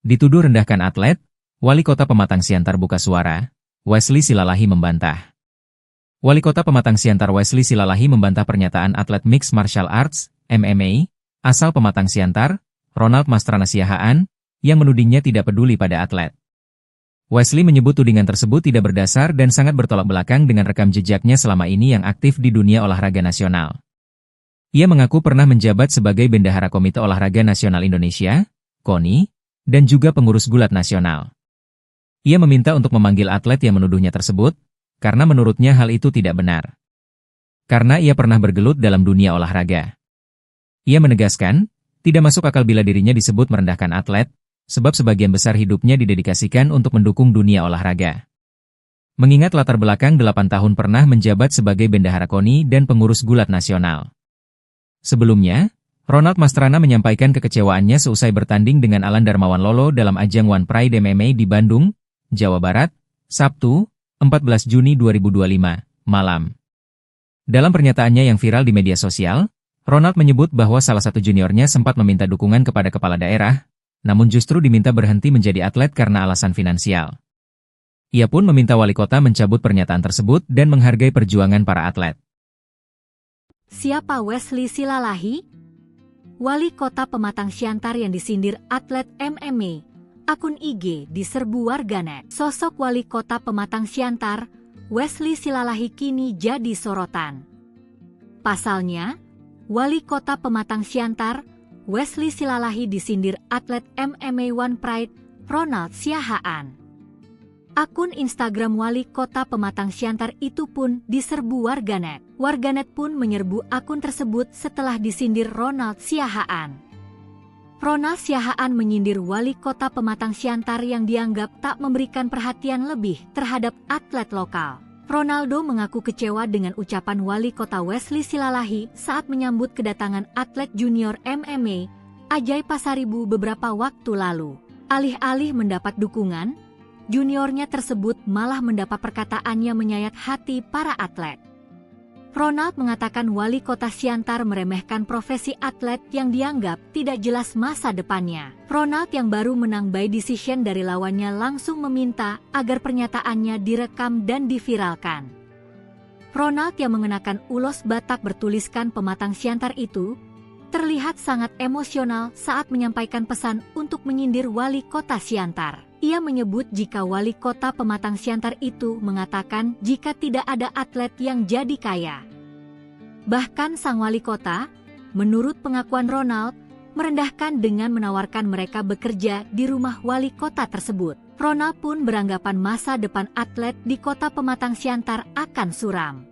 Dituduh rendahkan atlet, Wali Kota Pematang Siantar buka suara, Wesley Silalahi membantah. Wali Kota Pematang Siantar Wesley Silalahi membantah pernyataan atlet Mixed Martial Arts, MMA, asal Pematang Siantar, Ronald Mastrana Siahaan, yang menudingnya tidak peduli pada atlet. Wesley menyebut tudingan tersebut tidak berdasar dan sangat bertolak belakang dengan rekam jejaknya selama ini yang aktif di dunia olahraga nasional. Ia mengaku pernah menjabat sebagai Bendahara Komite Olahraga Nasional Indonesia, KONI, dan juga pengurus gulat nasional. Ia meminta untuk memanggil atlet yang menuduhnya tersebut, karena menurutnya hal itu tidak benar. Karena ia pernah bergelut dalam dunia olahraga. Ia menegaskan, tidak masuk akal bila dirinya disebut merendahkan atlet, sebab sebagian besar hidupnya didedikasikan untuk mendukung dunia olahraga. Mengingat latar belakang 8 tahun pernah menjabat sebagai Bendahara KONI dan pengurus gulat nasional. Sebelumnya, Ronald Mastrana menyampaikan kekecewaannya seusai bertanding dengan Alan Darmawan Lolo dalam ajang One Pride MMA di Bandung, Jawa Barat, Sabtu, 14 Juni 2025, malam. Dalam pernyataannya yang viral di media sosial, Ronald menyebut bahwa salah satu juniornya sempat meminta dukungan kepada kepala daerah, namun justru diminta berhenti menjadi atlet karena alasan finansial. Ia pun meminta wali kota mencabut pernyataan tersebut dan menghargai perjuangan para atlet. Siapa Wesley Silalahi? Wali Kota Pematang Siantar yang disindir atlet MMA, akun IG diserbu warganet. Sosok Wali Kota Pematang Siantar, Wesley Silalahi kini jadi sorotan. Pasalnya, Wali Kota Pematang Siantar, Wesley Silalahi disindir atlet MMA One Pride, Ronald Siahaan. Akun Instagram Wali Kota Pematang Siantar itu pun diserbu warganet. Warganet pun menyerbu akun tersebut setelah disindir Ronald Siahaan. Ronald Siahaan menyindir Wali Kota Pematang Siantar yang dianggap tak memberikan perhatian lebih terhadap atlet lokal. Ronaldo mengaku kecewa dengan ucapan Wali Kota Wesley Silalahi saat menyambut kedatangan atlet junior MMA, Ajay Pasaribu beberapa waktu lalu. Alih-alih mendapat dukungan, juniornya tersebut malah mendapat perkataannya menyayat hati para atlet. Ronald mengatakan Wali Kota Siantar meremehkan profesi atlet yang dianggap tidak jelas masa depannya. Ronald yang baru menang by decision dari lawannya langsung meminta agar pernyataannya direkam dan diviralkan. Ronald yang mengenakan ulos Batak bertuliskan Pematang Siantar itu terlihat sangat emosional saat menyampaikan pesan untuk menyindir Wali Kota Siantar. Ia menyebut jika Wali Kota Pematang Siantar itu mengatakan jika tidak ada atlet yang jadi kaya. Bahkan sang wali kota, menurut pengakuan Ronald, merendahkan dengan menawarkan mereka bekerja di rumah wali kota tersebut. Ronald pun beranggapan masa depan atlet di Kota Pematang Siantar akan suram.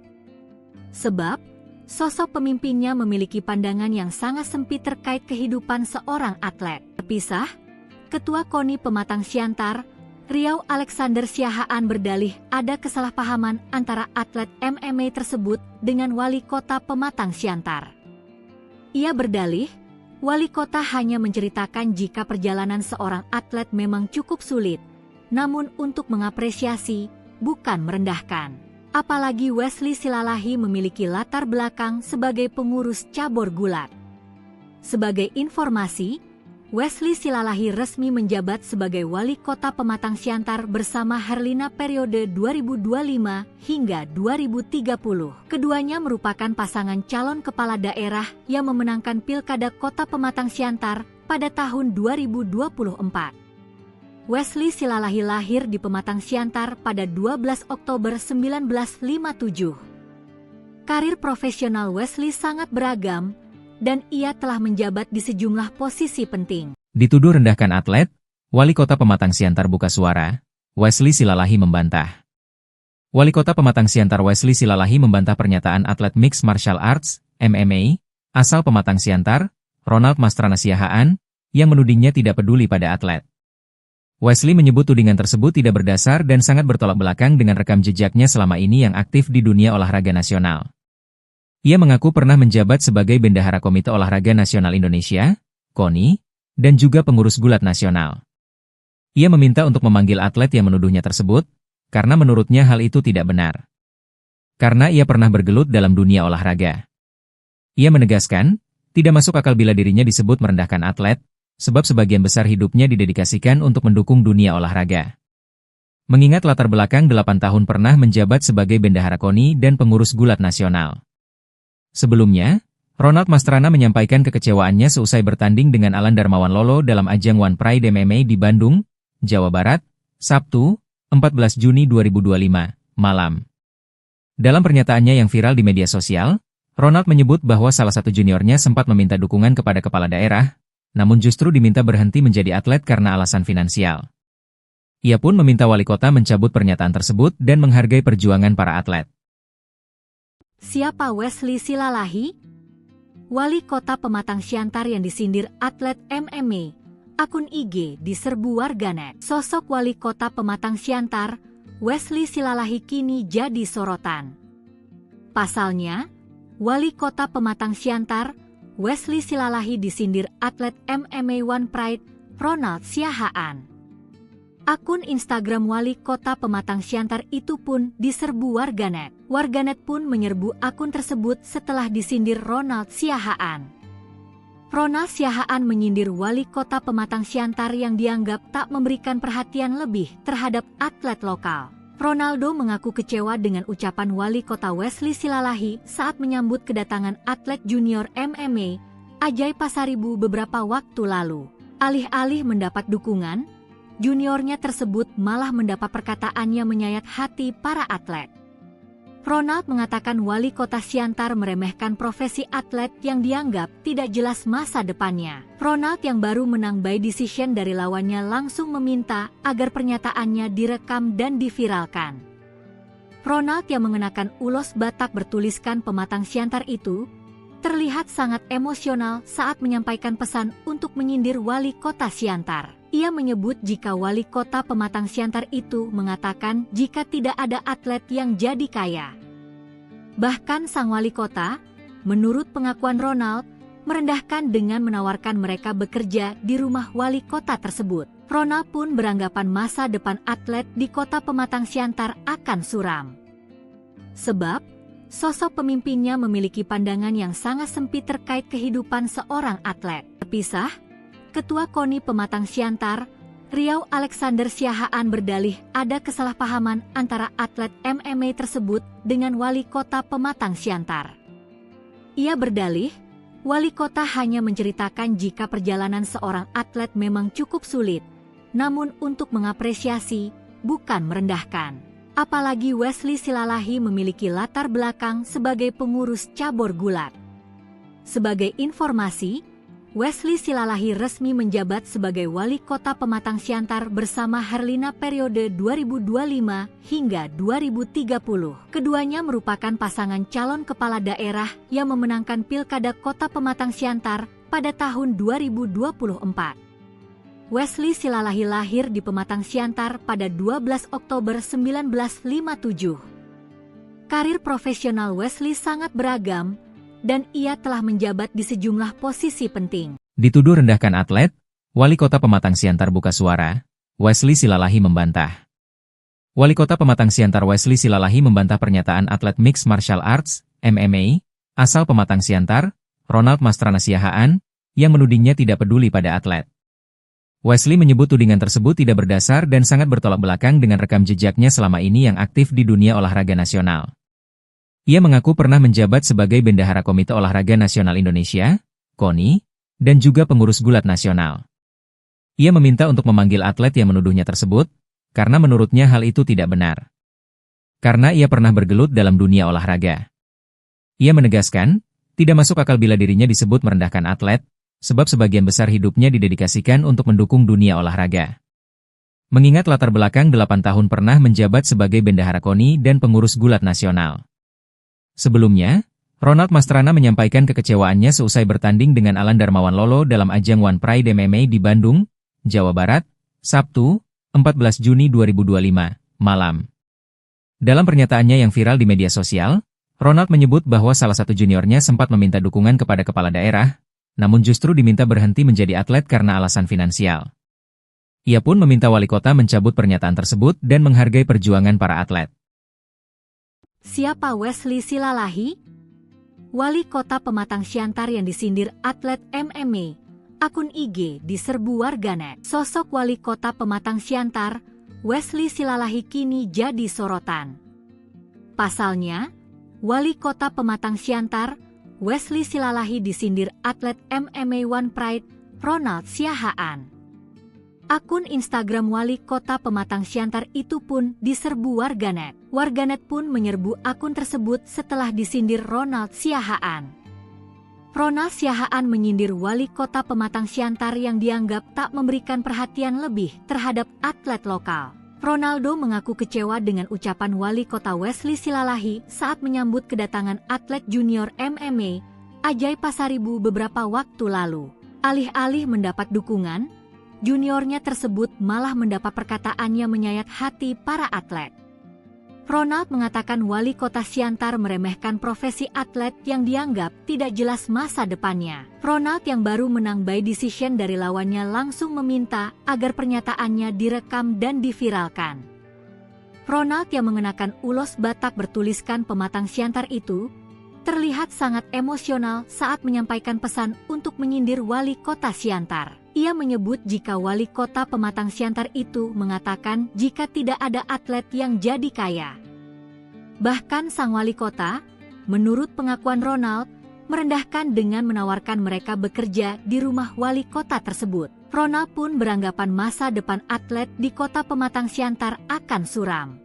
Sebab, sosok pemimpinnya memiliki pandangan yang sangat sempit terkait kehidupan seorang atlet. Terpisah, Ketua KONI Pematang Siantar, Riau Alexander Siahaan berdalih ada kesalahpahaman antara atlet MMA tersebut dengan Wali Kota Pematang Siantar. Ia berdalih, Wali Kota hanya menceritakan jika perjalanan seorang atlet memang cukup sulit, namun untuk mengapresiasi, bukan merendahkan. Apalagi Wesley Silalahi memiliki latar belakang sebagai pengurus cabur gulat. Sebagai informasi, Wesley Silalahi resmi menjabat sebagai Wali Kota Pematang Siantar bersama Herlina periode 2025 hingga 2030. Keduanya merupakan pasangan calon kepala daerah yang memenangkan Pilkada Kota Pematang Siantar pada tahun 2024. Wesley Silalahi lahir di Pematang Siantar pada 12 Oktober 1957. Karir profesional Wesley sangat beragam, dan ia telah menjabat di sejumlah posisi penting. Dituduh rendahkan atlet, Wali Kota Pematang Siantar buka suara, Wesley Silalahi membantah. Wali Kota Pematang Siantar Wesley Silalahi membantah pernyataan atlet Mixed Martial Arts, MMA, asal Pematang Siantar, Ronald Mastrana Siahaan, yang menudingnya tidak peduli pada atlet. Wesley menyebut tudingan tersebut tidak berdasar dan sangat bertolak belakang dengan rekam jejaknya selama ini yang aktif di dunia olahraga nasional. Ia mengaku pernah menjabat sebagai Bendahara Komite Olahraga Nasional Indonesia, KONI, dan juga pengurus gulat nasional. Ia meminta untuk memanggil atlet yang menuduhnya tersebut, karena menurutnya hal itu tidak benar. Karena ia pernah bergelut dalam dunia olahraga. Ia menegaskan, tidak masuk akal bila dirinya disebut merendahkan atlet, sebab sebagian besar hidupnya didedikasikan untuk mendukung dunia olahraga. Mengingat latar belakang 8 tahun pernah menjabat sebagai bendahara KONI dan pengurus gulat nasional. Sebelumnya, Ronald Mastrana menyampaikan kekecewaannya seusai bertanding dengan Alan Darmawan Lolo dalam ajang One Pride MMA di Bandung, Jawa Barat, Sabtu, 14 Juni 2025, malam. Dalam pernyataannya yang viral di media sosial, Ronald menyebut bahwa salah satu juniornya sempat meminta dukungan kepada kepala daerah, namun justru diminta berhenti menjadi atlet karena alasan finansial. Ia pun meminta wali kota mencabut pernyataan tersebut dan menghargai perjuangan para atlet. Siapa Wesley Silalahi? Wali kota Pematang Siantar yang disindir atlet MMA. Akun IG diserbu warganet. Sosok wali kota Pematang Siantar, Wesley Silalahi kini jadi sorotan. Pasalnya, wali kota Pematang Siantar, Wesley Silalahi disindir atlet MMA One Pride, Ronald Siahaan. Akun Instagram wali kota Pematang Siantar itu pun diserbu warganet. Warganet pun menyerbu akun tersebut setelah disindir Ronald Siahaan. Ronald Siahaan menyindir wali kota Pematang Siantar yang dianggap tak memberikan perhatian lebih terhadap atlet lokal. Ronaldo mengaku kecewa dengan ucapan wali kota Wesley Silalahi saat menyambut kedatangan atlet junior MMA, Ajay Pasaribu beberapa waktu lalu. Alih-alih mendapat dukungan, juniornya tersebut malah mendapat perkataannya menyayat hati para atlet. Ronald mengatakan wali kota Siantar meremehkan profesi atlet yang dianggap tidak jelas masa depannya. Ronald yang baru menang by decision dari lawannya langsung meminta agar pernyataannya direkam dan diviralkan. Ronald yang mengenakan ulos Batak bertuliskan Pematang Siantar itu terlihat sangat emosional saat menyampaikan pesan untuk menyindir wali kota Siantar. Ia menyebut jika wali kota Pematang Siantar itu mengatakan jika tidak ada atlet yang jadi kaya. Bahkan sang wali kota, menurut pengakuan Ronald, merendahkan dengan menawarkan mereka bekerja di rumah wali kota tersebut. Ronald pun beranggapan masa depan atlet di kota Pematang Siantar akan suram. Sebab, sosok pemimpinnya memiliki pandangan yang sangat sempit terkait kehidupan seorang atlet. Terpisah, Ketua KONI Pematang Siantar, Riau Alexander Siahaan berdalih ada kesalahpahaman antara atlet MMA tersebut dengan wali kota Pematang Siantar. Ia berdalih, wali kota hanya menceritakan jika perjalanan seorang atlet memang cukup sulit, namun untuk mengapresiasi, bukan merendahkan. Apalagi Wesley Silalahi memiliki latar belakang sebagai pengurus cabur gulat. Sebagai informasi, Wesley Silalahi resmi menjabat sebagai wali kota Pematang Siantar bersama Herlina periode 2025 hingga 2030. Keduanya merupakan pasangan calon kepala daerah yang memenangkan Pilkada Kota Pematang Siantar pada tahun 2024. Wesley Silalahi lahir di Pematang Siantar pada 12 Oktober 1957. Karir profesional Wesley sangat beragam, dan ia telah menjabat di sejumlah posisi penting. Dituduh rendahkan atlet, wali kota Pematang Siantar buka suara, Wesley Silalahi membantah. Wali kota Pematang Siantar Wesley Silalahi membantah pernyataan atlet Mixed Martial Arts, MMA, asal Pematang Siantar, Ronald Mastrana Siahaan, yang menudingnya tidak peduli pada atlet. Wesley menyebut tudingan tersebut tidak berdasar dan sangat bertolak belakang dengan rekam jejaknya selama ini yang aktif di dunia olahraga nasional. Ia mengaku pernah menjabat sebagai Bendahara Komite Olahraga Nasional Indonesia, KONI, dan juga pengurus gulat nasional. Ia meminta untuk memanggil atlet yang menuduhnya tersebut, karena menurutnya hal itu tidak benar. Karena ia pernah bergelut dalam dunia olahraga. Ia menegaskan, tidak masuk akal bila dirinya disebut merendahkan atlet, sebab sebagian besar hidupnya didedikasikan untuk mendukung dunia olahraga. Mengingat latar belakang 8 tahun pernah menjabat sebagai Bendahara KONI dan pengurus gulat nasional. Sebelumnya, Ronald Mastrana menyampaikan kekecewaannya seusai bertanding dengan Alan Darmawan Lolo dalam ajang One Pride MMA di Bandung, Jawa Barat, Sabtu, 14 Juni 2025, malam. Dalam pernyataannya yang viral di media sosial, Ronald menyebut bahwa salah satu juniornya sempat meminta dukungan kepada kepala daerah, namun justru diminta berhenti menjadi atlet karena alasan finansial. Ia pun meminta wali kota mencabut pernyataan tersebut dan menghargai perjuangan para atlet. Siapa Wesley Silalahi? Wali kota Pematang Siantar yang disindir atlet MMA. akun IG diserbu warganet. Sosok wali kota Pematang Siantar, Wesley Silalahi kini jadi sorotan. Pasalnya, wali kota Pematang Siantar, Wesley Silalahi disindir atlet MMA One Pride, Ronald Siahaan. Akun Instagram wali kota Pematang Siantar itu pun diserbu warganet. Warganet pun menyerbu akun tersebut setelah disindir Ronald Siahaan. Ronald Siahaan menyindir wali kota Pematang Siantar yang dianggap tak memberikan perhatian lebih terhadap atlet lokal. Ronaldo mengaku kecewa dengan ucapan wali kota Wesley Silalahi saat menyambut kedatangan atlet junior MMA, Ajay Pasaribu beberapa waktu lalu. Alih-alih mendapat dukungan, juniornya tersebut malah mendapat perkataannya menyayat hati para atlet. Ronald mengatakan wali kota Siantar meremehkan profesi atlet yang dianggap tidak jelas masa depannya. Ronald yang baru menang by decision dari lawannya langsung meminta agar pernyataannya direkam dan diviralkan. Ronald yang mengenakan ulos Batak bertuliskan Pematang Siantar itu terlihat sangat emosional saat menyampaikan pesan untuk menyindir wali kota Siantar. Ia menyebut jika wali kota Pematang Siantar itu mengatakan jika tidak ada atlet yang jadi kaya. Bahkan sang wali kota, menurut pengakuan Ronald, merendahkan dengan menawarkan mereka bekerja di rumah wali kota tersebut. Ronald pun beranggapan masa depan atlet di kota Pematang Siantar akan suram.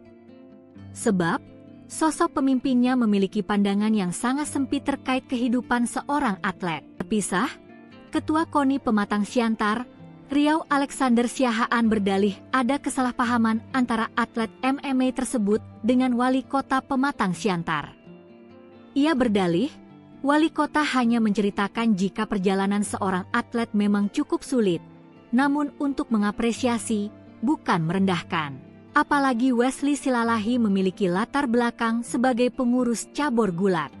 Sebab, sosok pemimpinnya memiliki pandangan yang sangat sempit terkait kehidupan seorang atlet. Terpisah, Ketua KONI Pematang Siantar, Riau Alexander Siahaan berdalih ada kesalahpahaman antara atlet MMA tersebut dengan wali kota Pematang Siantar. Ia berdalih, wali kota hanya menceritakan jika perjalanan seorang atlet memang cukup sulit, namun untuk mengapresiasi, bukan merendahkan. Apalagi Wesley Silalahi memiliki latar belakang sebagai pengurus cabur gulat.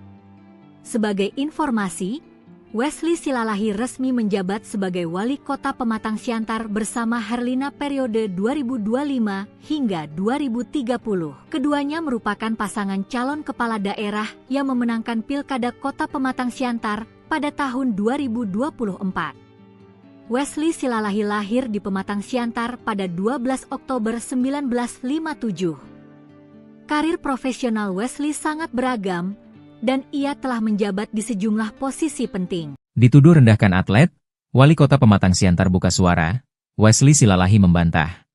Sebagai informasi, Wesley Silalahi resmi menjabat sebagai wali kota Pematang Siantar bersama Herlina periode 2025 hingga 2030. Keduanya merupakan pasangan calon kepala daerah yang memenangkan Pilkada Kota Pematang Siantar pada tahun 2024. Wesley Silalahi lahir di Pematang Siantar pada 12 Oktober 1957. Karir profesional Wesley sangat beragam, dan ia telah menjabat di sejumlah posisi penting. Dituduh rendahkan atlet, wali kota Pematang Siantar buka suara, Wesley Silalahi membantah.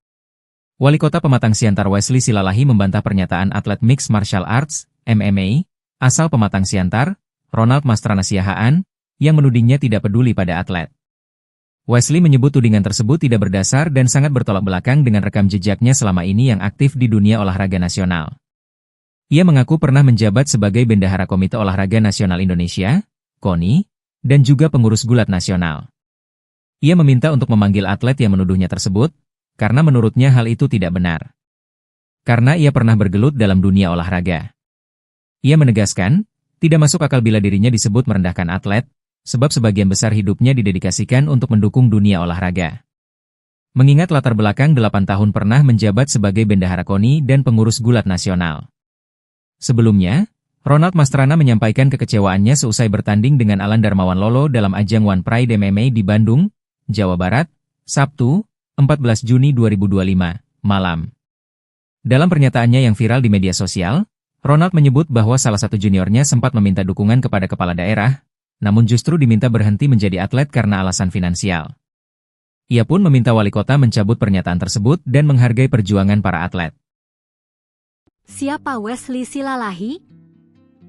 Wali kota Pematang Siantar Wesley Silalahi membantah pernyataan atlet Mixed Martial Arts, MMA, asal Pematang Siantar, Ronald Mastrana Siahaan, yang menudingnya tidak peduli pada atlet. Wesley menyebut tudingan tersebut tidak berdasar dan sangat bertolak belakang dengan rekam jejaknya selama ini yang aktif di dunia olahraga nasional. Ia mengaku pernah menjabat sebagai Bendahara Komite Olahraga Nasional Indonesia, KONI, dan juga pengurus gulat nasional. Ia meminta untuk memanggil atlet yang menuduhnya tersebut, karena menurutnya hal itu tidak benar. Karena ia pernah bergelut dalam dunia olahraga. Ia menegaskan, tidak masuk akal bila dirinya disebut merendahkan atlet, sebab sebagian besar hidupnya didedikasikan untuk mendukung dunia olahraga. Mengingat latar belakang 8 tahun pernah menjabat sebagai Bendahara KONI dan pengurus gulat nasional. Sebelumnya, Ronald Mastrana menyampaikan kekecewaannya seusai bertanding dengan Alan Darmawan Lolo dalam ajang One Pride MMA di Bandung, Jawa Barat, Sabtu, 14 Juni 2025, malam. Dalam pernyataannya yang viral di media sosial, Ronald menyebut bahwa salah satu juniornya sempat meminta dukungan kepada kepala daerah, namun justru diminta berhenti menjadi atlet karena alasan finansial. Ia pun meminta wali kota mencabut pernyataan tersebut dan menghargai perjuangan para atlet. Siapa Wesley Silalahi?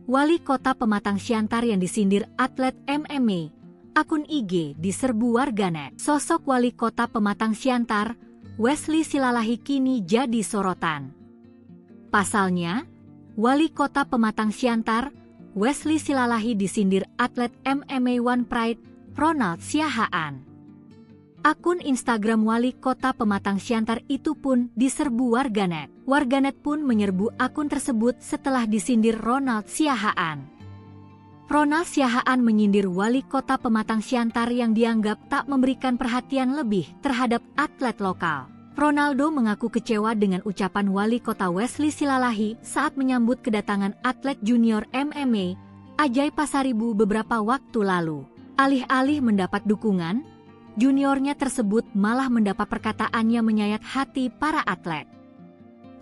Wali kota Pematang Siantar yang disindir atlet MMA, akun IG diserbu warganet. Sosok wali kota Pematang Siantar, Wesley Silalahi kini jadi sorotan. Pasalnya, wali kota Pematang Siantar, Wesley Silalahi disindir atlet MMA One Pride, Ronald Siahaan. Akun Instagram wali kota Pematang Siantar itu pun diserbu warganet. Warganet pun menyerbu akun tersebut setelah disindir Ronald Siahaan. Ronald Siahaan menyindir wali kota Pematang Siantar yang dianggap tak memberikan perhatian lebih terhadap atlet lokal. Ronaldo mengaku kecewa dengan ucapan wali kota Wesley Silalahi saat menyambut kedatangan atlet junior MMA, Ajay Pasaribu beberapa waktu lalu. Alih-alih mendapat dukungan, juniornya tersebut malah mendapat perkataannya menyayat hati para atlet.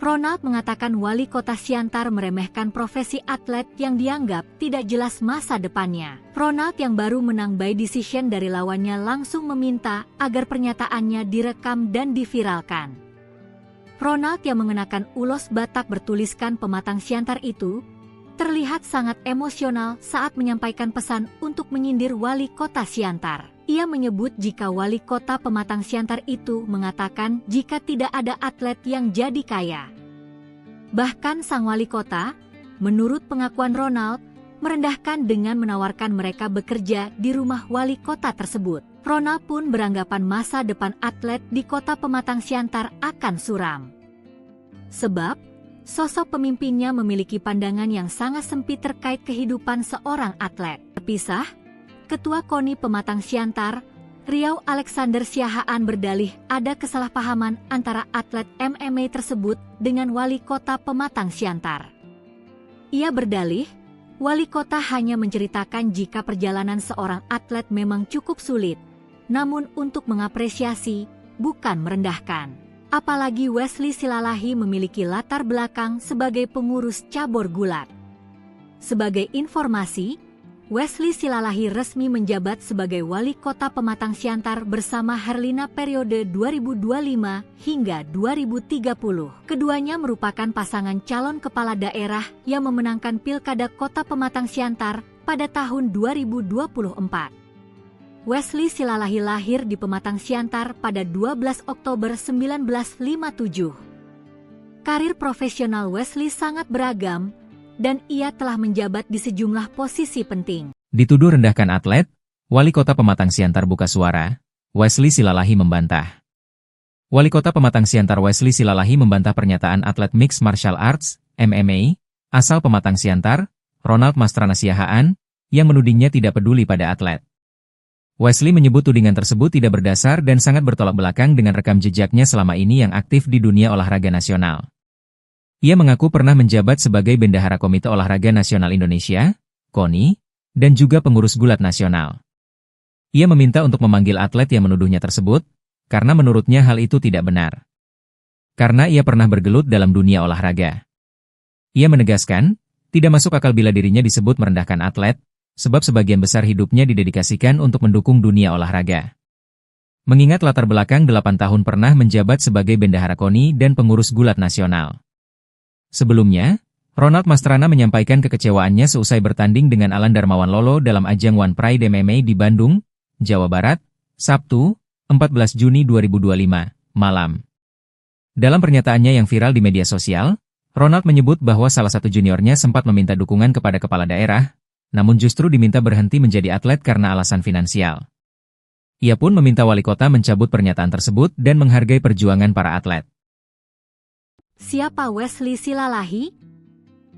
Ronald mengatakan wali kota Siantar meremehkan profesi atlet yang dianggap tidak jelas masa depannya. Ronald yang baru menang by decision dari lawannya langsung meminta agar pernyataannya direkam dan diviralkan. Ronald yang mengenakan ulos Batak bertuliskan Pematang Siantar itu terlihat sangat emosional saat menyampaikan pesan untuk menyindir wali kota Siantar. Ia menyebut jika wali kota Pematang Siantar itu mengatakan jika tidak ada atlet yang jadi kaya. Bahkan sang wali kota, menurut pengakuan Ronald, merendahkan dengan menawarkan mereka bekerja di rumah wali kota tersebut. Ronald pun beranggapan masa depan atlet di kota Pematang Siantar akan suram. Sebab, sosok pemimpinnya memiliki pandangan yang sangat sempit terkait kehidupan seorang atlet. Terpisah, Ketua KONI Pematang Siantar, Riau Alexander Siahaan berdalih ada kesalahpahaman antara atlet MMA tersebut dengan wali kota Pematang Siantar. Ia berdalih, wali kota hanya menceritakan jika perjalanan seorang atlet memang cukup sulit, namun untuk mengapresiasi, bukan merendahkan. Apalagi Wesley Silalahi memiliki latar belakang sebagai pengurus cabur gulat. Sebagai informasi, Wesley Silalahi resmi menjabat sebagai wali kota Pematang Siantar bersama Herlina periode 2025 hingga 2030. Keduanya merupakan pasangan calon kepala daerah yang memenangkan Pilkada Kota Pematang Siantar pada tahun 2024. Wesley Silalahi lahir di Pematang Siantar pada 12 Oktober 1957. Karir profesional Wesley sangat beragam, dan ia telah menjabat di sejumlah posisi penting. Dituduh rendahkan atlet, wali kota Pematang Siantar buka suara, Wesley Silalahi membantah. Wali kota Pematang Siantar Wesley Silalahi membantah pernyataan atlet Mixed Martial Arts, MMA, asal Pematang Siantar, Ronald Mastrana Siahaan, yang menudingnya tidak peduli pada atlet. Wesley menyebut tudingan tersebut tidak berdasar dan sangat bertolak belakang dengan rekam jejaknya selama ini yang aktif di dunia olahraga nasional. Ia mengaku pernah menjabat sebagai Bendahara Komite Olahraga Nasional Indonesia, KONI, dan juga pengurus gulat nasional. Ia meminta untuk memanggil atlet yang menuduhnya tersebut, karena menurutnya hal itu tidak benar. Karena ia pernah bergelut dalam dunia olahraga. Ia menegaskan, tidak masuk akal bila dirinya disebut merendahkan atlet, sebab sebagian besar hidupnya didedikasikan untuk mendukung dunia olahraga. Mengingat latar belakang 8 tahun pernah menjabat sebagai Bendahara KONI dan pengurus gulat nasional. Sebelumnya, Ronald Mastrana menyampaikan kekecewaannya seusai bertanding dengan Alan Darmawan Lolo dalam ajang One Pride MMA di Bandung, Jawa Barat, Sabtu, 14 Juni 2025, malam. Dalam pernyataannya yang viral di media sosial, Ronald menyebut bahwa salah satu juniornya sempat meminta dukungan kepada kepala daerah, namun justru diminta berhenti menjadi atlet karena alasan finansial. Ia pun meminta wali kota mencabut pernyataan tersebut dan menghargai perjuangan para atlet. Siapa Wesley Silalahi?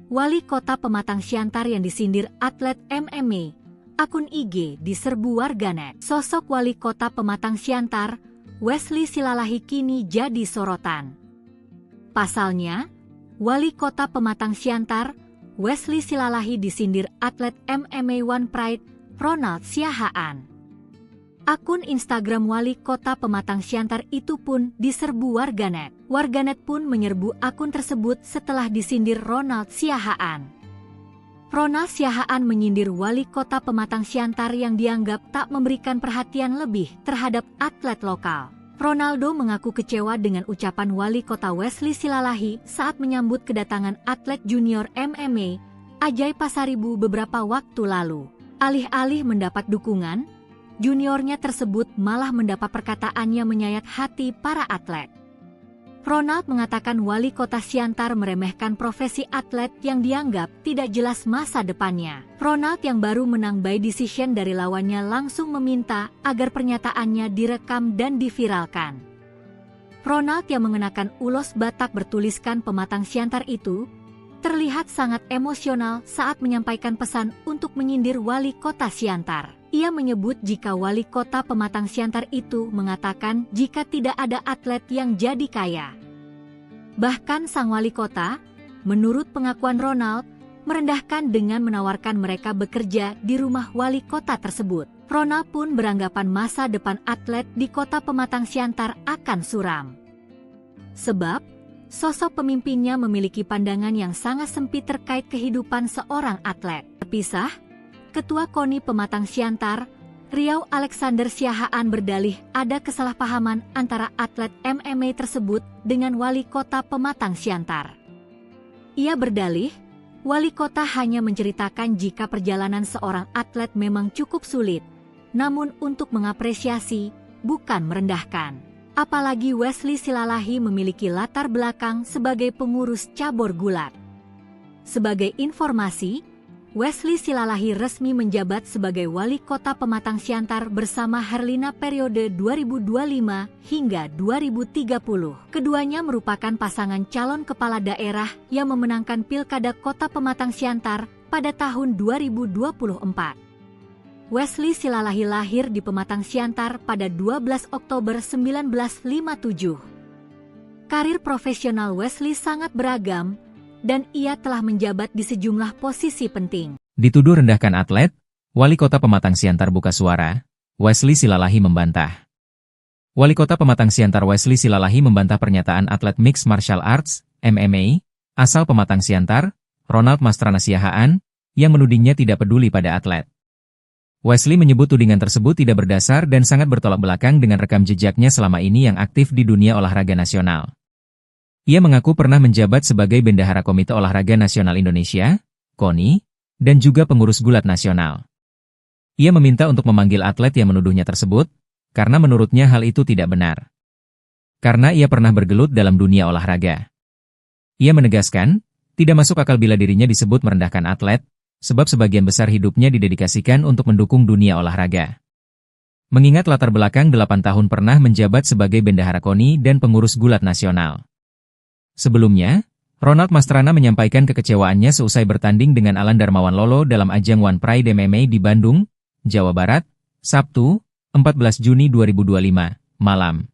Wali kota Pematang Siantar yang disindir atlet MMA, akun IG diserbu warganet. Sosok wali kota Pematang Siantar, Wesley Silalahi kini jadi sorotan. Pasalnya, wali kota Pematang Siantar, Wesley Silalahi disindir atlet MMA One Pride, Ronald Siahaan. Akun Instagram wali kota Pematang Siantar itu pun diserbu warganet. Warganet pun menyerbu akun tersebut setelah disindir Ronald Siahaan. Ronald Siahaan menyindir wali kota Pematang Siantar yang dianggap tak memberikan perhatian lebih terhadap atlet lokal. Ronaldo mengaku kecewa dengan ucapan wali kota Wesley Silalahi saat menyambut kedatangan atlet junior MMA, Ajay Pasaribu beberapa waktu lalu. Alih-alih mendapat dukungan, juniornya tersebut malah mendapat perkataannya menyayat hati para atlet. Ronald mengatakan wali kota Siantar meremehkan profesi atlet yang dianggap tidak jelas masa depannya. Ronald yang baru menang by decision dari lawannya langsung meminta agar pernyataannya direkam dan diviralkan. Ronald yang mengenakan ulos Batak bertuliskan Pematang Siantar itu terlihat sangat emosional saat menyampaikan pesan untuk menyindir wali kota Siantar. Ia menyebut jika wali kota Pematang Siantar itu mengatakan jika tidak ada atlet yang jadi kaya. Bahkan sang wali kota, menurut pengakuan Ronald, merendahkan dengan menawarkan mereka bekerja di rumah wali kota tersebut. Ronald pun beranggapan masa depan atlet di Kota Pematang Siantar akan suram. Sebab, sosok pemimpinnya memiliki pandangan yang sangat sempit terkait kehidupan seorang atlet. Terpisah, Ketua KONI Pematang Siantar, Riau Alexander Siahaan berdalih ada kesalahpahaman antara atlet MMA tersebut dengan Wali Kota Pematang Siantar. Ia berdalih, Wali Kota hanya menceritakan jika perjalanan seorang atlet memang cukup sulit, namun untuk mengapresiasi, bukan merendahkan. Apalagi Wesley Silalahi memiliki latar belakang sebagai pengurus cabur gulat. Sebagai informasi, Wesley Silalahi resmi menjabat sebagai Wali Kota Pematang Siantar bersama Herlina periode 2025 hingga 2030. Keduanya merupakan pasangan calon kepala daerah yang memenangkan Pilkada Kota Pematang Siantar pada tahun 2024. Wesley Silalahi lahir di Pematang Siantar pada 12 Oktober 1957. Karir profesional Wesley sangat beragam, dan ia telah menjabat di sejumlah posisi penting. Dituduh rendahkan atlet, Wali Kota Pematang Siantar buka suara, Wesley Silalahi membantah. Wali Kota Pematang Siantar Wesley Silalahi membantah pernyataan atlet Mixed Martial Arts, MMA, asal Pematang Siantar, Ronald Mastrana Siahaan, yang menudingnya tidak peduli pada atlet. Wesley menyebut tudingan tersebut tidak berdasar dan sangat bertolak belakang dengan rekam jejaknya selama ini yang aktif di dunia olahraga nasional. Ia mengaku pernah menjabat sebagai Bendahara Komite Olahraga Nasional Indonesia, KONI, dan juga pengurus gulat nasional. Ia meminta untuk memanggil atlet yang menuduhnya tersebut, karena menurutnya hal itu tidak benar. Karena ia pernah bergelut dalam dunia olahraga. Ia menegaskan, tidak masuk akal bila dirinya disebut merendahkan atlet, sebab sebagian besar hidupnya didedikasikan untuk mendukung dunia olahraga. Mengingat latar belakang 8 tahun pernah menjabat sebagai Bendahara KONI dan pengurus gulat nasional. Sebelumnya, Ronald Mastrana menyampaikan kekecewaannya seusai bertanding dengan Alan Darmawan Lolo dalam ajang One Pride MMA di Bandung, Jawa Barat, Sabtu, 14 Juni 2025, malam.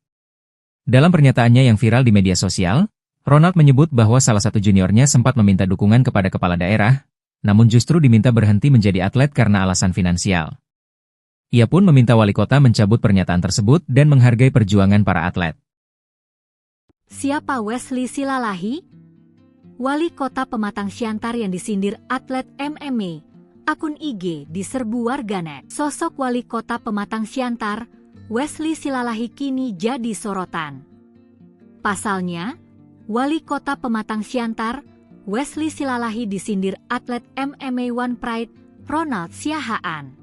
Dalam pernyataannya yang viral di media sosial, Ronald menyebut bahwa salah satu juniornya sempat meminta dukungan kepada kepala daerah, namun justru diminta berhenti menjadi atlet karena alasan finansial. Ia pun meminta wali kota mencabut pernyataan tersebut dan menghargai perjuangan para atlet. Siapa Wesley Silalahi? Wali Kota Pematang Siantar yang disindir atlet MMA. Akun IG diserbu warganet. Sosok Wali Kota Pematang Siantar, Wesley Silalahi kini jadi sorotan. Pasalnya, Wali Kota Pematang Siantar, Wesley Silalahi disindir atlet MMA One Pride, Ronald Siahaan.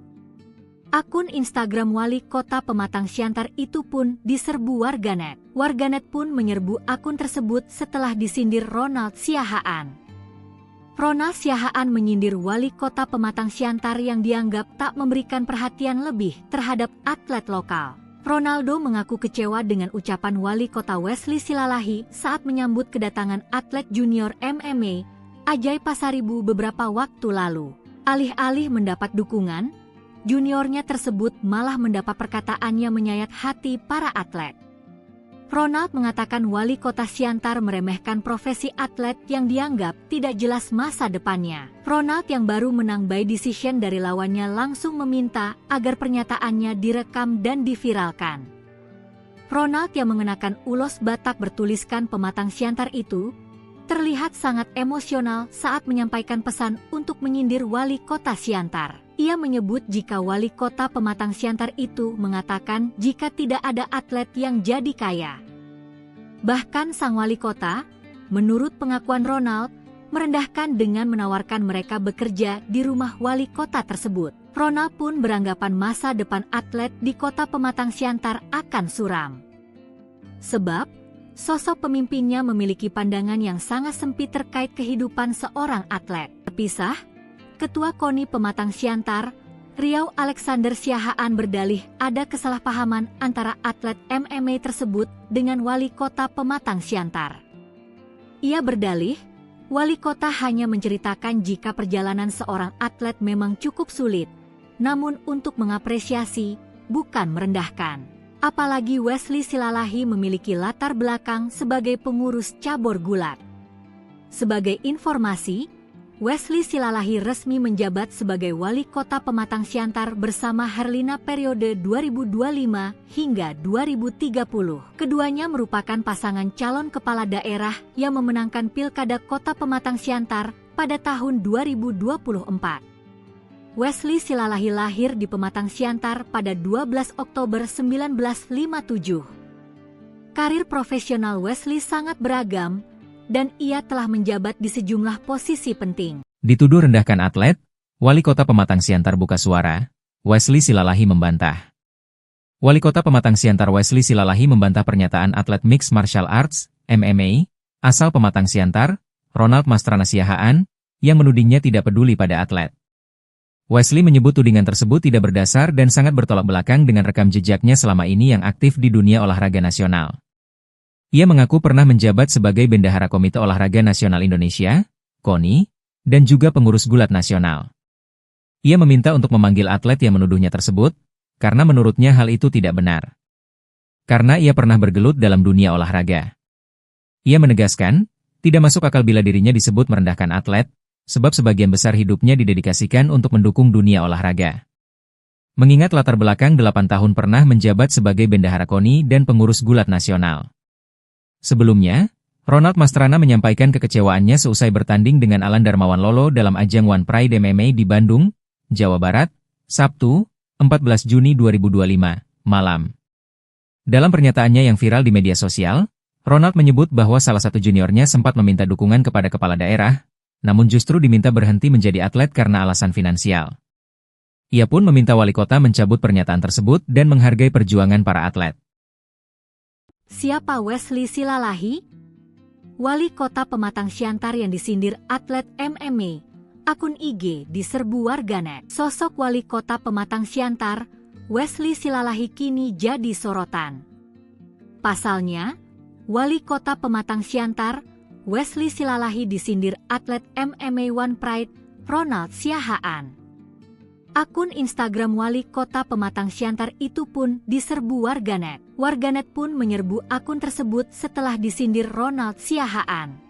Akun Instagram Wali Kota Pematang Siantar itu pun diserbu warganet. Warganet pun menyerbu akun tersebut setelah disindir Ronald Siahaan. Ronald Siahaan menyindir Wali Kota Pematang Siantar yang dianggap tak memberikan perhatian lebih terhadap atlet lokal. Ronaldo mengaku kecewa dengan ucapan Wali Kota Wesley Silalahi saat menyambut kedatangan atlet junior MMA, Ajay Pasaribu beberapa waktu lalu. Alih-alih mendapat dukungan, juniornya tersebut malah mendapat perkataannya menyayat hati para atlet. Ronald mengatakan Wali Kota Siantar meremehkan profesi atlet yang dianggap tidak jelas masa depannya. Ronald yang baru menang by decision dari lawannya langsung meminta agar pernyataannya direkam dan diviralkan. Ronald yang mengenakan ulos Batak bertuliskan Pematang Siantar itu terlihat sangat emosional saat menyampaikan pesan untuk menyindir Wali Kota Siantar. Ia menyebut jika Wali Kota Pematang Siantar itu mengatakan jika tidak ada atlet yang jadi kaya. Bahkan sang Wali Kota, menurut pengakuan Ronald, merendahkan dengan menawarkan mereka bekerja di rumah Wali Kota tersebut. Ronald pun beranggapan masa depan atlet di Kota Pematang Siantar akan suram. Sebab, sosok pemimpinnya memiliki pandangan yang sangat sempit terkait kehidupan seorang atlet. Terpisah, Ketua KONI Pematang Siantar, Riau Alexander Siahaan berdalih ada kesalahpahaman antara atlet MMA tersebut dengan Wali Kota Pematang Siantar. Ia berdalih, Wali Kota hanya menceritakan jika perjalanan seorang atlet memang cukup sulit, namun untuk mengapresiasi, bukan merendahkan. Apalagi Wesley Silalahi memiliki latar belakang sebagai pengurus cabur gulat. Sebagai informasi, Wesley Silalahi resmi menjabat sebagai Wali Kota Pematang Siantar bersama Herlina periode 2025 hingga 2030. Keduanya merupakan pasangan calon kepala daerah yang memenangkan Pilkada Kota Pematang Siantar pada tahun 2024. Wesley Silalahi lahir di Pematang Siantar pada 12 Oktober 1957. Karir profesional Wesley sangat beragam, dan ia telah menjabat di sejumlah posisi penting. Dituduh rendahkan atlet, Wali Kota Pematang Siantar buka suara, Wesley Silalahi membantah. Wali Kota Pematang Siantar Wesley Silalahi membantah pernyataan atlet Mixed Martial Arts, MMA, asal Pematang Siantar, Ronald Mastrana Siahaan, yang menudingnya tidak peduli pada atlet. Wesley menyebut tudingan tersebut tidak berdasar dan sangat bertolak belakang dengan rekam jejaknya selama ini yang aktif di dunia olahraga nasional. Ia mengaku pernah menjabat sebagai Bendahara Komite Olahraga Nasional Indonesia, KONI, dan juga pengurus gulat nasional. Ia meminta untuk memanggil atlet yang menuduhnya tersebut, karena menurutnya hal itu tidak benar. Karena ia pernah bergelut dalam dunia olahraga. Ia menegaskan, tidak masuk akal bila dirinya disebut merendahkan atlet, sebab sebagian besar hidupnya didedikasikan untuk mendukung dunia olahraga. Mengingat latar belakang 8 tahun pernah menjabat sebagai Bendahara KONI dan pengurus gulat nasional. Sebelumnya, Ronald Mastrana menyampaikan kekecewaannya seusai bertanding dengan Alan Darmawan Lolo dalam ajang One Pride MMA di Bandung, Jawa Barat, Sabtu, 14 Juni 2025, malam. Dalam pernyataannya yang viral di media sosial, Ronald menyebut bahwa salah satu juniornya sempat meminta dukungan kepada kepala daerah, namun justru diminta berhenti menjadi atlet karena alasan finansial. Ia pun meminta wali kota mencabut pernyataan tersebut dan menghargai perjuangan para atlet. Siapa Wesley Silalahi? Wali Kota Pematang Siantar yang disindir atlet MMA. Akun IG diserbu warganet. Sosok Wali Kota Pematang Siantar, Wesley Silalahi kini jadi sorotan. Pasalnya, Wali Kota Pematang Siantar, Wesley Silalahi disindir atlet MMA One Pride, Ronald Siahaan. Akun Instagram Wali Kota Pematang Siantar itu pun diserbu warganet. Warganet pun menyerbu akun tersebut setelah disindir Ronald Siahaan.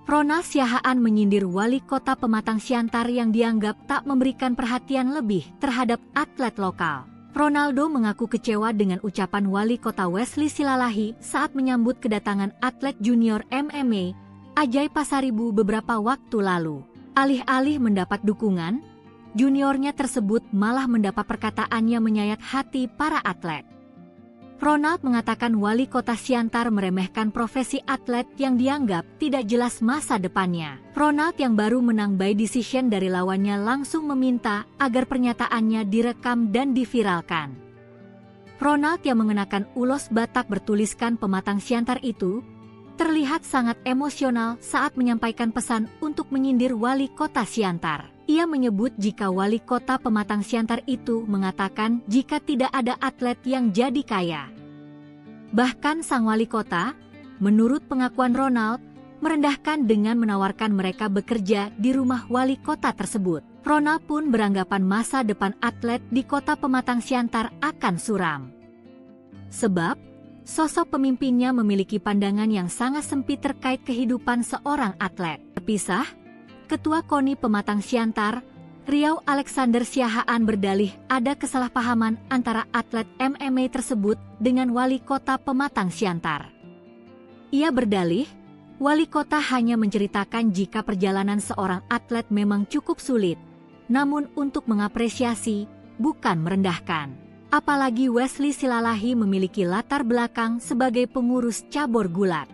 Ronald Siahaan menyindir Wali Kota Pematang Siantar yang dianggap tak memberikan perhatian lebih terhadap atlet lokal. Ronaldo mengaku kecewa dengan ucapan Wali Kota Wesley Silalahi saat menyambut kedatangan atlet junior MMA, Ajay Pasaribu beberapa waktu lalu. Alih-alih mendapat dukungan, juniornya tersebut malah mendapat perkataannya menyayat hati para atlet. Ronald mengatakan Wali Kota Siantar meremehkan profesi atlet yang dianggap tidak jelas masa depannya. Ronald yang baru menang by decision dari lawannya langsung meminta agar pernyataannya direkam dan diviralkan. Ronald yang mengenakan ulos Batak bertuliskan Pematang Siantar itu terlihat sangat emosional saat menyampaikan pesan untuk menyindir Wali Kota Siantar. Ia menyebut jika Wali Kota Pematang Siantar itu mengatakan jika tidak ada atlet yang jadi kaya. Bahkan sang wali kota, menurut pengakuan Ronald, merendahkan dengan menawarkan mereka bekerja di rumah wali kota tersebut. Ronald pun beranggapan masa depan atlet di Kota Pematang Siantar akan suram. Sebab, sosok pemimpinnya memiliki pandangan yang sangat sempit terkait kehidupan seorang atlet. Terpisah, Ketua KONI Pematang Siantar, Riau Alexander Siahaan berdalih ada kesalahpahaman antara atlet MMA tersebut dengan Wali Kota Pematang Siantar. Ia berdalih, Wali Kota hanya menceritakan jika perjalanan seorang atlet memang cukup sulit, namun untuk mengapresiasi, bukan merendahkan. Apalagi Wesley Silalahi memiliki latar belakang sebagai pengurus cabur gulat.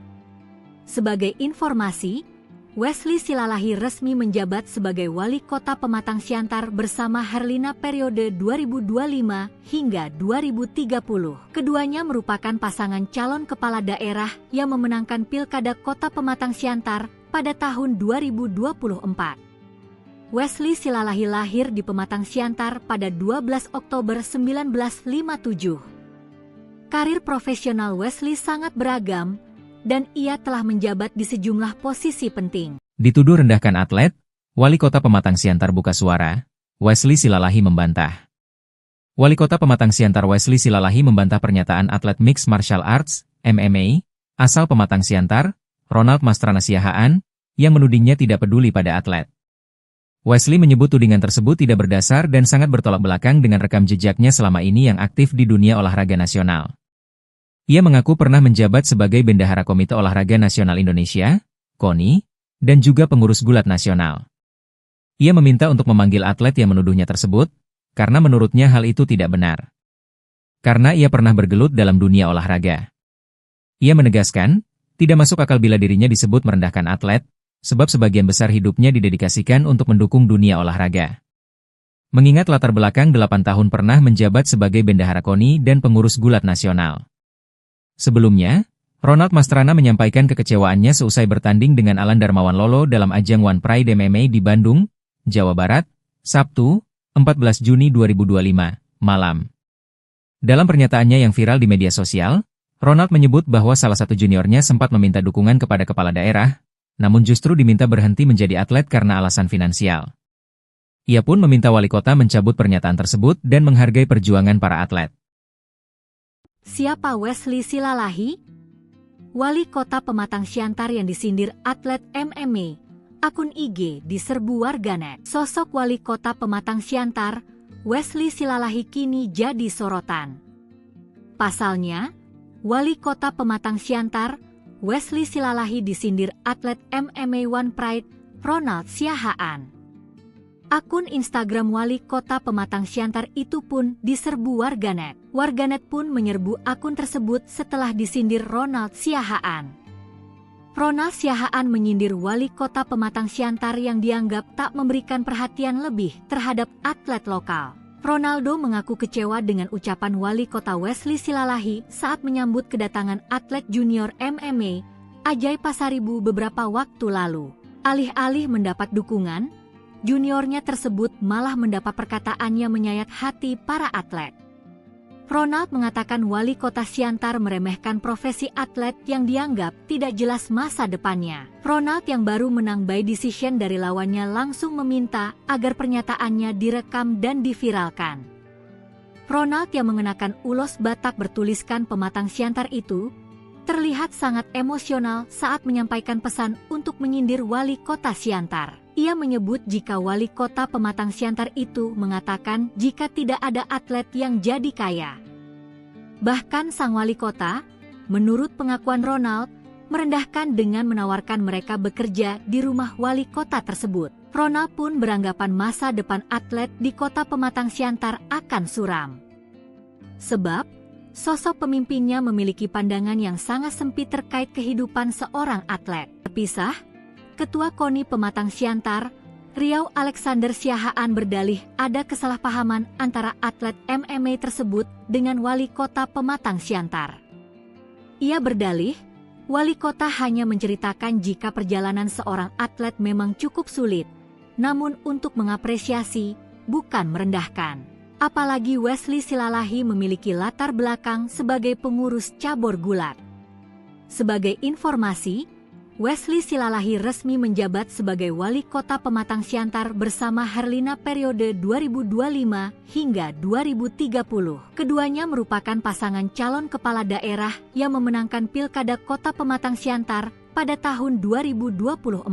Sebagai informasi, Wesley Silalahi resmi menjabat sebagai Wali Kota Pematang Siantar bersama Herlina periode 2025 hingga 2030. Keduanya merupakan pasangan calon kepala daerah yang memenangkan Pilkada Kota Pematang Siantar pada tahun 2024. Wesley Silalahi lahir di Pematang Siantar pada 12 Oktober 1957. Karir profesional Wesley sangat beragam, dan ia telah menjabat di sejumlah posisi penting. Dituduh rendahkan atlet, Wali Kota Pematang Siantar buka suara, Wesley Silalahi membantah. Wali Kota Pematang Siantar Wesley Silalahi membantah pernyataan atlet Mixed Martial Arts, MMA, asal Pematang Siantar, Ronald Mastrana Siahaan, yang menudingnya tidak peduli pada atlet. Wesley menyebut tudingan tersebut tidak berdasar dan sangat bertolak belakang dengan rekam jejaknya selama ini yang aktif di dunia olahraga nasional. Ia mengaku pernah menjabat sebagai Bendahara Komite Olahraga Nasional Indonesia, KONI, dan juga pengurus gulat nasional. Ia meminta untuk memanggil atlet yang menuduhnya tersebut, karena menurutnya hal itu tidak benar. Karena ia pernah bergelut dalam dunia olahraga. Ia menegaskan, tidak masuk akal bila dirinya disebut merendahkan atlet, sebab sebagian besar hidupnya didedikasikan untuk mendukung dunia olahraga. Mengingat latar belakang 8 tahun pernah menjabat sebagai Bendahara KONI dan pengurus gulat nasional. Sebelumnya, Ronald Mastrana menyampaikan kekecewaannya seusai bertanding dengan Alan Darmawan Lolo dalam ajang One Pride MMA di Bandung, Jawa Barat, Sabtu, 14 Juni 2025, malam. Dalam pernyataannya yang viral di media sosial, Ronald menyebut bahwa salah satu juniornya sempat meminta dukungan kepada kepala daerah, namun justru diminta berhenti menjadi atlet karena alasan finansial. Ia pun meminta wali kota mencabut pernyataan tersebut dan menghargai perjuangan para atlet. Siapa Wesley Silalahi? Wali kota Pematang Siantar yang disindir atlet MMA. Akun IG diserbu warganet. Sosok wali kota Pematang Siantar, Wesley Silalahi kini jadi sorotan. Pasalnya, wali kota Pematang Siantar, Wesley Silalahi disindir atlet MMA One Pride, Ronald Siahaan. Akun Instagram wali kota Pematang Siantar itu pun diserbu warganet. Warganet pun menyerbu akun tersebut setelah disindir Ronald Siahaan. Ronald Siahaan menyindir wali kota Pematang Siantar yang dianggap tak memberikan perhatian lebih terhadap atlet lokal. Ronaldo mengaku kecewa dengan ucapan wali kota Wesley Silalahi saat menyambut kedatangan atlet junior MMA, Ajay Pasaribu beberapa waktu lalu. Alih-alih mendapat dukungan, juniornya tersebut malah mendapat perkataannya menyayat hati para atlet. Ronald mengatakan wali kota Siantar meremehkan profesi atlet yang dianggap tidak jelas masa depannya. Ronald yang baru menang by decision dari lawannya langsung meminta agar pernyataannya direkam dan diviralkan. Ronald yang mengenakan ulos Batak bertuliskan Pematang Siantar itu, terlihat sangat emosional saat menyampaikan pesan untuk menyindir wali kota Siantar. Ia menyebut jika wali kota Pematang Siantar itu mengatakan jika tidak ada atlet yang jadi kaya. Bahkan sang wali kota, menurut pengakuan Ronald, merendahkan dengan menawarkan mereka bekerja di rumah wali kota tersebut. Ronald pun beranggapan masa depan atlet di kota Pematang Siantar akan suram. Sebab, sosok pemimpinnya memiliki pandangan yang sangat sempit terkait kehidupan seorang atlet. Terpisah, Ketua KONI Pematang Siantar, Riau Alexander Siahaan berdalih ada kesalahpahaman antara atlet MMA tersebut dengan wali kota Pematang Siantar. Ia berdalih, wali kota hanya menceritakan jika perjalanan seorang atlet memang cukup sulit, namun untuk mengapresiasi, bukan merendahkan. Apalagi Wesley Silalahi memiliki latar belakang sebagai pengurus cabur gulat. Sebagai informasi, Wesley Silalahi resmi menjabat sebagai wali kota Pematang Siantar bersama Herlina periode 2025 hingga 2030. Keduanya merupakan pasangan calon kepala daerah yang memenangkan Pilkada Kota Pematang Siantar pada tahun 2024.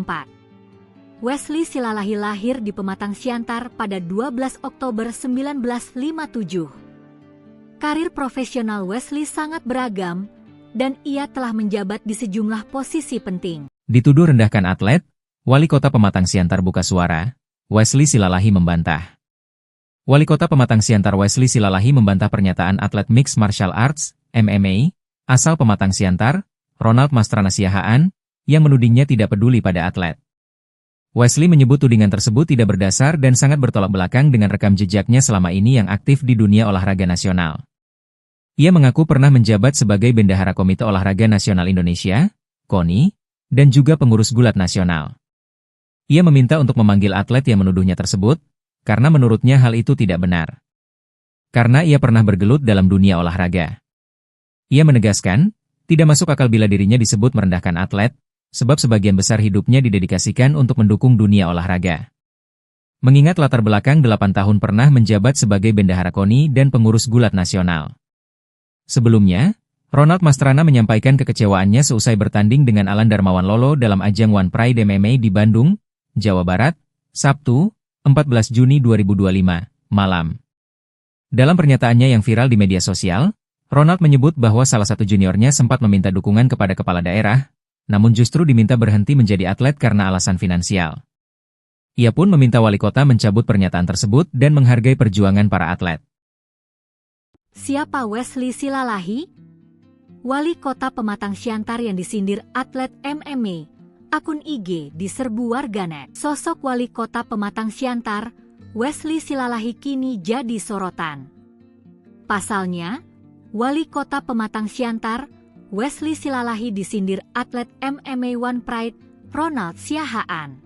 Wesley Silalahi lahir di Pematang Siantar pada 12 Oktober 1957. Karir profesional Wesley sangat beragam, dan ia telah menjabat di sejumlah posisi penting. Dituduh rendahkan atlet, wali kota Pematang Siantar buka suara, Wesley Silalahi membantah. Wali kota Pematang Siantar Wesley Silalahi membantah pernyataan atlet Mixed Martial Arts, MMA, asal Pematang Siantar, Ronald Mastrana Siahaan, yang menudingnya tidak peduli pada atlet. Wesley menyebut tudingan tersebut tidak berdasar dan sangat bertolak belakang dengan rekam jejaknya selama ini yang aktif di dunia olahraga nasional. Ia mengaku pernah menjabat sebagai Bendahara Komite Olahraga Nasional Indonesia, KONI, dan juga pengurus gulat nasional. Ia meminta untuk memanggil atlet yang menuduhnya tersebut, karena menurutnya hal itu tidak benar. Karena ia pernah bergelut dalam dunia olahraga. Ia menegaskan, tidak masuk akal bila dirinya disebut merendahkan atlet, sebab sebagian besar hidupnya didedikasikan untuk mendukung dunia olahraga. Mengingat latar belakang 8 tahun pernah menjabat sebagai Bendahara KONI dan pengurus gulat nasional. Sebelumnya, Ronald Mastrana menyampaikan kekecewaannya seusai bertanding dengan Alan Darmawan Lolo dalam ajang One Pride MMA di Bandung, Jawa Barat, Sabtu, 14 Juni 2025, malam. Dalam pernyataannya yang viral di media sosial, Ronald menyebut bahwa salah satu juniornya sempat meminta dukungan kepada kepala daerah, namun justru diminta berhenti menjadi atlet karena alasan finansial. Ia pun meminta wali kota mencabut pernyataan tersebut dan menghargai perjuangan para atlet. Siapa Wesley Silalahi? Wali kota Pematang Siantar yang disindir atlet MMA. Akun IG diserbu warganet. Sosok wali kota Pematang Siantar, Wesley Silalahi kini jadi sorotan. Pasalnya, wali kota Pematang Siantar, Wesley Silalahi disindir atlet MMA One Pride, Ronald Siahaan.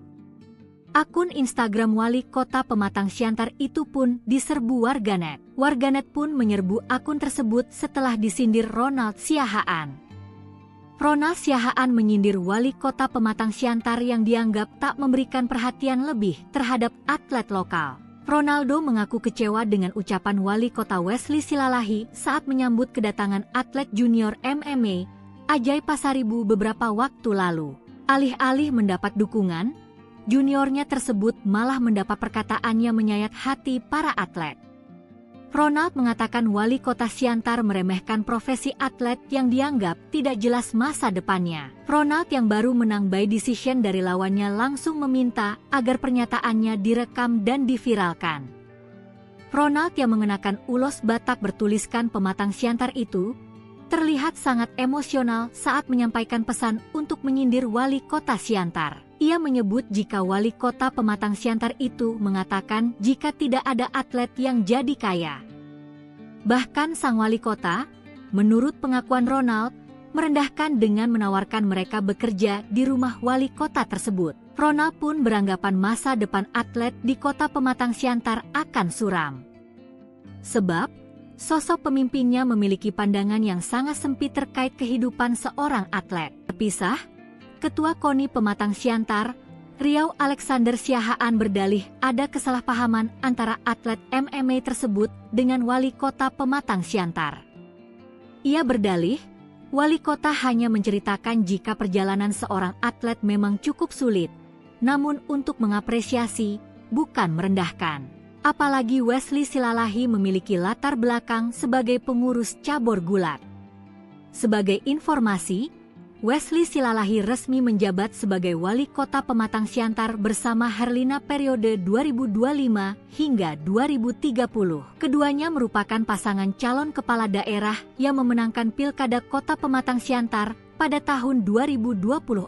Akun Instagram wali kota Pematang Siantar itu pun diserbu warganet. Warganet pun menyerbu akun tersebut setelah disindir Ronald Siahaan. Ronald Siahaan menyindir wali kota Pematang Siantar yang dianggap tak memberikan perhatian lebih terhadap atlet lokal. Ronaldo mengaku kecewa dengan ucapan wali kota Wesley Silalahi saat menyambut kedatangan atlet junior MMA, Ajay Pasaribu beberapa waktu lalu. Alih-alih mendapat dukungan, juniornya tersebut malah mendapat perkataannya menyayat hati para atlet. Ronald mengatakan wali kota Siantar meremehkan profesi atlet yang dianggap tidak jelas masa depannya. Ronald yang baru menang by decision dari lawannya langsung meminta agar pernyataannya direkam dan diviralkan. Ronald yang mengenakan ulos Batak bertuliskan Pematang Siantar itu terlihat sangat emosional saat menyampaikan pesan untuk menyindir wali kota Siantar. Ia menyebut jika wali kota Pematang Siantar itu mengatakan jika tidak ada atlet yang jadi kaya. Bahkan sang wali kota, menurut pengakuan Ronald, merendahkan dengan menawarkan mereka bekerja di rumah wali kota tersebut. Ronald pun beranggapan masa depan atlet di kota Pematang Siantar akan suram. Sebab, sosok pemimpinnya memiliki pandangan yang sangat sempit terkait kehidupan seorang atlet. Terpisah, Ketua KONI Pematang Siantar, Riau Alexander Siahaan berdalih ada kesalahpahaman antara atlet MMA tersebut dengan wali kota Pematang Siantar. Ia berdalih, wali kota hanya menceritakan jika perjalanan seorang atlet memang cukup sulit, namun untuk mengapresiasi, bukan merendahkan. Apalagi Wesley Silalahi memiliki latar belakang sebagai pengurus cabur gulat. Sebagai informasi, Wesley Silalahi resmi menjabat sebagai wali kota Pematang Siantar bersama Herlina periode 2025 hingga 2030. Keduanya merupakan pasangan calon kepala daerah yang memenangkan Pilkada Kota Pematang Siantar pada tahun 2024.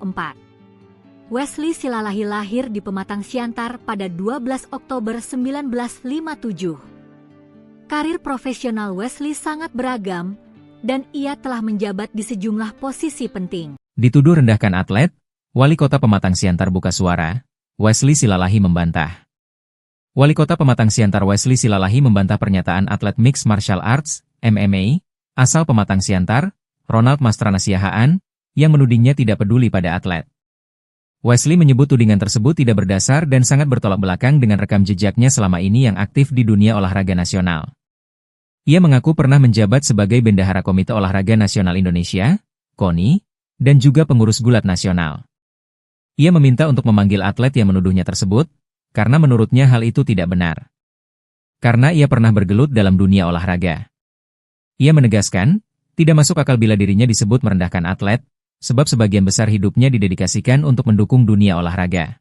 Wesley Silalahi lahir di Pematang Siantar pada 12 Oktober 1957. Karir profesional Wesley sangat beragam, dan ia telah menjabat di sejumlah posisi penting. Dituduh rendahkan atlet, wali kota Pematang Siantar buka suara, Wesley Silalahi membantah. Wali kota Pematang Siantar Wesley Silalahi membantah pernyataan atlet Mixed Martial Arts, MMA, asal Pematang Siantar, Ronald Mastrana Siahaan, yang menudingnya tidak peduli pada atlet. Wesley menyebut tudingan tersebut tidak berdasar dan sangat bertolak belakang dengan rekam jejaknya selama ini yang aktif di dunia olahraga nasional. Ia mengaku pernah menjabat sebagai Bendahara Komite Olahraga Nasional Indonesia, KONI, dan juga pengurus gulat nasional. Ia meminta untuk memanggil atlet yang menuduhnya tersebut, karena menurutnya hal itu tidak benar. Karena ia pernah bergelut dalam dunia olahraga. Ia menegaskan, tidak masuk akal bila dirinya disebut merendahkan atlet, sebab sebagian besar hidupnya didedikasikan untuk mendukung dunia olahraga.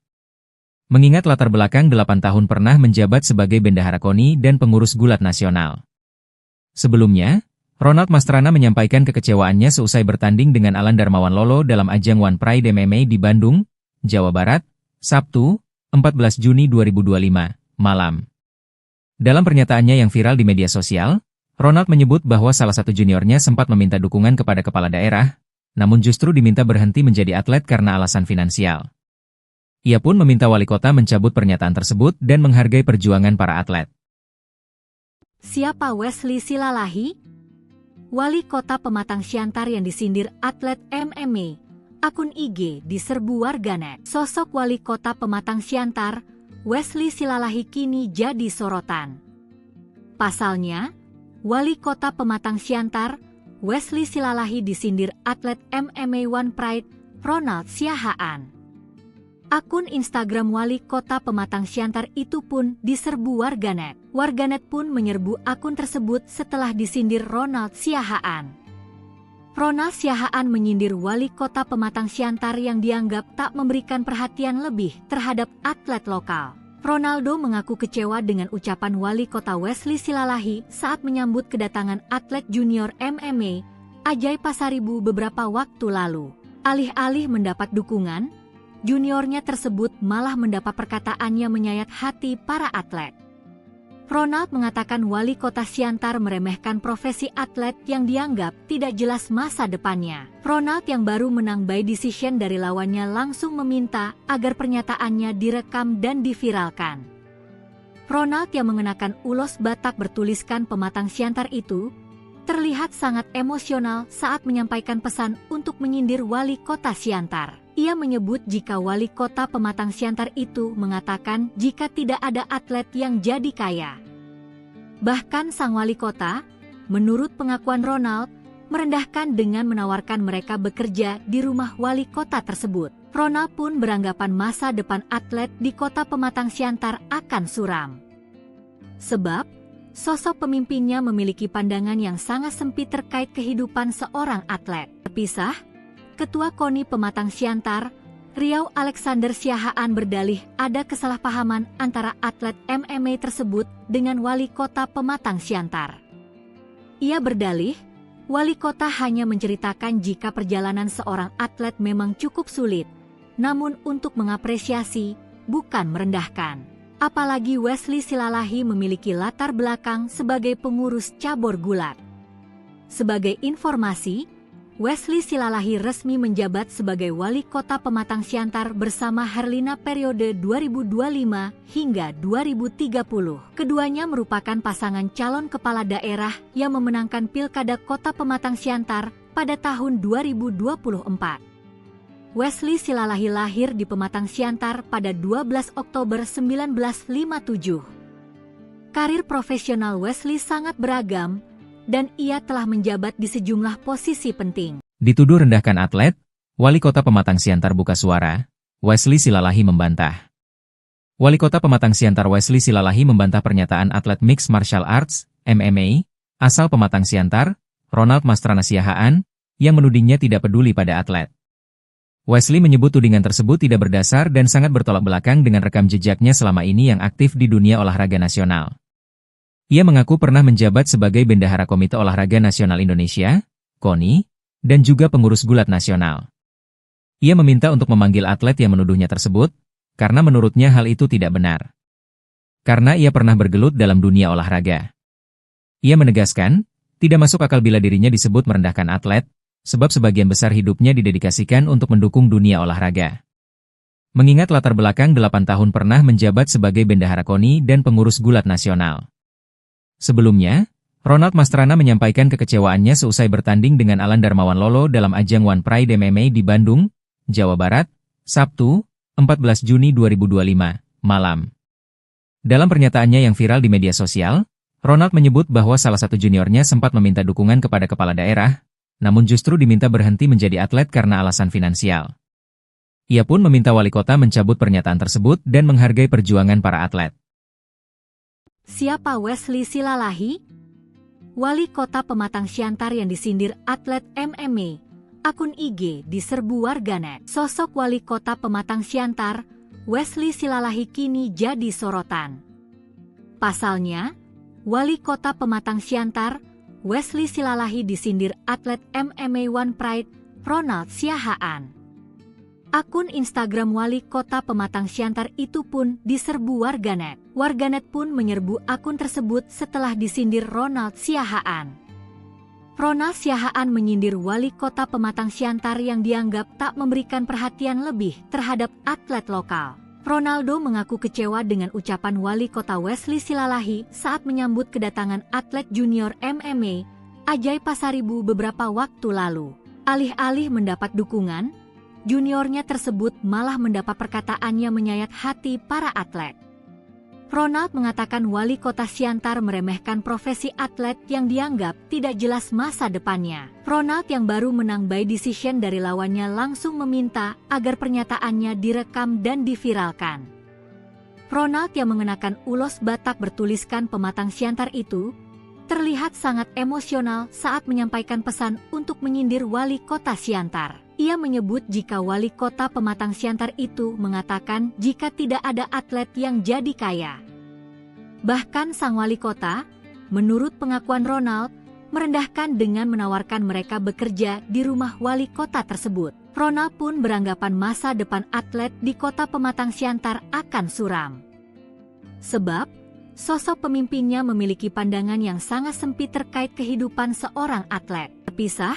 Mengingat latar belakang 8 tahun pernah menjabat sebagai Bendahara KONI dan pengurus gulat nasional. Sebelumnya, Ronald Mastrana menyampaikan kekecewaannya seusai bertanding dengan Alan Darmawan Lolo dalam ajang One Pride MMA di Bandung, Jawa Barat, Sabtu, 14 Juni 2025, malam. Dalam pernyataannya yang viral di media sosial, Ronald menyebut bahwa salah satu juniornya sempat meminta dukungan kepada kepala daerah, namun justru diminta berhenti menjadi atlet karena alasan finansial. Ia pun meminta wali kota mencabut pernyataan tersebut dan menghargai perjuangan para atlet. Siapa Wesley Silalahi? Wali kota Pematang Siantar yang disindir atlet MMA. Akun IG diserbu warganet. Sosok wali kota Pematang Siantar, Wesley Silalahi kini jadi sorotan. Pasalnya, wali kota Pematang Siantar, Wesley Silalahi disindir atlet MMA One Pride, Ronald Siahaan. Akun Instagram wali kota Pematang Siantar itu pun diserbu warganet. Warganet pun menyerbu akun tersebut setelah disindir Ronald Siahaan. Ronald Siahaan menyindir wali kota Pematang Siantar yang dianggap tak memberikan perhatian lebih terhadap atlet lokal. Ronaldo mengaku kecewa dengan ucapan wali kota Wesley Silalahi saat menyambut kedatangan atlet junior MMA Ajay Pasaribu beberapa waktu lalu. Alih-alih mendapat dukungan, juniornya tersebut malah mendapat perkataannya menyayat hati para atlet. Ronald mengatakan wali kota Siantar meremehkan profesi atlet yang dianggap tidak jelas masa depannya. Ronald yang baru menang by decision dari lawannya langsung meminta agar pernyataannya direkam dan diviralkan. Ronald yang mengenakan ulos Batak bertuliskan Pematang Siantar itu terlihat sangat emosional saat menyampaikan pesan untuk menyindir wali kota Siantar. Ia menyebut jika wali kota Pematang Siantar itu mengatakan jika tidak ada atlet yang jadi kaya. Bahkan sang wali kota, menurut pengakuan Ronald, merendahkan dengan menawarkan mereka bekerja di rumah wali kota tersebut. Ronald pun beranggapan masa depan atlet di kota Pematang Siantar akan suram. Sebab, sosok pemimpinnya memiliki pandangan yang sangat sempit terkait kehidupan seorang atlet. Terpisah, Ketua KONI Pematang Siantar, Riau Alexander Siahaan berdalih ada kesalahpahaman antara atlet MMA tersebut dengan wali kota Pematang Siantar. Ia berdalih, wali kota hanya menceritakan jika perjalanan seorang atlet memang cukup sulit, namun untuk mengapresiasi, bukan merendahkan. Apalagi Wesley Silalahi memiliki latar belakang sebagai pengurus cabur gulat. Sebagai informasi, Wesley Silalahi resmi menjabat sebagai wali kota Pematang Siantar bersama Herlina periode 2025 hingga 2030. Keduanya merupakan pasangan calon kepala daerah yang memenangkan Pilkada Kota Pematang Siantar pada tahun 2024. Wesley Silalahi lahir di Pematang Siantar pada 12 Oktober 1957. Karir profesional Wesley sangat beragam, dan ia telah menjabat di sejumlah posisi penting. Dituduh rendahkan atlet, wali kota Pematang Siantar buka suara, Wesley Silalahi membantah. Wali kota Pematang Siantar Wesley Silalahi membantah pernyataan atlet Mixed Martial Arts, MMA, asal Pematang Siantar, Ronald Mastrana Siahaan, yang menudingnya tidak peduli pada atlet. Wesley menyebut tudingan tersebut tidak berdasar dan sangat bertolak belakang dengan rekam jejaknya selama ini yang aktif di dunia olahraga nasional. Ia mengaku pernah menjabat sebagai Bendahara Komite Olahraga Nasional Indonesia, KONI, dan juga pengurus gulat nasional. Ia meminta untuk memanggil atlet yang menuduhnya tersebut, karena menurutnya hal itu tidak benar. Karena ia pernah bergelut dalam dunia olahraga. Ia menegaskan, tidak masuk akal bila dirinya disebut merendahkan atlet, sebab sebagian besar hidupnya didedikasikan untuk mendukung dunia olahraga. Mengingat latar belakang 8 tahun pernah menjabat sebagai Bendahara KONI dan pengurus gulat nasional. Sebelumnya, Ronald Mastrana menyampaikan kekecewaannya seusai bertanding dengan Alan Darmawan Lolo dalam ajang One Pride MMA di Bandung, Jawa Barat, Sabtu, 14 Juni 2025, malam. Dalam pernyataannya yang viral di media sosial, Ronald menyebut bahwa salah satu juniornya sempat meminta dukungan kepada kepala daerah, namun justru diminta berhenti menjadi atlet karena alasan finansial. Ia pun meminta wali kota mencabut pernyataan tersebut dan menghargai perjuangan para atlet. Siapa Wesley Silalahi? Wali kota Pematang Siantar yang disindir atlet MMA, akun IG diserbu warganet. Sosok wali kota Pematang Siantar, Wesley Silalahi kini jadi sorotan. Pasalnya, wali kota Pematang Siantar, Wesley Silalahi disindir atlet MMA One Pride, Ronald Siahaan. Akun Instagram wali kota Pematang Siantar itu pun diserbu warganet. Warganet pun menyerbu akun tersebut setelah disindir Ronald Siahaan. Ronald Siahaan menyindir wali kota Pematang Siantar yang dianggap tak memberikan perhatian lebih terhadap atlet lokal. Ronaldo mengaku kecewa dengan ucapan wali kota Wesley Silalahi saat menyambut kedatangan atlet junior MMA Ajay Pasaribu beberapa waktu lalu. Alih-alih mendapat dukungan, juniornya tersebut malah mendapat perkataannya menyayat hati para atlet. Ronald mengatakan wali kota Siantar meremehkan profesi atlet yang dianggap tidak jelas masa depannya. Ronald yang baru menang by decision dari lawannya langsung meminta agar pernyataannya direkam dan diviralkan. Ronald yang mengenakan ulos Batak bertuliskan Pematang Siantar itu terlihat sangat emosional saat menyampaikan pesan untuk menyindir wali kota Siantar. Ia menyebut jika wali kota Pematang Siantar itu mengatakan jika tidak ada atlet yang jadi kaya. Bahkan sang wali kota, menurut pengakuan Ronald, merendahkan dengan menawarkan mereka bekerja di rumah wali kota tersebut. Ronald pun beranggapan masa depan atlet di kota Pematang Siantar akan suram. Sebab, sosok pemimpinnya memiliki pandangan yang sangat sempit terkait kehidupan seorang atlet. Terpisah,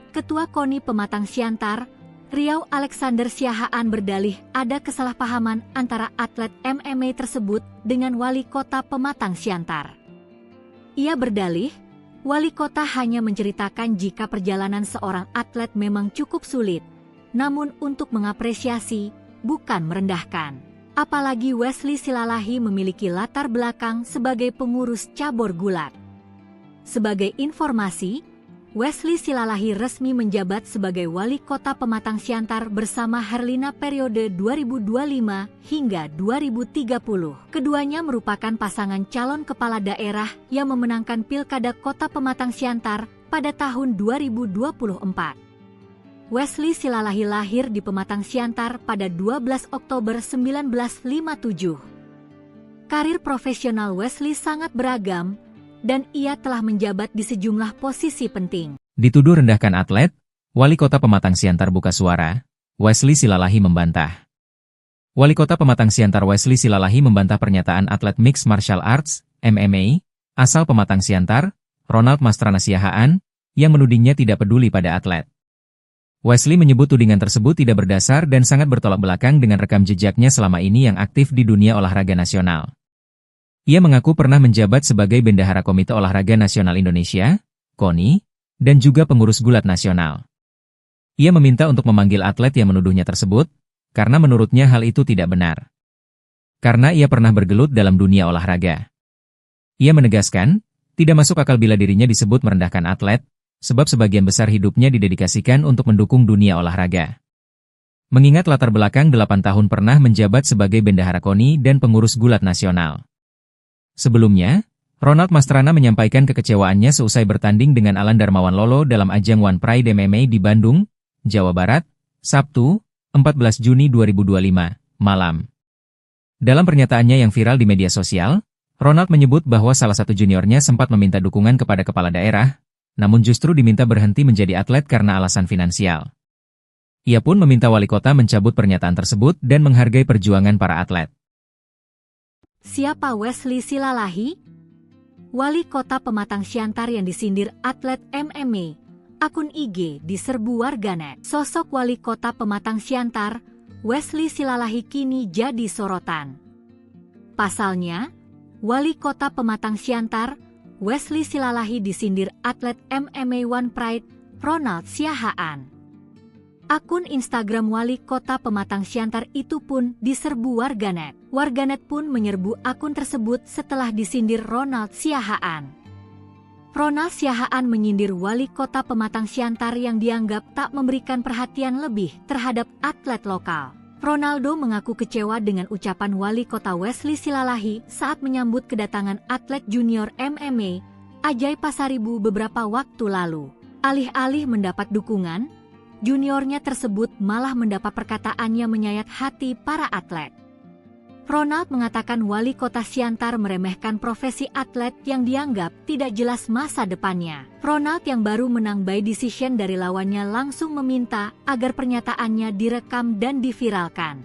Ketua KONI Pematang Siantar, Riau Alexander Siahaan berdalih ada kesalahpahaman antara atlet MMA tersebut dengan wali kota Pematang Siantar. Ia berdalih, wali kota hanya menceritakan jika perjalanan seorang atlet memang cukup sulit, namun untuk mengapresiasi, bukan merendahkan. Apalagi Wesley Silalahi memiliki latar belakang sebagai pengurus cabur gulat. Sebagai informasi, Wesley Silalahi resmi menjabat sebagai wali kota Pematang Siantar bersama Herlina periode 2025 hingga 2030. Keduanya merupakan pasangan calon kepala daerah yang memenangkan Pilkada Kota Pematang Siantar pada tahun 2024. Wesley Silalahi lahir di Pematang Siantar pada 12 Oktober 1957. Karir profesional Wesley sangat beragam, dan ia telah menjabat di sejumlah posisi penting. Dituduh rendahkan atlet, wali kota Pematang Siantar buka suara, Wesley Silalahi membantah. Wali kota Pematang Siantar Wesley Silalahi membantah pernyataan atlet Mixed Martial Arts, MMA, asal Pematang Siantar, Ronald Mastrana Siahaan, yang menudingnya tidak peduli pada atlet. Wesley menyebut tudingan tersebut tidak berdasar dan sangat bertolak belakang dengan rekam jejaknya selama ini yang aktif di dunia olahraga nasional. Ia mengaku pernah menjabat sebagai Bendahara Komite Olahraga Nasional Indonesia, KONI, dan juga pengurus gulat nasional. Ia meminta untuk memanggil atlet yang menuduhnya tersebut, karena menurutnya hal itu tidak benar. Karena ia pernah bergelut dalam dunia olahraga. Ia menegaskan, tidak masuk akal bila dirinya disebut merendahkan atlet, sebab sebagian besar hidupnya didedikasikan untuk mendukung dunia olahraga. Mengingat latar belakang 8 tahun pernah menjabat sebagai Bendahara KONI dan pengurus gulat nasional. Sebelumnya, Ronald Mastrana menyampaikan kekecewaannya seusai bertanding dengan Alan Darmawan Lolo dalam ajang One Pride MMA di Bandung, Jawa Barat, Sabtu, 14 Juni 2025, malam. Dalam pernyataannya yang viral di media sosial, Ronald menyebut bahwa salah satu juniornya sempat meminta dukungan kepada kepala daerah, namun justru diminta berhenti menjadi atlet karena alasan finansial. Ia pun meminta wali kota mencabut pernyataan tersebut dan menghargai perjuangan para atlet. Siapa Wesley Silalahi? Wali kota Pematang Siantar yang disindir atlet MMA, akun IG diserbu warganet. Sosok wali kota Pematang Siantar, Wesley Silalahi kini jadi sorotan. Pasalnya, wali kota Pematang Siantar, Wesley Silalahi disindir atlet MMA One Pride, Ronald Siahaan. Akun Instagram wali kota Pematang Siantar itu pun diserbu warganet. Warganet pun menyerbu akun tersebut setelah disindir Ronald Siahaan. Ronald Siahaan menyindir wali kota Pematang Siantar yang dianggap tak memberikan perhatian lebih terhadap atlet lokal. Ronaldo mengaku kecewa dengan ucapan wali kota Wesley Silalahi saat menyambut kedatangan atlet junior MMA, Ajay Pasaribu beberapa waktu lalu. Alih-alih mendapat dukungan, juniornya tersebut malah mendapat perkataannya menyayat hati para atlet. Ronald mengatakan wali kota Siantar meremehkan profesi atlet yang dianggap tidak jelas masa depannya. Ronald yang baru menang by decision dari lawannya langsung meminta agar pernyataannya direkam dan diviralkan.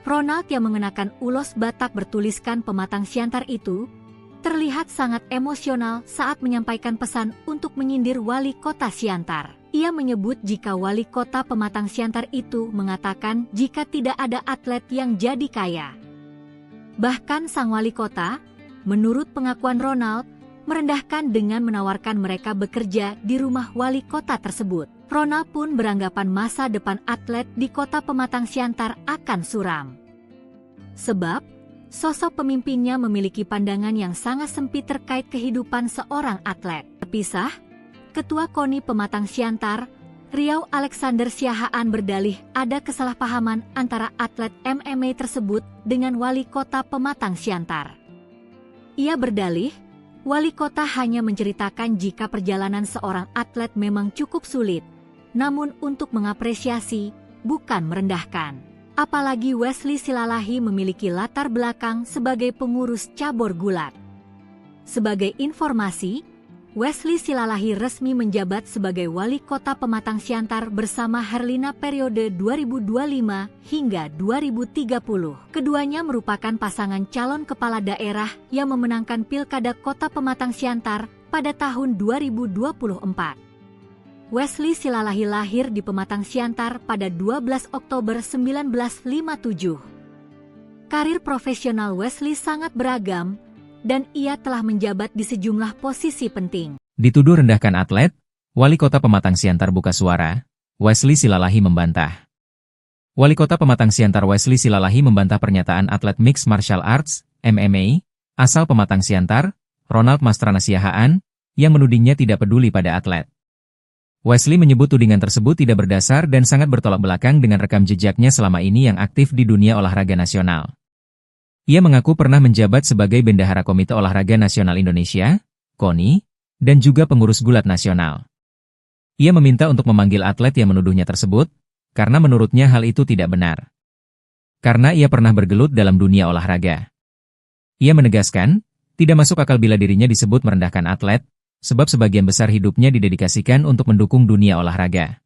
Ronald yang mengenakan ulos Batak bertuliskan Pematang Siantar itu terlihat sangat emosional saat menyampaikan pesan untuk menyindir wali kota Siantar. Ia menyebut jika wali kota Pematang Siantar itu mengatakan jika tidak ada atlet yang jadi kaya. Bahkan sang wali kota, menurut pengakuan Ronald, merendahkan dengan menawarkan mereka bekerja di rumah wali kota tersebut. Ronald pun beranggapan masa depan atlet di kota Pematang Siantar akan suram. Sebab, sosok pemimpinnya memiliki pandangan yang sangat sempit terkait kehidupan seorang atlet. Terpisah, Ketua KONI Pematang Siantar, Riau Alexander Siahaan berdalih ada kesalahpahaman antara atlet MMA tersebut dengan wali kota Pematang Siantar. Ia berdalih, wali kota hanya menceritakan jika perjalanan seorang atlet memang cukup sulit, namun untuk mengapresiasi, bukan merendahkan. Apalagi Wesley Silalahi memiliki latar belakang sebagai pengurus cabur gulat. Sebagai informasi, Wesley Silalahi resmi menjabat sebagai wali kota Pematang Siantar bersama Herlina periode 2025 hingga 2030. Keduanya merupakan pasangan calon kepala daerah yang memenangkan Pilkada Kota Pematang Siantar pada tahun 2024. Wesley Silalahi lahir di Pematang Siantar pada 12 Oktober 1957. Karir profesional Wesley sangat beragam, dan ia telah menjabat di sejumlah posisi penting. Dituduh rendahkan atlet, Wali Kota Pematang Siantar buka suara, Wesley Silalahi membantah. Wali Kota Pematang Siantar Wesley Silalahi membantah pernyataan atlet Mixed Martial Arts, MMA, asal Pematang Siantar, Ronald Mastrana Siahaan, yang menudingnya tidak peduli pada atlet. Wesley menyebut tudingan tersebut tidak berdasar dan sangat bertolak belakang dengan rekam jejaknya selama ini yang aktif di dunia olahraga nasional. Ia mengaku pernah menjabat sebagai Bendahara Komite Olahraga Nasional Indonesia, KONI, dan juga pengurus gulat nasional. Ia meminta untuk memanggil atlet yang menuduhnya tersebut, karena menurutnya hal itu tidak benar. Karena ia pernah bergelut dalam dunia olahraga. Ia menegaskan, tidak masuk akal bila dirinya disebut merendahkan atlet, sebab sebagian besar hidupnya didedikasikan untuk mendukung dunia olahraga.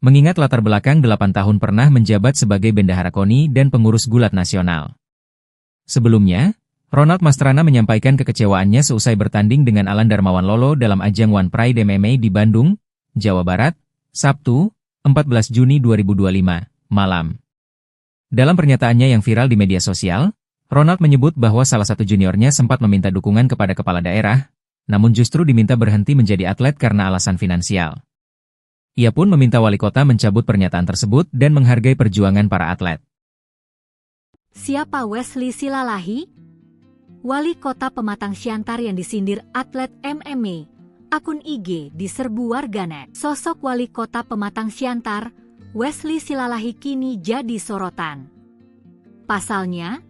Mengingat latar belakang 8 tahun pernah menjabat sebagai Bendahara KONI dan pengurus gulat nasional. Sebelumnya, Ronald Mastrana menyampaikan kekecewaannya seusai bertanding dengan Alan Darmawan Lolo dalam ajang One Pride MMA di Bandung, Jawa Barat, Sabtu, 14 Juni 2025, malam. Dalam pernyataannya yang viral di media sosial, Ronald menyebut bahwa salah satu juniornya sempat meminta dukungan kepada kepala daerah, namun justru diminta berhenti menjadi atlet karena alasan finansial. Ia pun meminta wali kota mencabut pernyataan tersebut dan menghargai perjuangan para atlet. Siapa Wesley Silalahi? Wali kota Pematang Siantar yang disindir atlet MMA, akun IG diserbu warganet. Sosok wali kota Pematang Siantar, Wesley Silalahi kini jadi sorotan. Pasalnya,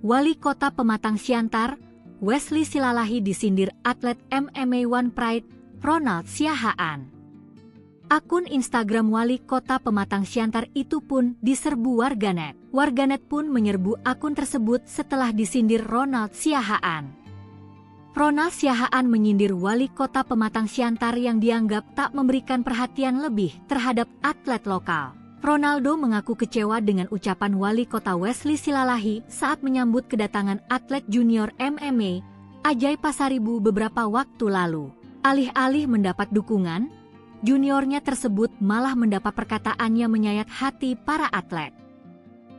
wali kota Pematang Siantar, Wesley Silalahi disindir atlet MMA One Pride, Ronald Siahaan. Akun Instagram wali kota Pematang Siantar itu pun diserbu warganet. Warganet pun menyerbu akun tersebut setelah disindir Ronald Siahaan. Ronald Siahaan menyindir wali kota Pematang Siantar yang dianggap tak memberikan perhatian lebih terhadap atlet lokal. Ronaldo mengaku kecewa dengan ucapan wali kota Wesley Silalahi saat menyambut kedatangan atlet junior MMA, Ajay Pasaribu beberapa waktu lalu. Alih-alih mendapat dukungan, juniornya tersebut malah mendapat perkataannya menyayat hati para atlet.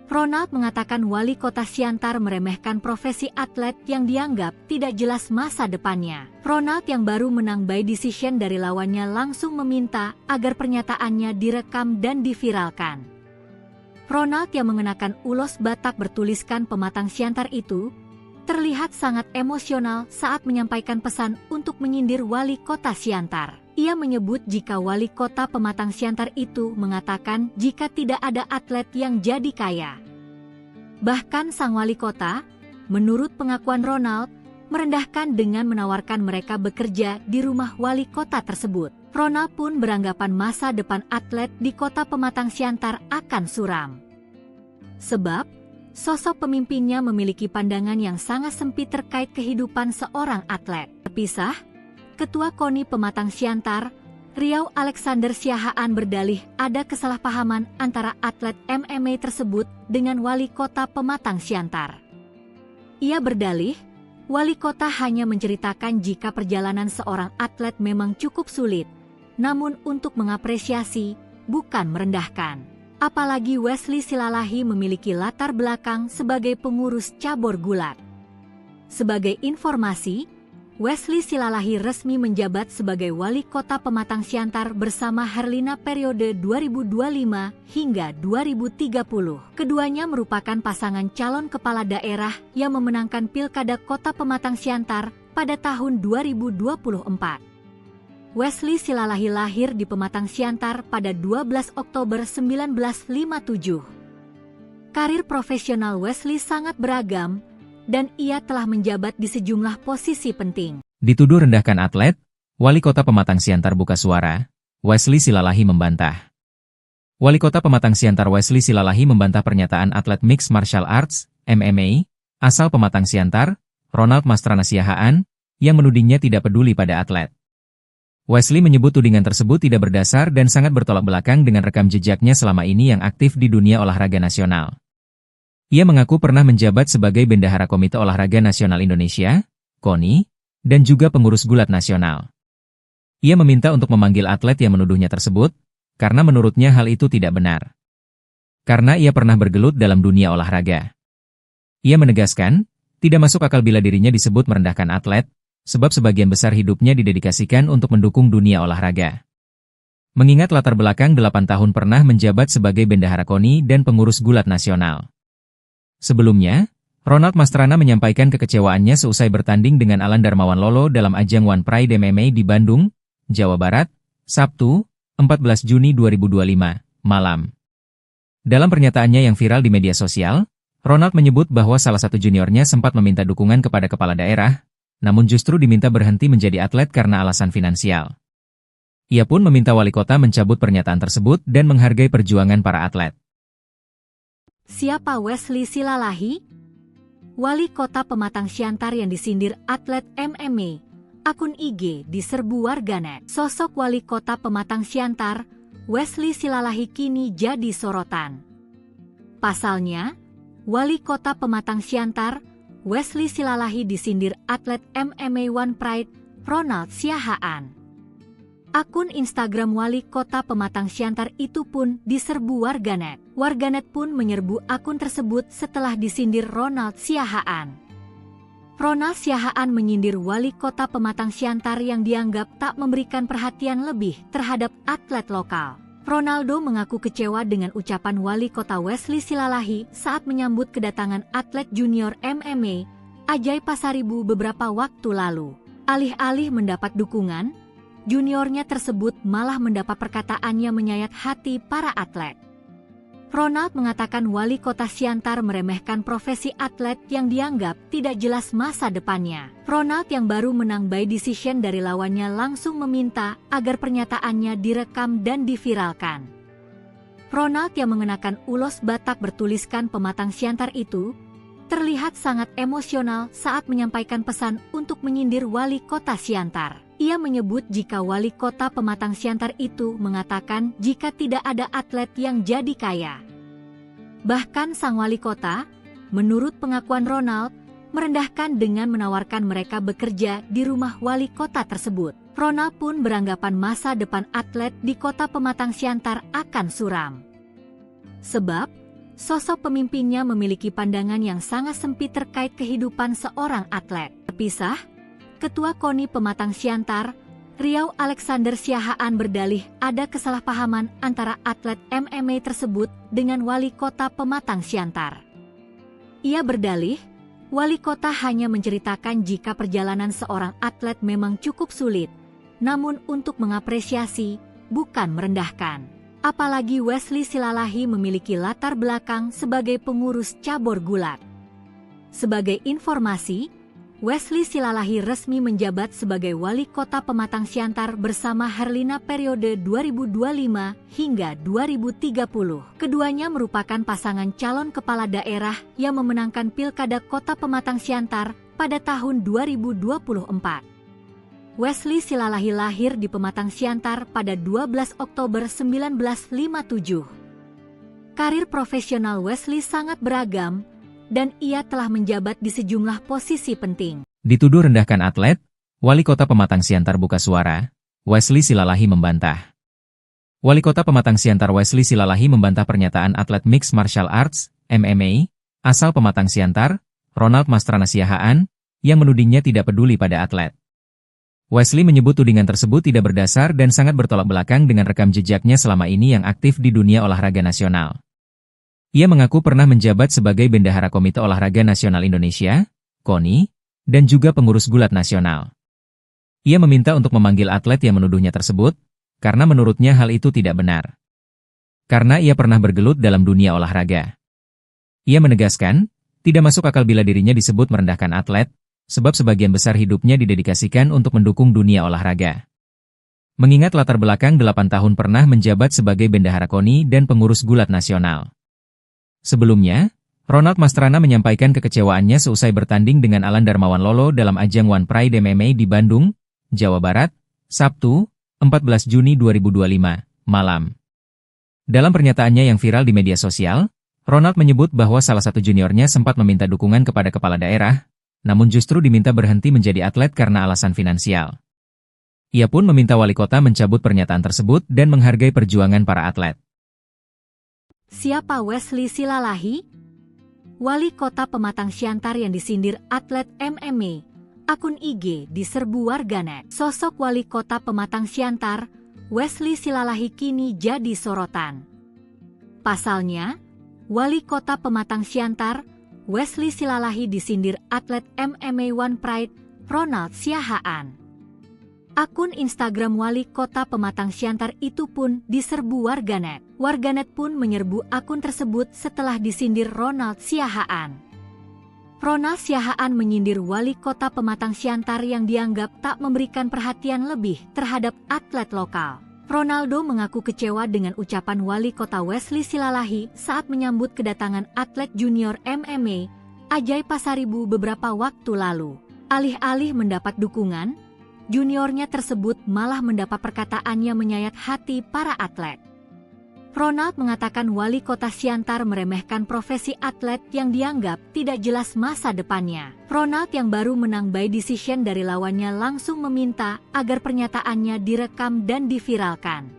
Ronald mengatakan wali kota Siantar meremehkan profesi atlet yang dianggap tidak jelas masa depannya. Ronald yang baru menang by decision dari lawannya langsung meminta agar pernyataannya direkam dan diviralkan. Ronald yang mengenakan ulos Batak bertuliskan Pematang Siantar itu terlihat sangat emosional saat menyampaikan pesan untuk menyindir wali kota Siantar. Ia menyebut jika wali kota Pematang Siantar itu mengatakan jika tidak ada atlet yang jadi kaya. Bahkan sang wali kota, menurut pengakuan Ronald, merendahkan dengan menawarkan mereka bekerja di rumah wali kota tersebut. Ronald pun beranggapan masa depan atlet di kota Pematang Siantar akan suram. Sebab, sosok pemimpinnya memiliki pandangan yang sangat sempit terkait kehidupan seorang atlet. Terpisah, Ketua KONI Pematang Siantar, Riau Alexander Siahaan berdalih ada kesalahpahaman antara atlet MMA tersebut dengan wali kota Pematang Siantar. Ia berdalih, wali kota hanya menceritakan jika perjalanan seorang atlet memang cukup sulit, namun untuk mengapresiasi, bukan merendahkan. Apalagi Wesley Silalahi memiliki latar belakang sebagai pengurus cabur gulat. Sebagai informasi, Wesley Silalahi resmi menjabat sebagai Wali Kota Pematang Siantar bersama Herlina periode 2025 hingga 2030. Keduanya merupakan pasangan calon kepala daerah yang memenangkan Pilkada Kota Pematang Siantar pada tahun 2024. Wesley Silalahi lahir di Pematang Siantar pada 12 Oktober 1957. Karir profesional Wesley sangat beragam, dan ia telah menjabat di sejumlah posisi penting. Dituduh rendahkan atlet, Wali Kota Pematang Siantar buka suara, Wesley Silalahi membantah. Wali Kota Pematang Siantar Wesley Silalahi membantah pernyataan atlet Mixed Martial Arts, MMA, asal Pematang Siantar, Ronald Mastrana Siahaan, yang menudingnya tidak peduli pada atlet. Wesley menyebut tudingan tersebut tidak berdasar dan sangat bertolak belakang dengan rekam jejaknya selama ini yang aktif di dunia olahraga nasional. Ia mengaku pernah menjabat sebagai Bendahara Komite Olahraga Nasional Indonesia, KONI, dan juga pengurus gulat nasional. Ia meminta untuk memanggil atlet yang menuduhnya tersebut, karena menurutnya hal itu tidak benar. Karena ia pernah bergelut dalam dunia olahraga. Ia menegaskan, tidak masuk akal bila dirinya disebut merendahkan atlet, sebab sebagian besar hidupnya didedikasikan untuk mendukung dunia olahraga. Mengingat latar belakang 8 tahun pernah menjabat sebagai Bendahara KONI dan pengurus gulat nasional. Sebelumnya, Ronald Mastrana menyampaikan kekecewaannya seusai bertanding dengan Alan Darmawan Lolo dalam ajang One Pride MMA di Bandung, Jawa Barat, Sabtu, 14 Juni 2025, malam. Dalam pernyataannya yang viral di media sosial, Ronald menyebut bahwa salah satu juniornya sempat meminta dukungan kepada kepala daerah, namun justru diminta berhenti menjadi atlet karena alasan finansial. Ia pun meminta wali kota mencabut pernyataan tersebut dan menghargai perjuangan para atlet. Siapa Wesley Silalahi? Wali Kota Pematang Siantar yang disindir atlet MMA, akun IG diserbu warganet. Sosok Wali Kota Pematang Siantar, Wesley Silalahi kini jadi sorotan. Pasalnya, Wali Kota Pematang Siantar, Wesley Silalahi disindir atlet MMA One Pride, Ronald Siahaan. Akun Instagram Wali Kota Pematang Siantar itu pun diserbu warganet. Warganet pun menyerbu akun tersebut setelah disindir Ronald Siahaan. Ronald Siahaan menyindir Wali Kota Pematang Siantar yang dianggap tak memberikan perhatian lebih terhadap atlet lokal. Ronaldo mengaku kecewa dengan ucapan Wali Kota Wesley Silalahi saat menyambut kedatangan atlet junior MMA, Ajay Pasaribu beberapa waktu lalu. Alih-alih mendapat dukungan, juniornya tersebut malah mendapat perkataannya menyayat hati para atlet. Ronald mengatakan Wali Kota Siantar meremehkan profesi atlet yang dianggap tidak jelas masa depannya. Ronald yang baru menang by decision dari lawannya langsung meminta agar pernyataannya direkam dan diviralkan. Ronald yang mengenakan ulos Batak bertuliskan Pematang Siantar itu terlihat sangat emosional saat menyampaikan pesan untuk menyindir Wali Kota Siantar. Ia menyebut jika Wali Kota Pematang Siantar itu mengatakan jika tidak ada atlet yang jadi kaya. Bahkan sang wali kota, menurut pengakuan Ronald, merendahkan dengan menawarkan mereka bekerja di rumah wali kota tersebut. Ronald pun beranggapan masa depan atlet di Kota Pematang Siantar akan suram. Sebab, sosok pemimpinnya memiliki pandangan yang sangat sempit terkait kehidupan seorang atlet. Terpisah, Ketua KONI Pematang Siantar, Riau Alexander Siahaan berdalih ada kesalahpahaman antara atlet MMA tersebut dengan Wali Kota Pematang Siantar. Ia berdalih, Wali Kota hanya menceritakan jika perjalanan seorang atlet memang cukup sulit, namun untuk mengapresiasi, bukan merendahkan. Apalagi Wesley Silalahi memiliki latar belakang sebagai pengurus cabur gulat. Sebagai informasi, Wesley Silalahi resmi menjabat sebagai Wali Kota Pematang Siantar bersama Herlina periode 2025 hingga 2030. Keduanya merupakan pasangan calon kepala daerah yang memenangkan Pilkada Kota Pematang Siantar pada tahun 2024. Wesley Silalahi lahir di Pematang Siantar pada 12 Oktober 1957. Karir profesional Wesley sangat beragam, dan ia telah menjabat di sejumlah posisi penting. Dituduh rendahkan atlet, Wali Kota Pematang Siantar buka suara, Wesley Silalahi membantah. Wali Kota Pematang Siantar Wesley Silalahi membantah pernyataan atlet Mixed Martial Arts, MMA, asal Pematang Siantar, Ronald Mastrana Siahaan, yang menudingnya tidak peduli pada atlet. Wesley menyebut tudingan tersebut tidak berdasar dan sangat bertolak belakang dengan rekam jejaknya selama ini yang aktif di dunia olahraga nasional. Ia mengaku pernah menjabat sebagai Bendahara Komite Olahraga Nasional Indonesia, KONI, dan juga pengurus gulat nasional. Ia meminta untuk memanggil atlet yang menuduhnya tersebut, karena menurutnya hal itu tidak benar. Karena ia pernah bergelut dalam dunia olahraga. Ia menegaskan, tidak masuk akal bila dirinya disebut merendahkan atlet, sebab sebagian besar hidupnya didedikasikan untuk mendukung dunia olahraga. Mengingat latar belakang 8 tahun pernah menjabat sebagai Bendahara KONI dan pengurus gulat nasional. Sebelumnya, Ronald Mastrana menyampaikan kekecewaannya seusai bertanding dengan Alan Darmawan Lolo dalam ajang One Pride MMA di Bandung, Jawa Barat, Sabtu, 14 Juni 2025, malam. Dalam pernyataannya yang viral di media sosial, Ronald menyebut bahwa salah satu juniornya sempat meminta dukungan kepada kepala daerah, namun justru diminta berhenti menjadi atlet karena alasan finansial. Ia pun meminta wali kota mencabut pernyataan tersebut dan menghargai perjuangan para atlet. Siapa Wesley Silalahi? Wali kota Pematang Siantar yang disindir atlet MMA. Akun IG diserbu warganet. Sosok wali kota Pematang Siantar, Wesley Silalahi kini jadi sorotan. Pasalnya, wali kota Pematang Siantar, Wesley Silalahi disindir atlet MMA One Pride, Ronald Siahaan. Akun Instagram wali kota Pematang Siantar itu pun diserbu warganet. Warganet pun menyerbu akun tersebut setelah disindir Ronald Siahaan. Ronald Siahaan menyindir wali kota Pematang Siantar yang dianggap tak memberikan perhatian lebih terhadap atlet lokal. Ronaldo mengaku kecewa dengan ucapan wali kota Wesley Silalahi saat menyambut kedatangan atlet junior MMA, Ajay Pasaribu beberapa waktu lalu. Alih-alih mendapat dukungan, juniornya tersebut malah mendapat perkataannya menyayat hati para atlet. Ronald mengatakan wali kota Siantar meremehkan profesi atlet yang dianggap tidak jelas masa depannya. Ronald yang baru menang by decision dari lawannya langsung meminta agar pernyataannya direkam dan diviralkan.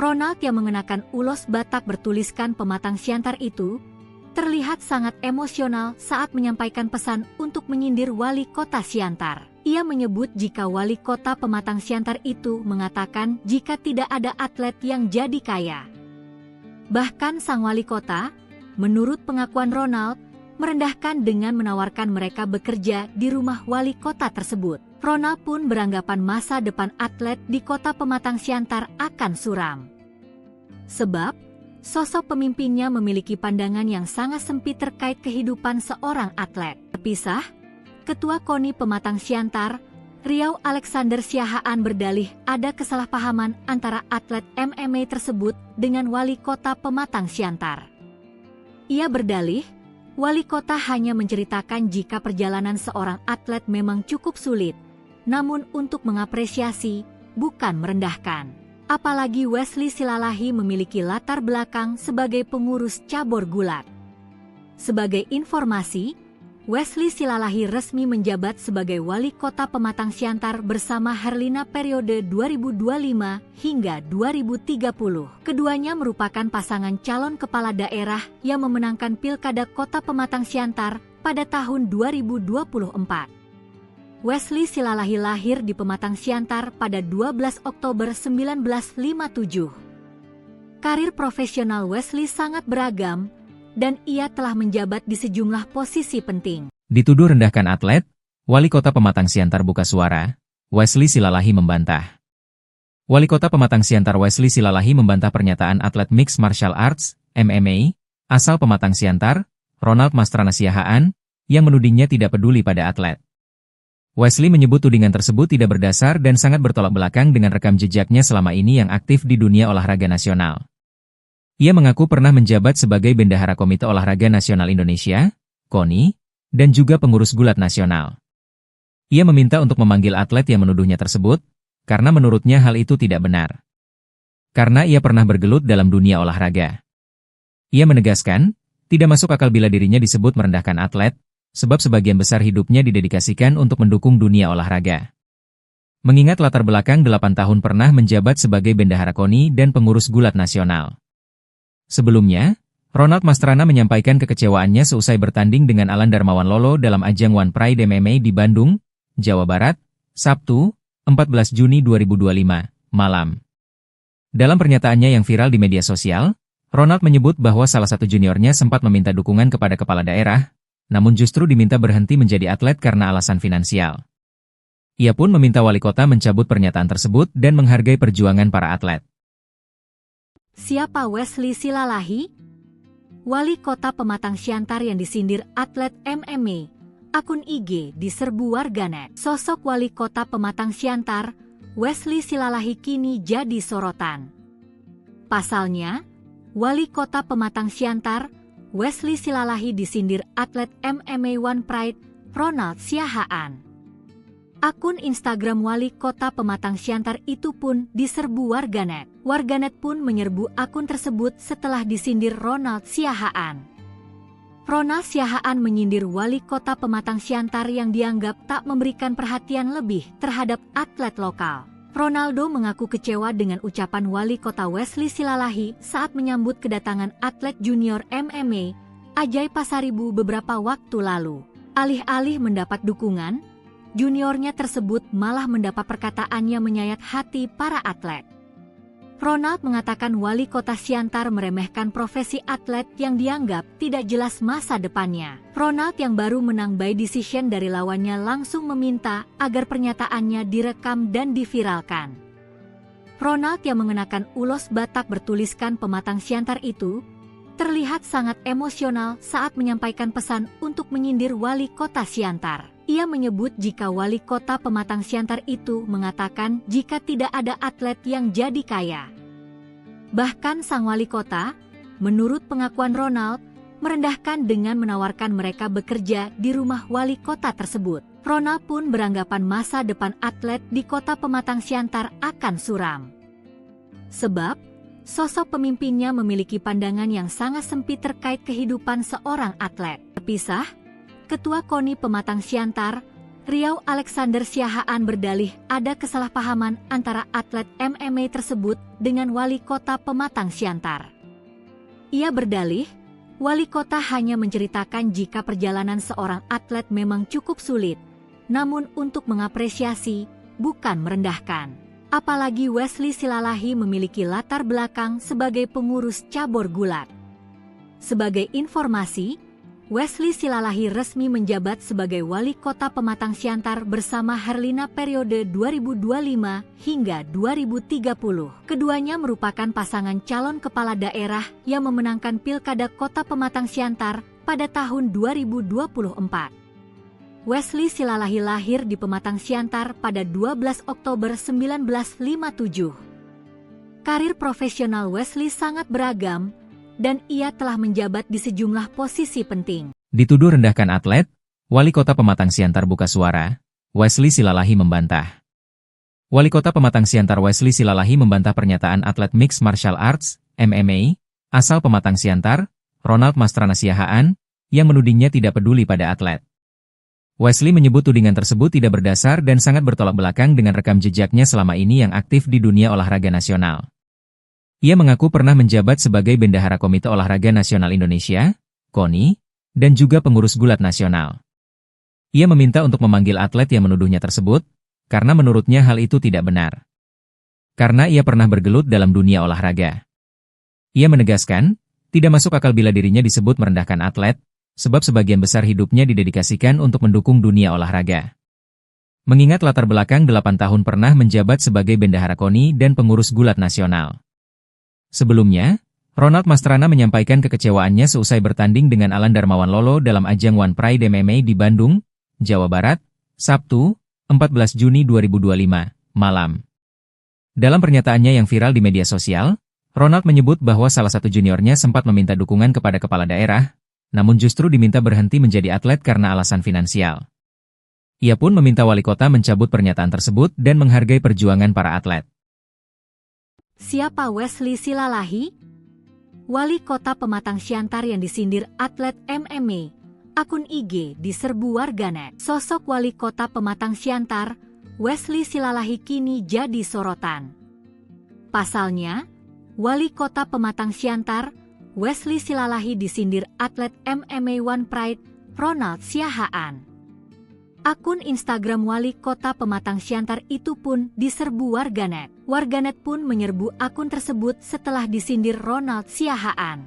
Ronald yang mengenakan ulos Batak bertuliskan Pematang Siantar itu terlihat sangat emosional saat menyampaikan pesan untuk menyindir wali kota Siantar. Ia menyebut jika wali kota Pematang Siantar itu mengatakan jika tidak ada atlet yang jadi kaya. Bahkan sang wali kota, menurut pengakuan Ronald, merendahkan dengan menawarkan mereka bekerja di rumah wali kota tersebut. Ronald pun beranggapan masa depan atlet di kota Pematang Siantar akan suram. Sebab, sosok pemimpinnya memiliki pandangan yang sangat sempit terkait kehidupan seorang atlet. Terpisah, Ketua KONI Pematang Siantar, Riau Alexander Siahaan berdalih ada kesalahpahaman antara atlet MMA tersebut dengan wali kota Pematang Siantar. Ia berdalih, wali kota hanya menceritakan jika perjalanan seorang atlet memang cukup sulit, namun untuk mengapresiasi, bukan merendahkan. Apalagi Wesley Silalahi memiliki latar belakang sebagai pengurus cabur gulat. Sebagai informasi, Wesley Silalahi resmi menjabat sebagai wali kota Pematang Siantar bersama Herlina periode 2025 hingga 2030. Keduanya merupakan pasangan calon kepala daerah yang memenangkan Pilkada Kota Pematang Siantar pada tahun 2024. Wesley Silalahi lahir di Pematang Siantar pada 12 Oktober 1957. Karir profesional Wesley sangat beragam, dan ia telah menjabat di sejumlah posisi penting. Dituduh rendahkan atlet, wali kota Pematang Siantar buka suara, Wesley Silalahi membantah. Wali kota Pematang Siantar Wesley Silalahi membantah pernyataan atlet Mixed Martial Arts, MMA, asal Pematang Siantar, Ronald Mastrana Siahaan, yang menudingnya tidak peduli pada atlet. Wesley menyebut tudingan tersebut tidak berdasar dan sangat bertolak belakang dengan rekam jejaknya selama ini yang aktif di dunia olahraga nasional. Ia mengaku pernah menjabat sebagai Bendahara Komite Olahraga Nasional Indonesia, KONI, dan juga pengurus gulat nasional. Ia meminta untuk memanggil atlet yang menuduhnya tersebut, karena menurutnya hal itu tidak benar. Karena ia pernah bergelut dalam dunia olahraga. Ia menegaskan, tidak masuk akal bila dirinya disebut merendahkan atlet, sebab sebagian besar hidupnya didedikasikan untuk mendukung dunia olahraga. Mengingat latar belakang 8 tahun pernah menjabat sebagai Bendahara KONI dan pengurus gulat nasional. Sebelumnya, Ronald Mastrana menyampaikan kekecewaannya seusai bertanding dengan Alan Darmawan Lolo dalam ajang One Pride MMA di Bandung, Jawa Barat, Sabtu, 14 Juni 2025, malam. Dalam pernyataannya yang viral di media sosial, Ronald menyebut bahwa salah satu juniornya sempat meminta dukungan kepada kepala daerah, namun justru diminta berhenti menjadi atlet karena alasan finansial. Ia pun meminta wali kota mencabut pernyataan tersebut dan menghargai perjuangan para atlet. Siapa Wesley Silalahi? Wali kota Pematang Siantar yang disindir atlet MMA. Akun IG diserbu warganet. Sosok wali kota Pematang Siantar, Wesley Silalahi kini jadi sorotan. Pasalnya, wali kota Pematang Siantar, Wesley Silalahi disindir atlet MMA One Pride, Ronald Siahaan. Akun Instagram wali kota Pematang Siantar itu pun diserbu warganet. Warganet pun menyerbu akun tersebut setelah disindir Ronald Siahaan. Ronald Siahaan menyindir wali kota Pematang Siantar yang dianggap tak memberikan perhatian lebih terhadap atlet lokal. Ronaldo mengaku kecewa dengan ucapan wali kota Wesley Silalahi saat menyambut kedatangan atlet junior MMA, Ajay Pasaribu beberapa waktu lalu. Alih-alih mendapat dukungan, juniornya tersebut malah mendapat perkataannya menyayat hati para atlet. Ronald mengatakan wali kota Siantar meremehkan profesi atlet yang dianggap tidak jelas masa depannya. Ronald yang baru menang by decision dari lawannya langsung meminta agar pernyataannya direkam dan diviralkan. Ronald yang mengenakan ulos Batak bertuliskan Pematang Siantar itu terlihat sangat emosional saat menyampaikan pesan untuk menyindir wali kota Siantar. Ia menyebut jika wali kota Pematang Siantar itu mengatakan jika tidak ada atlet yang jadi kaya. Bahkan sang wali kota, menurut pengakuan Ronald, merendahkan dengan menawarkan mereka bekerja di rumah wali kota tersebut. Ronald pun beranggapan masa depan atlet di kota Pematang Siantar akan suram. Sebab, sosok pemimpinnya memiliki pandangan yang sangat sempit terkait kehidupan seorang atlet. Terpisah, Ketua KONI Pematang Siantar, Riau Alexander Siahaan berdalih ada kesalahpahaman antara atlet MMA tersebut dengan wali kota Pematang Siantar. Ia berdalih, wali kota hanya menceritakan jika perjalanan seorang atlet memang cukup sulit, namun untuk mengapresiasi, bukan merendahkan. Apalagi Wesley Silalahi memiliki latar belakang sebagai pengurus cabur gulat. Sebagai informasi, Wesley Silalahi resmi menjabat sebagai wali kota Pematang Siantar bersama Herlina periode 2025 hingga 2030. Keduanya merupakan pasangan calon kepala daerah yang memenangkan Pilkada Kota Pematang Siantar pada tahun 2024. Wesley Silalahi lahir di Pematang Siantar pada 12 Oktober 1957. Karir profesional Wesley sangat beragam, dan ia telah menjabat di sejumlah posisi penting. Dituduh rendahkan atlet, wali kota Pematang Siantar buka suara, Wesley Silalahi membantah. Wali kota Pematang Siantar Wesley Silalahi membantah pernyataan atlet Mixed Martial Arts, MMA, asal Pematang Siantar, Ronald Mastrana Siahaan, yang menudingnya tidak peduli pada atlet. Wesley menyebut tudingan tersebut tidak berdasar dan sangat bertolak belakang dengan rekam jejaknya selama ini yang aktif di dunia olahraga nasional. Ia mengaku pernah menjabat sebagai Bendahara Komite Olahraga Nasional Indonesia, KONI, dan juga pengurus gulat nasional. Ia meminta untuk memanggil atlet yang menuduhnya tersebut, karena menurutnya hal itu tidak benar. Karena ia pernah bergelut dalam dunia olahraga. Ia menegaskan, tidak masuk akal bila dirinya disebut merendahkan atlet, sebab sebagian besar hidupnya didedikasikan untuk mendukung dunia olahraga. Mengingat latar belakang 8 tahun pernah menjabat sebagai Bendahara KONI dan pengurus gulat nasional. Sebelumnya, Ronald Mastrana menyampaikan kekecewaannya seusai bertanding dengan Alan Darmawan Lolo dalam ajang One Pride MMA di Bandung, Jawa Barat, Sabtu, 14 Juni 2025, malam. Dalam pernyataannya yang viral di media sosial, Ronald menyebut bahwa salah satu juniornya sempat meminta dukungan kepada kepala daerah, namun justru diminta berhenti menjadi atlet karena alasan finansial. Ia pun meminta wali kota mencabut pernyataan tersebut dan menghargai perjuangan para atlet. Siapa Wesley Silalahi? Wali kota Pematang Siantar yang disindir atlet MMA. Akun IG diserbu warganet. Sosok wali kota Pematang Siantar, Wesley Silalahi kini jadi sorotan. Pasalnya, wali kota Pematang Siantar, Wesley Silalahi disindir atlet MMA One Pride, Ronald Siahaan. Akun Instagram wali kota Pematang Siantar itu pun diserbu warganet. Warganet pun menyerbu akun tersebut setelah disindir Ronald Siahaan.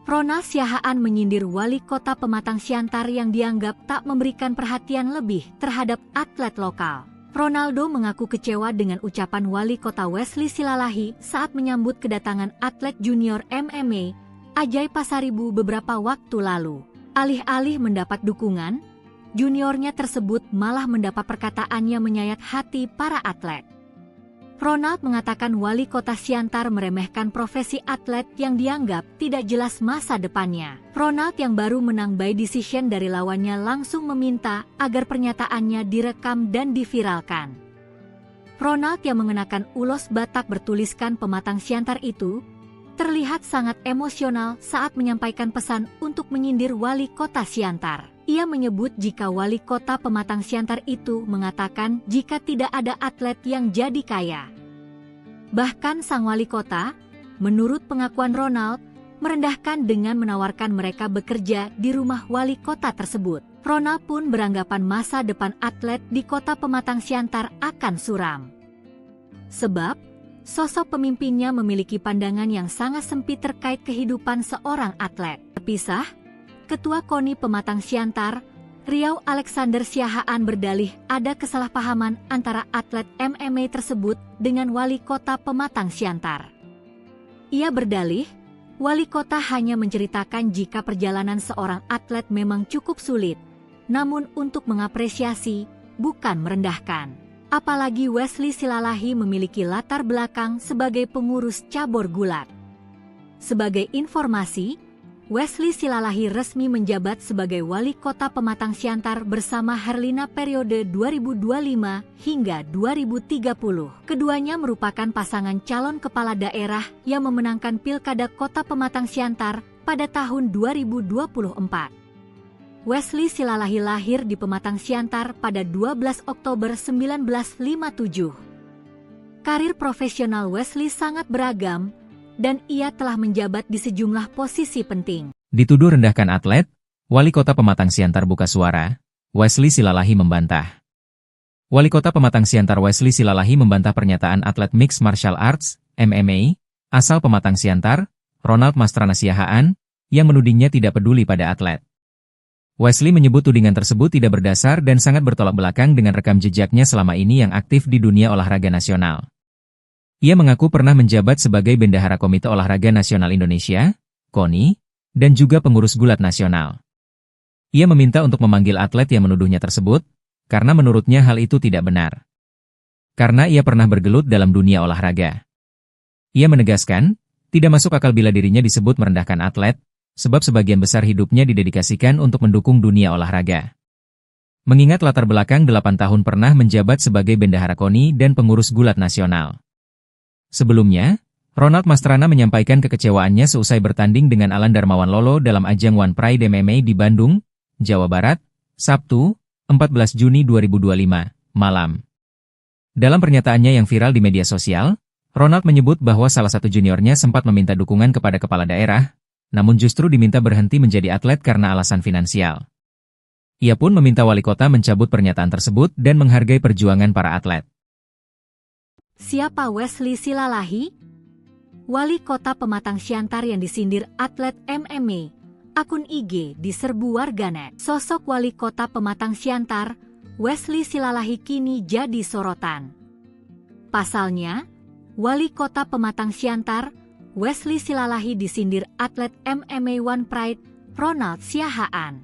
Ronald Siahaan menyindir wali kota Pematang Siantar yang dianggap tak memberikan perhatian lebih terhadap atlet lokal. Ronaldo mengaku kecewa dengan ucapan wali kota Wesley Silalahi saat menyambut kedatangan atlet junior MMA Ajay Pasaribu beberapa waktu lalu. Alih-alih mendapat dukungan, juniornya tersebut malah mendapat perkataannya menyayat hati para atlet. Ronald mengatakan wali kota Siantar meremehkan profesi atlet yang dianggap tidak jelas masa depannya. Ronald yang baru menang by decision dari lawannya langsung meminta agar pernyataannya direkam dan diviralkan. Ronald yang mengenakan ulos Batak bertuliskan Pematang Siantar itu terlihat sangat emosional saat menyampaikan pesan untuk menyindir wali kota Siantar. Ia menyebut jika wali kota Pematang Siantar itu mengatakan jika tidak ada atlet yang jadi kaya. Bahkan sang wali kota, menurut pengakuan Ronald, merendahkan dengan menawarkan mereka bekerja di rumah wali kota tersebut. Ronald pun beranggapan masa depan atlet di kota Pematang Siantar akan suram. Sebab, sosok pemimpinnya memiliki pandangan yang sangat sempit terkait kehidupan seorang atlet. Terpisah, Ketua KONI Pematang Siantar, Riau Alexander Siahaan berdalih ada kesalahpahaman antara atlet MMA tersebut dengan wali kota Pematang Siantar. Ia berdalih, wali kota hanya menceritakan jika perjalanan seorang atlet memang cukup sulit, namun untuk mengapresiasi, bukan merendahkan. Apalagi Wesley Silalahi memiliki latar belakang sebagai pengurus cabur gulat. Sebagai informasi, Wesley Silalahi resmi menjabat sebagai wali kota Pematang Siantar bersama Herlina periode 2025 hingga 2030. Keduanya merupakan pasangan calon kepala daerah yang memenangkan Pilkada Kota Pematang Siantar pada tahun 2024. Wesley Silalahi lahir di Pematang Siantar pada 12 Oktober 1957. Karir profesional Wesley sangat beragam, dan ia telah menjabat di sejumlah posisi penting. Dituduh rendahkan atlet, wali kota Pematang Siantar buka suara, Wesley Silalahi membantah. Wali kota Pematang Siantar Wesley Silalahi membantah pernyataan atlet Mixed Martial Arts, MMA, asal Pematang Siantar, Ronald Mastrana Siahaan, yang menudingnya tidak peduli pada atlet. Wesley menyebut tudingan tersebut tidak berdasar dan sangat bertolak belakang dengan rekam jejaknya selama ini yang aktif di dunia olahraga nasional. Ia mengaku pernah menjabat sebagai Bendahara Komite Olahraga Nasional Indonesia, KONI, dan juga pengurus gulat nasional. Ia meminta untuk memanggil atlet yang menuduhnya tersebut, karena menurutnya hal itu tidak benar. Karena ia pernah bergelut dalam dunia olahraga. Ia menegaskan, tidak masuk akal bila dirinya disebut merendahkan atlet, sebab sebagian besar hidupnya didedikasikan untuk mendukung dunia olahraga. Mengingat latar belakang 8 tahun pernah menjabat sebagai Bendahara KONI dan pengurus gulat nasional. Sebelumnya, Ronald Mastrana menyampaikan kekecewaannya seusai bertanding dengan Alan Darmawan Lolo dalam ajang One Pride MMA di Bandung, Jawa Barat, Sabtu, 14 Juni 2025, malam. Dalam pernyataannya yang viral di media sosial, Ronald menyebut bahwa salah satu juniornya sempat meminta dukungan kepada kepala daerah, namun justru diminta berhenti menjadi atlet karena alasan finansial. Ia pun meminta wali kota mencabut pernyataan tersebut dan menghargai perjuangan para atlet. Siapa Wesley Silalahi? Wali kota Pematang Siantar yang disindir atlet MMA, akun IG diserbu warganet. Sosok wali kota Pematang Siantar, Wesley Silalahi kini jadi sorotan. Pasalnya, wali kota Pematang Siantar, Wesley Silalahi disindir atlet MMA One Pride, Ronald Siahaan.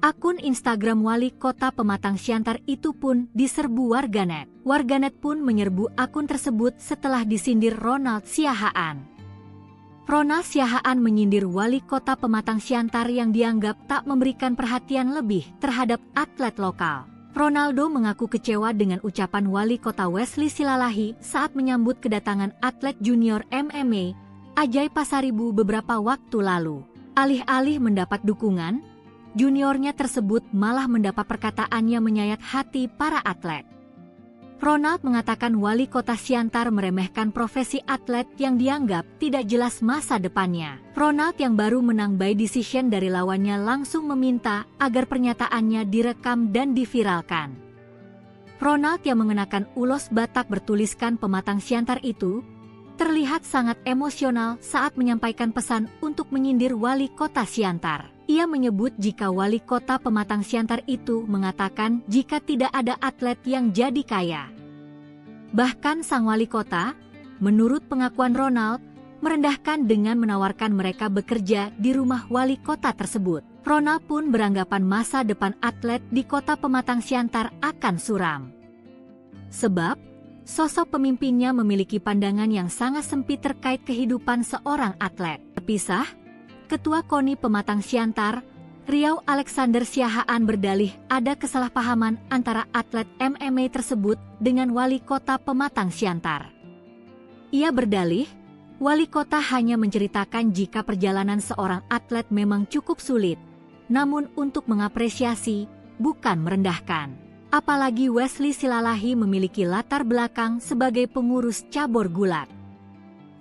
Akun Instagram wali kota Pematang Siantar itu pun diserbu warganet. Warganet pun menyerbu akun tersebut setelah disindir Ronald Siahaan. Ronald Siahaan menyindir wali kota Pematang Siantar yang dianggap tak memberikan perhatian lebih terhadap atlet lokal. Ronaldo mengaku kecewa dengan ucapan wali kota Wesley Silalahi saat menyambut kedatangan atlet junior MMA, Ajay Pasaribu beberapa waktu lalu. Alih-alih mendapat dukungan, juniornya tersebut malah mendapat perkataannya menyayat hati para atlet. Ronald mengatakan wali kota Siantar meremehkan profesi atlet yang dianggap tidak jelas masa depannya. Ronald yang baru menang by decision dari lawannya langsung meminta agar pernyataannya direkam dan diviralkan. Ronald yang mengenakan ulos Batak bertuliskan Pematang Siantar itu terlihat sangat emosional saat menyampaikan pesan untuk menyindir wali kota Siantar. Ia menyebut jika wali kota Pematang Siantar itu mengatakan jika tidak ada atlet yang jadi kaya. Bahkan sang wali kota, menurut pengakuan Ronald, merendahkan dengan menawarkan mereka bekerja di rumah wali kota tersebut. Ronald pun beranggapan masa depan atlet di kota Pematang Siantar akan suram. Sebab, sosok pemimpinnya memiliki pandangan yang sangat sempit terkait kehidupan seorang atlet. Terpisah, Ketua KONI Pematang Siantar, Riau Alexander Siahaan berdalih ada kesalahpahaman antara atlet MMA tersebut dengan wali kota Pematang Siantar. Ia berdalih, wali kota hanya menceritakan jika perjalanan seorang atlet memang cukup sulit, namun untuk mengapresiasi, bukan merendahkan. Apalagi Wesley Silalahi memiliki latar belakang sebagai pengurus cabur gulat.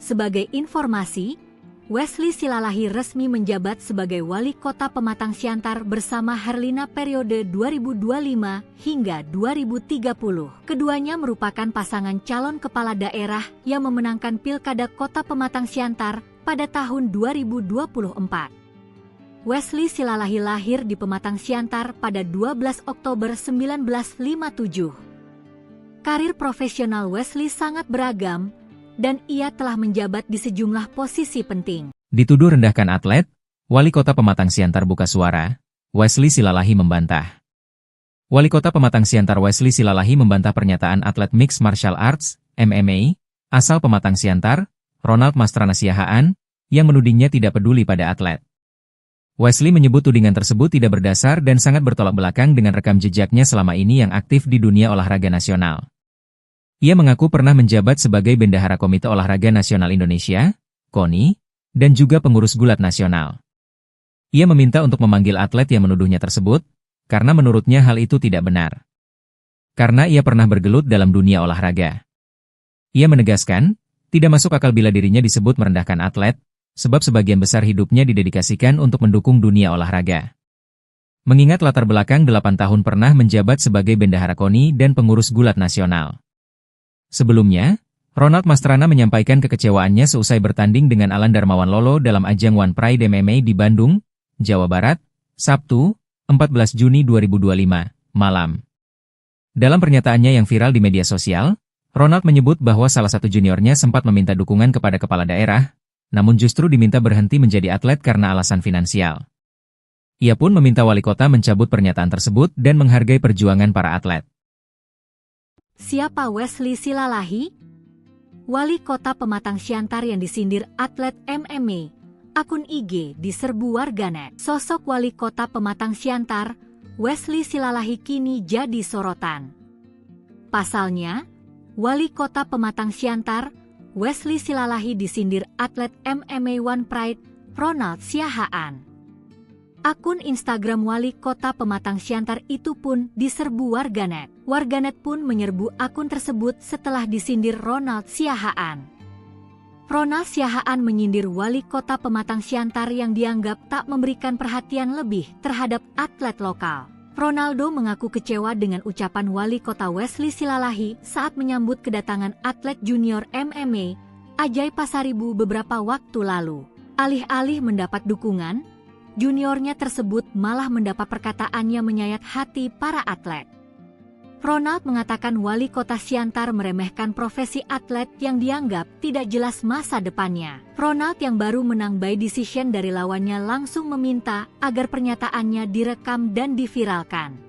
Sebagai informasi, Wesley Silalahi resmi menjabat sebagai wali kota Pematang Siantar bersama Herlina periode 2025 hingga 2030. Keduanya merupakan pasangan calon kepala daerah yang memenangkan Pilkada Kota Pematang Siantar pada tahun 2024. Wesley Silalahi lahir di Pematang Siantar pada 12 Oktober 1957. Karir profesional Wesley sangat beragam, dan ia telah menjabat di sejumlah posisi penting. Dituduh rendahkan atlet, wali kota Pematang Siantar buka suara, Wesley Silalahi membantah. Wali kota Pematang Siantar Wesley Silalahi membantah pernyataan atlet Mixed Martial Arts, MMA, asal Pematang Siantar, Ronald Mastrana Siahaan, yang menudingnya tidak peduli pada atlet. Wesley menyebut tudingan tersebut tidak berdasar dan sangat bertolak belakang dengan rekam jejaknya selama ini yang aktif di dunia olahraga nasional. Ia mengaku pernah menjabat sebagai Bendahara Komite Olahraga Nasional Indonesia, KONI, dan juga pengurus gulat nasional. Ia meminta untuk memanggil atlet yang menuduhnya tersebut, karena menurutnya hal itu tidak benar. Karena ia pernah bergelut dalam dunia olahraga. Ia menegaskan, tidak masuk akal bila dirinya disebut merendahkan atlet, sebab sebagian besar hidupnya didedikasikan untuk mendukung dunia olahraga. Mengingat latar belakang 8 tahun pernah menjabat sebagai Bendahara KONI dan pengurus gulat nasional. Sebelumnya, Ronald Mastrana menyampaikan kekecewaannya seusai bertanding dengan Alan Darmawan Lolo dalam ajang One Pride MMA di Bandung, Jawa Barat, Sabtu, 14 Juni 2025, malam. Dalam pernyataannya yang viral di media sosial, Ronald menyebut bahwa salah satu juniornya sempat meminta dukungan kepada kepala daerah, namun justru diminta berhenti menjadi atlet karena alasan finansial. Ia pun meminta wali kota mencabut pernyataan tersebut dan menghargai perjuangan para atlet. Siapa Wesley Silalahi? Wali kota Pematang Siantar yang disindir atlet MMA, akun IG diserbu warganet. Sosok wali kota Pematang Siantar, Wesley Silalahi kini jadi sorotan. Pasalnya, wali kota Pematang Siantar, Wesley Silalahi disindir atlet MMA One Pride, Ronald Siahaan. Akun Instagram wali kota Pematang Siantar itu pun diserbu warganet. Warganet pun menyerbu akun tersebut setelah disindir Ronald Siahaan. Ronald Siahaan menyindir wali kota Pematang Siantar yang dianggap tak memberikan perhatian lebih terhadap atlet lokal. Ronaldo mengaku kecewa dengan ucapan wali kota Wesley Silalahi saat menyambut kedatangan atlet junior MMA, Ajay Pasaribu beberapa waktu lalu. Alih-alih mendapat dukungan, juniornya tersebut malah mendapat perkataannya menyayat hati para atlet. Ronald mengatakan wali kota Siantar meremehkan profesi atlet yang dianggap tidak jelas masa depannya. Ronald yang baru menang by decision dari lawannya langsung meminta agar pernyataannya direkam dan diviralkan.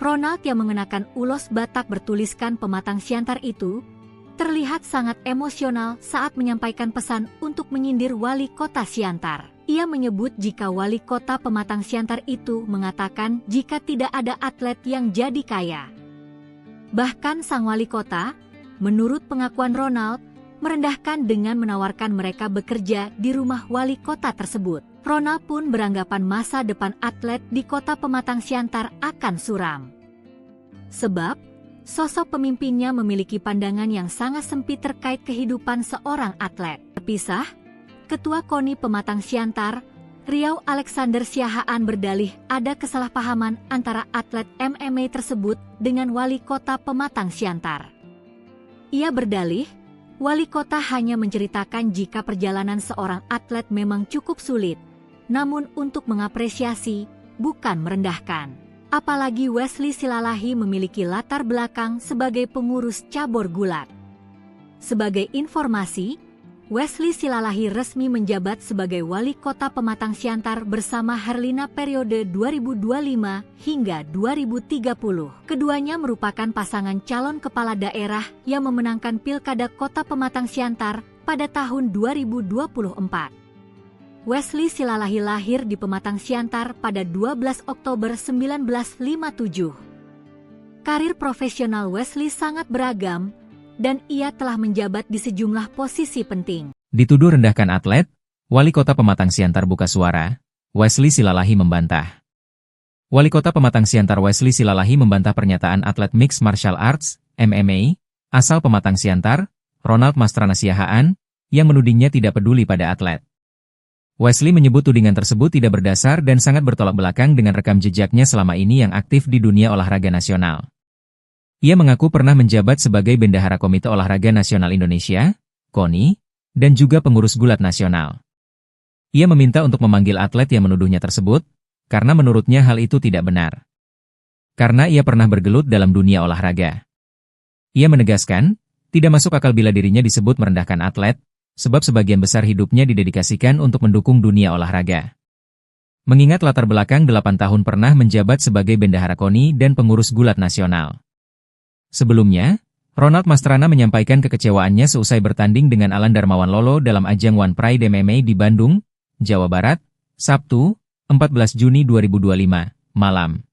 Ronald yang mengenakan ulos Batak bertuliskan Pematang Siantar itu terlihat sangat emosional saat menyampaikan pesan untuk menyindir wali kota Siantar. Ia menyebut jika wali kota Pematang Siantar itu mengatakan jika tidak ada atlet yang jadi kaya. Bahkan sang wali kota, menurut pengakuan Ronald, merendahkan dengan menawarkan mereka bekerja di rumah wali kota tersebut. Ronald pun beranggapan masa depan atlet di kota Pematang Siantar akan suram. Sebab, sosok pemimpinnya memiliki pandangan yang sangat sempit terkait kehidupan seorang atlet. Terpisah, Ketua KONI Pematang Siantar, Riau Alexander Siahaan berdalih ada kesalahpahaman antara atlet MMA tersebut dengan wali kota Pematang Siantar. Ia berdalih, wali kota hanya menceritakan jika perjalanan seorang atlet memang cukup sulit, namun untuk mengapresiasi, bukan merendahkan. Apalagi Wesley Silalahi memiliki latar belakang sebagai pengurus cabur gulat. Sebagai informasi, Wesley Silalahi resmi menjabat sebagai wali kota Pematang Siantar bersama Herlina periode 2025 hingga 2030. Keduanya merupakan pasangan calon kepala daerah yang memenangkan Pilkada Kota Pematang Siantar pada tahun 2024. Wesley Silalahi lahir di Pematang Siantar pada 12 Oktober 1957. Karir profesional Wesley sangat beragam, dan ia telah menjabat di sejumlah posisi penting. Dituduh rendahkan atlet, Wali Kota Pematang Siantar buka suara, Wesley Silalahi membantah. Wali Kota Pematang Siantar Wesley Silalahi membantah pernyataan atlet Mixed Martial Arts, MMA, asal Pematang Siantar, Ronald Mastrana Siahaan, yang menudingnya tidak peduli pada atlet. Wesley menyebut tudingan tersebut tidak berdasar dan sangat bertolak belakang dengan rekam jejaknya selama ini yang aktif di dunia olahraga nasional. Ia mengaku pernah menjabat sebagai Bendahara Komite Olahraga Nasional Indonesia, KONI, dan juga pengurus gulat nasional. Ia meminta untuk memanggil atlet yang menuduhnya tersebut, karena menurutnya hal itu tidak benar. Karena ia pernah bergelut dalam dunia olahraga. Ia menegaskan, tidak masuk akal bila dirinya disebut merendahkan atlet, sebab sebagian besar hidupnya didedikasikan untuk mendukung dunia olahraga. Mengingat latar belakang 8 tahun pernah menjabat sebagai Bendahara KONI dan pengurus gulat nasional. Sebelumnya, Ronald Mastrana menyampaikan kekecewaannya seusai bertanding dengan Alan Darmawan Lolo dalam ajang One Pride MMA di Bandung, Jawa Barat, Sabtu, 14 Juni 2025, malam.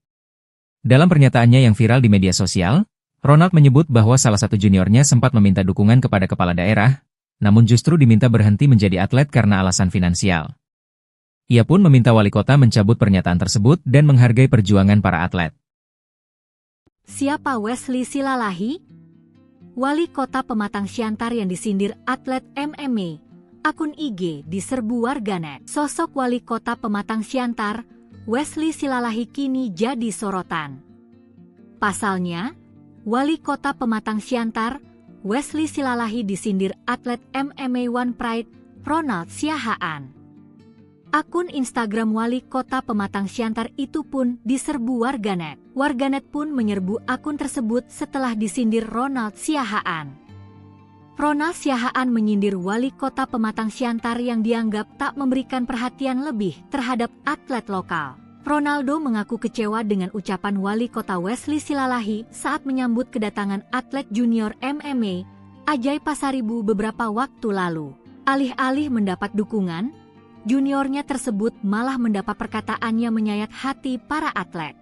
Dalam pernyataannya yang viral di media sosial, Ronald menyebut bahwa salah satu juniornya sempat meminta dukungan kepada kepala daerah, namun justru diminta berhenti menjadi atlet karena alasan finansial. Ia pun meminta wali kota mencabut pernyataan tersebut dan menghargai perjuangan para atlet. Siapa Wesley Silalahi? Wali Kota Pematang Siantar yang disindir atlet MMA. Akun IG diserbu warganet. Sosok Wali Kota Pematang Siantar, Wesley Silalahi kini jadi sorotan. Pasalnya, Wali Kota Pematang Siantar, Wesley Silalahi disindir atlet MMA One Pride, Ronald Siahaan. Akun Instagram Wali Kota Pematang Siantar itu pun diserbu warganet. Warganet pun menyerbu akun tersebut setelah disindir Ronald Siahaan. Ronald Siahaan menyindir Wali Kota Pematang Siantar yang dianggap tak memberikan perhatian lebih terhadap atlet lokal. Ronaldo mengaku kecewa dengan ucapan Wali Kota Wesley Silalahi saat menyambut kedatangan atlet junior MMA, Ajay Pasaribu beberapa waktu lalu. Alih-alih mendapat dukungan, juniornya tersebut malah mendapat perkataannya menyayat hati para atlet.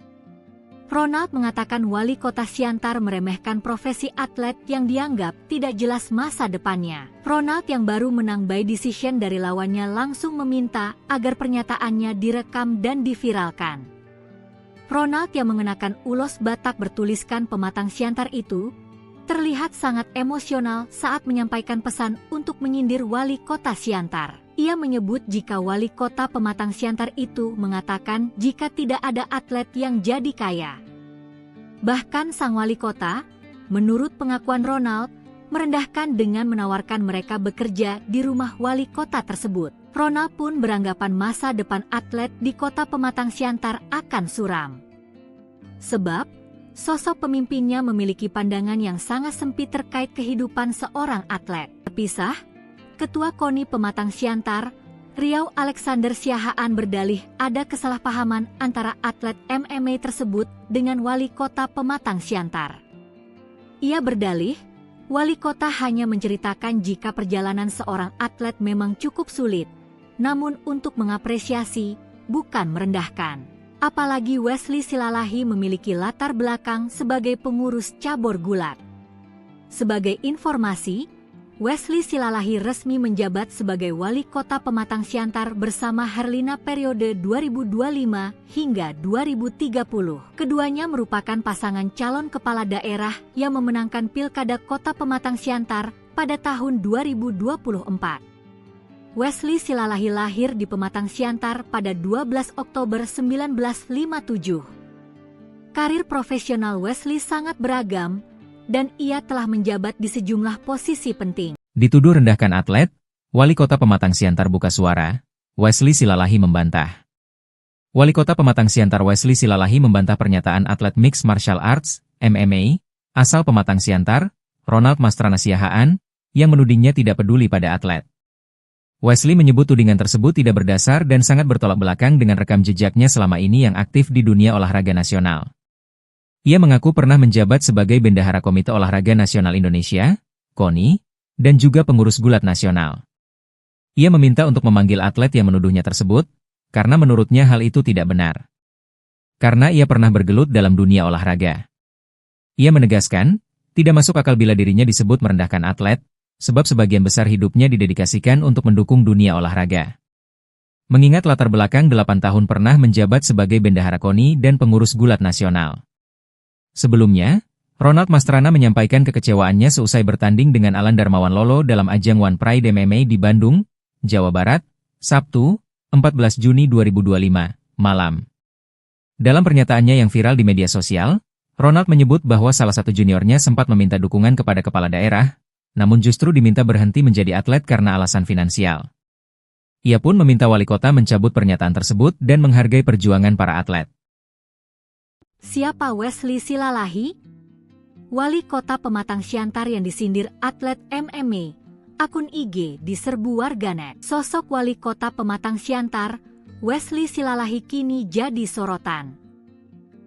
Ronald mengatakan Wali Kota Siantar meremehkan profesi atlet yang dianggap tidak jelas masa depannya. Ronald yang baru menang by decision dari lawannya langsung meminta agar pernyataannya direkam dan diviralkan. Ronald yang mengenakan ulos Batak bertuliskan Pematang Siantar itu terlihat sangat emosional saat menyampaikan pesan untuk menyindir Wali Kota Siantar. Ia menyebut jika Wali Kota Pematang Siantar itu mengatakan jika tidak ada atlet yang jadi kaya. Bahkan sang wali kota, menurut pengakuan Ronald, merendahkan dengan menawarkan mereka bekerja di rumah wali kota tersebut. Ronald pun beranggapan masa depan atlet di Kota Pematang Siantar akan suram. Sebab, sosok pemimpinnya memiliki pandangan yang sangat sempit terkait kehidupan seorang atlet. Terpisah, Ketua KONI Pematang Siantar, Riau Alexander Siahaan berdalih ada kesalahpahaman antara atlet MMA tersebut dengan wali kota Pematang Siantar. Ia berdalih, wali kota hanya menceritakan jika perjalanan seorang atlet memang cukup sulit, namun untuk mengapresiasi, bukan merendahkan. Apalagi Wesley Silalahi memiliki latar belakang sebagai pengurus cabur gulat. Sebagai informasi, Wesley Silalahi resmi menjabat sebagai Wali Kota Pematang Siantar bersama Herlina periode 2025 hingga 2030. Keduanya merupakan pasangan calon kepala daerah yang memenangkan Pilkada Kota Pematang Siantar pada tahun 2024. Wesley Silalahi lahir di Pematang Siantar pada 12 Oktober 1957. Karir profesional Wesley sangat beragam, dan ia telah menjabat di sejumlah posisi penting. Dituduh rendahkan atlet, Wali Kota Pematang Siantar buka suara, Wesley Silalahi membantah. Wali Kota Pematang Siantar Wesley Silalahi membantah pernyataan atlet Mixed Martial Arts, MMA, asal Pematang Siantar, Ronald Mastrana Siahaan, yang menudingnya tidak peduli pada atlet. Wesley menyebut tudingan tersebut tidak berdasar dan sangat bertolak belakang dengan rekam jejaknya selama ini yang aktif di dunia olahraga nasional. Ia mengaku pernah menjabat sebagai Bendahara Komite Olahraga Nasional Indonesia, KONI, dan juga pengurus gulat nasional. Ia meminta untuk memanggil atlet yang menuduhnya tersebut, karena menurutnya hal itu tidak benar. Karena ia pernah bergelut dalam dunia olahraga. Ia menegaskan, tidak masuk akal bila dirinya disebut merendahkan atlet, sebab sebagian besar hidupnya didedikasikan untuk mendukung dunia olahraga. Mengingat latar belakang 8 tahun pernah menjabat sebagai Bendahara KONI dan pengurus gulat nasional. Sebelumnya, Ronald Mastrana menyampaikan kekecewaannya seusai bertanding dengan Alan Darmawan Lolo dalam ajang One Pride MMA di Bandung, Jawa Barat, Sabtu, 14 Juni 2025, malam. Dalam pernyataannya yang viral di media sosial, Ronald menyebut bahwa salah satu juniornya sempat meminta dukungan kepada kepala daerah, namun justru diminta berhenti menjadi atlet karena alasan finansial. Ia pun meminta wali kota mencabut pernyataan tersebut dan menghargai perjuangan para atlet. Siapa Wesley Silalahi? Wali Kota Pematang Siantar yang disindir atlet MMA. Akun IG diserbu warganet. Sosok Wali Kota Pematang Siantar, Wesley Silalahi kini jadi sorotan.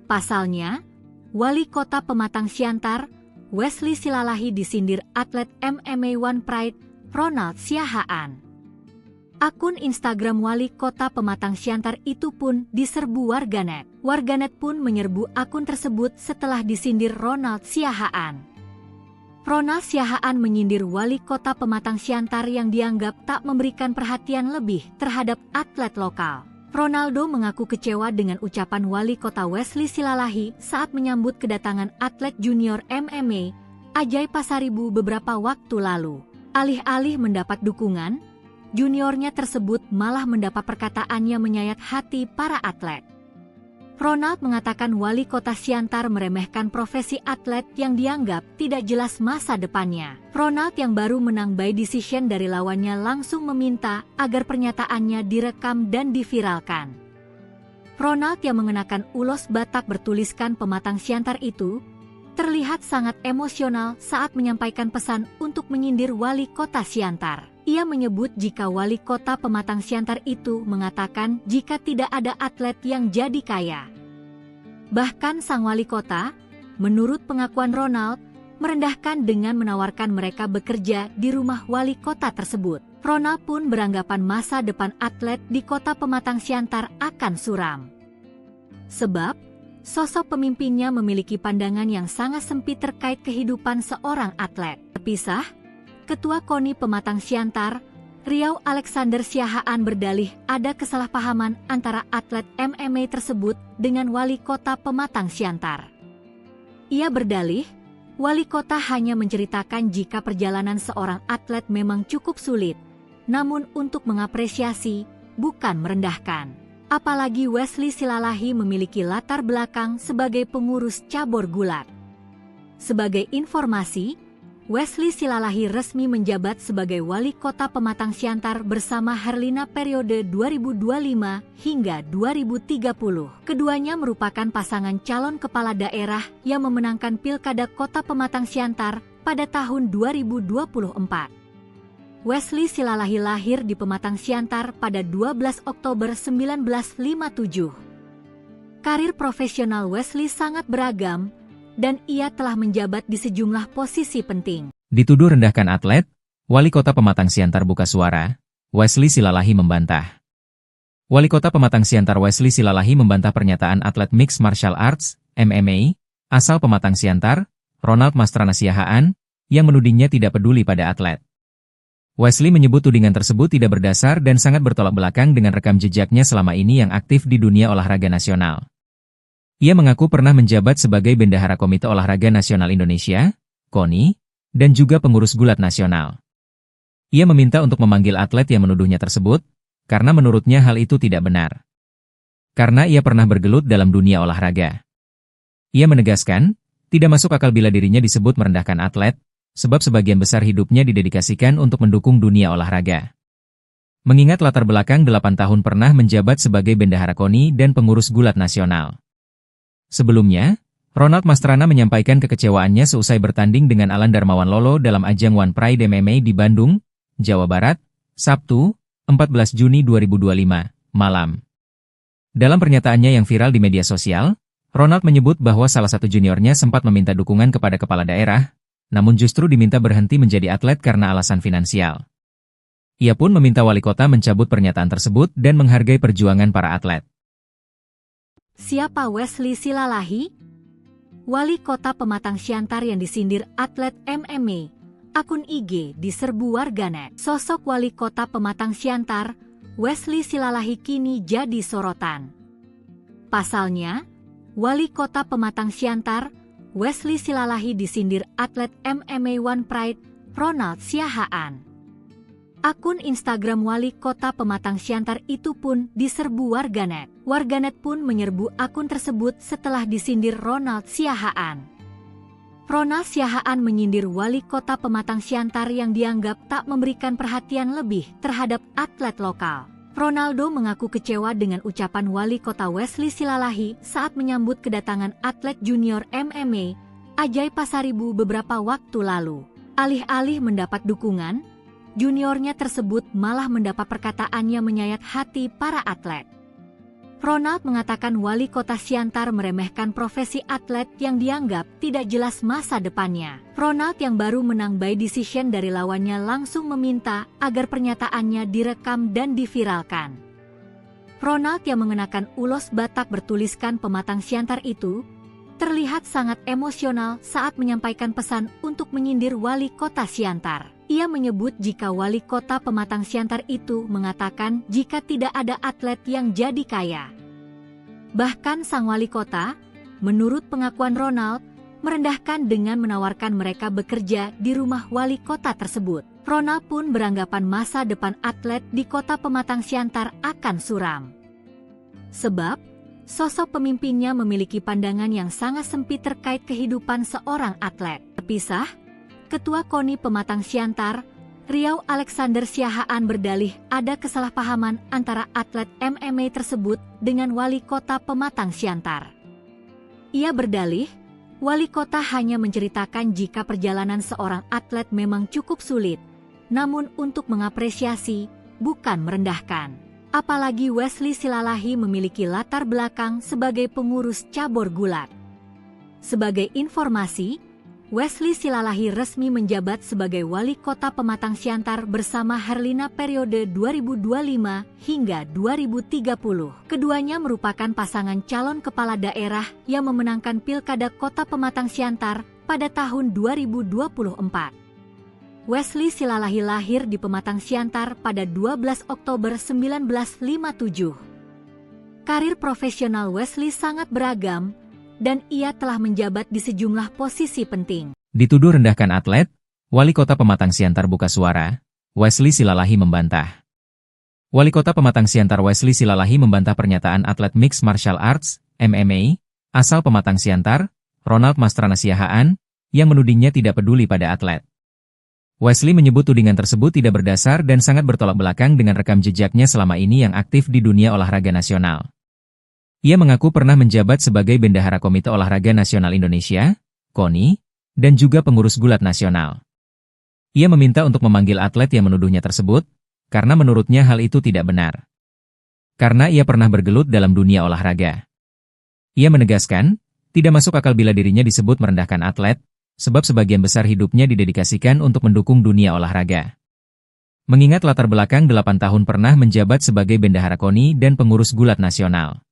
Pasalnya, Wali Kota Pematang Siantar, Wesley Silalahi disindir atlet MMA One Pride, Ronald Siahaan. Akun Instagram Wali Kota Pematang Siantar itu pun diserbu warganet. Warganet pun menyerbu akun tersebut setelah disindir Ronald Siahaan. Ronald Siahaan menyindir Wali Kota Pematang Siantar yang dianggap tak memberikan perhatian lebih terhadap atlet lokal. Ronaldo mengaku kecewa dengan ucapan Wali Kota Wesley Silalahi saat menyambut kedatangan atlet junior MMA, Ajay Pasaribu beberapa waktu lalu. Alih-alih mendapat dukungan, juniornya tersebut malah mendapat perkataannya menyayat hati para atlet. Ronald mengatakan Wali Kota Siantar meremehkan profesi atlet yang dianggap tidak jelas masa depannya. Ronald yang baru menang by decision dari lawannya langsung meminta agar pernyataannya direkam dan diviralkan. Ronald yang mengenakan ulos Batak bertuliskan Pematang Siantar itu terlihat sangat emosional saat menyampaikan pesan untuk menyindir Wali Kota Siantar. Ia menyebut jika Wali Kota Pematang Siantar itu mengatakan jika tidak ada atlet yang jadi kaya. Bahkan sang wali kota, menurut pengakuan Ronald, merendahkan dengan menawarkan mereka bekerja di rumah wali kota tersebut. Ronald pun beranggapan masa depan atlet di Kota Pematang Siantar akan suram. Sebab, sosok pemimpinnya memiliki pandangan yang sangat sempit terkait kehidupan seorang atlet. Terpisah, Ketua KONI Pematang Siantar, Riau Alexander Siahaan berdalih ada kesalahpahaman antara atlet MMA tersebut dengan Wali Kota Pematang Siantar. Ia berdalih, Wali Kota hanya menceritakan jika perjalanan seorang atlet memang cukup sulit, namun untuk mengapresiasi, bukan merendahkan. Apalagi Wesley Silalahi memiliki latar belakang sebagai pengurus cabur gulat. Sebagai informasi, Wesley Silalahi resmi menjabat sebagai Wali Kota Pematang Siantar bersama Herlina periode 2025 hingga 2030. Keduanya merupakan pasangan calon kepala daerah yang memenangkan Pilkada Kota Pematang Siantar pada tahun 2024. Wesley Silalahi lahir di Pematang Siantar pada 12 Oktober 1957. Karir profesional Wesley sangat beragam, dan ia telah menjabat di sejumlah posisi penting. Dituduh rendahkan atlet, Wali Kota Pematang Siantar buka suara, Wesley Silalahi membantah. Wali Kota Pematang Siantar Wesley Silalahi membantah pernyataan atlet Mixed Martial Arts, MMA, asal Pematang Siantar, Ronald Mastrana Siahaan, yang menudingnya tidak peduli pada atlet. Wesley menyebut tudingan tersebut tidak berdasar dan sangat bertolak belakang dengan rekam jejaknya selama ini yang aktif di dunia olahraga nasional. Ia mengaku pernah menjabat sebagai Bendahara Komite Olahraga Nasional Indonesia, KONI, dan juga pengurus gulat nasional. Ia meminta untuk memanggil atlet yang menuduhnya tersebut, karena menurutnya hal itu tidak benar. Karena ia pernah bergelut dalam dunia olahraga. Ia menegaskan, tidak masuk akal bila dirinya disebut merendahkan atlet, sebab sebagian besar hidupnya didedikasikan untuk mendukung dunia olahraga. Mengingat latar belakang 8 tahun pernah menjabat sebagai Bendahara KONI dan pengurus gulat nasional. Sebelumnya, Ronald Mastrana menyampaikan kekecewaannya seusai bertanding dengan Alan Darmawan Lolo dalam ajang One Pride MMA di Bandung, Jawa Barat, Sabtu, 14 Juni 2025, malam. Dalam pernyataannya yang viral di media sosial, Ronald menyebut bahwa salah satu juniornya sempat meminta dukungan kepada kepala daerah, namun justru diminta berhenti menjadi atlet karena alasan finansial. Ia pun meminta wali kota mencabut pernyataan tersebut dan menghargai perjuangan para atlet. Siapa Wesley Silalahi? Wali kota Pematang Siantar yang disindir atlet MMA, akun IG diserbu warganet. Sosok wali kota Pematang Siantar, Wesley Silalahi kini jadi sorotan. Pasalnya, wali kota Pematang Siantar, Wesley Silalahi disindir atlet MMA One Pride, Ronald Siahaan. Akun Instagram wali kota Pematang Siantar itu pun diserbu warganet. Warganet pun menyerbu akun tersebut setelah disindir Ronald Siahaan. Ronald Siahaan menyindir wali kota Pematang Siantar yang dianggap tak memberikan perhatian lebih terhadap atlet lokal. Ronaldo mengaku kecewa dengan ucapan wali kota Wesley Silalahi saat menyambut kedatangan atlet junior MMA, Ajay Pasaribu beberapa waktu lalu. Alih-alih mendapat dukungan, juniornya tersebut malah mendapat perkataannya menyayat hati para atlet. Ronald mengatakan wali kota Siantar meremehkan profesi atlet yang dianggap tidak jelas masa depannya. Ronald yang baru menang by decision dari lawannya langsung meminta agar pernyataannya direkam dan diviralkan. Ronald yang mengenakan ulos Batak bertuliskan Pematang Siantar itu terlihat sangat emosional saat menyampaikan pesan untuk menyindir wali kota Siantar. Ia menyebut jika wali kota Pematang Siantar itu mengatakan jika tidak ada atlet yang jadi kaya. Bahkan sang wali kota, menurut pengakuan Ronald, merendahkan dengan menawarkan mereka bekerja di rumah wali kota tersebut. Ronald pun beranggapan masa depan atlet di kota Pematang Siantar akan suram. Sebab, sosok pemimpinnya memiliki pandangan yang sangat sempit terkait kehidupan seorang atlet. Terpisah, Ketua KONI Pematang Siantar, Riau Alexander Siahaan berdalih ada kesalahpahaman antara atlet MMA tersebut dengan wali kota Pematang Siantar. Ia berdalih, wali kota hanya menceritakan jika perjalanan seorang atlet memang cukup sulit, namun untuk mengapresiasi, bukan merendahkan. Apalagi Wesley Silalahi memiliki latar belakang sebagai pengurus cabur gulat. Sebagai informasi, Wesley Silalahi resmi menjabat sebagai wali kota Pematang Siantar bersama Herlina periode 2025 hingga 2030. Keduanya merupakan pasangan calon kepala daerah yang memenangkan Pilkada Kota Pematang Siantar pada tahun 2024. Wesley Silalahi lahir di Pematang Siantar pada 12 Oktober 1957. Karir profesional Wesley sangat beragam, dan ia telah menjabat di sejumlah posisi penting. Dituduh rendahkan atlet, wali kota Pematang Siantar buka suara, Wesley Silalahi membantah. Wali kota Pematang Siantar Wesley Silalahi membantah pernyataan atlet Mixed Martial Arts, MMA, asal Pematang Siantar, Ronald Mastrana Siahaan, yang menudingnya tidak peduli pada atlet. Wesley menyebut tudingan tersebut tidak berdasar dan sangat bertolak belakang dengan rekam jejaknya selama ini yang aktif di dunia olahraga nasional. Ia mengaku pernah menjabat sebagai Bendahara Komite Olahraga Nasional Indonesia, KONI, dan juga pengurus gulat nasional. Ia meminta untuk memanggil atlet yang menuduhnya tersebut, karena menurutnya hal itu tidak benar. Karena ia pernah bergelut dalam dunia olahraga. Ia menegaskan, tidak masuk akal bila dirinya disebut merendahkan atlet, sebab sebagian besar hidupnya didedikasikan untuk mendukung dunia olahraga. Mengingat latar belakang 8 tahun pernah menjabat sebagai Bendahara KONI dan pengurus gulat nasional.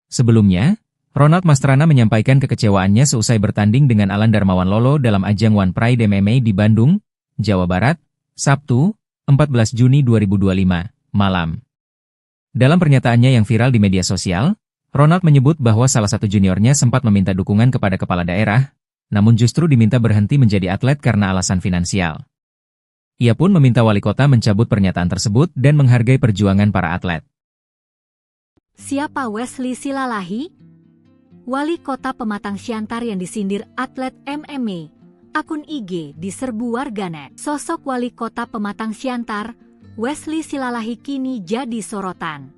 Sebelumnya, Ronald Mastrana menyampaikan kekecewaannya seusai bertanding dengan Alan Darmawan Lolo dalam ajang One Pride MMA di Bandung, Jawa Barat, Sabtu, 14 Juni 2025, malam. Dalam pernyataannya yang viral di media sosial, Ronald menyebut bahwa salah satu juniornya sempat meminta dukungan kepada kepala daerah, namun justru diminta berhenti menjadi atlet karena alasan finansial. Ia pun meminta wali kota mencabut pernyataan tersebut dan menghargai perjuangan para atlet. Siapa Wesley Silalahi? Wali kota Pematang Siantar yang disindir atlet MMA. Akun IG diserbu warganet. Sosok wali kota Pematang Siantar, Wesley Silalahi kini jadi sorotan.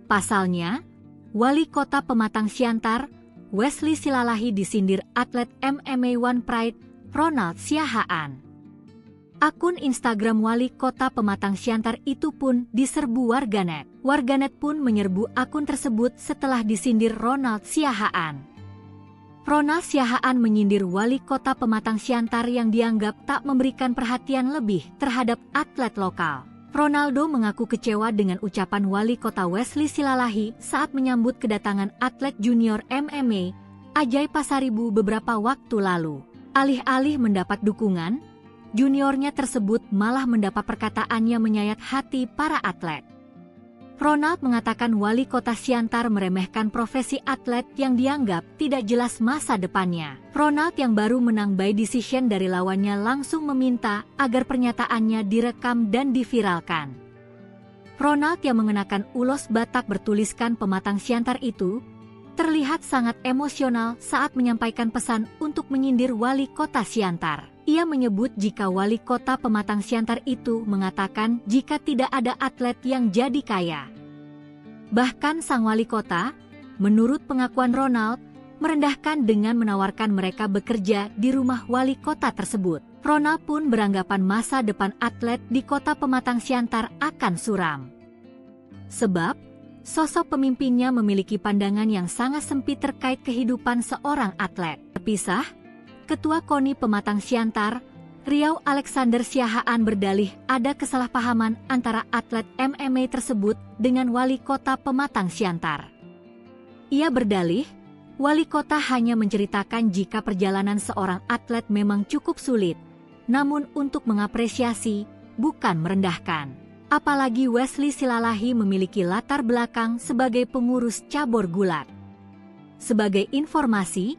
Pasalnya, wali kota Pematang Siantar, Wesley Silalahi disindir atlet MMA One Pride, Ronald Siahaan. Akun Instagram wali kota Pematang Siantar itu pun diserbu warganet. Warganet pun menyerbu akun tersebut setelah disindir Ronald Siahaan. Ronald Siahaan menyindir wali kota Pematang Siantar yang dianggap tak memberikan perhatian lebih terhadap atlet lokal. Ronaldo mengaku kecewa dengan ucapan wali kota Wesley Silalahi saat menyambut kedatangan atlet junior MMA, Ajay Pasaribu beberapa waktu lalu. Alih-alih mendapat dukungan, juniornya tersebut malah mendapat perkataannya menyayat hati para atlet. Ronald mengatakan wali kota Siantar meremehkan profesi atlet yang dianggap tidak jelas masa depannya. Ronald yang baru menang by decision dari lawannya langsung meminta agar pernyataannya direkam dan diviralkan. Ronald yang mengenakan ulos Batak bertuliskan Pematang Siantar itu terlihat sangat emosional saat menyampaikan pesan untuk menyindir wali kota Siantar. Ia menyebut jika wali kota Pematang Siantar itu mengatakan jika tidak ada atlet yang jadi kaya. Bahkan sang wali kota, menurut pengakuan Ronald, merendahkan dengan menawarkan mereka bekerja di rumah wali kota tersebut. Ronald pun beranggapan masa depan atlet di kota Pematang Siantar akan suram. Sebab, sosok pemimpinnya memiliki pandangan yang sangat sempit terkait kehidupan seorang atlet. Terpisah, Ketua KONI Pematang Siantar, Riau Alexander Siahaan berdalih ada kesalahpahaman antara atlet MMA tersebut dengan wali kota Pematang Siantar. Ia berdalih, wali kota hanya menceritakan jika perjalanan seorang atlet memang cukup sulit, namun untuk mengapresiasi, bukan merendahkan. Apalagi Wesley Silalahi memiliki latar belakang sebagai pengurus cabur gulat. Sebagai informasi,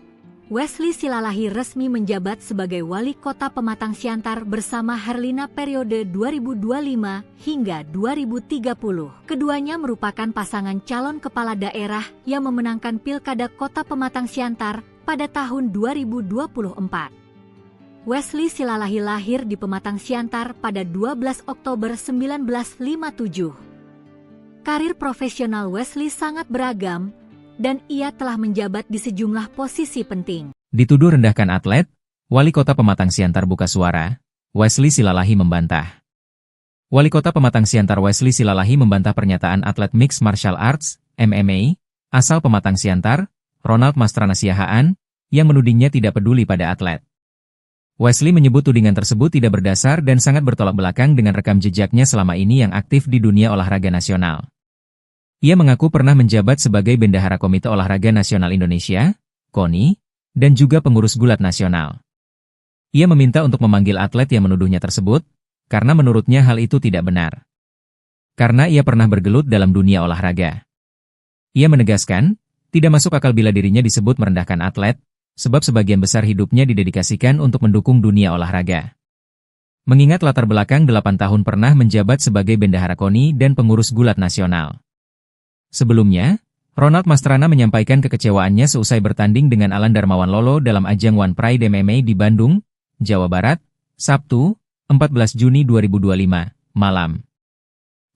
Wesley Silalahi resmi menjabat sebagai wali kota Pematang Siantar bersama Herlina periode 2025 hingga 2030. Keduanya merupakan pasangan calon kepala daerah yang memenangkan Pilkada Kota Pematang Siantar pada tahun 2024. Wesley Silalahi lahir di Pematang Siantar pada 12 Oktober 1957. Karir profesional Wesley sangat beragam, dan ia telah menjabat di sejumlah posisi penting. Dituduh rendahkan atlet, wali kota Pematang Siantar buka suara, Wesley Silalahi membantah. Wali kota Pematang Siantar Wesley Silalahi membantah pernyataan atlet Mixed Martial Arts, MMA, asal Pematang Siantar, Ronald Mastrana Siahaan, yang menudingnya tidak peduli pada atlet. Wesley menyebut tudingan tersebut tidak berdasar dan sangat bertolak belakang dengan rekam jejaknya selama ini yang aktif di dunia olahraga nasional. Ia mengaku pernah menjabat sebagai Bendahara Komite Olahraga Nasional Indonesia, KONI, dan juga pengurus gulat nasional. Ia meminta untuk memanggil atlet yang menuduhnya tersebut, karena menurutnya hal itu tidak benar. Karena ia pernah bergelut dalam dunia olahraga. Ia menegaskan, tidak masuk akal bila dirinya disebut merendahkan atlet, sebab sebagian besar hidupnya didedikasikan untuk mendukung dunia olahraga. Mengingat latar belakang 8 tahun pernah menjabat sebagai Bendahara KONI dan pengurus gulat nasional. Sebelumnya, Ronald Mastrana menyampaikan kekecewaannya seusai bertanding dengan Alan Darmawan Lolo dalam ajang One Pride MMA di Bandung, Jawa Barat, Sabtu, 14 Juni 2025, malam.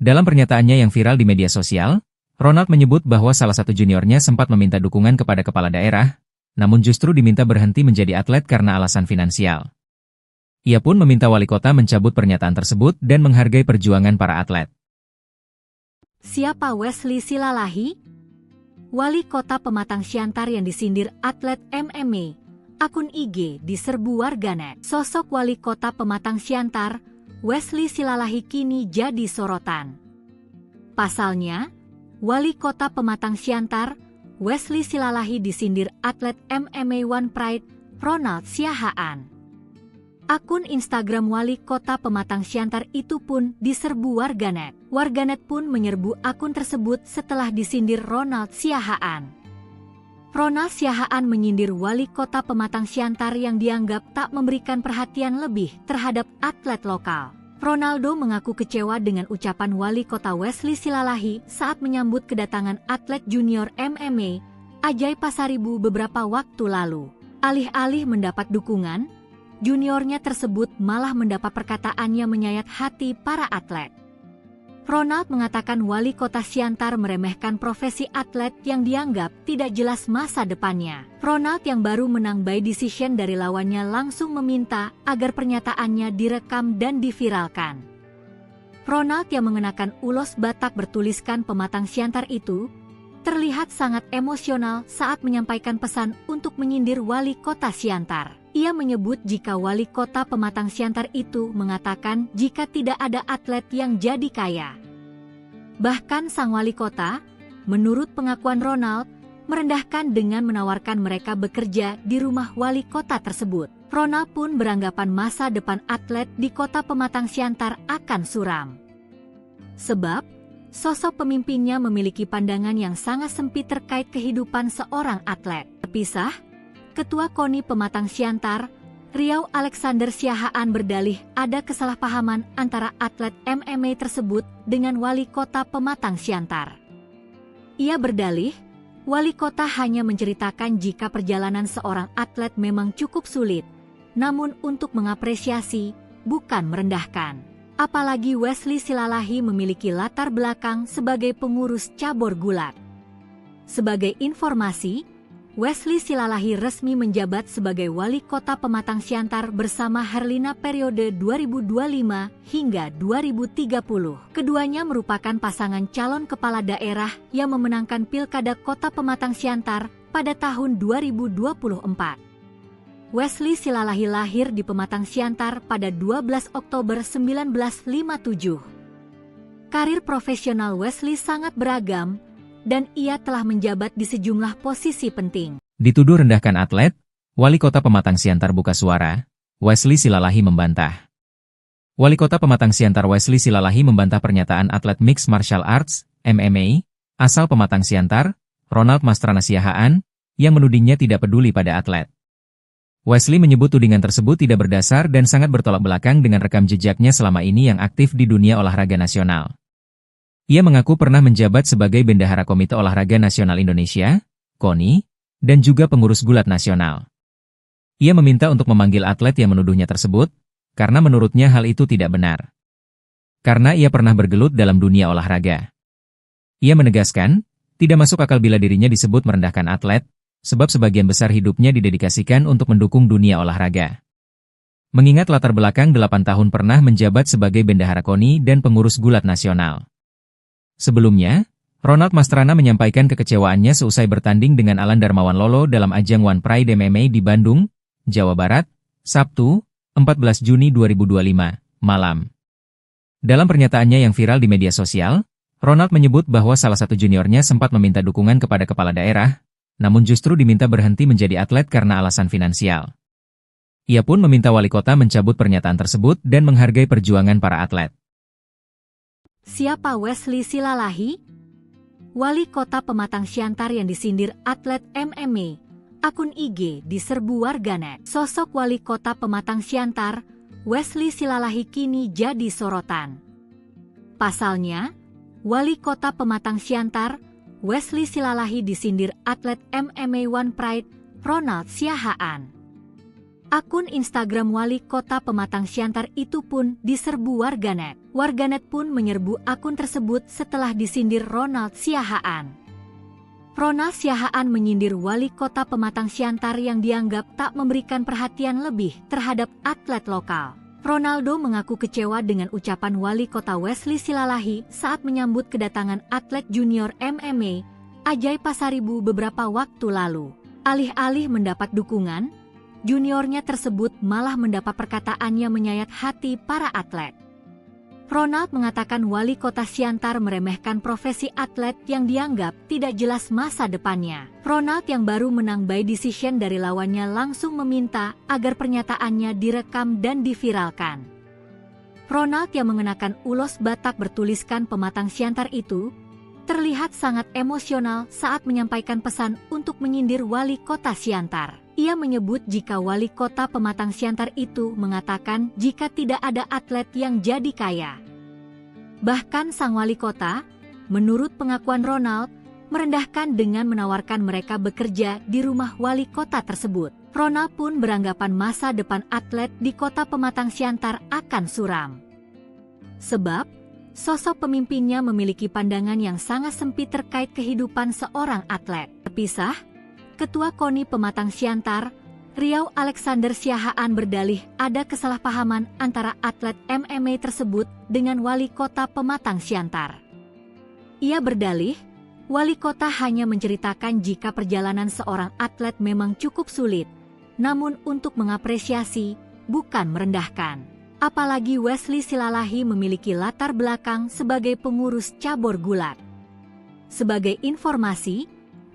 Dalam pernyataannya yang viral di media sosial, Ronald menyebut bahwa salah satu juniornya sempat meminta dukungan kepada kepala daerah, namun justru diminta berhenti menjadi atlet karena alasan finansial. Ia pun meminta wali kota mencabut pernyataan tersebut dan menghargai perjuangan para atlet. Siapa Wesley Silalahi? Wali kota Pematang Siantar yang disindir atlet MMA. Akun IG diserbu warganet. Sosok wali kota Pematang Siantar, Wesley Silalahi kini jadi sorotan. Pasalnya, wali kota Pematang Siantar, Wesley Silalahi disindir atlet MMA One Pride, Ronald Siahaan. Akun Instagram wali kota Pematang Siantar itu pun diserbu warganet. Warganet pun menyerbu akun tersebut setelah disindir Ronald Siahaan. Ronald Siahaan menyindir wali kota Pematang Siantar yang dianggap tak memberikan perhatian lebih terhadap atlet lokal. Ronaldo mengaku kecewa dengan ucapan wali kota Wesley Silalahi saat menyambut kedatangan atlet junior MMA Ajay Pasaribu beberapa waktu lalu. Alih-alih mendapat dukungan, juniornya tersebut malah mendapat perkataannya menyayat hati para atlet. Ronald mengatakan wali kota Siantar meremehkan profesi atlet yang dianggap tidak jelas masa depannya. Ronald yang baru menang by decision dari lawannya langsung meminta agar pernyataannya direkam dan diviralkan. Ronald yang mengenakan ulos Batak bertuliskan Pematang Siantar itu terlihat sangat emosional saat menyampaikan pesan untuk menyindir wali kota Siantar. Ia menyebut jika wali kota Pematang Siantar itu mengatakan jika tidak ada atlet yang jadi kaya. Bahkan sang wali kota, menurut pengakuan Ronald, merendahkan dengan menawarkan mereka bekerja di rumah wali kota tersebut. Ronald pun beranggapan masa depan atlet di kota Pematang Siantar akan suram. Sebab, sosok pemimpinnya memiliki pandangan yang sangat sempit terkait kehidupan seorang atlet. Terpisah, Ketua KONI Pematang Siantar, Riau Alexander Siahaan berdalih ada kesalahpahaman antara atlet MMA tersebut dengan wali kota Pematang Siantar. Ia berdalih, wali kota hanya menceritakan jika perjalanan seorang atlet memang cukup sulit, namun untuk mengapresiasi, bukan merendahkan. Apalagi Wesley Silalahi memiliki latar belakang sebagai pengurus cabur gulat. Sebagai informasi, Wesley Silalahi resmi menjabat sebagai wali kota Pematang Siantar bersama Herlina periode 2025 hingga 2030. Keduanya merupakan pasangan calon kepala daerah yang memenangkan Pilkada Kota Pematang Siantar pada tahun 2024. Wesley Silalahi lahir di Pematang Siantar pada 12 Oktober 1957. Karir profesional Wesley sangat beragam, dan ia telah menjabat di sejumlah posisi penting. Dituduh rendahkan atlet, wali kota Pematang Siantar buka suara, Wesley Silalahi membantah. Wali kota Pematang Siantar Wesley Silalahi membantah pernyataan atlet Mixed Martial Arts, MMA, asal Pematang Siantar, Ronald Mastrana Siahaan, yang menudingnya tidak peduli pada atlet. Wesley menyebut tudingan tersebut tidak berdasar dan sangat bertolak belakang dengan rekam jejaknya selama ini yang aktif di dunia olahraga nasional. Ia mengaku pernah menjabat sebagai Bendahara Komite Olahraga Nasional Indonesia, KONI, dan juga pengurus gulat nasional. Ia meminta untuk memanggil atlet yang menuduhnya tersebut, karena menurutnya hal itu tidak benar. Karena ia pernah bergelut dalam dunia olahraga. Ia menegaskan, tidak masuk akal bila dirinya disebut merendahkan atlet, sebab sebagian besar hidupnya didedikasikan untuk mendukung dunia olahraga. Mengingat latar belakang 8 tahun pernah menjabat sebagai Bendahara KONI dan pengurus gulat nasional. Sebelumnya, Ronald Mastrana menyampaikan kekecewaannya seusai bertanding dengan Alan Darmawan Lolo dalam ajang One Pride MMA di Bandung, Jawa Barat, Sabtu, 14 Juni 2025, malam. Dalam pernyataannya yang viral di media sosial, Ronald menyebut bahwa salah satu juniornya sempat meminta dukungan kepada kepala daerah, namun justru diminta berhenti menjadi atlet karena alasan finansial. Ia pun meminta wali kota mencabut pernyataan tersebut dan menghargai perjuangan para atlet. Siapa Wesley Silalahi? Wali kota Pematang Siantar yang disindir atlet MMA, akun IG diserbu warganet. Sosok wali kota Pematang Siantar, Wesley Silalahi kini jadi sorotan. Pasalnya, wali kota Pematang Siantar, Wesley Silalahi disindir atlet MMA One Pride, Ronald Siahaan. Akun Instagram wali kota Pematang Siantar itu pun diserbu warganet. Warganet pun menyerbu akun tersebut setelah disindir Ronald Siahaan. Ronald Siahaan menyindir wali kota Pematang Siantar yang dianggap tak memberikan perhatian lebih terhadap atlet lokal. Ronaldo mengaku kecewa dengan ucapan wali kota Wesley Silalahi saat menyambut kedatangan atlet junior MMA Ajay Pasaribu beberapa waktu lalu. Alih-alih mendapat dukungan, juniornya tersebut malah mendapat perkataannya menyayat hati para atlet. Ronald mengatakan wali kota Siantar meremehkan profesi atlet yang dianggap tidak jelas masa depannya. Ronald yang baru menang by decision dari lawannya langsung meminta agar pernyataannya direkam dan diviralkan. Ronald yang mengenakan ulos Batak bertuliskan Pematang Siantar itu terlihat sangat emosional saat menyampaikan pesan untuk menyindir wali kota Siantar. Ia menyebut jika wali kota Pematang Siantar itu mengatakan jika tidak ada atlet yang jadi kaya. Bahkan sang wali kota, menurut pengakuan Ronald, merendahkan dengan menawarkan mereka bekerja di rumah wali kota tersebut. Ronald pun beranggapan masa depan atlet di kota Pematang Siantar akan suram. Sebab, sosok pemimpinnya memiliki pandangan yang sangat sempit terkait kehidupan seorang atlet. Terpisah, Ketua KONI Pematang Siantar, Riau Alexander Siahaan berdalih ada kesalahpahaman antara atlet MMA tersebut dengan wali kota Pematang Siantar. Ia berdalih, wali kota hanya menceritakan jika perjalanan seorang atlet memang cukup sulit, namun untuk mengapresiasi, bukan merendahkan. Apalagi Wesley Silalahi memiliki latar belakang sebagai pengurus cabur gulat. Sebagai informasi,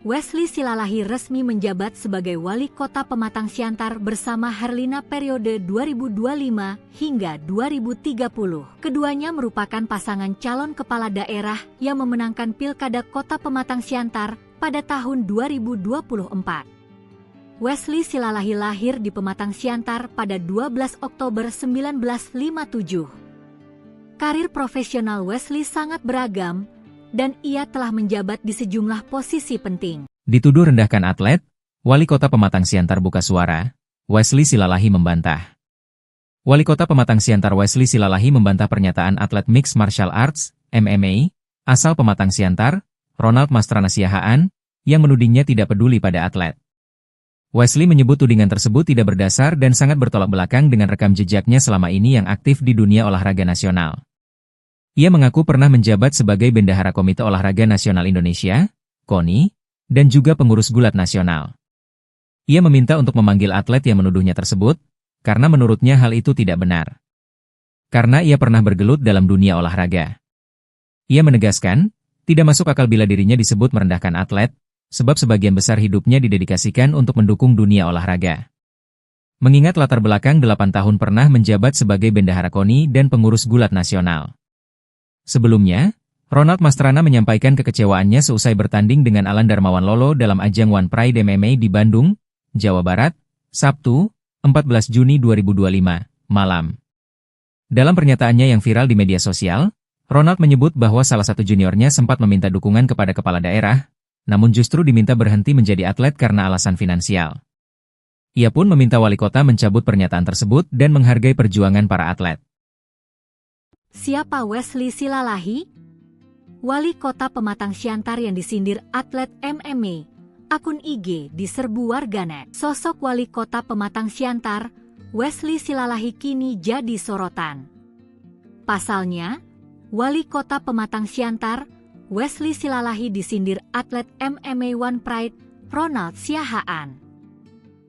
Wesley Silalahi resmi menjabat sebagai wali kota Pematang Siantar bersama Herlina periode 2025 hingga 2030. Keduanya merupakan pasangan calon kepala daerah yang memenangkan Pilkada Kota Pematang Siantar pada tahun 2024. Wesley Silalahi lahir di Pematang Siantar pada 12 Oktober 1957. Karir profesional Wesley sangat beragam, dan ia telah menjabat di sejumlah posisi penting. Dituduh rendahkan atlet, wali kota Pematang Siantar buka suara, Wesley Silalahi membantah. Wali kota Pematang Siantar Wesley Silalahi membantah pernyataan atlet Mixed Martial Arts, MMA, asal Pematang Siantar, Ronald Mastrana Siahaan, yang menudingnya tidak peduli pada atlet. Wesley menyebut tudingan tersebut tidak berdasar dan sangat bertolak belakang dengan rekam jejaknya selama ini yang aktif di dunia olahraga nasional. Ia mengaku pernah menjabat sebagai Bendahara Komite Olahraga Nasional Indonesia, KONI, dan juga pengurus gulat nasional. Ia meminta untuk memanggil atlet yang menuduhnya tersebut, karena menurutnya hal itu tidak benar. Karena ia pernah bergelut dalam dunia olahraga. Ia menegaskan, tidak masuk akal bila dirinya disebut merendahkan atlet, sebab sebagian besar hidupnya didedikasikan untuk mendukung dunia olahraga. Mengingat latar belakang 8 tahun pernah menjabat sebagai Bendahara KONI dan pengurus gulat nasional. Sebelumnya, Ronald Mastrana menyampaikan kekecewaannya seusai bertanding dengan Alan Darmawan Lolo dalam ajang One Pride MMA di Bandung, Jawa Barat, Sabtu, 14 Juni 2025, malam. Dalam pernyataannya yang viral di media sosial, Ronald menyebut bahwa salah satu juniornya sempat meminta dukungan kepada kepala daerah, namun justru diminta berhenti menjadi atlet karena alasan finansial. Ia pun meminta wali kota mencabut pernyataan tersebut dan menghargai perjuangan para atlet. Siapa Wesley Silalahi? Wali kota Pematang Siantar yang disindir atlet MMA, akun IG diserbu warganet. Sosok wali kota Pematang Siantar, Wesley Silalahi kini jadi sorotan. Pasalnya, wali kota Pematang Siantar, Wesley Silalahi disindir atlet MMA One Pride, Ronald Siahaan.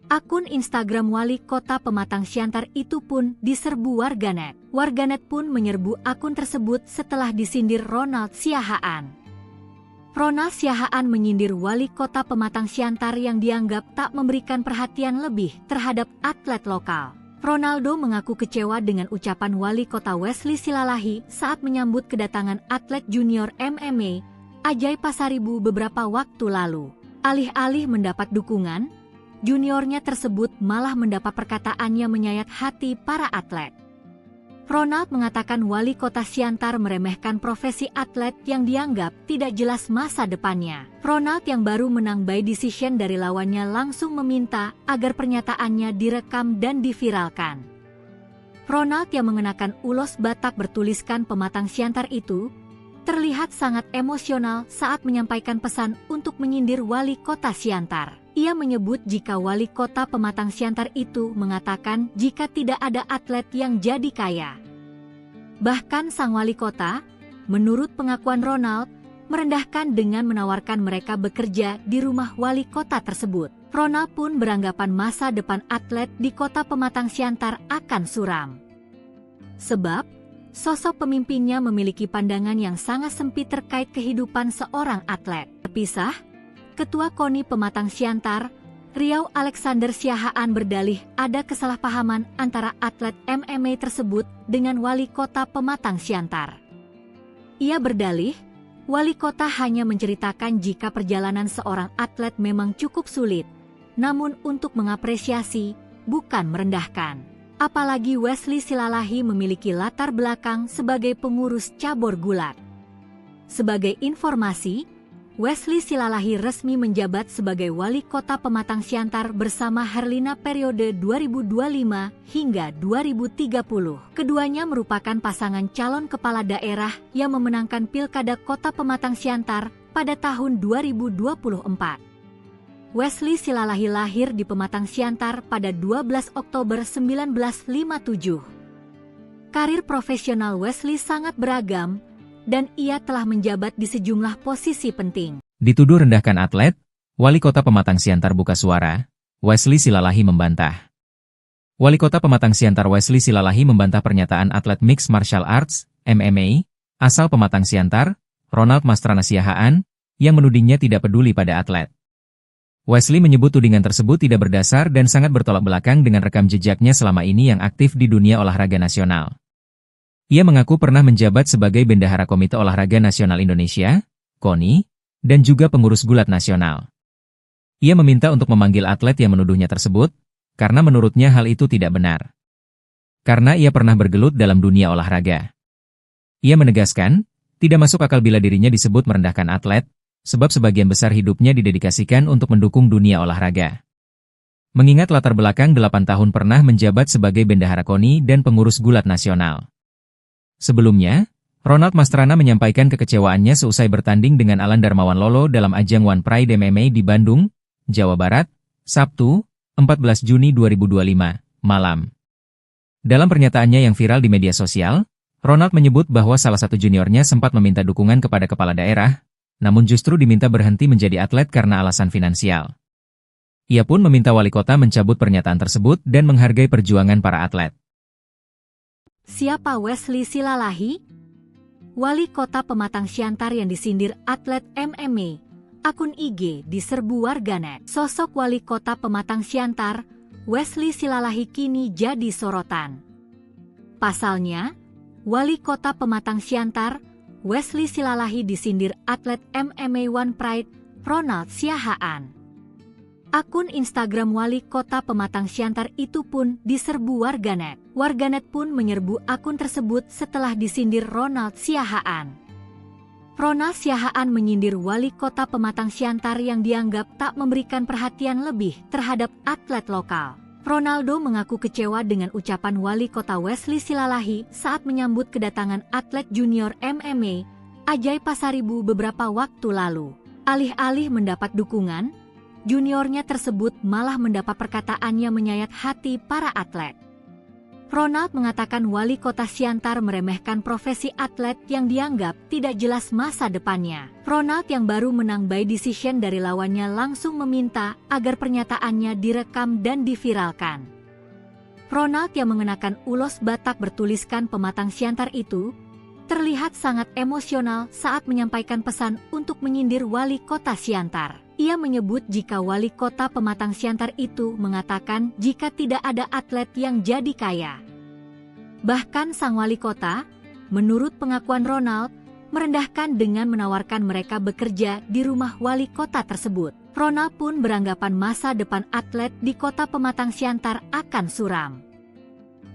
Akun Instagram wali kota Pematang Siantar itu pun diserbu warganet. Warganet pun menyerbu akun tersebut setelah disindir Ronald Siahaan. Ronald Siahaan menyindir wali kota Pematang Siantar yang dianggap tak memberikan perhatian lebih terhadap atlet lokal. Ronaldo mengaku kecewa dengan ucapan wali kota Wesley Silalahi saat menyambut kedatangan atlet junior MMA, Ajay Pasaribu beberapa waktu lalu. Alih-alih mendapat dukungan, juniornya tersebut malah mendapat perkataannya menyayat hati para atlet. Ronald mengatakan wali kota Siantar meremehkan profesi atlet yang dianggap tidak jelas masa depannya. Ronald yang baru menang by decision dari lawannya langsung meminta agar pernyataannya direkam dan diviralkan. Ronald yang mengenakan ulos Batak bertuliskan Pematang Siantar itu terlihat sangat emosional saat menyampaikan pesan untuk menyindir wali kota Siantar. Ia menyebut jika wali kota Pematang Siantar itu mengatakan jika tidak ada atlet yang jadi kaya. Bahkan sang wali kota, menurut pengakuan Ronald, merendahkan dengan menawarkan mereka bekerja di rumah wali kota tersebut. Ronald pun beranggapan masa depan atlet di kota Pematang Siantar akan suram. Sebab, Sosok pemimpinnya memiliki pandangan yang sangat sempit terkait kehidupan seorang atlet. Terpisah, Ketua KONI Pematang Siantar, Riau Alexander Siahaan berdalih ada kesalahpahaman antara atlet MMA tersebut dengan wali kota Pematang Siantar. Ia berdalih, wali kota hanya menceritakan jika perjalanan seorang atlet memang cukup sulit, namun untuk mengapresiasi, bukan merendahkan. Apalagi Wesley Silalahi memiliki latar belakang sebagai pengurus cabur gulat. Sebagai informasi, Wesley Silalahi resmi menjabat sebagai wali kota Pematang Siantar bersama Herlina periode 2025 hingga 2030. Keduanya merupakan pasangan calon kepala daerah yang memenangkan Pilkada Kota Pematang Siantar pada tahun 2024. Wesley Silalahi lahir di Pematang Siantar pada 12 Oktober 1957. Karir profesional Wesley sangat beragam, dan ia telah menjabat di sejumlah posisi penting. Dituduh rendahkan atlet, Wali Kota Pematang Siantar buka suara, Wesley Silalahi membantah. Wali Kota Pematang Siantar Wesley Silalahi membantah pernyataan atlet Mixed Martial Arts, MMA, asal Pematang Siantar, Ronald Mastrana Siahaan, yang menudingnya tidak peduli pada atlet. Wesley menyebut tudingan tersebut tidak berdasar dan sangat bertolak belakang dengan rekam jejaknya selama ini yang aktif di dunia olahraga nasional. Ia mengaku pernah menjabat sebagai Bendahara Komite Olahraga Nasional Indonesia, KONI, dan juga pengurus gulat nasional. Ia meminta untuk memanggil atlet yang menuduhnya tersebut, karena menurutnya hal itu tidak benar. Karena ia pernah bergelut dalam dunia olahraga. Ia menegaskan, tidak masuk akal bila dirinya disebut merendahkan atlet, sebab sebagian besar hidupnya didedikasikan untuk mendukung dunia olahraga. Mengingat latar belakang 8 tahun pernah menjabat sebagai Bendahara KONI dan pengurus gulat nasional. Sebelumnya, Ronald Mastrana menyampaikan kekecewaannya seusai bertanding dengan Alan Darmawan Lolo dalam ajang One Pride MMA di Bandung, Jawa Barat, Sabtu, 14 Juni 2025, malam. Dalam pernyataannya yang viral di media sosial, Ronald menyebut bahwa salah satu juniornya sempat meminta dukungan kepada kepala daerah, namun justru diminta berhenti menjadi atlet karena alasan finansial. Ia pun meminta wali kota mencabut pernyataan tersebut dan menghargai perjuangan para atlet. Siapa Wesley Silalahi? Wali kota Pematang Siantar yang disindir atlet MMA, akun IG diserbu warganet. Sosok wali kota Pematang Siantar, Wesley Silalahi kini jadi sorotan. Pasalnya, wali kota Pematang Siantar, Wesley Silalahi disindir atlet MMA One Pride, Ronald Siahaan. Akun Instagram wali kota Pematang Siantar itu pun diserbu warganet. Warganet pun menyerbu akun tersebut setelah disindir Ronald Siahaan. Ronald Siahaan menyindir wali kota Pematang Siantar yang dianggap tak memberikan perhatian lebih terhadap atlet lokal. Ronaldo mengaku kecewa dengan ucapan wali kota Wesley Silalahi saat menyambut kedatangan atlet junior MMA, Ajay Pasaribu beberapa waktu lalu. Alih-alih mendapat dukungan, juniornya tersebut malah mendapat perkataan yang menyayat hati para atlet. Ronald mengatakan wali kota Siantar meremehkan profesi atlet yang dianggap tidak jelas masa depannya. Ronald yang baru menang by decision dari lawannya langsung meminta agar pernyataannya direkam dan diviralkan. Ronald yang mengenakan ulos Batak bertuliskan Pematang Siantar itu terlihat sangat emosional saat menyampaikan pesan untuk menyindir wali kota Siantar. Ia menyebut jika wali kota Pematang Siantar itu mengatakan jika tidak ada atlet yang jadi kaya. Bahkan sang wali kota, menurut pengakuan Ronald, merendahkan dengan menawarkan mereka bekerja di rumah wali kota tersebut. Ronald pun beranggapan masa depan atlet di kota Pematang Siantar akan suram.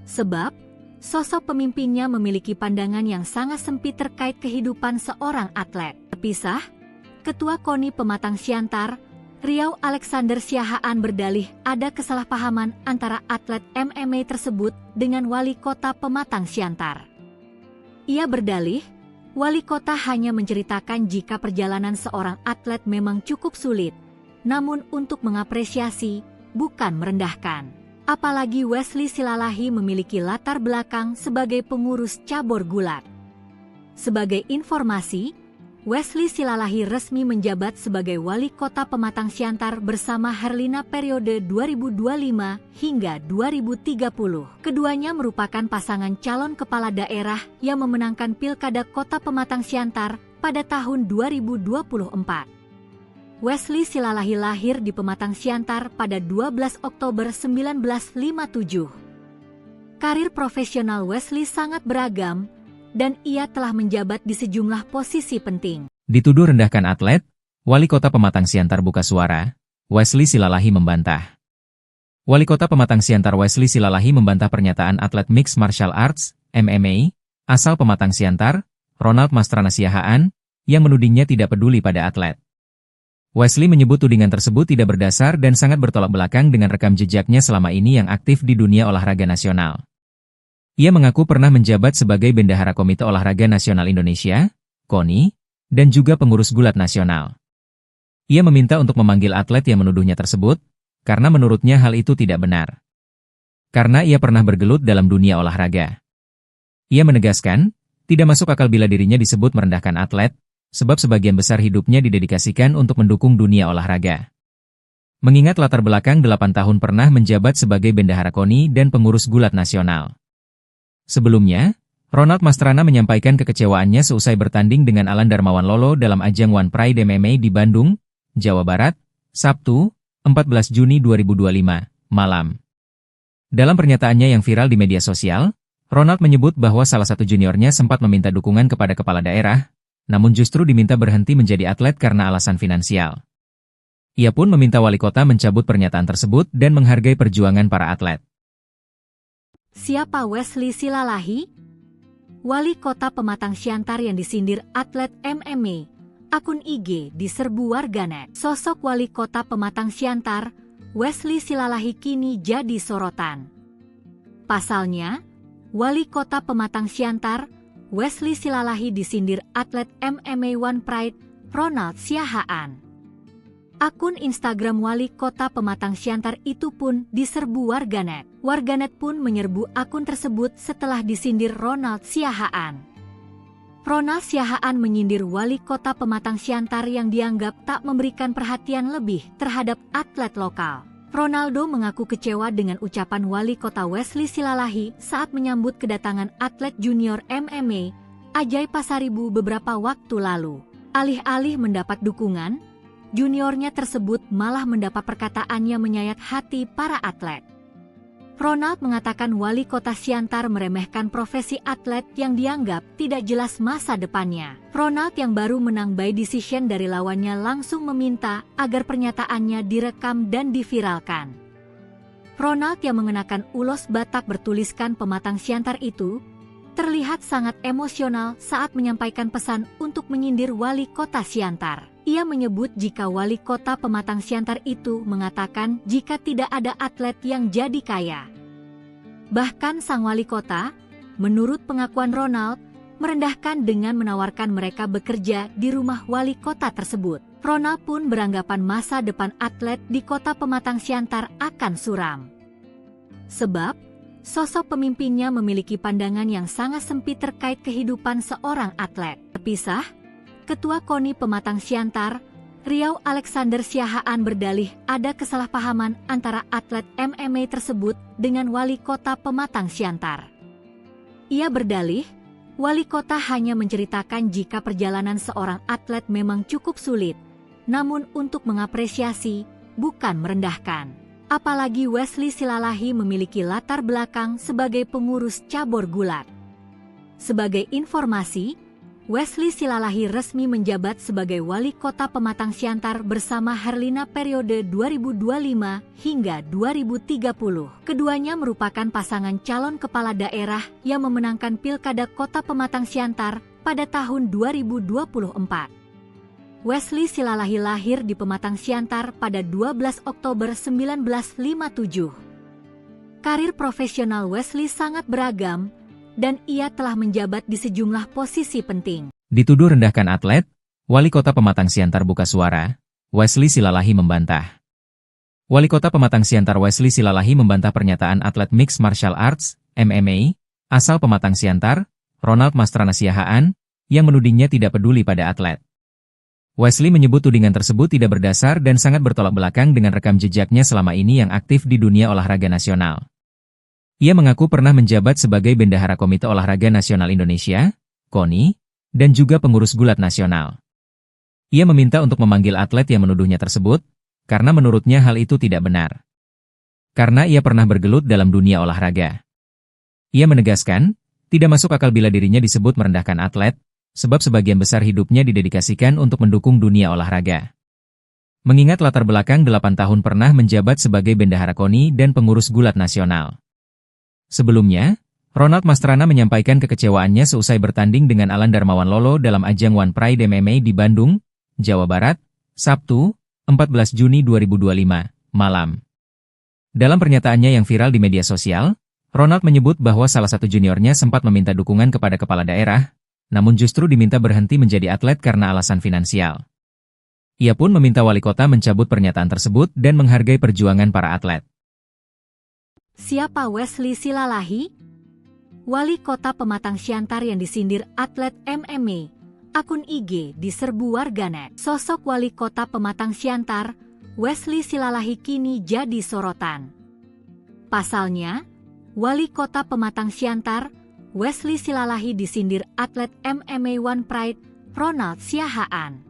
Sebab, sosok pemimpinnya memiliki pandangan yang sangat sempit terkait kehidupan seorang atlet. Terpisah, Ketua KONI Pematang Siantar, Riau Alexander Siahaan berdalih ada kesalahpahaman antara atlet MMA tersebut dengan wali kota Pematang Siantar. Ia berdalih, wali kota hanya menceritakan jika perjalanan seorang atlet memang cukup sulit, namun untuk mengapresiasi, bukan merendahkan. Apalagi Wesley Silalahi memiliki latar belakang sebagai pengurus cabur gulat. Sebagai informasi, Wesley Silalahi resmi menjabat sebagai Wali Kota Pematang Siantar bersama Herlina periode 2025 hingga 2030. Keduanya merupakan pasangan calon kepala daerah yang memenangkan Pilkada Kota Pematang Siantar pada tahun 2024. Wesley Silalahi lahir di Pematang Siantar pada 12 Oktober 1957. Karir profesional Wesley sangat beragam, dan ia telah menjabat di sejumlah posisi penting. Dituduh rendahkan atlet, Wali Kota Pematang Siantar buka suara, Wesley Silalahi membantah. Wali Kota Pematang Siantar Wesley Silalahi membantah pernyataan atlet Mixed Martial Arts, MMA, asal Pematang Siantar, Ronald Mastrana Siahaan, yang menudingnya tidak peduli pada atlet. Wesley menyebut tudingan tersebut tidak berdasar dan sangat bertolak belakang dengan rekam jejaknya selama ini yang aktif di dunia olahraga nasional. Ia mengaku pernah menjabat sebagai Bendahara Komite Olahraga Nasional Indonesia, KONI, dan juga pengurus gulat nasional. Ia meminta untuk memanggil atlet yang menuduhnya tersebut, karena menurutnya hal itu tidak benar. Karena ia pernah bergelut dalam dunia olahraga. Ia menegaskan, tidak masuk akal bila dirinya disebut merendahkan atlet, sebab sebagian besar hidupnya didedikasikan untuk mendukung dunia olahraga. Mengingat latar belakang 8 tahun pernah menjabat sebagai Bendahara KONI dan pengurus gulat nasional. Sebelumnya, Ronald Mastrana menyampaikan kekecewaannya seusai bertanding dengan Alan Darmawan Lolo dalam ajang One Pride MMA di Bandung, Jawa Barat, Sabtu, 14 Juni 2025, malam. Dalam pernyataannya yang viral di media sosial, Ronald menyebut bahwa salah satu juniornya sempat meminta dukungan kepada kepala daerah, namun justru diminta berhenti menjadi atlet karena alasan finansial. Ia pun meminta wali kota mencabut pernyataan tersebut dan menghargai perjuangan para atlet. Siapa Wesley Silalahi? Wali Kota Pematang Siantar yang disindir atlet MMA. Akun IG diserbu warganet. Sosok Wali Kota Pematang Siantar, Wesley Silalahi kini jadi sorotan. Pasalnya, Wali Kota Pematang Siantar, Wesley Silalahi disindir atlet MMA One Pride, Ronald Siahaan. Akun Instagram Wali Kota Pematang Siantar itu pun diserbu warganet. Warganet pun menyerbu akun tersebut setelah disindir Ronald Siahaan. Ronald Siahaan menyindir Wali Kota Pematang Siantar yang dianggap tak memberikan perhatian lebih terhadap atlet lokal. Ronaldo mengaku kecewa dengan ucapan Wali Kota Wesley Silalahi saat menyambut kedatangan atlet junior MMA, Ajay Pasaribu beberapa waktu lalu. Alih-alih mendapat dukungan, juniornya tersebut malah mendapat perkataannya menyayat hati para atlet. Ronald mengatakan Wali Kota Siantar meremehkan profesi atlet yang dianggap tidak jelas masa depannya. Ronald yang baru menang by decision dari lawannya langsung meminta agar pernyataannya direkam dan diviralkan. Ronald yang mengenakan ulos Batak bertuliskan Pematang Siantar itu terlihat sangat emosional saat menyampaikan pesan untuk menyindir Wali Kota Siantar. Ia menyebut jika Wali Kota Pematang Siantar itu mengatakan jika tidak ada atlet yang jadi kaya. Bahkan sang wali kota, menurut pengakuan Ronald, merendahkan dengan menawarkan mereka bekerja di rumah wali kota tersebut. Ronald pun beranggapan masa depan atlet di Kota Pematang Siantar akan suram. Sebab, sosok pemimpinnya memiliki pandangan yang sangat sempit terkait kehidupan seorang atlet. Terpisah, Ketua KONI Pematang Siantar, Riau Alexander Siahaan berdalih ada kesalahpahaman antara atlet MMA tersebut dengan Wali Kota Pematang Siantar. Ia berdalih, Wali Kota hanya menceritakan jika perjalanan seorang atlet memang cukup sulit, namun untuk mengapresiasi, bukan merendahkan. Apalagi Wesley Silalahi memiliki latar belakang sebagai pengurus cabur gulat. Sebagai informasi, Wesley Silalahi resmi menjabat sebagai Wali Kota Pematang Siantar bersama Herlina periode 2025 hingga 2030. Keduanya merupakan pasangan calon kepala daerah yang memenangkan Pilkada Kota Pematang Siantar pada tahun 2024. Wesley Silalahi lahir di Pematang Siantar pada 12 Oktober 1957. Karir profesional Wesley sangat beragam, dan ia telah menjabat di sejumlah posisi penting. Dituduh rendahkan atlet, Wali Kota Pematang Siantar buka suara, Wesley Silalahi membantah. Wali Kota Pematang Siantar Wesley Silalahi membantah pernyataan atlet Mixed Martial Arts, MMA, asal Pematang Siantar, Ronald Mastrana Siahaan, yang menudingnya tidak peduli pada atlet. Wesley menyebut tudingan tersebut tidak berdasar dan sangat bertolak belakang dengan rekam jejaknya selama ini yang aktif di dunia olahraga nasional. Ia mengaku pernah menjabat sebagai Bendahara Komite Olahraga Nasional Indonesia, KONI, dan juga pengurus gulat nasional. Ia meminta untuk memanggil atlet yang menuduhnya tersebut, karena menurutnya hal itu tidak benar. Karena ia pernah bergelut dalam dunia olahraga. Ia menegaskan, tidak masuk akal bila dirinya disebut merendahkan atlet, sebab sebagian besar hidupnya didedikasikan untuk mendukung dunia olahraga. Mengingat latar belakang 8 tahun pernah menjabat sebagai Bendahara KONI dan pengurus gulat nasional. Sebelumnya, Ronald Mastrana menyampaikan kekecewaannya seusai bertanding dengan Alan Darmawan Lolo dalam ajang One Pride MMA di Bandung, Jawa Barat, Sabtu, 14 Juni 2025, malam. Dalam pernyataannya yang viral di media sosial, Ronald menyebut bahwa salah satu juniornya sempat meminta dukungan kepada kepala daerah, namun justru diminta berhenti menjadi atlet karena alasan finansial. Ia pun meminta wali kota mencabut pernyataan tersebut dan menghargai perjuangan para atlet. Siapa Wesley Silalahi? Wali kota Pematang Siantar yang disindir atlet MMA. Akun IG diserbu warganet. Sosok wali kota Pematang Siantar, Wesley Silalahi kini jadi sorotan. Pasalnya, wali kota Pematang Siantar, Wesley Silalahi disindir atlet MMA One Pride, Ronald Siahaan.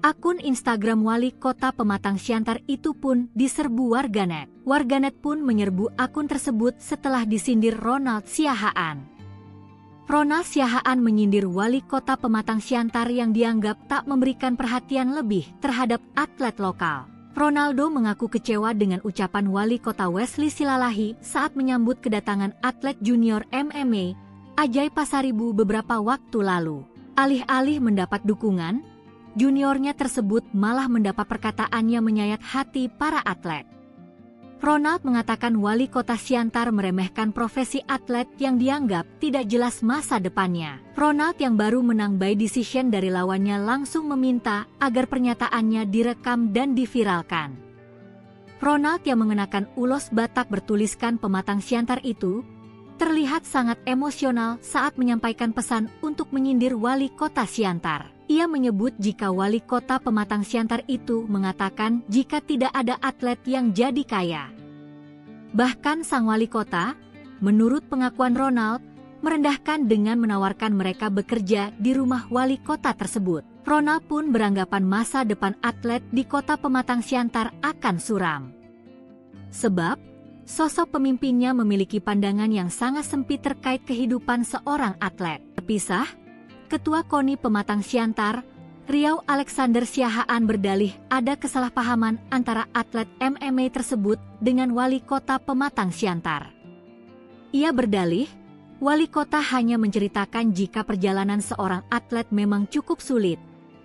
Akun Instagram wali kota Pematang Siantar itu pun diserbu warganet. Warganet pun menyerbu akun tersebut setelah disindir Ronald Siahaan. Ronald Siahaan menyindir wali kota Pematang Siantar yang dianggap tak memberikan perhatian lebih terhadap atlet lokal. Ronaldo mengaku kecewa dengan ucapan wali kota Wesley Silalahi saat menyambut kedatangan atlet junior MMA, Ajay Pasaribu beberapa waktu lalu. Alih-alih mendapat dukungan, juniornya tersebut malah mendapat perkataannya menyayat hati para atlet. Ronald mengatakan wali kota Siantar meremehkan profesi atlet yang dianggap tidak jelas masa depannya. Ronald yang baru menang by decision dari lawannya langsung meminta agar pernyataannya direkam dan diviralkan. Ronald yang mengenakan ulos Batak bertuliskan Pematang Siantar itu terlihat sangat emosional saat menyampaikan pesan untuk menyindir wali kota Siantar. Ia menyebut jika wali kota Pematang Siantar itu mengatakan jika tidak ada atlet yang jadi kaya. Bahkan sang wali kota, menurut pengakuan Ronald, merendahkan dengan menawarkan mereka bekerja di rumah wali kota tersebut. Ronald pun beranggapan masa depan atlet di kota Pematang Siantar akan suram. Sebab, sosok pemimpinnya memiliki pandangan yang sangat sempit terkait kehidupan seorang atlet. Terpisah, Ketua KONI Pematang Siantar, Riau Alexander Siahaan berdalih ada kesalahpahaman antara atlet MMA tersebut dengan wali kota Pematang Siantar. Ia berdalih, wali kota hanya menceritakan jika perjalanan seorang atlet memang cukup sulit,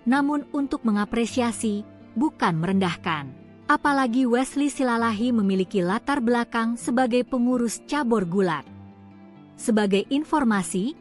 namun untuk mengapresiasi, bukan merendahkan. Apalagi Wesley Silalahi memiliki latar belakang sebagai pengurus cabur gulat. Sebagai informasi,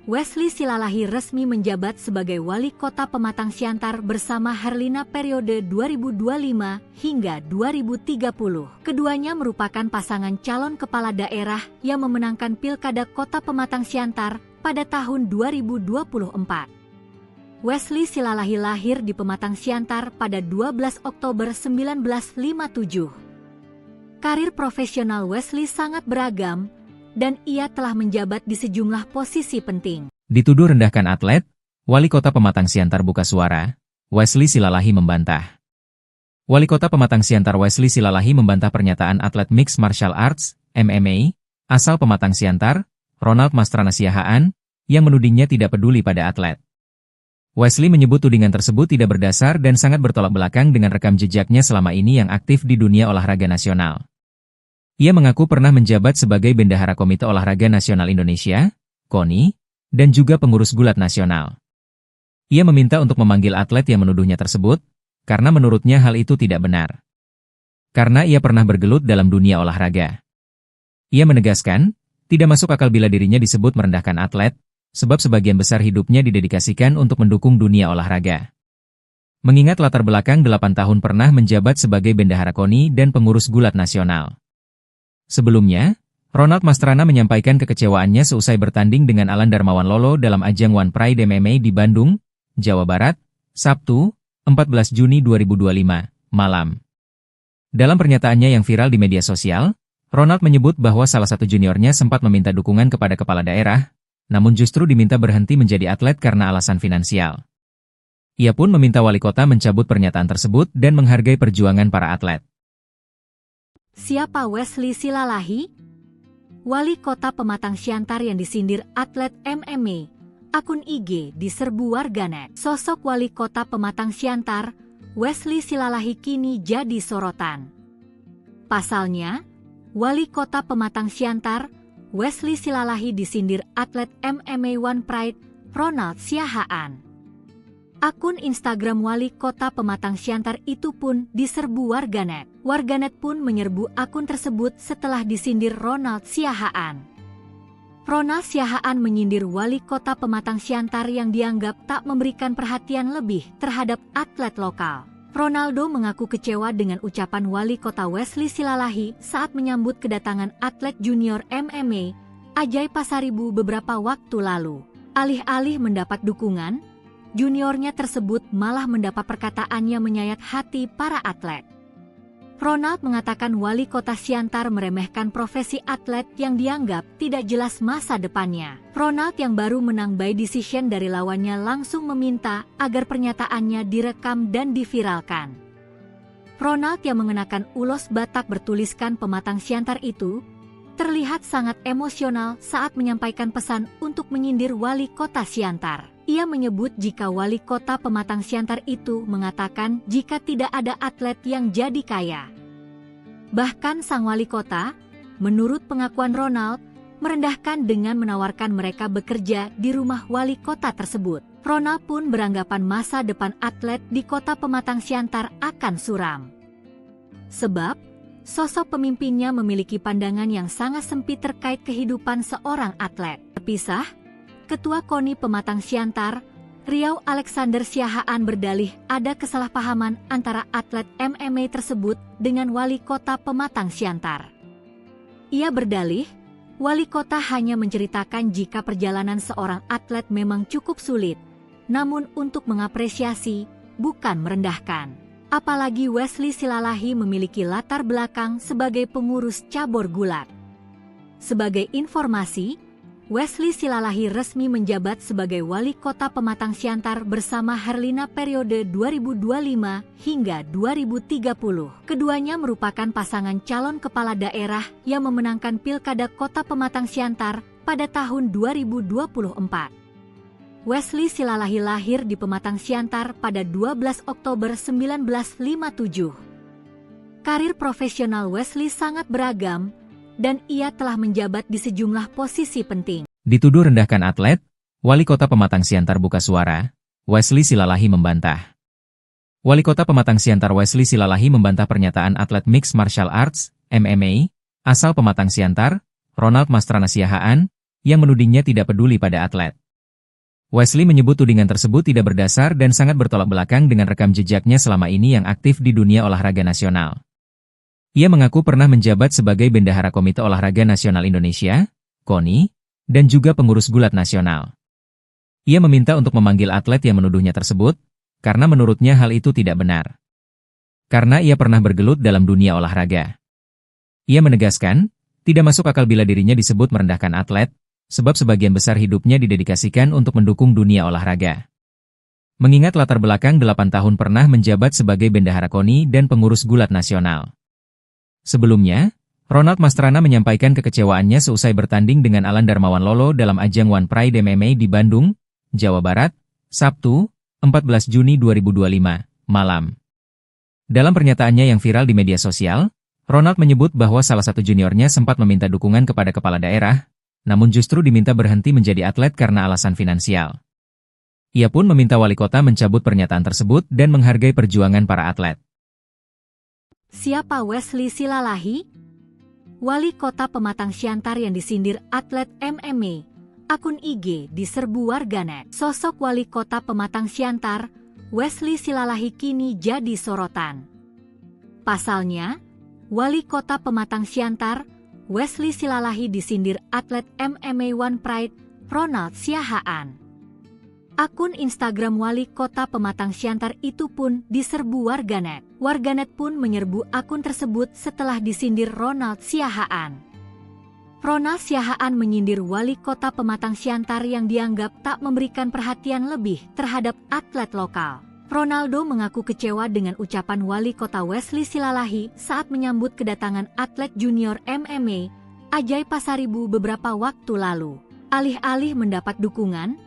Wesley Silalahi resmi menjabat sebagai wali kota Pematang Siantar bersama Herlina periode 2025 hingga 2030. Keduanya merupakan pasangan calon kepala daerah yang memenangkan Pilkada Kota Pematang Siantar pada tahun 2024. Wesley Silalahi lahir di Pematang Siantar pada 12 Oktober 1957. Karir profesional Wesley sangat beragam, dan ia telah menjabat di sejumlah posisi penting. Dituduh rendahkan atlet, wali kota Pematang Siantar buka suara, Wesley Silalahi membantah. Wali kota Pematang Siantar Wesley Silalahi membantah pernyataan atlet Mixed Martial Arts, MMA, asal Pematang Siantar, Ronald Mastrana Siahaan, yang menudingnya tidak peduli pada atlet. Wesley menyebut tudingan tersebut tidak berdasar dan sangat bertolak belakang dengan rekam jejaknya selama ini yang aktif di dunia olahraga nasional. Ia mengaku pernah menjabat sebagai Bendahara Komite Olahraga Nasional Indonesia, KONI, dan juga pengurus gulat nasional. Ia meminta untuk memanggil atlet yang menuduhnya tersebut, karena menurutnya hal itu tidak benar. Karena ia pernah bergelut dalam dunia olahraga. Ia menegaskan, tidak masuk akal bila dirinya disebut merendahkan atlet, sebab sebagian besar hidupnya didedikasikan untuk mendukung dunia olahraga. Mengingat latar belakang 8 tahun pernah menjabat sebagai Bendahara KONI dan pengurus gulat nasional. Sebelumnya, Ronald Mastrana menyampaikan kekecewaannya seusai bertanding dengan Alan Darmawan Lolo dalam ajang One Pride MMA di Bandung, Jawa Barat, Sabtu, 14 Juni 2025, malam. Dalam pernyataannya yang viral di media sosial, Ronald menyebut bahwa salah satu juniornya sempat meminta dukungan kepada kepala daerah, namun justru diminta berhenti menjadi atlet karena alasan finansial. Ia pun meminta wali kota mencabut pernyataan tersebut dan menghargai perjuangan para atlet. Siapa Wesley Silalahi? Wali kota Pematang Siantar yang disindir atlet MMA. Akun IG diserbu warganet. Sosok wali kota Pematang Siantar, Wesley Silalahi kini jadi sorotan. Pasalnya, wali kota Pematang Siantar, Wesley Silalahi disindir atlet MMA One Pride, Ronald Siahaan. Akun Instagram wali kota Pematang Siantar itu pun diserbu warganet. Warganet pun menyerbu akun tersebut setelah disindir Ronald Siahaan. Ronald Siahaan menyindir wali kota Pematang Siantar yang dianggap tak memberikan perhatian lebih terhadap atlet lokal. Ronaldo mengaku kecewa dengan ucapan wali kota Wesley Silalahi saat menyambut kedatangan atlet junior MMA, Ajay Pasaribu beberapa waktu lalu. Alih-alih mendapat dukungan, juniornya tersebut malah mendapat perkataannya menyayat hati para atlet. Ronald mengatakan wali kota Siantar meremehkan profesi atlet yang dianggap tidak jelas masa depannya. Ronald yang baru menang by decision dari lawannya langsung meminta agar pernyataannya direkam dan diviralkan. Ronald yang mengenakan ulos Batak bertuliskan Pematang Siantar itu terlihat sangat emosional saat menyampaikan pesan untuk menyindir wali kota Siantar. Ia menyebut jika wali kota Pematang Siantar itu mengatakan jika tidak ada atlet yang jadi kaya. Bahkan sang wali kota, menurut pengakuan Ronald, merendahkan dengan menawarkan mereka bekerja di rumah wali kota tersebut. Ronald pun beranggapan masa depan atlet di kota Pematang Siantar akan suram. Sebab, sosok pemimpinnya memiliki pandangan yang sangat sempit terkait kehidupan seorang atlet. Terpisah, Ketua KONI Pematang Siantar, Riau Alexander Siahaan berdalih ada kesalahpahaman antara atlet MMA tersebut dengan wali kota Pematang Siantar. Ia berdalih, wali kota hanya menceritakan jika perjalanan seorang atlet memang cukup sulit, namun untuk mengapresiasi, bukan merendahkan. Apalagi Wesley Silalahi memiliki latar belakang sebagai pengurus cabur gulat. Sebagai informasi, Wesley Silalahi resmi menjabat sebagai wali kota Pematang Siantar bersama Herlina periode 2025 hingga 2030. Keduanya merupakan pasangan calon kepala daerah yang memenangkan Pilkada Kota Pematang Siantar pada tahun 2024. Wesley Silalahi lahir di Pematang Siantar pada 12 Oktober 1957. Karir profesional Wesley sangat beragam, dan ia telah menjabat di sejumlah posisi penting. Dituduh rendahkan atlet, wali kota Pematang Siantar buka suara, Wesley Silalahi membantah. Wali kota Pematang Siantar Wesley Silalahi membantah pernyataan atlet Mixed Martial Arts, MMA, asal Pematang Siantar, Ronald Mastrana Siahaan, yang menudingnya tidak peduli pada atlet. Wesley menyebut tudingan tersebut tidak berdasar dan sangat bertolak belakang dengan rekam jejaknya selama ini yang aktif di dunia olahraga nasional. Ia mengaku pernah menjabat sebagai Bendahara Komite Olahraga Nasional Indonesia, KONI, dan juga pengurus gulat nasional. Ia meminta untuk memanggil atlet yang menuduhnya tersebut, karena menurutnya hal itu tidak benar. Karena ia pernah bergelut dalam dunia olahraga. Ia menegaskan, tidak masuk akal bila dirinya disebut merendahkan atlet, sebab sebagian besar hidupnya didedikasikan untuk mendukung dunia olahraga. Mengingat latar belakang 8 tahun pernah menjabat sebagai Bendahara KONI dan pengurus gulat nasional. Sebelumnya, Ronald Mastrana menyampaikan kekecewaannya seusai bertanding dengan Alan Darmawan Lolo dalam ajang One Pride MMA di Bandung, Jawa Barat, Sabtu, 14 Juni 2025, malam. Dalam pernyataannya yang viral di media sosial, Ronald menyebut bahwa salah satu juniornya sempat meminta dukungan kepada kepala daerah, namun justru diminta berhenti menjadi atlet karena alasan finansial. Ia pun meminta wali kota mencabut pernyataan tersebut dan menghargai perjuangan para atlet. Siapa Wesley Silalahi? Wali kota Pematang Siantar yang disindir atlet MMA. Akun IG diserbu warganet. Sosok wali kota Pematang Siantar, Wesley Silalahi kini jadi sorotan. Pasalnya, wali kota Pematang Siantar, Wesley Silalahi disindir atlet MMA One Pride, Ronald Siahaan. Akun Instagram wali kota Pematang Siantar itu pun diserbu warganet. Warganet pun menyerbu akun tersebut setelah disindir Ronald Siahaan. Ronald Siahaan menyindir wali kota Pematang Siantar yang dianggap tak memberikan perhatian lebih terhadap atlet lokal. Ronaldo mengaku kecewa dengan ucapan wali kota Wesley Silalahi saat menyambut kedatangan atlet junior MMA Ajay Pasaribu beberapa waktu lalu. Alih-alih mendapat dukungan,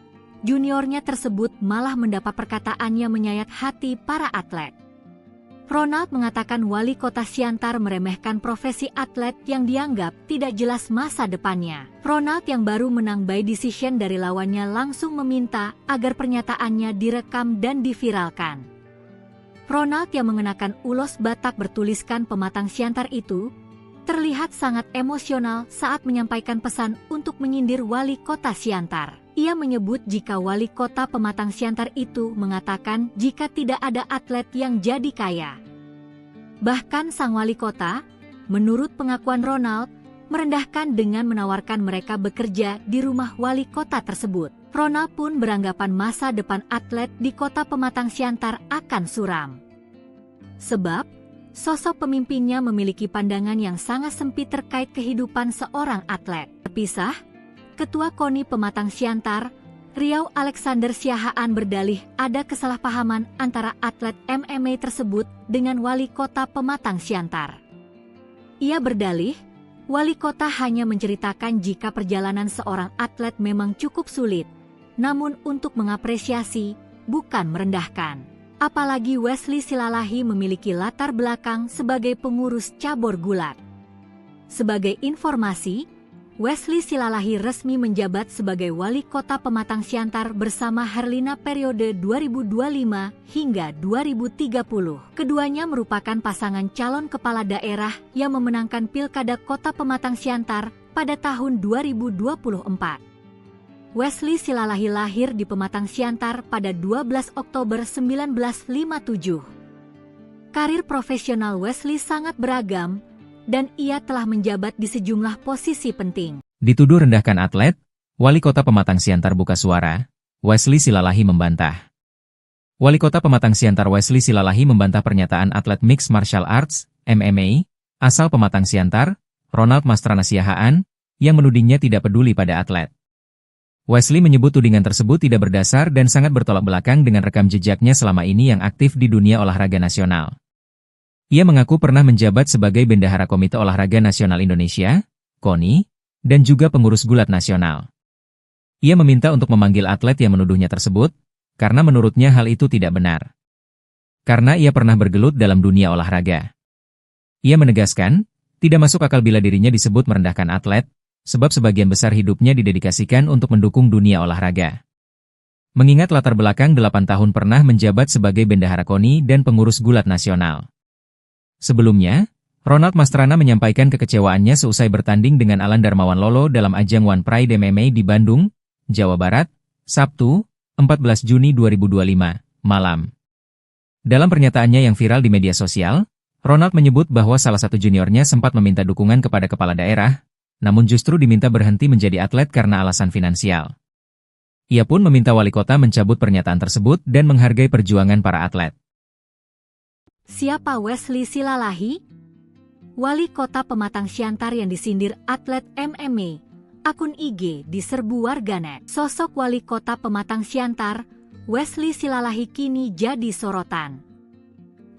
juniornya tersebut malah mendapat perkataannya menyayat hati para atlet. Ronald mengatakan wali kota Siantar meremehkan profesi atlet yang dianggap tidak jelas masa depannya. Ronald yang baru menang by decision dari lawannya langsung meminta agar pernyataannya direkam dan diviralkan. Ronald yang mengenakan ulos Batak bertuliskan Pematang Siantar itu terlihat sangat emosional saat menyampaikan pesan untuk menyindir wali kota Siantar. Ia menyebut jika wali kota Pematang Siantar itu mengatakan jika tidak ada atlet yang jadi kaya. Bahkan sang wali kota, menurut pengakuan Ronald, merendahkan dengan menawarkan mereka bekerja di rumah wali kota tersebut. Ronald pun beranggapan masa depan atlet di kota Pematang Siantar akan suram. Sebab, sosok pemimpinnya memiliki pandangan yang sangat sempit terkait kehidupan seorang atlet. Terpisah, Ketua KONI Pematang Siantar, Riau Alexander Siahaan berdalih ada kesalahpahaman antara atlet MMA tersebut dengan wali kota Pematang Siantar. Ia berdalih, wali kota hanya menceritakan jika perjalanan seorang atlet memang cukup sulit, namun untuk mengapresiasi, bukan merendahkan. Apalagi Wesley Silalahi memiliki latar belakang sebagai pengurus cabur gulat. Sebagai informasi, Wesley Silalahi resmi menjabat sebagai wali kota Pematang Siantar bersama Herlina periode 2025 hingga 2030. Keduanya merupakan pasangan calon kepala daerah yang memenangkan Pilkada Kota Pematang Siantar pada tahun 2024. Wesley Silalahi lahir di Pematang Siantar pada 12 Oktober 1957. Karir profesional Wesley sangat beragam, dan ia telah menjabat di sejumlah posisi penting. Dituduh rendahkan atlet, wali kota Pematang Siantar buka suara, Wesley Silalahi membantah. Wali kota Pematang Siantar Wesley Silalahi membantah pernyataan atlet Mixed Martial Arts, MMA, asal Pematang Siantar, Ronald Mastrana Siahaan, yang menudingnya tidak peduli pada atlet. Wesley menyebut tudingan tersebut tidak berdasar dan sangat bertolak belakang dengan rekam jejaknya selama ini yang aktif di dunia olahraga nasional. Ia mengaku pernah menjabat sebagai Bendahara Komite Olahraga Nasional Indonesia, KONI, dan juga pengurus gulat nasional. Ia meminta untuk memanggil atlet yang menuduhnya tersebut, karena menurutnya hal itu tidak benar. Karena ia pernah bergelut dalam dunia olahraga. Ia menegaskan, tidak masuk akal bila dirinya disebut merendahkan atlet, sebab sebagian besar hidupnya didedikasikan untuk mendukung dunia olahraga. Mengingat latar belakang 8 tahun pernah menjabat sebagai Bendahara KONI dan pengurus gulat nasional. Sebelumnya, Ronald Mastrana menyampaikan kekecewaannya seusai bertanding dengan Alan Darmawan Lolo dalam ajang One Pride MMA di Bandung, Jawa Barat, Sabtu, 14 Juni 2025, malam. Dalam pernyataannya yang viral di media sosial, Ronald menyebut bahwa salah satu juniornya sempat meminta dukungan kepada kepala daerah, namun justru diminta berhenti menjadi atlet karena alasan finansial. Ia pun meminta wali kota mencabut pernyataan tersebut dan menghargai perjuangan para atlet. Siapa Wesley Silalahi? Wali kota Pematang Siantar yang disindir atlet MMA, akun IG diserbu warganet. Sosok wali kota Pematang Siantar, Wesley Silalahi kini jadi sorotan.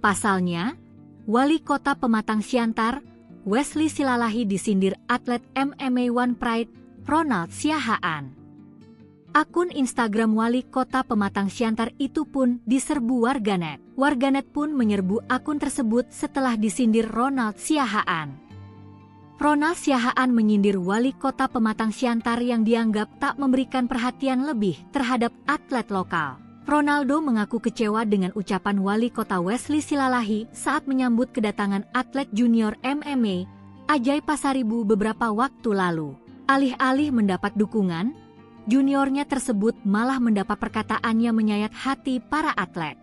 Pasalnya, wali kota Pematang Siantar, Wesley Silalahi disindir atlet MMA One Pride, Ronald Siahaan. Akun Instagram wali kota Pematang Siantar itu pun diserbu warganet. Warganet pun menyerbu akun tersebut setelah disindir Ronald Siahaan. Ronald Siahaan menyindir wali kota Pematang Siantar yang dianggap tak memberikan perhatian lebih terhadap atlet lokal. Ronaldo mengaku kecewa dengan ucapan wali kota Wesley Silalahi saat menyambut kedatangan atlet junior MMA, Ajay Pasaribu beberapa waktu lalu. Alih-alih mendapat dukungan, juniornya tersebut malah mendapat perkataannya menyayat hati para atlet.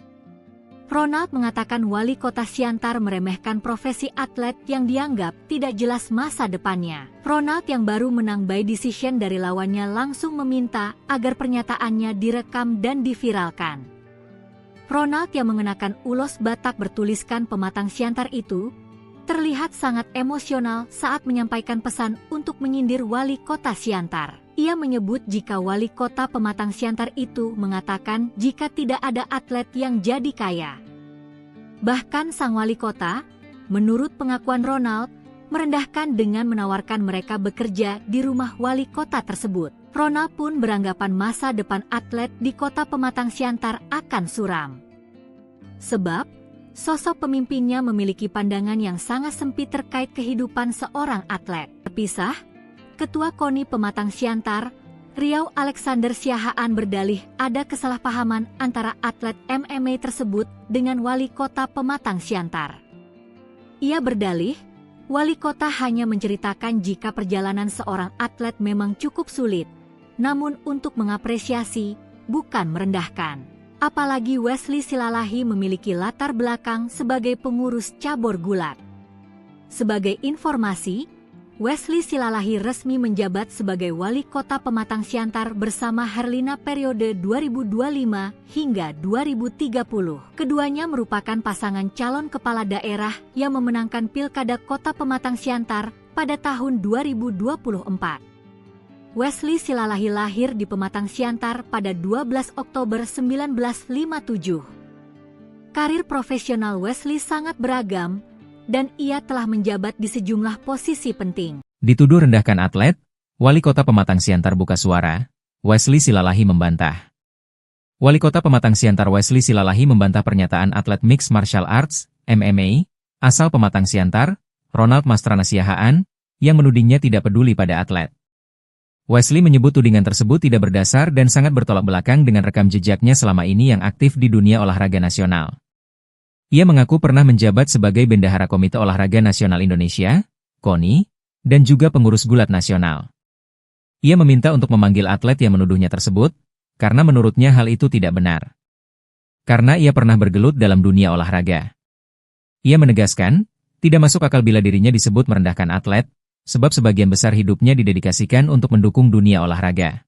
Ronald mengatakan wali kota Siantar meremehkan profesi atlet yang dianggap tidak jelas masa depannya. Ronald yang baru menang by decision dari lawannya langsung meminta agar pernyataannya direkam dan diviralkan. Ronald yang mengenakan ulos Batak bertuliskan Pematang Siantar itu terlihat sangat emosional saat menyampaikan pesan untuk menyindir wali kota Siantar. Ia menyebut jika wali kota Pematang Siantar itu mengatakan jika tidak ada atlet yang jadi kaya. Bahkan sang wali kota, menurut pengakuan Ronald, merendahkan dengan menawarkan mereka bekerja di rumah wali kota tersebut. Ronald pun beranggapan masa depan atlet di kota Pematang Siantar akan suram. Sebab, sosok pemimpinnya memiliki pandangan yang sangat sempit terkait kehidupan seorang atlet. Terpisah, Ketua KONI Pematang Siantar, Riau Alexander Siahaan berdalih ada kesalahpahaman antara atlet MMA tersebut dengan wali kota Pematang Siantar. Ia berdalih, wali kota hanya menceritakan jika perjalanan seorang atlet memang cukup sulit, namun untuk mengapresiasi, bukan merendahkan. Apalagi Wesley Silalahi memiliki latar belakang sebagai pengurus cabur gulat. Sebagai informasi, Wesley Silalahi resmi menjabat sebagai wali kota Pematang Siantar bersama Herlina periode 2025 hingga 2030. Keduanya merupakan pasangan calon kepala daerah yang memenangkan Pilkada Kota Pematang Siantar pada tahun 2024. Wesley Silalahi lahir di Pematang Siantar pada 12 Oktober 1957. Karir profesional Wesley sangat beragam, dan ia telah menjabat di sejumlah posisi penting. Dituduh rendahkan atlet, wali kota Pematang Siantar buka suara, Wesley Silalahi membantah. Wali kota Pematang Siantar Wesley Silalahi membantah pernyataan atlet Mixed Martial Arts, MMA, asal Pematang Siantar, Ronald Mastrana Siahaan, yang menudingnya tidak peduli pada atlet. Wesley menyebut tudingan tersebut tidak berdasar dan sangat bertolak belakang dengan rekam jejaknya selama ini yang aktif di dunia olahraga nasional. Ia mengaku pernah menjabat sebagai Bendahara Komite Olahraga Nasional Indonesia, KONI, dan juga pengurus gulat nasional. Ia meminta untuk memanggil atlet yang menuduhnya tersebut, karena menurutnya hal itu tidak benar. Karena ia pernah bergelut dalam dunia olahraga. Ia menegaskan, tidak masuk akal bila dirinya disebut merendahkan atlet, sebab sebagian besar hidupnya didedikasikan untuk mendukung dunia olahraga.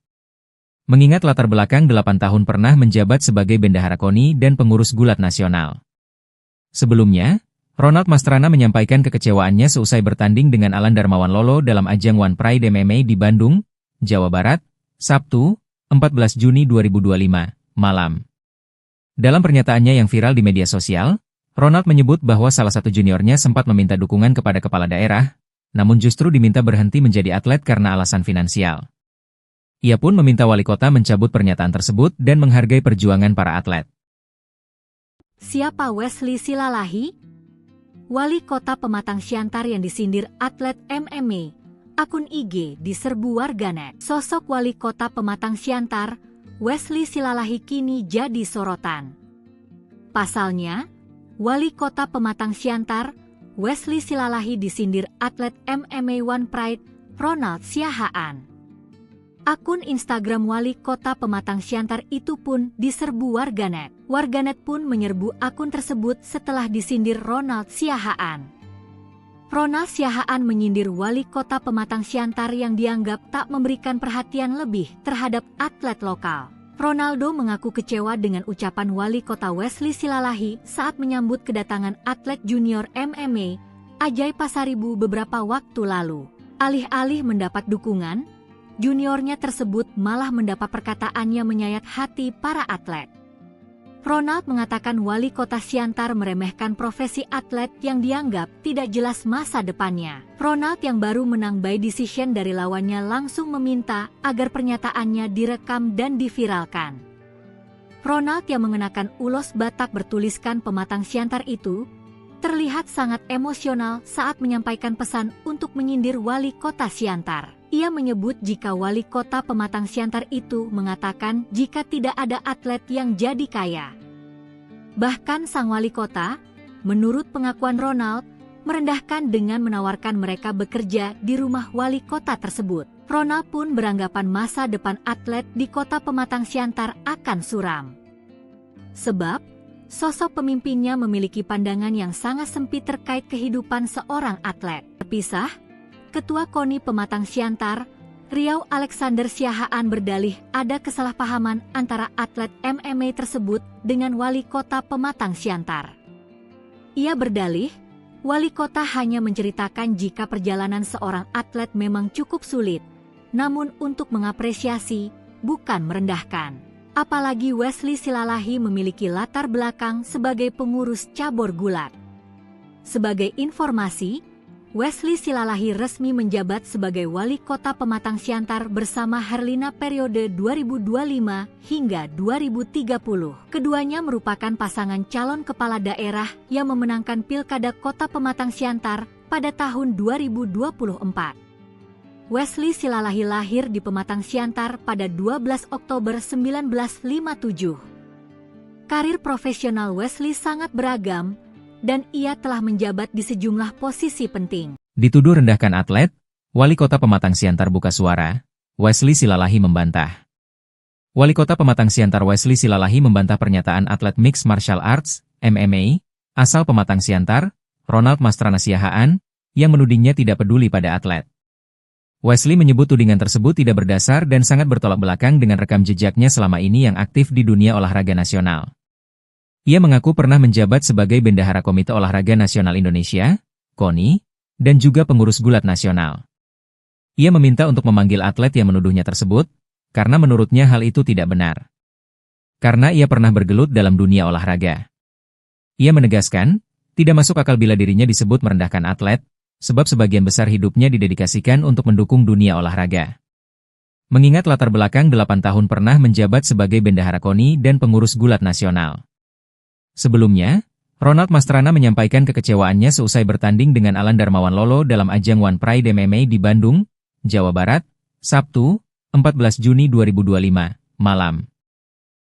Mengingat latar belakang 8 tahun pernah menjabat sebagai Bendahara KONI dan pengurus gulat nasional. Sebelumnya, Ronald Mastrana menyampaikan kekecewaannya seusai bertanding dengan Alan Darmawan Lolo dalam ajang One Pride MMA di Bandung, Jawa Barat, Sabtu, 14 Juni 2025, malam. Dalam pernyataannya yang viral di media sosial, Ronald menyebut bahwa salah satu juniornya sempat meminta dukungan kepada kepala daerah, namun justru diminta berhenti menjadi atlet karena alasan finansial. Ia pun meminta wali kota mencabut pernyataan tersebut dan menghargai perjuangan para atlet. Siapa Wesley Silalahi? Wali kota Pematang Siantar yang disindir atlet MMA, akun IG diserbu warganet. Sosok wali kota Pematang Siantar, Wesley Silalahi kini jadi sorotan. Pasalnya, wali kota Pematang Siantar, Wesley Silalahi disindir atlet MMA One Pride, Ronald Siahaan. Akun Instagram wali kota Pematang Siantar itu pun diserbu warganet. Warganet pun menyerbu akun tersebut setelah disindir Ronald Siahaan. Ronald Siahaan menyindir wali kota Pematang Siantar yang dianggap tak memberikan perhatian lebih terhadap atlet lokal. Ronaldo mengaku kecewa dengan ucapan wali kota Wesley Silalahi saat menyambut kedatangan atlet junior MMA, Ajay Pasaribu beberapa waktu lalu. Alih-alih mendapat dukungan, juniornya tersebut malah mendapat perkataannya menyayat hati para atlet. Ronald mengatakan wali kota Siantar meremehkan profesi atlet yang dianggap tidak jelas masa depannya. Ronald yang baru menang by decision dari lawannya langsung meminta agar pernyataannya direkam dan diviralkan. Ronald yang mengenakan ulos Batak bertuliskan Pematang Siantar itu terlihat sangat emosional saat menyampaikan pesan untuk menyindir wali kota Siantar. Ia menyebut jika wali kota Pematang Siantar itu mengatakan jika tidak ada atlet yang jadi kaya. Bahkan sang wali kota, menurut pengakuan Ronald, merendahkan dengan menawarkan mereka bekerja di rumah wali kota tersebut. Ronald pun beranggapan masa depan atlet di kota Pematang Siantar akan suram. Sebab, Sosok pemimpinnya memiliki pandangan yang sangat sempit terkait kehidupan seorang atlet. Terpisah, Ketua KONI Pematang Siantar, Riau Alexander Siahaan berdalih ada kesalahpahaman antara atlet MMA tersebut dengan wali kota Pematang Siantar. Ia berdalih, wali kota hanya menceritakan jika perjalanan seorang atlet memang cukup sulit, namun untuk mengapresiasi, bukan merendahkan. Apalagi Wesley Silalahi memiliki latar belakang sebagai pengurus cabur gulat. Sebagai informasi, Wesley Silalahi resmi menjabat sebagai wali kota Pematang Siantar bersama Herlina periode 2025 hingga 2030. Keduanya merupakan pasangan calon kepala daerah yang memenangkan Pilkada Kota Pematang Siantar pada tahun 2024. Wesley Silalahi lahir di Pematang Siantar pada 12 Oktober 1957. Karir profesional Wesley sangat beragam, dan ia telah menjabat di sejumlah posisi penting. Dituduh rendahkan atlet, Wali Kota Pematang Siantar buka suara, Wesley Silalahi membantah. Wali Kota Pematang Siantar Wesley Silalahi membantah pernyataan atlet Mixed Martial Arts, MMA, asal Pematang Siantar, Ronald Mastrana Siahaan, yang menudingnya tidak peduli pada atlet. Wesley menyebut tudingan tersebut tidak berdasar dan sangat bertolak belakang dengan rekam jejaknya selama ini yang aktif di dunia olahraga nasional. Ia mengaku pernah menjabat sebagai Bendahara Komite Olahraga Nasional Indonesia, KONI, dan juga pengurus gulat nasional. Ia meminta untuk memanggil atlet yang menuduhnya tersebut, karena menurutnya hal itu tidak benar. Karena ia pernah bergelut dalam dunia olahraga. Ia menegaskan, tidak masuk akal bila dirinya disebut merendahkan atlet, sebab sebagian besar hidupnya didedikasikan untuk mendukung dunia olahraga. Mengingat latar belakang 8 tahun pernah menjabat sebagai Bendahara KONI dan pengurus gulat nasional. Sebelumnya, Ronald Mastrana menyampaikan kekecewaannya seusai bertanding dengan Alan Darmawan Lolo dalam ajang One Pride MMA di Bandung, Jawa Barat, Sabtu, 14 Juni 2025, malam.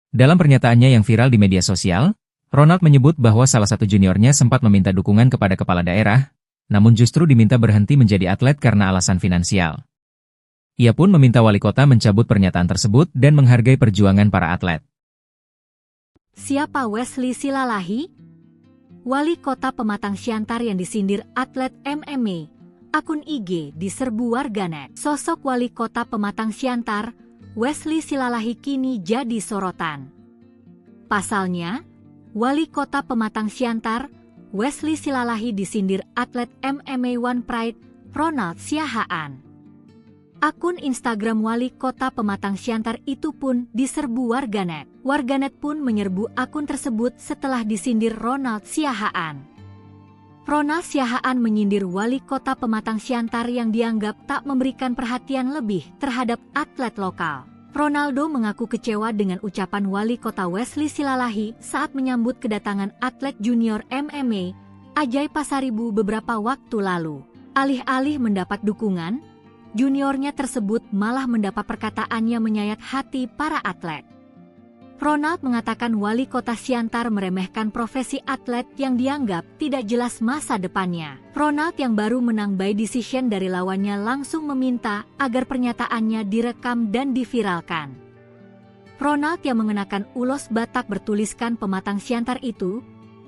Dalam pernyataannya yang viral di media sosial, Ronald menyebut bahwa salah satu juniornya sempat meminta dukungan kepada kepala daerah, namun justru diminta berhenti menjadi atlet karena alasan finansial. Ia pun meminta wali kota mencabut pernyataan tersebut dan menghargai perjuangan para atlet. Siapa Wesley Silalahi? Wali Kota Pematang Siantar yang disindir atlet MMA, akun IG diserbu warganet. Sosok Wali Kota Pematang Siantar, Wesley Silalahi kini jadi sorotan. Pasalnya, Wali Kota Pematang Siantar, Wesley Silalahi disindir atlet MMA One Pride, Ronald Siahaan. Akun Instagram Wali Kota Pematang Siantar itu pun diserbu warganet. Warganet pun menyerbu akun tersebut setelah disindir Ronald Siahaan. Ronald Siahaan menyindir Wali Kota Pematang Siantar yang dianggap tak memberikan perhatian lebih terhadap atlet lokal. Ronaldo mengaku kecewa dengan ucapan Wali Kota Wesley Silalahi saat menyambut kedatangan atlet junior MMA, Ajay Pasaribu beberapa waktu lalu. Alih-alih mendapat dukungan, juniornya tersebut malah mendapat perkataan yang menyayat hati para atlet. Ronald mengatakan Wali Kota Siantar meremehkan profesi atlet yang dianggap tidak jelas masa depannya. Ronald yang baru menang by decision dari lawannya langsung meminta agar pernyataannya direkam dan diviralkan. Ronald yang mengenakan ulos Batak bertuliskan Pematang Siantar itu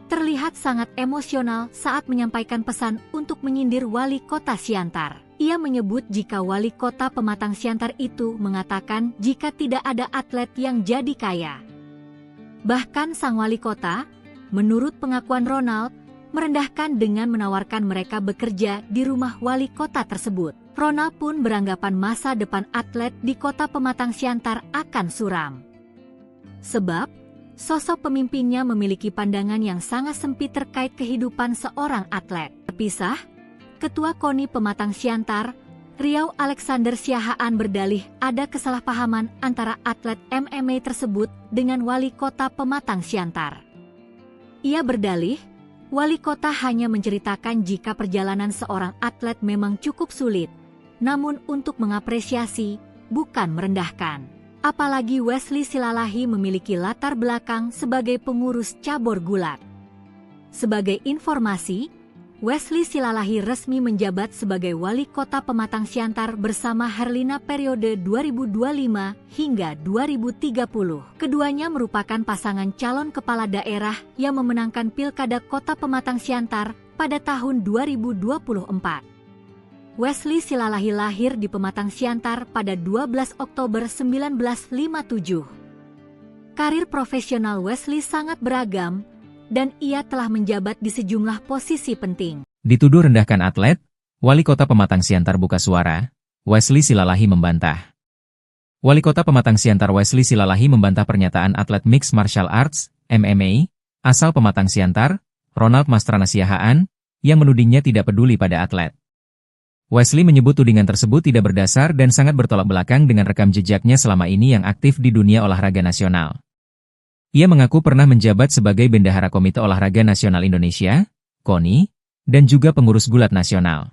terlihat sangat emosional saat menyampaikan pesan untuk menyindir Wali Kota Siantar. Ia menyebut jika Wali Kota Pematang Siantar itu mengatakan jika tidak ada atlet yang jadi kaya. Bahkan sang wali kota, menurut pengakuan Ronald, merendahkan dengan menawarkan mereka bekerja di rumah wali kota tersebut. Ronald pun beranggapan masa depan atlet di Kota Pematang Siantar akan suram. Sebab, sosok pemimpinnya memiliki pandangan yang sangat sempit terkait kehidupan seorang atlet. Terpisah, Ketua KONI Pematang Siantar, Riau Alexander Siahaan berdalih ada kesalahpahaman antara atlet MMA tersebut dengan wali kota Pematang Siantar. Ia berdalih, wali kota hanya menceritakan jika perjalanan seorang atlet memang cukup sulit, namun untuk mengapresiasi, bukan merendahkan. Apalagi Wesley Silalahi memiliki latar belakang sebagai pengurus cabur gulat. Sebagai informasi, Wesley Silalahi resmi menjabat sebagai Wali Kota Pematang Siantar bersama Herlina periode 2025 hingga 2030. Keduanya merupakan pasangan calon kepala daerah yang memenangkan Pilkada Kota Pematang Siantar pada tahun 2024. Wesley Silalahi lahir di Pematang Siantar pada 12 Oktober 1957. Karir profesional Wesley sangat beragam, dan ia telah menjabat di sejumlah posisi penting. Dituduh rendahkan atlet, Wali Kota Pematang Siantar buka suara, Wesley Silalahi membantah. Wali Kota Pematang Siantar Wesley Silalahi membantah pernyataan atlet Mixed Martial Arts, MMA, asal Pematang Siantar, Ronald Mastrana Siahaan, yang menudingnya tidak peduli pada atlet. Wesley menyebut tudingan tersebut tidak berdasar dan sangat bertolak belakang dengan rekam jejaknya selama ini yang aktif di dunia olahraga nasional. Ia mengaku pernah menjabat sebagai Bendahara Komite Olahraga Nasional Indonesia, KONI, dan juga pengurus gulat nasional.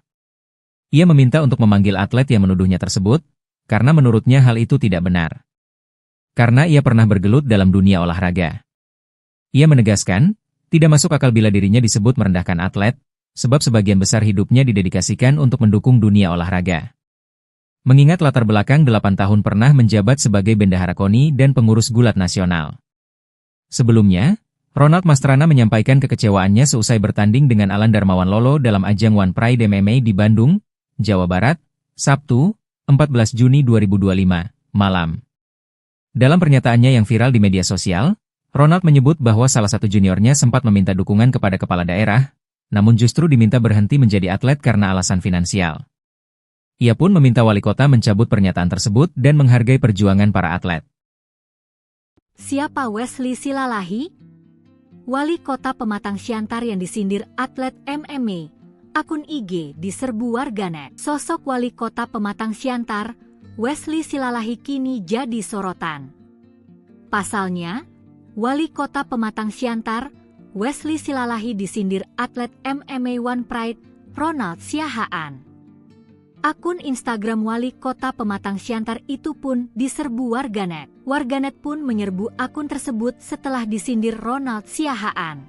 Ia meminta untuk memanggil atlet yang menuduhnya tersebut, karena menurutnya hal itu tidak benar. Karena ia pernah bergelut dalam dunia olahraga. Ia menegaskan, tidak masuk akal bila dirinya disebut merendahkan atlet, sebab sebagian besar hidupnya didedikasikan untuk mendukung dunia olahraga. Mengingat latar belakang 8 tahun pernah menjabat sebagai Bendahara KONI dan pengurus gulat nasional. Sebelumnya, Ronald Mastrana menyampaikan kekecewaannya seusai bertanding dengan Alan Darmawan Lolo dalam ajang One Pride MMA di Bandung, Jawa Barat, Sabtu, 14 Juni 2025, malam. Dalam pernyataannya yang viral di media sosial, Ronald menyebut bahwa salah satu juniornya sempat meminta dukungan kepada kepala daerah, namun justru diminta berhenti menjadi atlet karena alasan finansial. Ia pun meminta wali kota mencabut pernyataan tersebut dan menghargai perjuangan para atlet. Siapa Wesley Silalahi? Wali Kota Pematang Siantar yang disindir atlet MMA. Akun IG diserbu warganet. Sosok Wali Kota Pematang Siantar, Wesley Silalahi kini jadi sorotan. Pasalnya, Wali Kota Pematang Siantar, Wesley Silalahi disindir atlet MMA One Pride, Ronald Siahaan. Akun Instagram Wali Kota Pematang Siantar itu pun diserbu warganet. Warganet pun menyerbu akun tersebut setelah disindir Ronald Siahaan.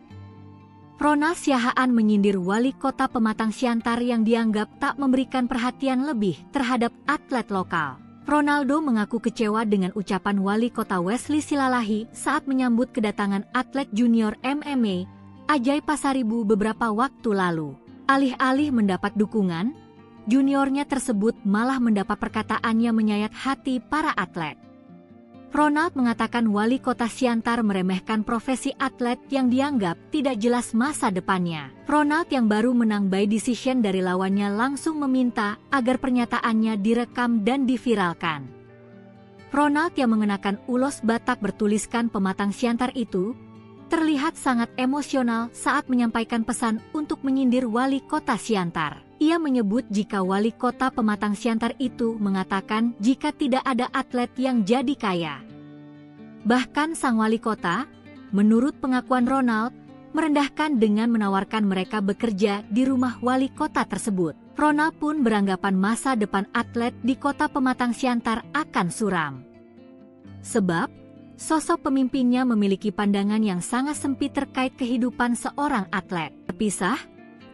Ronald Siahaan menyindir Wali Kota Pematang Siantar yang dianggap tak memberikan perhatian lebih terhadap atlet lokal. Ronaldo mengaku kecewa dengan ucapan Wali Kota Wesley Silalahi saat menyambut kedatangan atlet junior MMA, Ajay Pasaribu beberapa waktu lalu. Alih-alih mendapat dukungan, juniornya tersebut malah mendapat perkataannya menyayat hati para atlet. Ronald mengatakan Wali Kota Siantar meremehkan profesi atlet yang dianggap tidak jelas masa depannya. Ronald yang baru menang by decision dari lawannya langsung meminta agar pernyataannya direkam dan diviralkan. Ronald yang mengenakan ulos Batak bertuliskan Pematang Siantar itu terlihat sangat emosional saat menyampaikan pesan untuk menyindir Wali Kota Siantar. Ia menyebut jika Wali Kota Pematang Siantar itu mengatakan jika tidak ada atlet yang jadi kaya. Bahkan sang wali kota, menurut pengakuan Ronald, merendahkan dengan menawarkan mereka bekerja di rumah wali kota tersebut. Ronald pun beranggapan masa depan atlet di Kota Pematang Siantar akan suram. Sebab, sosok pemimpinnya memiliki pandangan yang sangat sempit terkait kehidupan seorang atlet. Terpisah,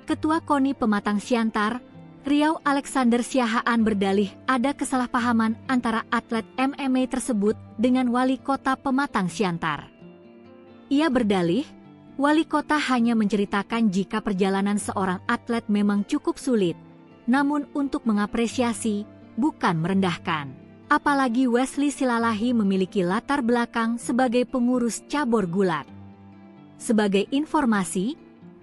Ketua KONI Pematang Siantar, Riau Alexander Siahaan berdalih ada kesalahpahaman antara atlet MMA tersebut dengan Wali Kota Pematang Siantar. Ia berdalih, Wali Kota hanya menceritakan jika perjalanan seorang atlet memang cukup sulit, namun untuk mengapresiasi, bukan merendahkan. Apalagi Wesley Silalahi memiliki latar belakang sebagai pengurus cabur gulat. Sebagai informasi,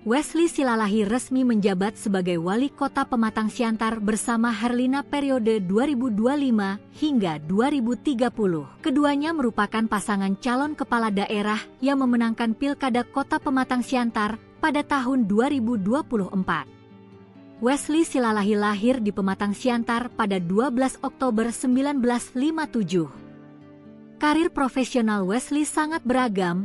Wesley Silalahi resmi menjabat sebagai Wali Kota Pematang Siantar bersama Herlina periode 2025 hingga 2030. Keduanya merupakan pasangan calon kepala daerah yang memenangkan Pilkada Kota Pematang Siantar pada tahun 2024. Wesley Silalahi lahir di Pematang Siantar pada 12 Oktober 1957. Karir profesional Wesley sangat beragam,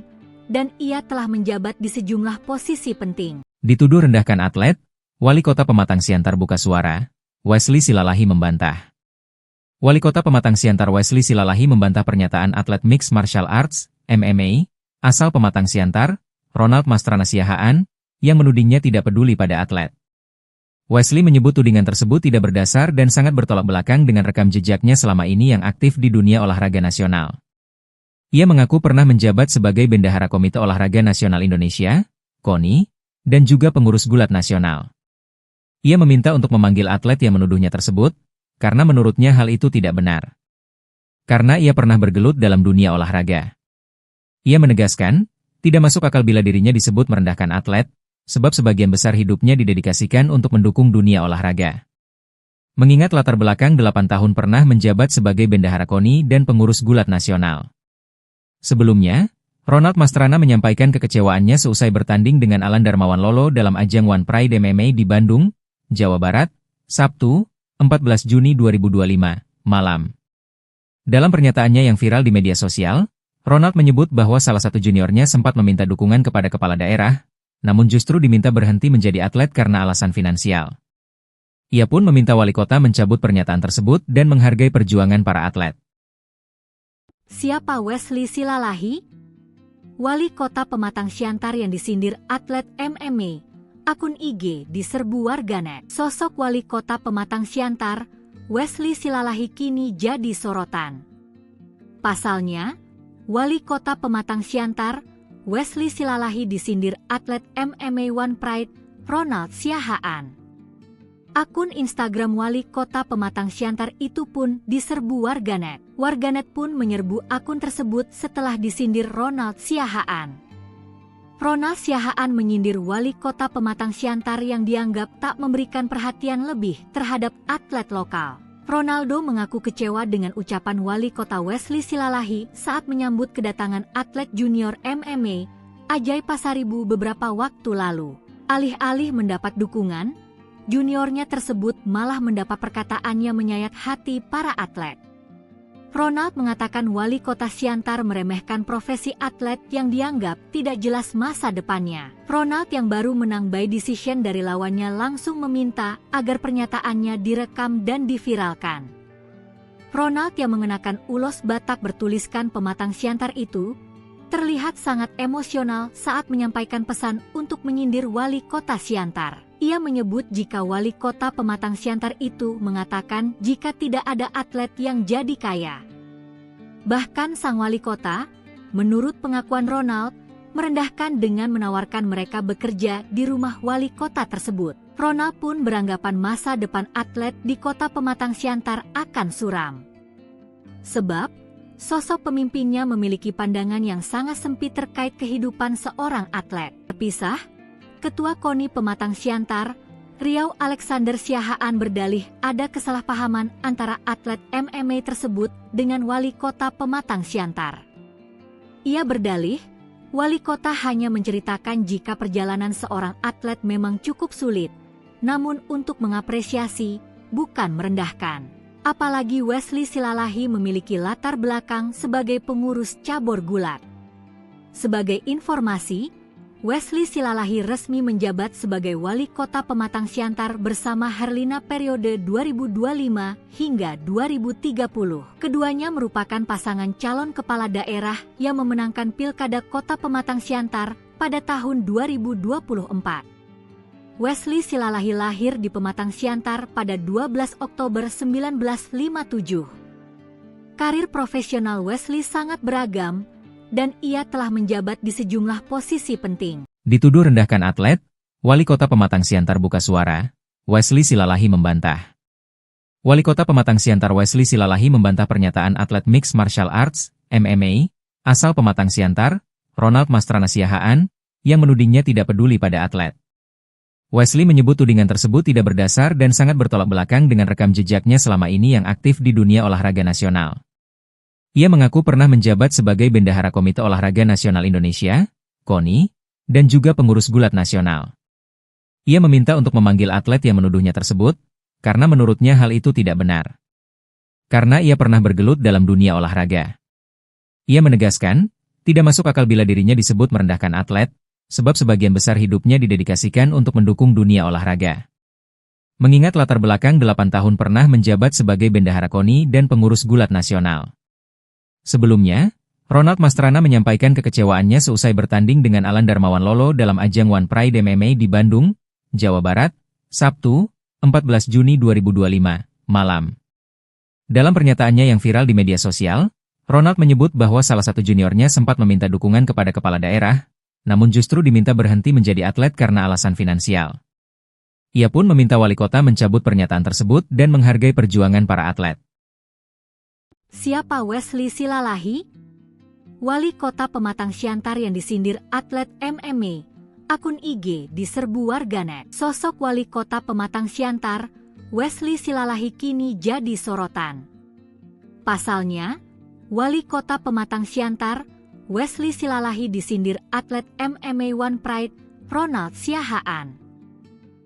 dan ia telah menjabat di sejumlah posisi penting. Dituduh rendahkan atlet, Wali Kota Pematang Siantar buka suara, Wesley Silalahi membantah. Wali Kota Pematang Siantar Wesley Silalahi membantah pernyataan atlet Mixed Martial Arts, MMA, asal Pematang Siantar, Ronald Mastrana Siahaan, yang menudingnya tidak peduli pada atlet. Wesley menyebut tudingan tersebut tidak berdasar dan sangat bertolak belakang dengan rekam jejaknya selama ini yang aktif di dunia olahraga nasional. Ia mengaku pernah menjabat sebagai Bendahara Komite Olahraga Nasional Indonesia, KONI, dan juga pengurus gulat nasional. Ia meminta untuk memanggil atlet yang menuduhnya tersebut, karena menurutnya hal itu tidak benar. Karena ia pernah bergelut dalam dunia olahraga. Ia menegaskan, tidak masuk akal bila dirinya disebut merendahkan atlet, sebab sebagian besar hidupnya didedikasikan untuk mendukung dunia olahraga. Mengingat latar belakang 8 tahun pernah menjabat sebagai Bendahara KONI dan pengurus gulat nasional. Sebelumnya, Ronald Mastrana menyampaikan kekecewaannya seusai bertanding dengan Alan Darmawan Lolo dalam ajang One Pride MMA di Bandung, Jawa Barat, Sabtu, 14 Juni 2025, malam. Dalam pernyataannya yang viral di media sosial, Ronald menyebut bahwa salah satu juniornya sempat meminta dukungan kepada kepala daerah, namun justru diminta berhenti menjadi atlet karena alasan finansial. Ia pun meminta wali kota mencabut pernyataan tersebut dan menghargai perjuangan para atlet. Siapa Wesley Silalahi? Wali kota Pematang Siantar yang disindir atlet MMA. Akun IG diserbu warganet. Sosok wali kota Pematang Siantar, Wesley Silalahi kini jadi sorotan. Pasalnya, wali kota Pematang Siantar, Wesley Silalahi disindir atlet MMA One Pride, Ronald Siahaan. Akun Instagram wali kota Pematang Siantar itu pun diserbu warganet. Warganet pun menyerbu akun tersebut setelah disindir Ronald Siahaan. Ronald Siahaan menyindir wali kota Pematang Siantar yang dianggap tak memberikan perhatian lebih terhadap atlet lokal. Ronaldo mengaku kecewa dengan ucapan wali kota Wesley Silalahi saat menyambut kedatangan atlet junior MMA, Ajay Pasaribu beberapa waktu lalu. Alih-alih mendapat dukungan, juniornya tersebut malah mendapat perkataannya menyayat hati para atlet. Ronald mengatakan wali kota Siantar meremehkan profesi atlet yang dianggap tidak jelas masa depannya. Ronald yang baru menang by decision dari lawannya langsung meminta agar pernyataannya direkam dan diviralkan. Ronald yang mengenakan ulos Batak bertuliskan Pematang Siantar itu terlihat sangat emosional saat menyampaikan pesan untuk menyindir wali kota Siantar. Ia menyebut jika wali kota Pematang Siantar itu mengatakan jika tidak ada atlet yang jadi kaya. Bahkan sang wali kota, menurut pengakuan Ronald, merendahkan dengan menawarkan mereka bekerja di rumah wali kota tersebut. Ronald pun beranggapan masa depan atlet di kota Pematang Siantar akan suram. Sebab, sosok pemimpinnya memiliki pandangan yang sangat sempit terkait kehidupan seorang atlet. Terpisah, Ketua KONI Pematang Siantar, Riau Alexander Siahaan berdalih ada kesalahpahaman antara atlet MMA tersebut dengan wali kota Pematang Siantar. Ia berdalih, wali kota hanya menceritakan jika perjalanan seorang atlet memang cukup sulit, namun untuk mengapresiasi, bukan merendahkan. Apalagi Wesley Silalahi memiliki latar belakang sebagai pengurus cabur gulat. Sebagai informasi, Wesley Silalahi resmi menjabat sebagai wali kota Pematang Siantar bersama Herlina periode 2025 hingga 2030. Keduanya merupakan pasangan calon kepala daerah yang memenangkan Pilkada Kota Pematang Siantar pada tahun 2024. Wesley Silalahi lahir di Pematang Siantar pada 12 Oktober 1957. Karir profesional Wesley sangat beragam, dan ia telah menjabat di sejumlah posisi penting. Dituduh rendahkan atlet, wali kota Pematang Siantar buka suara, Wesley Silalahi membantah. Wali kota Pematang Siantar Wesley Silalahi membantah pernyataan atlet Mixed Martial Arts, MMA, asal Pematang Siantar, Ronald Mastrana Siahaan, yang menudingnya tidak peduli pada atlet. Wesley menyebut tudingan tersebut tidak berdasar dan sangat bertolak belakang dengan rekam jejaknya selama ini yang aktif di dunia olahraga nasional. Ia mengaku pernah menjabat sebagai Bendahara Komite Olahraga Nasional Indonesia, KONI, dan juga pengurus gulat nasional. Ia meminta untuk memanggil atlet yang menuduhnya tersebut, karena menurutnya hal itu tidak benar. Karena ia pernah bergelut dalam dunia olahraga. Ia menegaskan, tidak masuk akal bila dirinya disebut merendahkan atlet, sebab sebagian besar hidupnya didedikasikan untuk mendukung dunia olahraga. Mengingat latar belakang 8 tahun pernah menjabat sebagai Bendahara KONI dan pengurus gulat nasional. Sebelumnya, Ronald Mastrana menyampaikan kekecewaannya seusai bertanding dengan Alan Darmawan Lolo dalam ajang One Pride MMA di Bandung, Jawa Barat, Sabtu, 14 Juni 2025, malam. Dalam pernyataannya yang viral di media sosial, Ronald menyebut bahwa salah satu juniornya sempat meminta dukungan kepada kepala daerah, namun justru diminta berhenti menjadi atlet karena alasan finansial. Ia pun meminta wali kota mencabut pernyataan tersebut dan menghargai perjuangan para atlet. Siapa Wesley Silalahi? Wali kota Pematang Siantar yang disindir atlet MMA. Akun IG diserbu warganet. Sosok wali kota Pematang Siantar, Wesley Silalahi kini jadi sorotan. Pasalnya, wali kota Pematang Siantar, Wesley Silalahi disindir atlet MMA One Pride, Ronald Siahaan.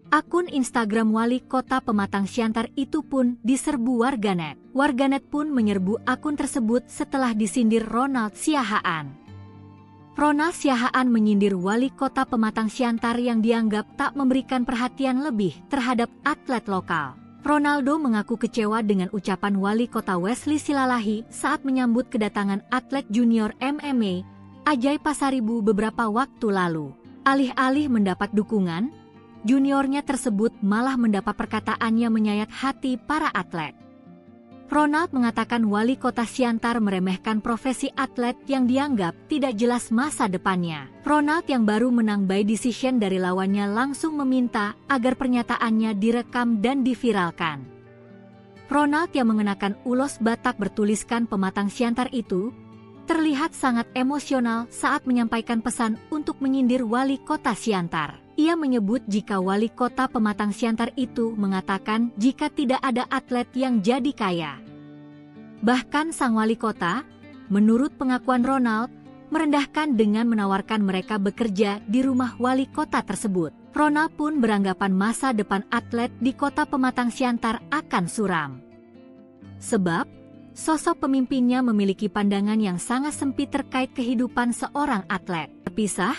Akun Instagram wali kota Pematang Siantar itu pun diserbu warganet. Warganet pun menyerbu akun tersebut setelah disindir Ronald Siahaan. Ronald Siahaan menyindir wali kota Pematang Siantar yang dianggap tak memberikan perhatian lebih terhadap atlet lokal. Ronaldo mengaku kecewa dengan ucapan wali kota Wesley Silalahi saat menyambut kedatangan atlet junior MMA, Ajay Pasaribu beberapa waktu lalu. Alih-alih mendapat dukungan, juniornya tersebut malah mendapat perkataannya menyayat hati para atlet. Ronald mengatakan wali kota Siantar meremehkan profesi atlet yang dianggap tidak jelas masa depannya. Ronald yang baru menang by decision dari lawannya langsung meminta agar pernyataannya direkam dan diviralkan. Ronald yang mengenakan ulos Batak bertuliskan Pematang Siantar itu terlihat sangat emosional saat menyampaikan pesan untuk menyindir wali kota Siantar. Ia menyebut jika wali kota Pematang Siantar itu mengatakan jika tidak ada atlet yang jadi kaya. Bahkan sang wali kota, menurut pengakuan Ronald, merendahkan dengan menawarkan mereka bekerja di rumah wali kota tersebut. Ronald pun beranggapan masa depan atlet di kota Pematang Siantar akan suram. Sebab, sosok pemimpinnya memiliki pandangan yang sangat sempit terkait kehidupan seorang atlet. Terpisah,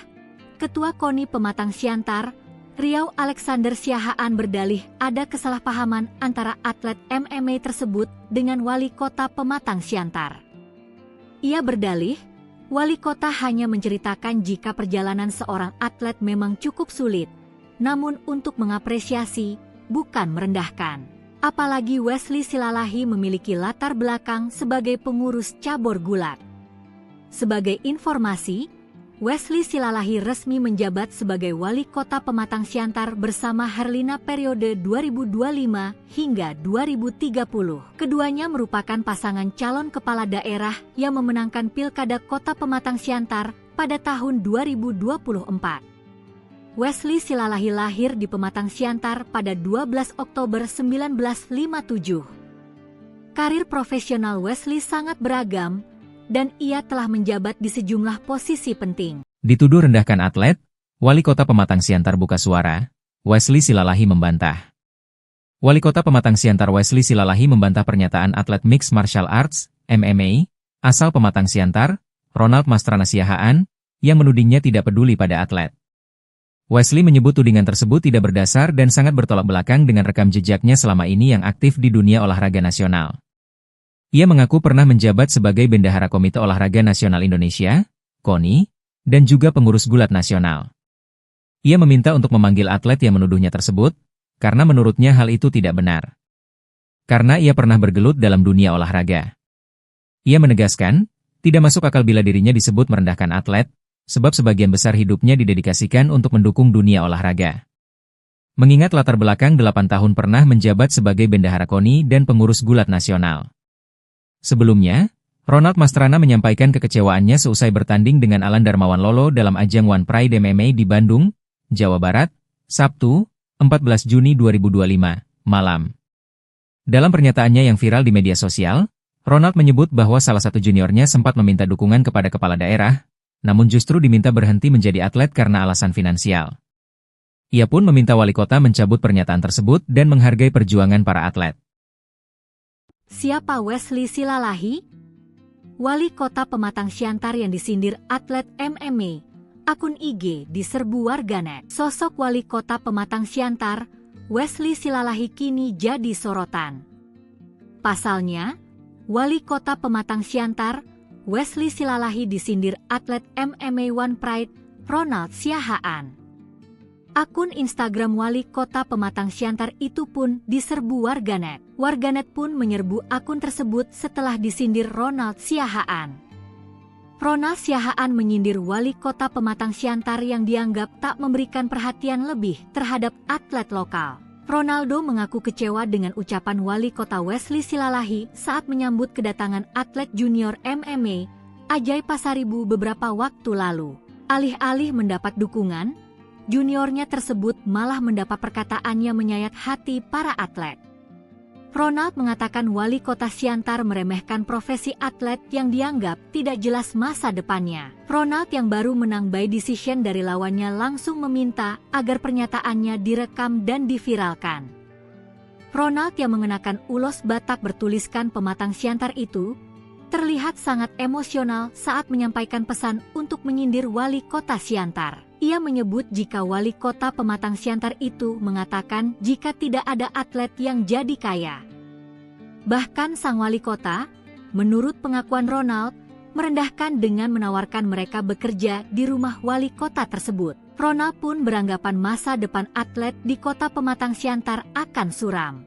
Ketua KONI Pematang Siantar, Riau Alexander Siahaan berdalih ada kesalahpahaman antara atlet MMA tersebut dengan wali kota Pematang Siantar. Ia berdalih, wali kota hanya menceritakan jika perjalanan seorang atlet memang cukup sulit, namun untuk mengapresiasi, bukan merendahkan. Apalagi Wesley Silalahi memiliki latar belakang sebagai pengurus cabur gulat. Sebagai informasi, Wesley Silalahi resmi menjabat sebagai wali kota Pematang Siantar bersama Herlina periode 2025 hingga 2030. Keduanya merupakan pasangan calon kepala daerah yang memenangkan Pilkada Kota Pematang Siantar pada tahun 2024. Wesley Silalahi lahir di Pematang Siantar pada 12 Oktober 1957. Karir profesional Wesley sangat beragam, dan ia telah menjabat di sejumlah posisi penting. Dituduh rendahkan atlet, wali kota Pematang Siantar buka suara, Wesley Silalahi membantah. Wali kota Pematang Siantar Wesley Silalahi membantah pernyataan atlet Mixed Martial Arts, MMA, asal Pematang Siantar, Ronald Mastrana Siahaan, yang menudingnya tidak peduli pada atlet. Wesley menyebut tudingan tersebut tidak berdasar dan sangat bertolak belakang dengan rekam jejaknya selama ini yang aktif di dunia olahraga nasional. Ia mengaku pernah menjabat sebagai Bendahara Komite Olahraga Nasional Indonesia, KONI, dan juga pengurus gulat nasional. Ia meminta untuk memanggil atlet yang menuduhnya tersebut, karena menurutnya hal itu tidak benar. Karena ia pernah bergelut dalam dunia olahraga. Ia menegaskan, tidak masuk akal bila dirinya disebut merendahkan atlet, sebab sebagian besar hidupnya didedikasikan untuk mendukung dunia olahraga. Mengingat latar belakang 8 tahun pernah menjabat sebagai Bendahara KONI dan pengurus gulat nasional. Sebelumnya, Ronald Mastrana menyampaikan kekecewaannya seusai bertanding dengan Alan Darmawan Lolo dalam ajang One Pride MMA di Bandung, Jawa Barat, Sabtu, 14 Juni 2025, malam. Dalam pernyataannya yang viral di media sosial, Ronald menyebut bahwa salah satu juniornya sempat meminta dukungan kepada kepala daerah, namun justru diminta berhenti menjadi atlet karena alasan finansial. Ia pun meminta wali kota mencabut pernyataan tersebut dan menghargai perjuangan para atlet. Siapa Wesley Silalahi? Wali kota Pematang Siantar yang disindir atlet MMA. Akun IG diserbu warganet. Sosok wali kota Pematang Siantar, Wesley Silalahi kini jadi sorotan. Pasalnya, wali kota Pematang Siantar, Wesley Silalahi disindir atlet MMA One Pride, Ronald Siahaan. Akun Instagram wali kota Pematang Siantar itu pun diserbu warganet. Warganet pun menyerbu akun tersebut setelah disindir Ronald Siahaan. Ronald Siahaan menyindir wali kota Pematang Siantar yang dianggap tak memberikan perhatian lebih terhadap atlet lokal. Ronaldo mengaku kecewa dengan ucapan wali kota Wesley Silalahi saat menyambut kedatangan atlet junior MMA Ajay Pasaribu beberapa waktu lalu. Alih-alih mendapat dukungan, juniornya tersebut malah mendapat perkataannya menyayat hati para atlet. Ronald mengatakan wali kota Siantar meremehkan profesi atlet yang dianggap tidak jelas masa depannya. Ronald yang baru menang by decision dari lawannya langsung meminta agar pernyataannya direkam dan diviralkan. Ronald yang mengenakan ulos Batak bertuliskan Pematang Siantar itu terlihat sangat emosional saat menyampaikan pesan untuk menyindir wali kota Siantar. Ia menyebut jika wali kota Pematang Siantar itu mengatakan jika tidak ada atlet yang jadi kaya. Bahkan sang wali kota, menurut pengakuan Ronald, merendahkan dengan menawarkan mereka bekerja di rumah wali kota tersebut. Ronald pun beranggapan masa depan atlet di kota Pematang Siantar akan suram.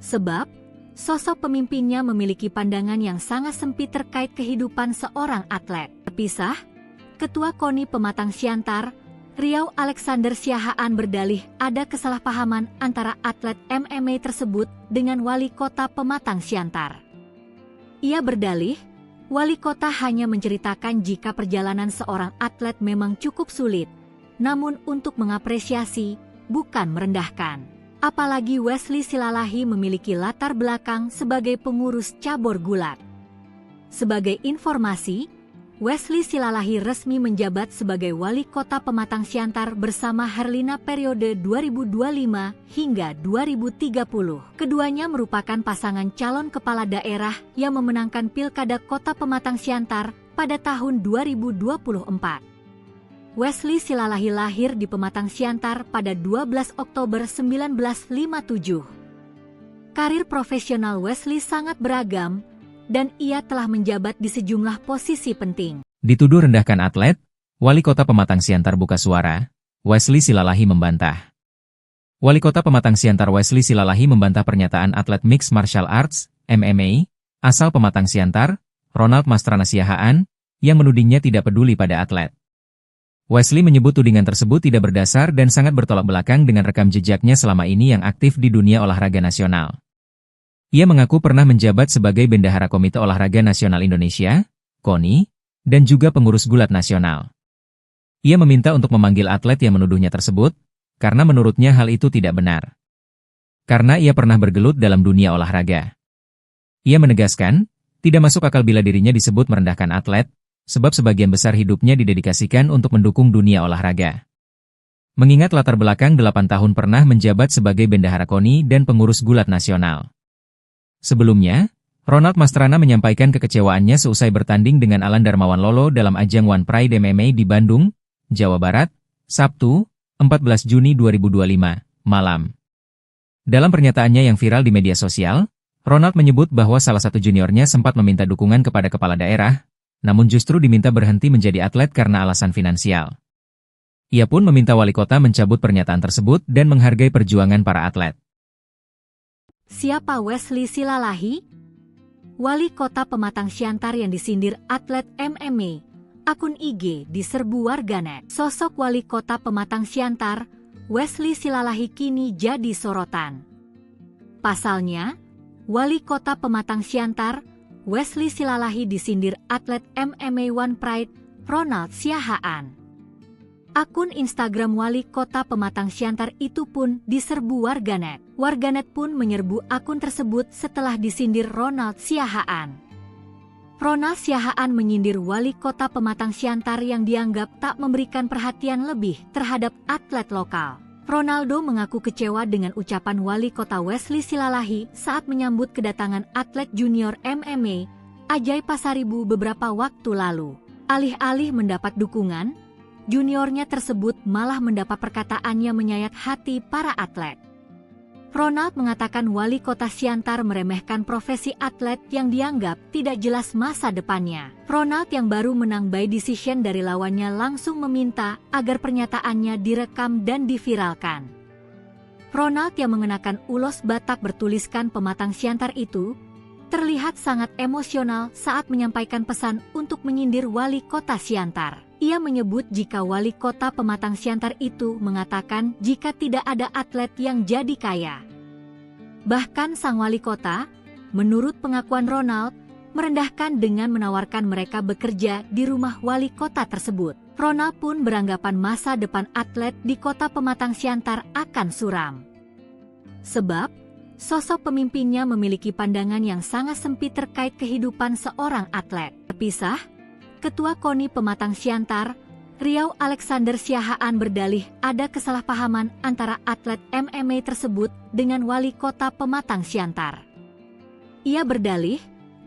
Sebab, sosok pemimpinnya memiliki pandangan yang sangat sempit terkait kehidupan seorang atlet. Terpisah, Ketua KONI Pematang Siantar, Riau Alexander Siahaan berdalih ada kesalahpahaman antara atlet MMA tersebut dengan wali kota Pematang Siantar. Ia berdalih, wali kota hanya menceritakan jika perjalanan seorang atlet memang cukup sulit, namun untuk mengapresiasi, bukan merendahkan. Apalagi Wesley Silalahi memiliki latar belakang sebagai pengurus cabur gulat. Sebagai informasi, Wesley Silalahi resmi menjabat sebagai wali kota Pematang Siantar bersama Herlina periode 2025 hingga 2030. Keduanya merupakan pasangan calon kepala daerah yang memenangkan Pilkada Kota Pematang Siantar pada tahun 2024. Wesley Silalahi lahir di Pematang Siantar pada 12 Oktober 1957. Karir profesional Wesley sangat beragam, dan ia telah menjabat di sejumlah posisi penting. Dituduh rendahkan atlet, wali kota Pematang Siantar buka suara, Wesley Silalahi membantah. Wali kota Pematang Siantar Wesley Silalahi membantah pernyataan atlet Mixed Martial Arts, MMA, asal Pematang Siantar, Ronald Mastrana Siahaan, yang menudingnya tidak peduli pada atlet. Wesley menyebut tudingan tersebut tidak berdasar dan sangat bertolak belakang dengan rekam jejaknya selama ini yang aktif di dunia olahraga nasional. Ia mengaku pernah menjabat sebagai Bendahara Komite Olahraga Nasional Indonesia, KONI, dan juga pengurus gulat nasional. Ia meminta untuk memanggil atlet yang menuduhnya tersebut, karena menurutnya hal itu tidak benar. Karena ia pernah bergelut dalam dunia olahraga. Ia menegaskan, tidak masuk akal bila dirinya disebut merendahkan atlet, sebab sebagian besar hidupnya didedikasikan untuk mendukung dunia olahraga. Mengingat latar belakang 8 tahun pernah menjabat sebagai Bendahara KONI dan pengurus gulat nasional. Sebelumnya, Ronald Mastrana menyampaikan kekecewaannya seusai bertanding dengan Alan Darmawan Lolo dalam ajang One Pride MMA di Bandung, Jawa Barat, Sabtu, 14 Juni 2025, malam. Dalam pernyataannya yang viral di media sosial, Ronald menyebut bahwa salah satu juniornya sempat meminta dukungan kepada kepala daerah, namun justru diminta berhenti menjadi atlet karena alasan finansial. Ia pun meminta wali kota mencabut pernyataan tersebut dan menghargai perjuangan para atlet. Siapa Wesley Silalahi? Wali kota Pematang Siantar yang disindir atlet MMA, akun IG diserbu warganet. Sosok wali kota Pematang Siantar, Wesley Silalahi kini jadi sorotan. Pasalnya, wali kota Pematang Siantar, Wesley Silalahi disindir atlet MMA One Pride, Ronald Siahaan. Akun Instagram wali kota Pematang Siantar itu pun diserbu warganet. Warganet pun menyerbu akun tersebut setelah disindir Ronald Siahaan. Ronald Siahaan menyindir wali kota Pematang Siantar yang dianggap tak memberikan perhatian lebih terhadap atlet lokal. Ronaldo mengaku kecewa dengan ucapan wali kota Wesley Silalahi saat menyambut kedatangan atlet junior MMA Ajay Pasaribu beberapa waktu lalu. Alih-alih mendapat dukungan, juniornya tersebut malah mendapat perkataannya menyayat hati para atlet. Ronald mengatakan wali kota Siantar meremehkan profesi atlet yang dianggap tidak jelas masa depannya. Ronald yang baru menang by decision dari lawannya langsung meminta agar pernyataannya direkam dan diviralkan. Ronald yang mengenakan ulos Batak bertuliskan Pematang Siantar itu terlihat sangat emosional saat menyampaikan pesan untuk menyindir wali kota Siantar. Ia menyebut jika wali kota Pematang Siantar itu mengatakan jika tidak ada atlet yang jadi kaya. Bahkan sang wali kota, menurut pengakuan Ronald, merendahkan dengan menawarkan mereka bekerja di rumah wali kota tersebut. Ronald pun beranggapan masa depan atlet di kota Pematang Siantar akan suram. Sebab, sosok pemimpinnya memiliki pandangan yang sangat sempit terkait kehidupan seorang atlet. Terpisah, Ketua KONI Pematang Siantar, Riau Alexander Siahaan berdalih ada kesalahpahaman antara atlet MMA tersebut dengan wali kota Pematang Siantar. Ia berdalih,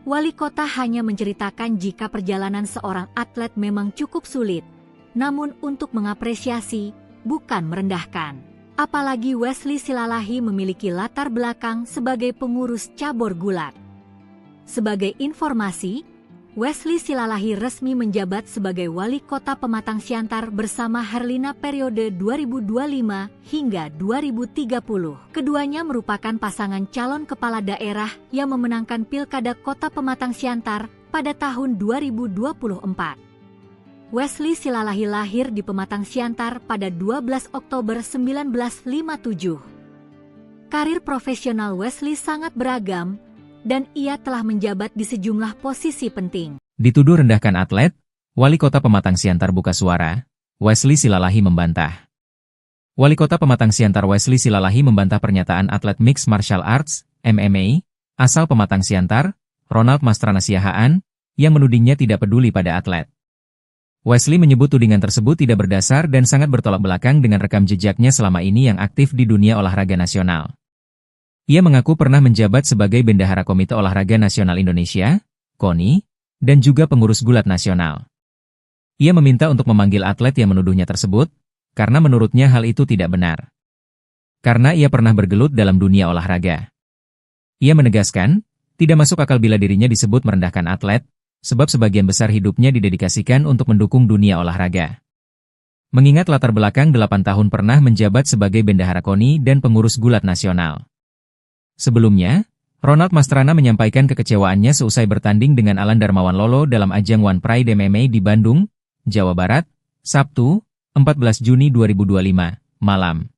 wali kota hanya menceritakan jika perjalanan seorang atlet memang cukup sulit, namun untuk mengapresiasi, bukan merendahkan. Apalagi Wesley Silalahi memiliki latar belakang sebagai pengurus cabur gulat. Sebagai informasi, Wesley Silalahi resmi menjabat sebagai wali kota Pematang Siantar bersama Herlina periode 2025 hingga 2030. Keduanya merupakan pasangan calon kepala daerah yang memenangkan Pilkada Kota Pematang Siantar pada tahun 2024. Wesley Silalahi lahir di Pematang Siantar pada 12 Oktober 1957. Karir profesional Wesley sangat beragam, dan ia telah menjabat di sejumlah posisi penting. Dituduh rendahkan atlet, wali kota Pematang Siantar buka suara, Wesley Silalahi membantah. Wali kota Pematang Siantar Wesley Silalahi membantah pernyataan atlet Mixed Martial Arts, MMA, asal Pematang Siantar, Ronald Mastrana Siahaan, yang menudingnya tidak peduli pada atlet. Wesley menyebut tudingan tersebut tidak berdasar dan sangat bertolak belakang dengan rekam jejaknya selama ini yang aktif di dunia olahraga nasional. Ia mengaku pernah menjabat sebagai Bendahara Komite Olahraga Nasional Indonesia, KONI, dan juga pengurus gulat nasional. Ia meminta untuk memanggil atlet yang menuduhnya tersebut, karena menurutnya hal itu tidak benar. Karena ia pernah bergelut dalam dunia olahraga. Ia menegaskan, tidak masuk akal bila dirinya disebut merendahkan atlet, sebab sebagian besar hidupnya didedikasikan untuk mendukung dunia olahraga. Mengingat latar belakang 8 tahun pernah menjabat sebagai Bendahara KONI dan pengurus gulat nasional. Sebelumnya, Ronald Mastrana menyampaikan kekecewaannya seusai bertanding dengan Alan Darmawan Lolo dalam ajang One Pride MMA di Bandung, Jawa Barat, Sabtu, 14 Juni 2025, malam.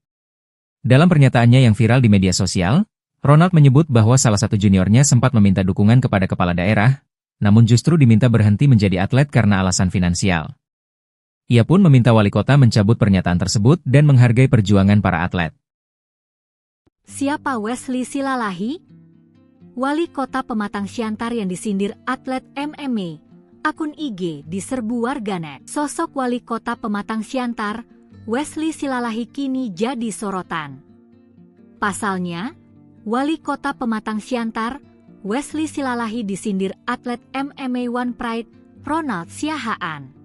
Dalam pernyataannya yang viral di media sosial, Ronald menyebut bahwa salah satu juniornya sempat meminta dukungan kepada kepala daerah, namun justru diminta berhenti menjadi atlet karena alasan finansial. Ia pun meminta wali kota mencabut pernyataan tersebut dan menghargai perjuangan para atlet. Siapa Wesley Silalahi? Wali kota Pematang Siantar yang disindir atlet MMA, akun IG diserbu warganet. Sosok wali kota Pematang Siantar, Wesley Silalahi kini jadi sorotan. Pasalnya, wali kota Pematang Siantar, Wesley Silalahi disindir atlet MMA One Pride, Ronald Siahaan.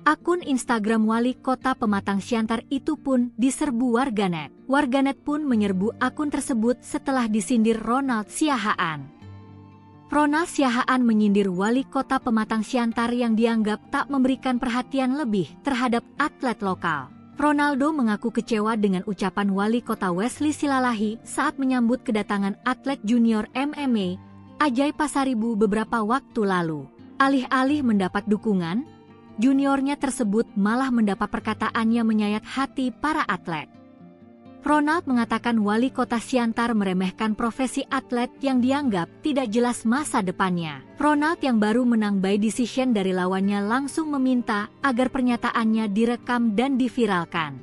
Akun Instagram wali kota Pematang Siantar itu pun diserbu warganet. Warganet pun menyerbu akun tersebut setelah disindir Ronald Siahaan. Ronald Siahaan menyindir wali kota Pematang Siantar yang dianggap tak memberikan perhatian lebih terhadap atlet lokal. Ronaldo mengaku kecewa dengan ucapan wali kota Wesley Silalahi saat menyambut kedatangan atlet junior MMA, Ajay Pasaribu beberapa waktu lalu. Alih-alih mendapat dukungan, juniornya tersebut malah mendapat perkataannya menyayat hati para atlet. Ronald mengatakan wali kota Siantar meremehkan profesi atlet yang dianggap tidak jelas masa depannya. Ronald yang baru menang by decision dari lawannya langsung meminta agar pernyataannya direkam dan diviralkan.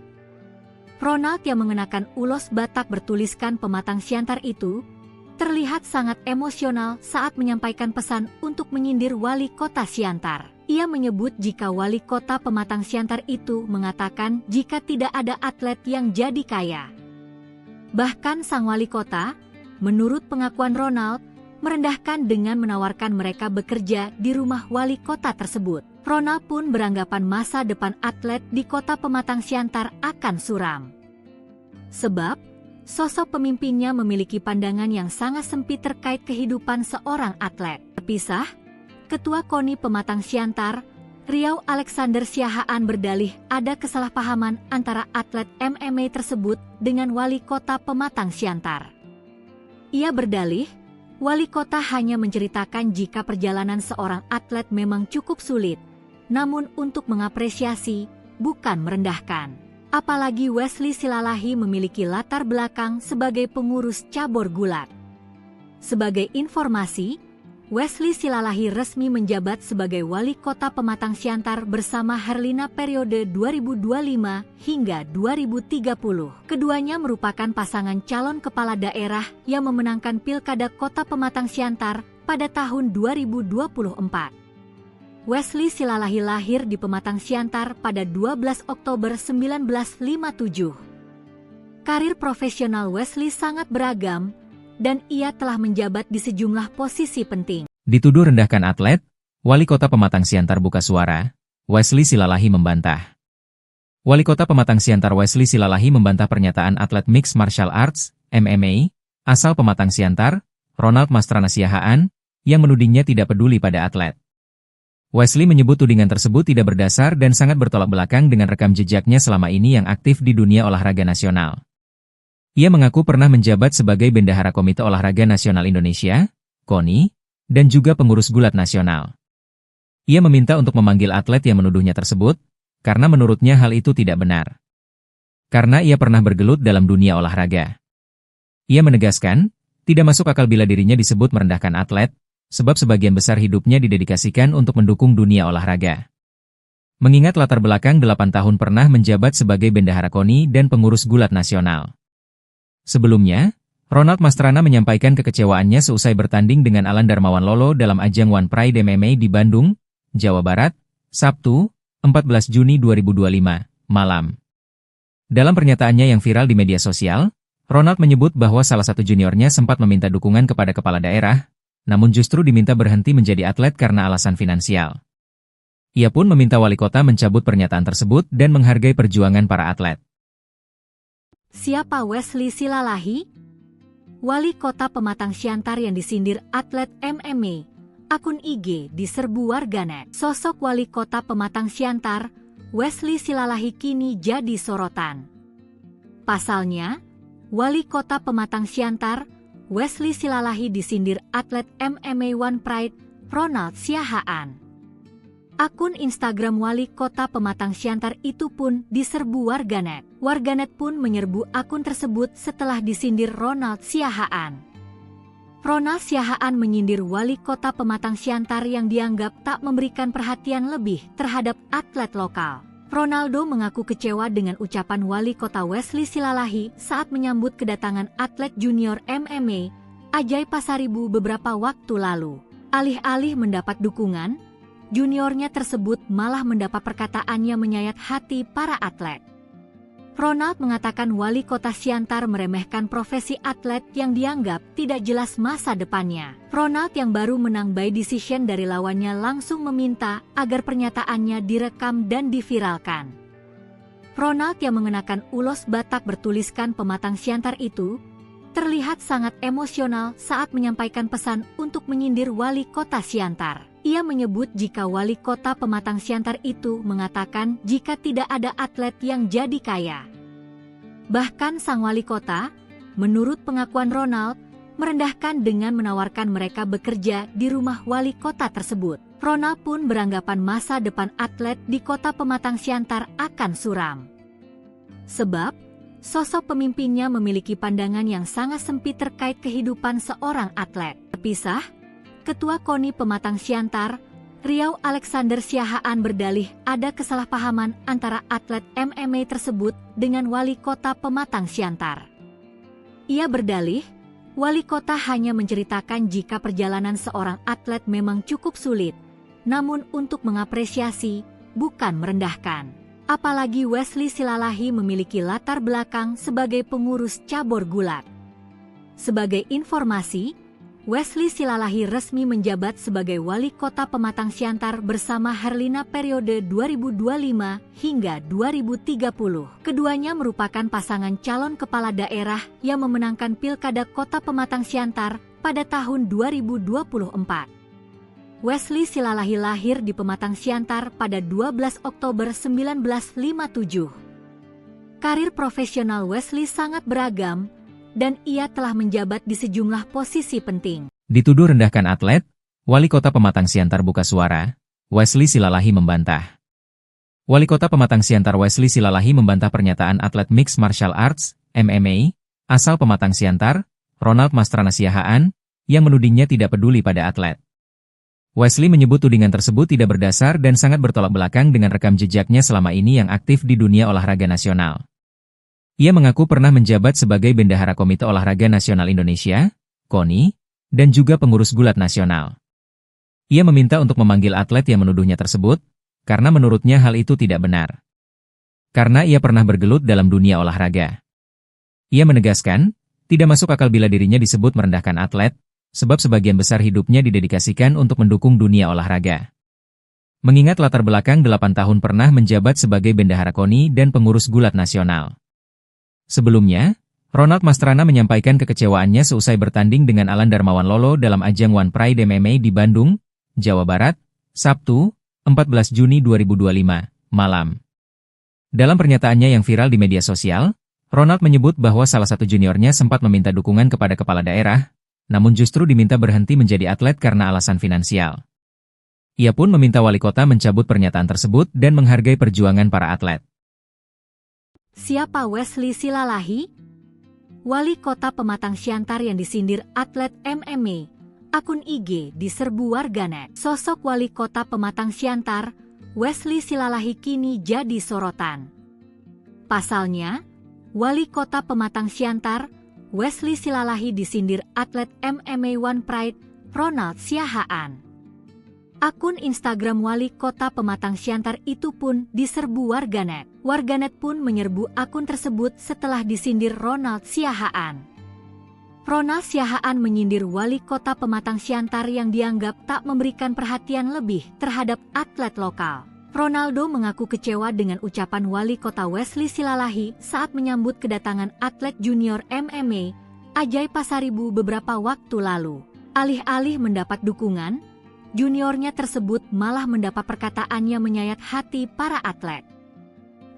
Ronald yang mengenakan ulos Batak bertuliskan Pematang Siantar itu terlihat sangat emosional saat menyampaikan pesan untuk menyindir wali kota Siantar. Ia menyebut jika wali kota Pematang Siantar itu mengatakan jika tidak ada atlet yang jadi kaya. Bahkan sang wali kota, menurut pengakuan Ronald, merendahkan dengan menawarkan mereka bekerja di rumah wali kota tersebut. Ronald pun beranggapan masa depan atlet di kota Pematang Siantar akan suram. Sebab, Sosok pemimpinnya memiliki pandangan yang sangat sempit terkait kehidupan seorang atlet. Terpisah, Ketua KONI Pematang Siantar, Riau Alexander Siahaan berdalih ada kesalahpahaman antara atlet MMA tersebut dengan wali kota Pematang Siantar. Ia berdalih, wali kota hanya menceritakan jika perjalanan seorang atlet memang cukup sulit, namun untuk mengapresiasi, bukan merendahkan. Apalagi Wesley Silalahi memiliki latar belakang sebagai pengurus cabur gulat. Sebagai informasi, Wesley Silalahi resmi menjabat sebagai wali kota Pematang Siantar bersama Herlina periode 2025 hingga 2030. Keduanya merupakan pasangan calon kepala daerah yang memenangkan Pilkada Kota Pematang Siantar pada tahun 2024. Wesley Silalahi lahir di Pematang Siantar pada 12 Oktober 1957. Karir profesional Wesley sangat beragam, dan ia telah menjabat di sejumlah posisi penting. Dituduh rendahkan atlet, Wali Kota Pematang Siantar buka suara, Wesley Silalahi membantah. Wali Kota Pematang Siantar Wesley Silalahi membantah pernyataan atlet Mixed Martial Arts, MMA, asal Pematang Siantar, Ronald Mastrana Siahaan, yang menudingnya tidak peduli pada atlet. Wesley menyebut tudingan tersebut tidak berdasar dan sangat bertolak belakang dengan rekam jejaknya selama ini yang aktif di dunia olahraga nasional. Ia mengaku pernah menjabat sebagai Bendahara Komite Olahraga Nasional Indonesia, KONI, dan juga pengurus gulat nasional. Ia meminta untuk memanggil atlet yang menuduhnya tersebut, karena menurutnya hal itu tidak benar. Karena ia pernah bergelut dalam dunia olahraga. Ia menegaskan, tidak masuk akal bila dirinya disebut merendahkan atlet, sebab sebagian besar hidupnya didedikasikan untuk mendukung dunia olahraga. Mengingat latar belakang 8 tahun pernah menjabat sebagai Bendahara KONI dan pengurus gulat nasional. Sebelumnya, Ronald Mastrana menyampaikan kekecewaannya seusai bertanding dengan Alan Darmawan Lolo dalam ajang One Pride MMA di Bandung, Jawa Barat, Sabtu, 14 Juni 2025, malam. Dalam pernyataannya yang viral di media sosial, Ronald menyebut bahwa salah satu juniornya sempat meminta dukungan kepada kepala daerah, namun justru diminta berhenti menjadi atlet karena alasan finansial. Ia pun meminta wali kota mencabut pernyataan tersebut dan menghargai perjuangan para atlet. Siapa Wesley Silalahi? Wali kota Pematang Siantar yang disindir atlet MMA, akun IG diserbu warganet. Sosok wali kota Pematang Siantar, Wesley Silalahi kini jadi sorotan. Pasalnya, wali kota Pematang Siantar, Wesley Silalahi disindir atlet MMA One Pride, Ronald Siahaan. Akun Instagram wali kota Pematang Siantar itu pun diserbu warganet. Warganet pun menyerbu akun tersebut setelah disindir Ronald Siahaan. Ronald Siahaan menyindir wali kota Pematang Siantar yang dianggap tak memberikan perhatian lebih terhadap atlet lokal. Ronaldo mengaku kecewa dengan ucapan wali kota Wesley Silalahi saat menyambut kedatangan atlet junior MMA, Ajay Pasaribu beberapa waktu lalu. Alih-alih mendapat dukungan, juniornya tersebut malah mendapat perkataannya menyayat hati para atlet. Ronald mengatakan wali kota Siantar meremehkan profesi atlet yang dianggap tidak jelas masa depannya. Ronald yang baru menang by decision dari lawannya langsung meminta agar pernyataannya direkam dan diviralkan. Ronald yang mengenakan ulos Batak bertuliskan Pematang Siantar itu terlihat sangat emosional saat menyampaikan pesan untuk menyindir wali kota Siantar. Ia menyebut jika wali kota Pematang Siantar itu mengatakan jika tidak ada atlet yang jadi kaya. Bahkan sang wali kota, menurut pengakuan Ronald, merendahkan dengan menawarkan mereka bekerja di rumah wali kota tersebut. Ronald pun beranggapan masa depan atlet di kota Pematang Siantar akan suram. Sebab, sosok pemimpinnya memiliki pandangan yang sangat sempit terkait kehidupan seorang atlet. Terpisah, Ketua KONI Pematang Siantar, Riau Alexander Siahaan berdalih ada kesalahpahaman antara atlet MMA tersebut dengan wali kota Pematang Siantar. Ia berdalih, wali kota hanya menceritakan jika perjalanan seorang atlet memang cukup sulit, namun untuk mengapresiasi, bukan merendahkan. Apalagi Wesley Silalahi memiliki latar belakang sebagai pengurus cabur gulat. Sebagai informasi, Wesley Silalahi resmi menjabat sebagai Wali Kota Pematang Siantar bersama Herlina periode 2025 hingga 2030. Keduanya merupakan pasangan calon kepala daerah yang memenangkan Pilkada Kota Pematang Siantar pada tahun 2024. Wesley Silalahi lahir di Pematang Siantar pada 12 Oktober 1957. Karir profesional Wesley sangat beragam, dan ia telah menjabat di sejumlah posisi penting. Dituduh rendahkan atlet, Wali Kota Pematang Siantar buka suara, Wesley Silalahi membantah. Wali Kota Pematang Siantar Wesley Silalahi membantah pernyataan atlet Mixed Martial Arts, MMA, asal Pematang Siantar, Ronald Mastrana Siahaan, yang menudingnya tidak peduli pada atlet. Wesley menyebut tudingan tersebut tidak berdasar dan sangat bertolak belakang dengan rekam jejaknya selama ini yang aktif di dunia olahraga nasional. Ia mengaku pernah menjabat sebagai Bendahara Komite Olahraga Nasional Indonesia, KONI, dan juga pengurus gulat nasional. Ia meminta untuk memanggil atlet yang menuduhnya tersebut, karena menurutnya hal itu tidak benar. Karena ia pernah bergelut dalam dunia olahraga. Ia menegaskan, tidak masuk akal bila dirinya disebut merendahkan atlet, sebab sebagian besar hidupnya didedikasikan untuk mendukung dunia olahraga. Mengingat latar belakang 8 tahun pernah menjabat sebagai Bendahara KONI dan pengurus gulat nasional. Sebelumnya, Ronald Mastrana menyampaikan kekecewaannya seusai bertanding dengan Alan Darmawan Lolo dalam ajang One Pride MMA di Bandung, Jawa Barat, Sabtu, 14 Juni 2025, malam. Dalam pernyataannya yang viral di media sosial, Ronald menyebut bahwa salah satu juniornya sempat meminta dukungan kepada kepala daerah, namun justru diminta berhenti menjadi atlet karena alasan finansial. Ia pun meminta wali kota mencabut pernyataan tersebut dan menghargai perjuangan para atlet. Siapa Wesley Silalahi? Wali Kota Pematang Siantar yang disindir atlet MMA, akun IG diserbu warganet. Sosok Wali Kota Pematang Siantar, Wesley Silalahi kini jadi sorotan. Pasalnya, Wali Kota Pematang Siantar, Wesley Silalahi disindir atlet MMA One Pride, Ronald Siahaan. Akun Instagram Wali Kota Pematang Siantar itu pun diserbu warganet. Warganet pun menyerbu akun tersebut setelah disindir Ronald Siahaan. Ronald Siahaan menyindir Wali Kota Pematang Siantar yang dianggap tak memberikan perhatian lebih terhadap atlet lokal. Ronaldo mengaku kecewa dengan ucapan Wali Kota Wesley Silalahi saat menyambut kedatangan atlet junior MMA, Ajay Pasaribu beberapa waktu lalu. Alih-alih mendapat dukungan, juniornya tersebut malah mendapat perkataannya menyayat hati para atlet.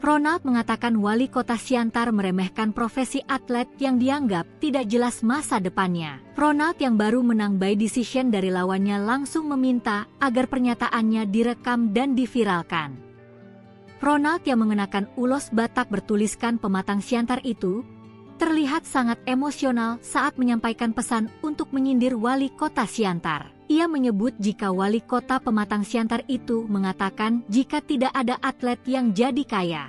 Ronald mengatakan Wali Kota Siantar meremehkan profesi atlet yang dianggap tidak jelas masa depannya. Ronald yang baru menang by decision dari lawannya langsung meminta agar pernyataannya direkam dan diviralkan. Ronald yang mengenakan ulos Batak bertuliskan Pematang Siantar itu terlihat sangat emosional saat menyampaikan pesan untuk menyindir Wali Kota Siantar. Ia menyebut jika Wali Kota Pematang Siantar itu mengatakan jika tidak ada atlet yang jadi kaya.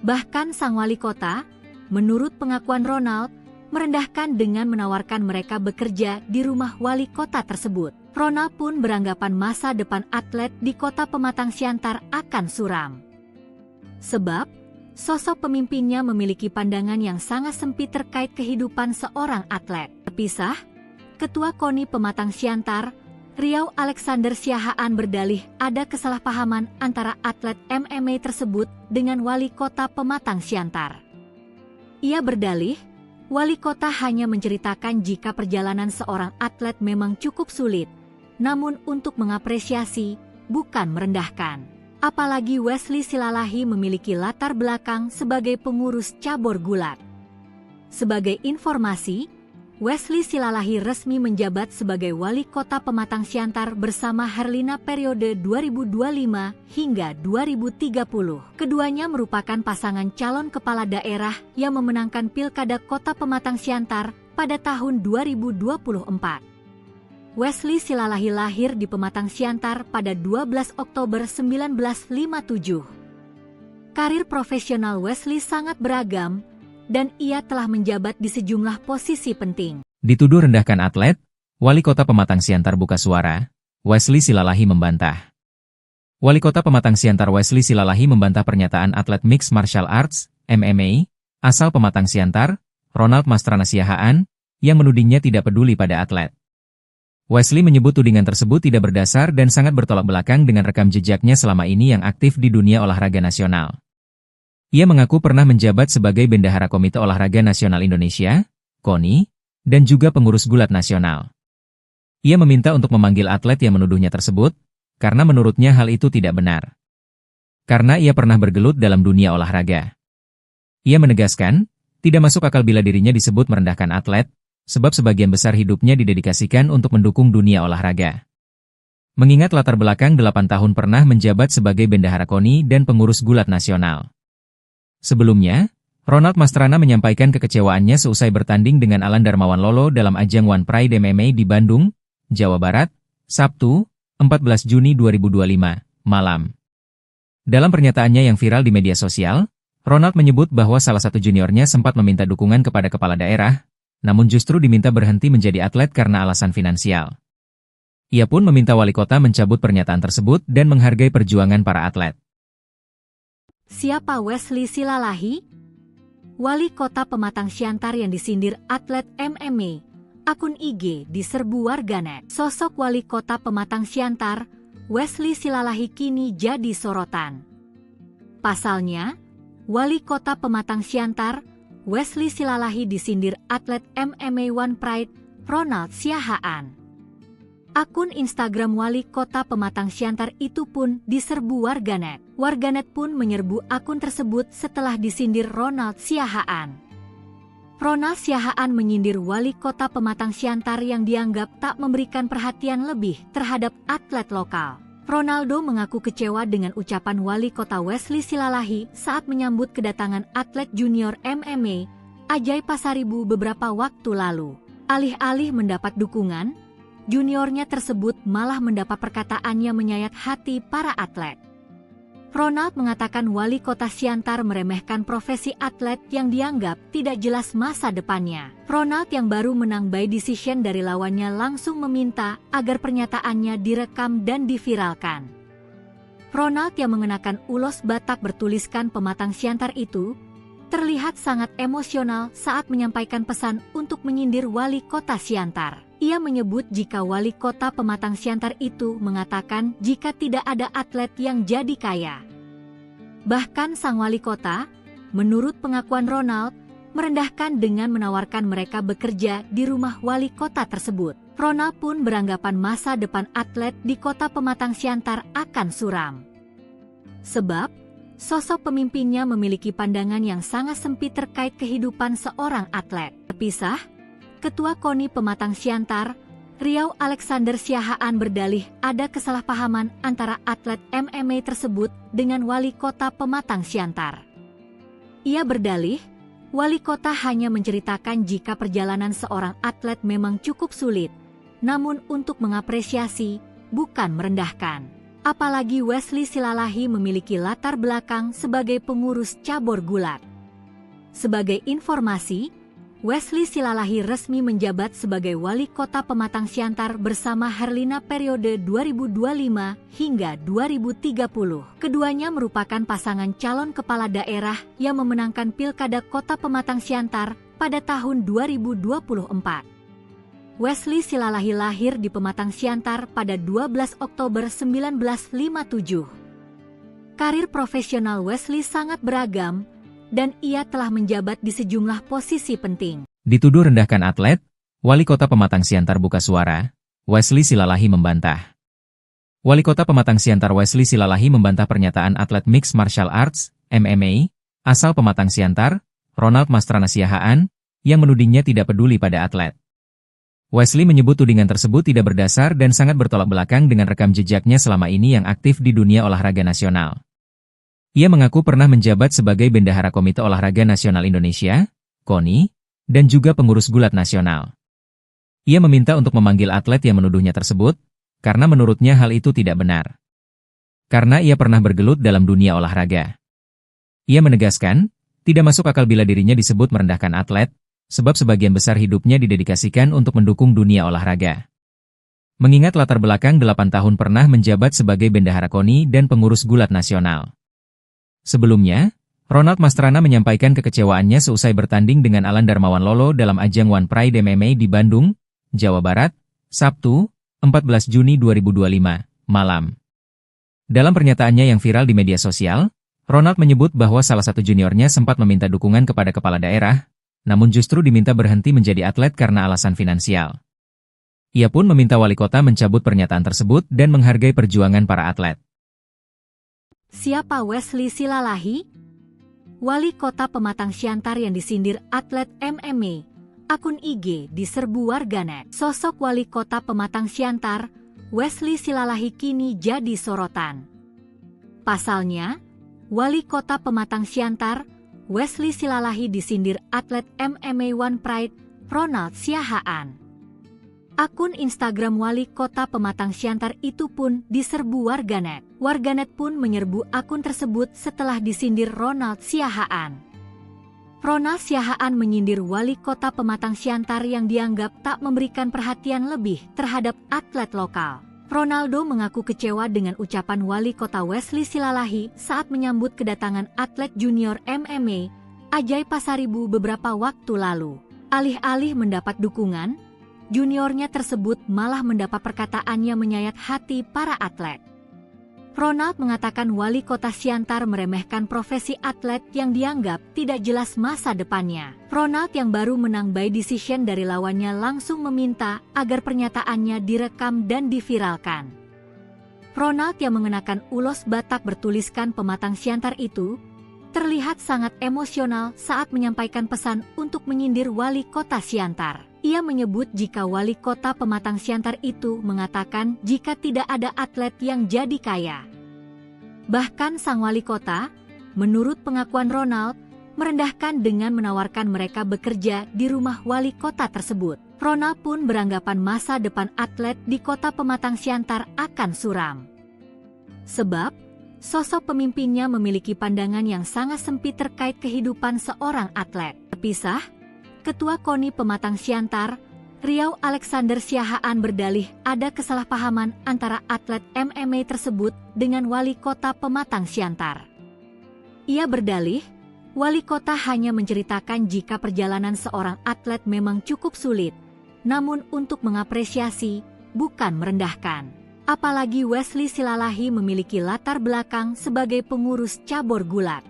Bahkan sang wali kota, menurut pengakuan Ronald, merendahkan dengan menawarkan mereka bekerja di rumah wali kota tersebut. Ronald pun beranggapan masa depan atlet di Kota Pematang Siantar akan suram. Sebab, sosok pemimpinnya memiliki pandangan yang sangat sempit terkait kehidupan seorang atlet. Terpisah, Ketua KONI Pematang Siantar, Riau Alexander Siahaan berdalih ada kesalahpahaman antara atlet MMA tersebut dengan Wali Kota Pematang Siantar. Ia berdalih, Wali Kota hanya menceritakan jika perjalanan seorang atlet memang cukup sulit, namun untuk mengapresiasi, bukan merendahkan. Apalagi Wesley Silalahi memiliki latar belakang sebagai pengurus cabur gulat. Sebagai informasi, Wesley Silalahi resmi menjabat sebagai Wali Kota Pematang Siantar bersama Herlina periode 2025 hingga 2030. Keduanya merupakan pasangan calon kepala daerah yang memenangkan Pilkada Kota Pematang Siantar pada tahun 2024. Wesley Silalahi lahir di Pematang Siantar pada 12 Oktober 1957. Karir profesional Wesley sangat beragam, dan ia telah menjabat di sejumlah posisi penting. Dituduh rendahkan atlet, Wali Kota Pematang Siantar buka suara, Wesley Silalahi membantah. Wali Kota Pematang Siantar Wesley Silalahi membantah pernyataan atlet Mixed Martial Arts, MMA, asal Pematang Siantar, Ronald Mastrana Siahaan, yang menudingnya tidak peduli pada atlet. Wesley menyebut tudingan tersebut tidak berdasar dan sangat bertolak belakang dengan rekam jejaknya selama ini yang aktif di dunia olahraga nasional. Ia mengaku pernah menjabat sebagai Bendahara Komite Olahraga Nasional Indonesia, KONI, dan juga pengurus gulat nasional. Ia meminta untuk memanggil atlet yang menuduhnya tersebut, karena menurutnya hal itu tidak benar. Karena ia pernah bergelut dalam dunia olahraga. Ia menegaskan, tidak masuk akal bila dirinya disebut merendahkan atlet, sebab sebagian besar hidupnya didedikasikan untuk mendukung dunia olahraga. Mengingat latar belakang 8 tahun pernah menjabat sebagai Bendahara KONI dan pengurus gulat nasional. Sebelumnya, Ronald Mastrana menyampaikan kekecewaannya seusai bertanding dengan Alan Darmawan Lolo dalam ajang One Pride MMA di Bandung, Jawa Barat, Sabtu, 14 Juni 2025, malam. Dalam pernyataannya yang viral di media sosial, Ronald menyebut bahwa salah satu juniornya sempat meminta dukungan kepada kepala daerah, namun justru diminta berhenti menjadi atlet karena alasan finansial. Ia pun meminta wali kota mencabut pernyataan tersebut dan menghargai perjuangan para atlet. Siapa Wesley Silalahi? Wali kota Pematang Siantar yang disindir atlet MMA. Akun IG diserbu warganet. Sosok wali kota Pematang Siantar, Wesley Silalahi kini jadi sorotan. Pasalnya, wali kota Pematang Siantar, Wesley Silalahi disindir atlet MMA One Pride, Ronald Siahaan. Akun Instagram wali kota Pematang Siantar itu pun diserbu warganet. Warganet pun menyerbu akun tersebut setelah disindir Ronald Siahaan. Ronald Siahaan menyindir wali kota Pematang Siantar yang dianggap tak memberikan perhatian lebih terhadap atlet lokal. Ronaldo mengaku kecewa dengan ucapan wali kota Wesley Silalahi saat menyambut kedatangan atlet junior MMA, Ajay Pasaribu beberapa waktu lalu. Alih-alih mendapat dukungan, juniornya tersebut malah mendapat perkataannya menyayat hati para atlet. Ronald mengatakan wali kota Siantar meremehkan profesi atlet yang dianggap tidak jelas masa depannya. Ronald yang baru menang by decision dari lawannya langsung meminta agar pernyataannya direkam dan diviralkan. Ronald yang mengenakan ulos Batak bertuliskan Pematang Siantar itu terlihat sangat emosional saat menyampaikan pesan untuk menyindir wali kota Siantar. Ia menyebut jika wali kota Pematang Siantar itu mengatakan jika tidak ada atlet yang jadi kaya. Bahkan sang wali kota, menurut pengakuan Ronald, merendahkan dengan menawarkan mereka bekerja di rumah wali kota tersebut. Ronald pun beranggapan masa depan atlet di kota Pematang Siantar akan suram. Sebab, sosok pemimpinnya memiliki pandangan yang sangat sempit terkait kehidupan seorang atlet. Terpisah, Ketua KONI Pematang Siantar, Riau Alexander Siahaan berdalih ada kesalahpahaman antara atlet MMA tersebut dengan wali kota Pematang Siantar. Ia berdalih, wali kota hanya menceritakan jika perjalanan seorang atlet memang cukup sulit, namun untuk mengapresiasi, bukan merendahkan. Apalagi Wesley Silalahi memiliki latar belakang sebagai pengurus cabur gulat. Sebagai informasi, Wesley Silalahi resmi menjabat sebagai wali kota Pematang Siantar bersama Herlina periode 2025 hingga 2030. Keduanya merupakan pasangan calon kepala daerah yang memenangkan Pilkada Kota Pematang Siantar pada tahun 2024. Wesley Silalahi lahir di Pematang Siantar pada 12 Oktober 1957. Karir profesional Wesley sangat beragam, dan ia telah menjabat di sejumlah posisi penting. Dituduh rendahkan atlet, Wali Kota Pematang Siantar buka suara, Wesley Silalahi membantah. Wali Kota Pematang Siantar Wesley Silalahi membantah pernyataan atlet Mixed Martial Arts, MMA, asal Pematang Siantar, Ronald Mastrana Siahaan, yang menudingnya tidak peduli pada atlet. Wesley menyebut tudingan tersebut tidak berdasar dan sangat bertolak belakang dengan rekam jejaknya selama ini yang aktif di dunia olahraga nasional. Ia mengaku pernah menjabat sebagai Bendahara Komite Olahraga Nasional Indonesia, KONI, dan juga pengurus gulat nasional. Ia meminta untuk memanggil atlet yang menuduhnya tersebut, karena menurutnya hal itu tidak benar. Karena ia pernah bergelut dalam dunia olahraga. Ia menegaskan, tidak masuk akal bila dirinya disebut merendahkan atlet, sebab sebagian besar hidupnya didedikasikan untuk mendukung dunia olahraga. Mengingat latar belakang 8 tahun pernah menjabat sebagai Bendahara KONI dan pengurus gulat nasional. Sebelumnya, Ronald Mastrana menyampaikan kekecewaannya seusai bertanding dengan Alan Darmawan Lolo dalam ajang One Pride MMA di Bandung, Jawa Barat, Sabtu, 14 Juni 2025, malam. Dalam pernyataannya yang viral di media sosial, Ronald menyebut bahwa salah satu juniornya sempat meminta dukungan kepada kepala daerah, namun justru diminta berhenti menjadi atlet karena alasan finansial. Ia pun meminta wali kota mencabut pernyataan tersebut dan menghargai perjuangan para atlet. Siapa Wesley Silalahi? Wali kota Pematang Siantar yang disindir atlet MMA. Akun IG diserbu warganet. Sosok wali kota Pematang Siantar, Wesley Silalahi kini jadi sorotan. Pasalnya, wali kota Pematang Siantar, Wesley Silalahi disindir atlet MMA One Pride, Ronald Siahaan. Akun Instagram wali kota Pematang Siantar itu pun diserbu warganet. Warganet pun menyerbu akun tersebut setelah disindir Ronald Siahaan. Ronald Siahaan menyindir wali kota Pematang Siantar yang dianggap tak memberikan perhatian lebih terhadap atlet lokal. Ronaldo mengaku kecewa dengan ucapan wali kota Wesley Silalahi saat menyambut kedatangan atlet junior MMA, Ajay Pasaribu beberapa waktu lalu. Alih-alih mendapat dukungan, juniornya tersebut malah mendapat perkataannya menyayat hati para atlet. Ronald mengatakan wali kota Siantar meremehkan profesi atlet yang dianggap tidak jelas masa depannya. Ronald yang baru menang by decision dari lawannya langsung meminta agar pernyataannya direkam dan diviralkan. Ronald yang mengenakan ulos Batak bertuliskan Pematang Siantar itu terlihat sangat emosional saat menyampaikan pesan untuk menyindir wali kota Siantar. Ia menyebut jika wali kota Pematang Siantar itu mengatakan jika tidak ada atlet yang jadi kaya. Bahkan sang wali kota, menurut pengakuan Ronald, merendahkan dengan menawarkan mereka bekerja di rumah wali kota tersebut. Ronald pun beranggapan masa depan atlet di kota Pematang Siantar akan suram. Sebab, sosok pemimpinnya memiliki pandangan yang sangat sempit terkait kehidupan seorang atlet. Terpisah, Ketua KONI Pematang Siantar, Riau Alexander Siahaan berdalih ada kesalahpahaman antara atlet MMA tersebut dengan wali kota Pematang Siantar. Ia berdalih, wali kota hanya menceritakan jika perjalanan seorang atlet memang cukup sulit, namun untuk mengapresiasi, bukan merendahkan. Apalagi Wesley Silalahi memiliki latar belakang sebagai pengurus cabur gulat.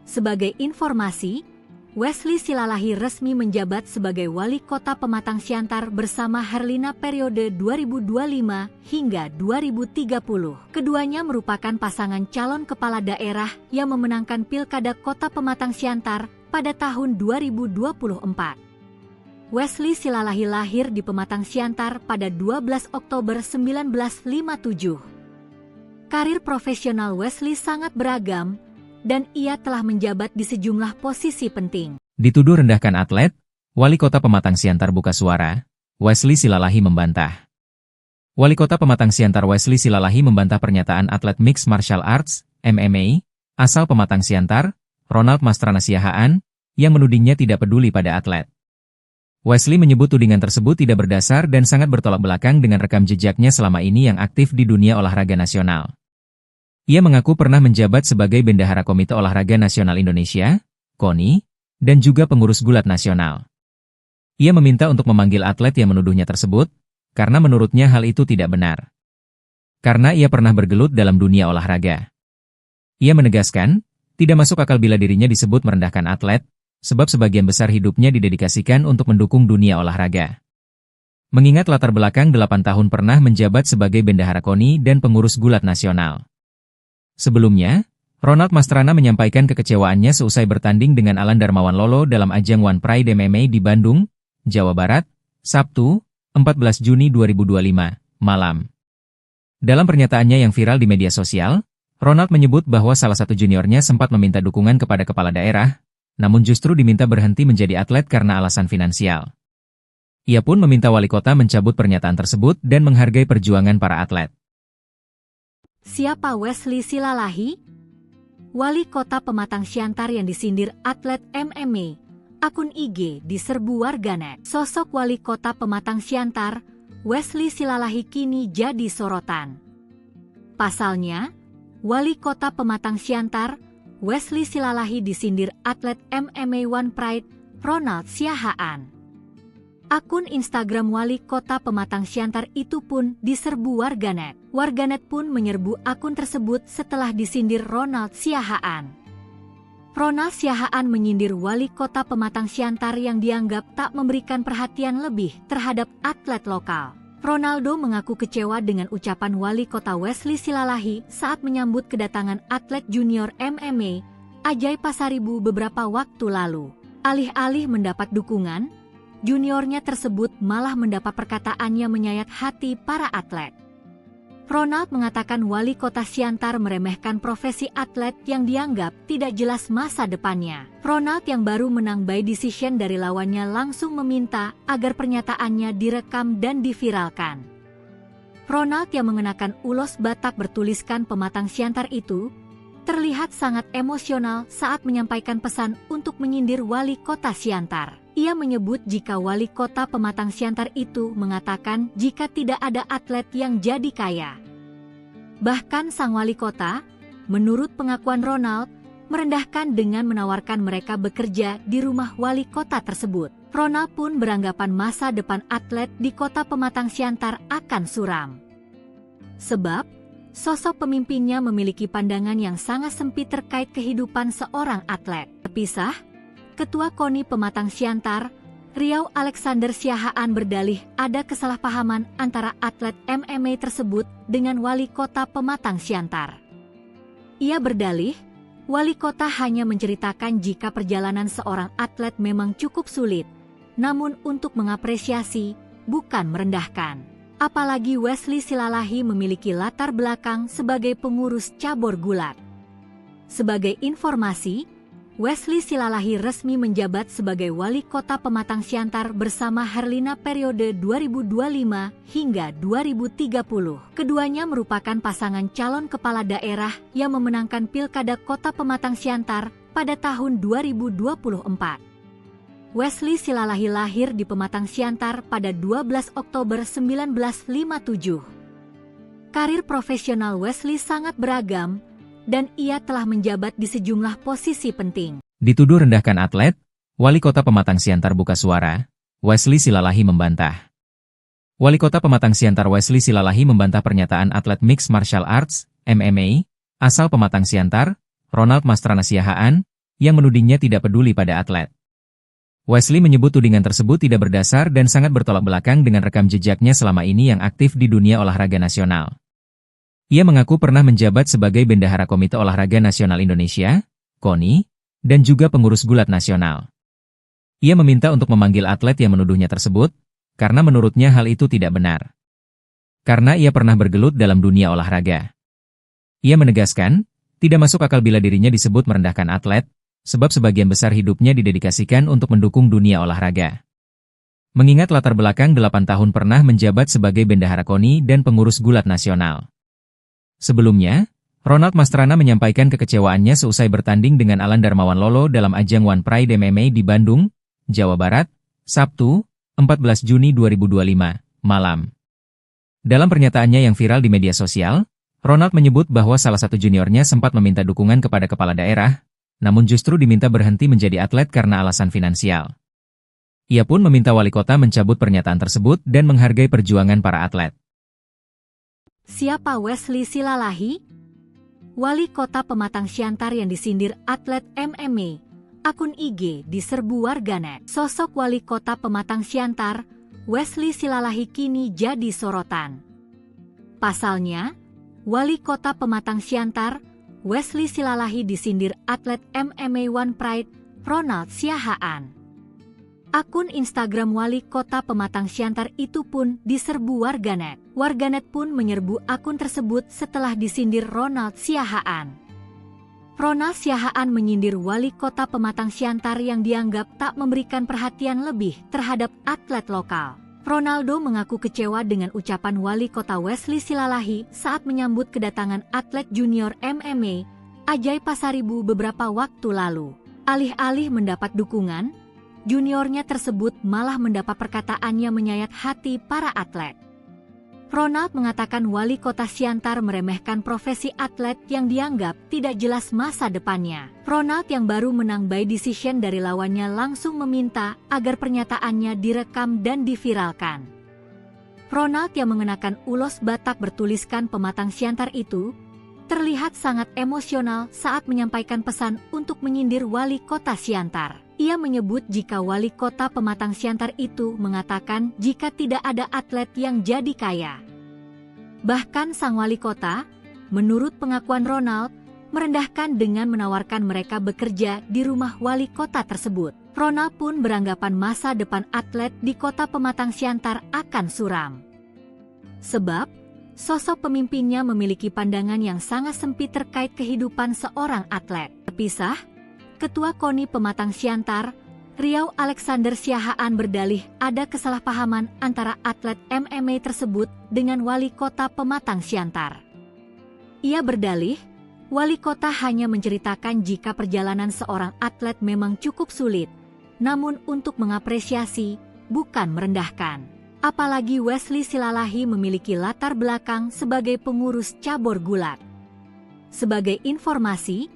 Sebagai informasi, Wesley Silalahi resmi menjabat sebagai wali kota Pematang Siantar bersama Herlina periode 2025 hingga 2030. Keduanya merupakan pasangan calon kepala daerah yang memenangkan Pilkada Kota Pematang Siantar pada tahun 2024. Wesley Silalahi lahir di Pematang Siantar pada 12 Oktober 1957. Karir profesional Wesley sangat beragam, dan ia telah menjabat di sejumlah posisi penting. Dituduh rendahkan atlet, wali kota Pematang Siantar buka suara, Wesley Silalahi membantah. Wali kota Pematang Siantar Wesley Silalahi membantah pernyataan atlet Mixed Martial Arts, MMA, asal Pematang Siantar, Ronald Mastrana Siahaan, yang menudingnya tidak peduli pada atlet. Wesley menyebut tudingan tersebut tidak berdasar dan sangat bertolak belakang dengan rekam jejaknya selama ini yang aktif di dunia olahraga nasional. Ia mengaku pernah menjabat sebagai Bendahara Komite Olahraga Nasional Indonesia, KONI, dan juga pengurus gulat nasional. Ia meminta untuk memanggil atlet yang menuduhnya tersebut, karena menurutnya hal itu tidak benar. Karena ia pernah bergelut dalam dunia olahraga. Ia menegaskan, tidak masuk akal bila dirinya disebut merendahkan atlet, sebab sebagian besar hidupnya didedikasikan untuk mendukung dunia olahraga. Mengingat latar belakang 8 tahun pernah menjabat sebagai Bendahara KONI dan pengurus gulat nasional. Sebelumnya, Ronald Mastrana menyampaikan kekecewaannya seusai bertanding dengan Alan Darmawan Lolo dalam ajang One Pride MMA di Bandung, Jawa Barat, Sabtu, 14 Juni 2025, malam. Dalam pernyataannya yang viral di media sosial, Ronald menyebut bahwa salah satu juniornya sempat meminta dukungan kepada kepala daerah, namun justru diminta berhenti menjadi atlet karena alasan finansial. Ia pun meminta wali kota mencabut pernyataan tersebut dan menghargai perjuangan para atlet. Siapa Wesley Silalahi? Wali kota Pematang Siantar yang disindir atlet MMA. Akun IG diserbu warganet. Sosok wali kota Pematang Siantar, Wesley Silalahi kini jadi sorotan. Pasalnya, wali kota Pematang Siantar, Wesley Silalahi disindir atlet MMA One Pride, Ronald Siahaan. Akun Instagram wali kota Pematang Siantar itu pun diserbu warganet. Warganet pun menyerbu akun tersebut setelah disindir Ronald Siahaan. Ronald Siahaan menyindir wali kota Pematang Siantar yang dianggap tak memberikan perhatian lebih terhadap atlet lokal. Ronaldo mengaku kecewa dengan ucapan wali kota Wesley Silalahi saat menyambut kedatangan atlet junior MMA, Ajay Pasaribu beberapa waktu lalu. Alih-alih mendapat dukungan, juniornya tersebut malah mendapat perkataannya menyayat hati para atlet. Ronald mengatakan wali kota Siantar meremehkan profesi atlet yang dianggap tidak jelas masa depannya. Ronald yang baru menang by decision dari lawannya langsung meminta agar pernyataannya direkam dan diviralkan. Ronald yang mengenakan ulos Batak bertuliskan Pematang Siantar itu terlihat sangat emosional saat menyampaikan pesan untuk menyindir wali kota Siantar. Ia menyebut jika wali kota Pematang Siantar itu mengatakan jika tidak ada atlet yang jadi kaya. Bahkan sang wali kota, menurut pengakuan Ronald, merendahkan dengan menawarkan mereka bekerja di rumah wali kota tersebut. Ronald pun beranggapan masa depan atlet di kota Pematang Siantar akan suram. Sebab, sosok pemimpinnya memiliki pandangan yang sangat sempit terkait kehidupan seorang atlet. Terpisah, Ketua KONI Pematang Siantar, Riau Alexander Siahaan berdalih ada kesalahpahaman antara atlet MMA tersebut dengan wali kota Pematang Siantar. Ia berdalih, wali kota hanya menceritakan jika perjalanan seorang atlet memang cukup sulit, namun untuk mengapresiasi, bukan merendahkan. Apalagi Wesley Silalahi memiliki latar belakang sebagai pengurus cabur gulat. Sebagai informasi, Wesley Silalahi resmi menjabat sebagai wali kota Pematang Siantar bersama Herlina periode 2025 hingga 2030. Keduanya merupakan pasangan calon kepala daerah yang memenangkan Pilkada Kota Pematang Siantar pada tahun 2024. Wesley Silalahi lahir di Pematang Siantar pada 12 Oktober 1957. Karir profesional Wesley sangat beragam, dan ia telah menjabat di sejumlah posisi penting. Dituduh rendahkan atlet, wali kota Pematang Siantar buka suara, Wesley Silalahi membantah. Wali kota Pematang Siantar Wesley Silalahi membantah pernyataan atlet Mixed Martial Arts, MMA, asal Pematang Siantar, Ronald Mastrana Siahaan, yang menudingnya tidak peduli pada atlet. Wesley menyebut tudingan tersebut tidak berdasar dan sangat bertolak belakang dengan rekam jejaknya selama ini yang aktif di dunia olahraga nasional. Ia mengaku pernah menjabat sebagai Bendahara Komite Olahraga Nasional Indonesia, KONI, dan juga pengurus gulat nasional. Ia meminta untuk memanggil atlet yang menuduhnya tersebut, karena menurutnya hal itu tidak benar. Karena ia pernah bergelut dalam dunia olahraga. Ia menegaskan, tidak masuk akal bila dirinya disebut merendahkan atlet, sebab sebagian besar hidupnya didedikasikan untuk mendukung dunia olahraga. Mengingat latar belakang 8 tahun pernah menjabat sebagai Bendahara KONI dan pengurus gulat nasional. Sebelumnya, Ronald Mastrana menyampaikan kekecewaannya seusai bertanding dengan Alan Darmawan Lolo dalam ajang One Pride MMA di Bandung, Jawa Barat, Sabtu, 14 Juni 2025, malam. Dalam pernyataannya yang viral di media sosial, Ronald menyebut bahwa salah satu juniornya sempat meminta dukungan kepada kepala daerah, namun justru diminta berhenti menjadi atlet karena alasan finansial. Ia pun meminta wali kota mencabut pernyataan tersebut dan menghargai perjuangan para atlet. Siapa Wesley Silalahi? Wali kota Pematang Siantar yang disindir atlet MMA, akun IG diserbu warganet. Sosok wali kota Pematang Siantar, Wesley Silalahi kini jadi sorotan. Pasalnya, wali kota Pematang Siantar, Wesley Silalahi disindir atlet MMA One Pride, Ronald Siahaan. Akun Instagram wali kota Pematang Siantar itu pun diserbu warganet. Warganet pun menyerbu akun tersebut setelah disindir Ronald Siahaan. Ronald Siahaan menyindir wali kota Pematang Siantar yang dianggap tak memberikan perhatian lebih terhadap atlet lokal. Ronaldo mengaku kecewa dengan ucapan wali kota Wesley Silalahi saat menyambut kedatangan atlet junior MMA, Ajay Pasaribu beberapa waktu lalu. Alih-alih mendapat dukungan, juniornya tersebut malah mendapat perkataannya menyayat hati para atlet. Ronald mengatakan wali kota Siantar meremehkan profesi atlet yang dianggap tidak jelas masa depannya. Ronald yang baru menang by decision dari lawannya langsung meminta agar pernyataannya direkam dan diviralkan. Ronald yang mengenakan ulos Batak bertuliskan Pematang Siantar itu terlihat sangat emosional saat menyampaikan pesan untuk menyindir wali kota Siantar. Ia menyebut jika wali kota Pematang Siantar itu mengatakan jika tidak ada atlet yang jadi kaya. Bahkan sang wali kota, menurut pengakuan Ronald, merendahkan dengan menawarkan mereka bekerja di rumah wali kota tersebut. Ronald pun beranggapan masa depan atlet di kota Pematang Siantar akan suram. Sebab, sosok pemimpinnya memiliki pandangan yang sangat sempit terkait kehidupan seorang atlet. Terpisah, Ketua KONI Pematang Siantar, Riau Alexander Siahaan berdalih ada kesalahpahaman antara atlet MMA tersebut dengan wali kota Pematang Siantar. Ia berdalih, wali kota hanya menceritakan jika perjalanan seorang atlet memang cukup sulit, namun untuk mengapresiasi, bukan merendahkan. Apalagi Wesley Silalahi memiliki latar belakang sebagai pengurus cabur gulat. Sebagai informasi,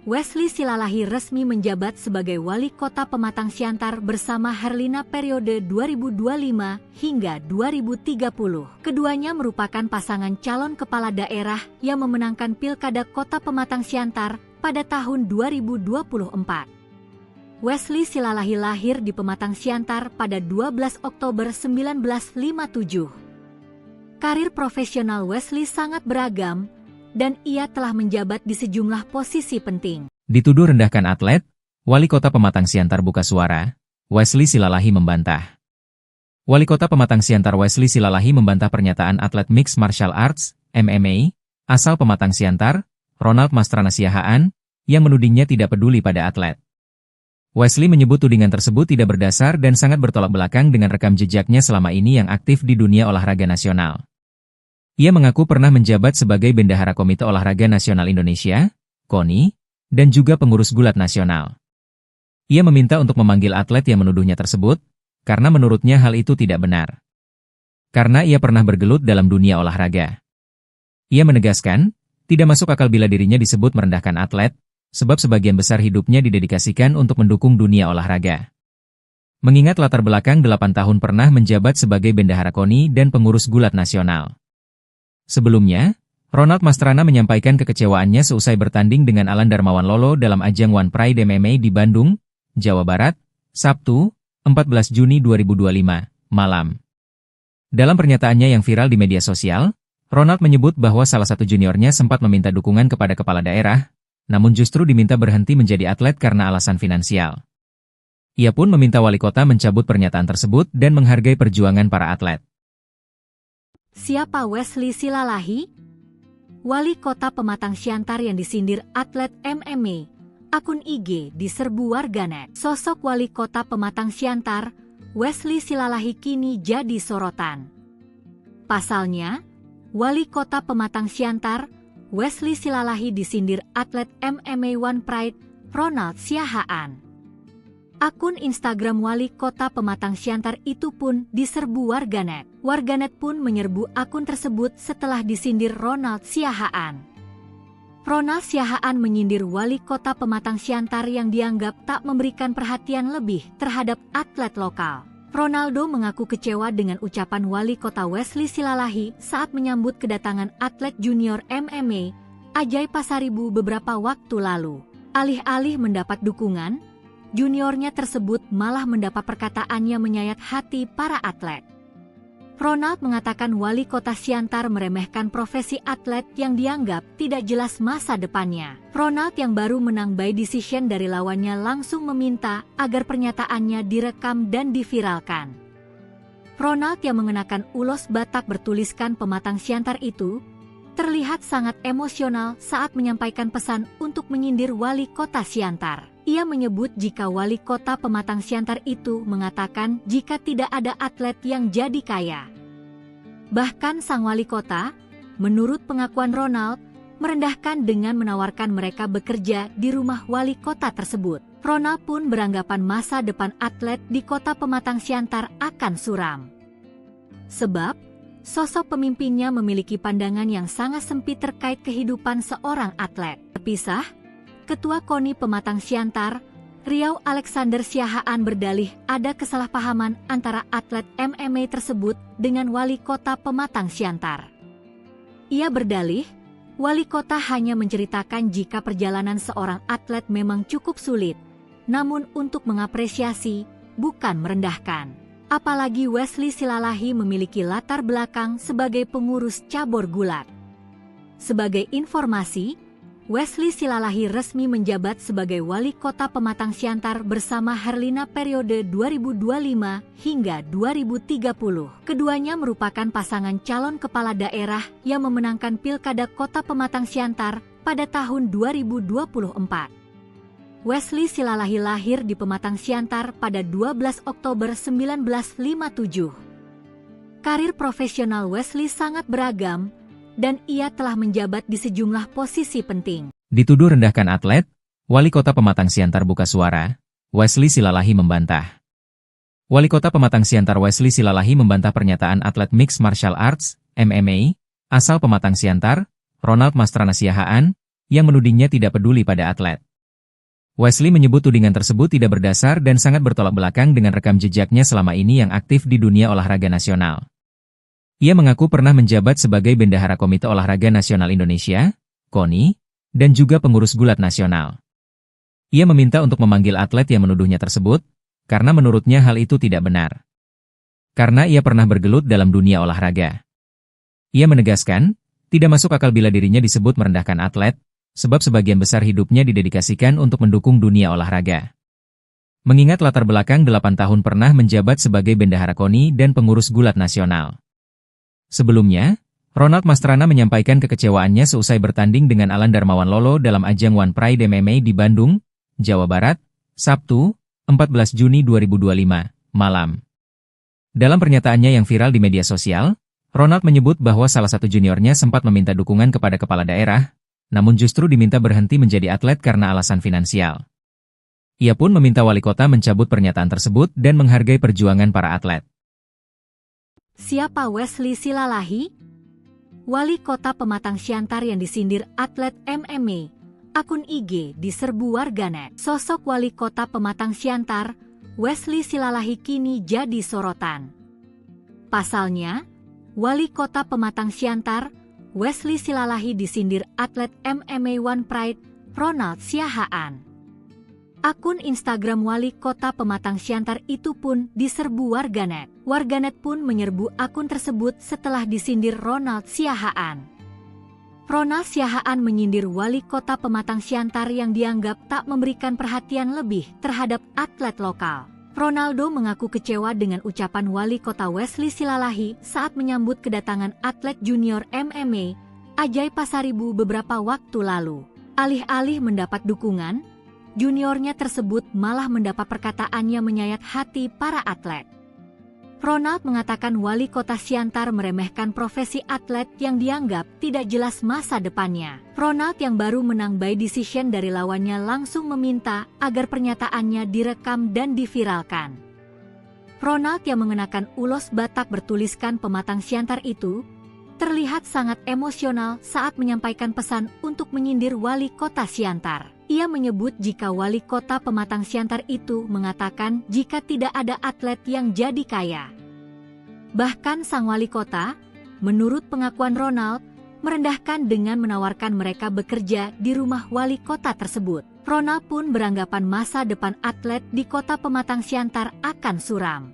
Wesley Silalahi resmi menjabat sebagai wali kota Pematang Siantar bersama Herlina periode 2025 hingga 2030. Keduanya merupakan pasangan calon kepala daerah yang memenangkan Pilkada Kota Pematang Siantar pada tahun 2024. Wesley Silalahi lahir di Pematang Siantar pada 12 Oktober 1957. Karir profesional Wesley sangat beragam, dan ia telah menjabat di sejumlah posisi penting. Dituduh rendahkan atlet, wali kota Pematang Siantar buka suara, Wesley Silalahi membantah. Wali kota Pematang Siantar Wesley Silalahi membantah pernyataan atlet Mixed Martial Arts, MMA, asal Pematang Siantar, Ronald Mastrana Siahaan, yang menudingnya tidak peduli pada atlet. Wesley menyebut tudingan tersebut tidak berdasar dan sangat bertolak belakang dengan rekam jejaknya selama ini yang aktif di dunia olahraga nasional. Ia mengaku pernah menjabat sebagai Bendahara Komite Olahraga Nasional Indonesia, KONI, dan juga pengurus gulat nasional. Ia meminta untuk memanggil atlet yang menuduhnya tersebut, karena menurutnya hal itu tidak benar. Karena ia pernah bergelut dalam dunia olahraga. Ia menegaskan, tidak masuk akal bila dirinya disebut merendahkan atlet, sebab sebagian besar hidupnya didedikasikan untuk mendukung dunia olahraga. Mengingat latar belakang 8 tahun pernah menjabat sebagai Bendahara KONI dan pengurus gulat nasional. Sebelumnya, Ronald Mastrana menyampaikan kekecewaannya seusai bertanding dengan Alan Darmawan Lolo dalam ajang One Pride MMA di Bandung, Jawa Barat, Sabtu, 14 Juni 2025, malam. Dalam pernyataannya yang viral di media sosial, Ronald menyebut bahwa salah satu juniornya sempat meminta dukungan kepada kepala daerah, namun justru diminta berhenti menjadi atlet karena alasan finansial. Ia pun meminta wali kota mencabut pernyataan tersebut dan menghargai perjuangan para atlet. Siapa Wesley Silalahi? Wali kota Pematang Siantar yang disindir atlet MMA, akun IG diserbu warganet. Sosok wali kota Pematang Siantar, Wesley Silalahi kini jadi sorotan. Pasalnya, wali kota Pematang Siantar, Wesley Silalahi disindir atlet MMA One Pride, Ronald Siahaan. Akun Instagram wali kota Pematang Siantar itu pun diserbu warganet. Warganet pun menyerbu akun tersebut setelah disindir Ronald Siahaan. Ronald Siahaan menyindir wali kota Pematang Siantar yang dianggap tak memberikan perhatian lebih terhadap atlet lokal. Ronaldo mengaku kecewa dengan ucapan wali kota Wesley Silalahi saat menyambut kedatangan atlet junior MMA, Ajay Pasaribu beberapa waktu lalu. Alih-alih mendapat dukungan, juniornya tersebut malah mendapat perkataannya menyayat hati para atlet. Ronald mengatakan wali kota Siantar meremehkan profesi atlet yang dianggap tidak jelas masa depannya. Ronald yang baru menang by decision dari lawannya langsung meminta agar pernyataannya direkam dan diviralkan. Ronald yang mengenakan ulos Batak bertuliskan Pematang Siantar itu terlihat sangat emosional saat menyampaikan pesan untuk menyindir wali kota Siantar. Ia menyebut jika wali kota Pematang Siantar itu mengatakan jika tidak ada atlet yang jadi kaya. Bahkan sang wali kota, menurut pengakuan Ronald, merendahkan dengan menawarkan mereka bekerja di rumah wali kota tersebut. Ronald pun beranggapan masa depan atlet di kota Pematang Siantar akan suram. Sebab, Sosok pemimpinnya memiliki pandangan yang sangat sempit terkait kehidupan seorang atlet. Terpisah, Ketua KONI Pematang Siantar, Riau Alexander Siahaan berdalih ada kesalahpahaman antara atlet MMA tersebut dengan wali kota Pematang Siantar. Ia berdalih, wali kota hanya menceritakan jika perjalanan seorang atlet memang cukup sulit, namun untuk mengapresiasi, bukan merendahkan. Apalagi Wesley Silalahi memiliki latar belakang sebagai pengurus cabur gulat. Sebagai informasi, Wesley Silalahi resmi menjabat sebagai wali kota Pematang Siantar bersama Herlina periode 2025 hingga 2030. Keduanya merupakan pasangan calon kepala daerah yang memenangkan Pilkada Kota Pematang Siantar pada tahun 2024. Wesley Silalahi lahir di Pematang Siantar pada 12 Oktober 1957. Karir profesional Wesley sangat beragam, dan ia telah menjabat di sejumlah posisi penting. Dituduh rendahkan atlet, Wali Kota Pematang Siantar buka suara, Wesley Silalahi membantah. Wali Kota Pematang Siantar Wesley Silalahi membantah pernyataan atlet Mixed Martial Arts, MMA, asal Pematang Siantar, Ronald Mastrana Siahaan, yang menudingnya tidak peduli pada atlet. Wesley menyebut tudingan tersebut tidak berdasar dan sangat bertolak belakang dengan rekam jejaknya selama ini yang aktif di dunia olahraga nasional. Ia mengaku pernah menjabat sebagai Bendahara Komite Olahraga Nasional Indonesia, KONI, dan juga pengurus gulat nasional. Ia meminta untuk memanggil atlet yang menuduhnya tersebut, karena menurutnya hal itu tidak benar. Karena ia pernah bergelut dalam dunia olahraga. Ia menegaskan, tidak masuk akal bila dirinya disebut merendahkan atlet, sebab sebagian besar hidupnya didedikasikan untuk mendukung dunia olahraga. Mengingat latar belakang 8 tahun pernah menjabat sebagai Bendahara KONI dan pengurus gulat nasional. Sebelumnya, Ronald Mastrana menyampaikan kekecewaannya seusai bertanding dengan Alan Darmawan Lolo dalam ajang One Pride MMA di Bandung, Jawa Barat, Sabtu, 14 Juni 2025, malam. Dalam pernyataannya yang viral di media sosial, Ronald menyebut bahwa salah satu juniornya sempat meminta dukungan kepada kepala daerah, namun justru diminta berhenti menjadi atlet karena alasan finansial. Ia pun meminta wali kota mencabut pernyataan tersebut dan menghargai perjuangan para atlet. Siapa Wesley Silalahi? Wali kota Pematang Siantar yang disindir atlet MMA. Akun IG diserbu warganet. Sosok wali kota Pematang Siantar, Wesley Silalahi kini jadi sorotan. Pasalnya, wali kota Pematang Siantar, Wesley Silalahi disindir atlet MMA One Pride, Ronald Siahaan. Akun Instagram wali kota Pematang Siantar itu pun diserbu warganet. Warganet pun menyerbu akun tersebut setelah disindir Ronald Siahaan. Ronald Siahaan menyindir wali kota Pematang Siantar yang dianggap tak memberikan perhatian lebih terhadap atlet lokal. Ronaldo mengaku kecewa dengan ucapan wali kota Wesley Silalahi saat menyambut kedatangan atlet junior MMA, Ajay Pasaribu beberapa waktu lalu. Alih-alih mendapat dukungan, juniornya tersebut malah mendapat perkataannya menyayat hati para atlet. Ronald mengatakan wali kota Siantar meremehkan profesi atlet yang dianggap tidak jelas masa depannya. Ronald yang baru menang by decision dari lawannya langsung meminta agar pernyataannya direkam dan diviralkan. Ronald yang mengenakan ulos Batak bertuliskan Pematang Siantar itu terlihat sangat emosional saat menyampaikan pesan untuk menyindir wali kota Siantar. Ia menyebut jika wali kota Pematang Siantar itu mengatakan jika tidak ada atlet yang jadi kaya. Bahkan sang wali kota, menurut pengakuan Ronald, merendahkan dengan menawarkan mereka bekerja di rumah wali kota tersebut. Ronald pun beranggapan masa depan atlet di kota Pematang Siantar akan suram.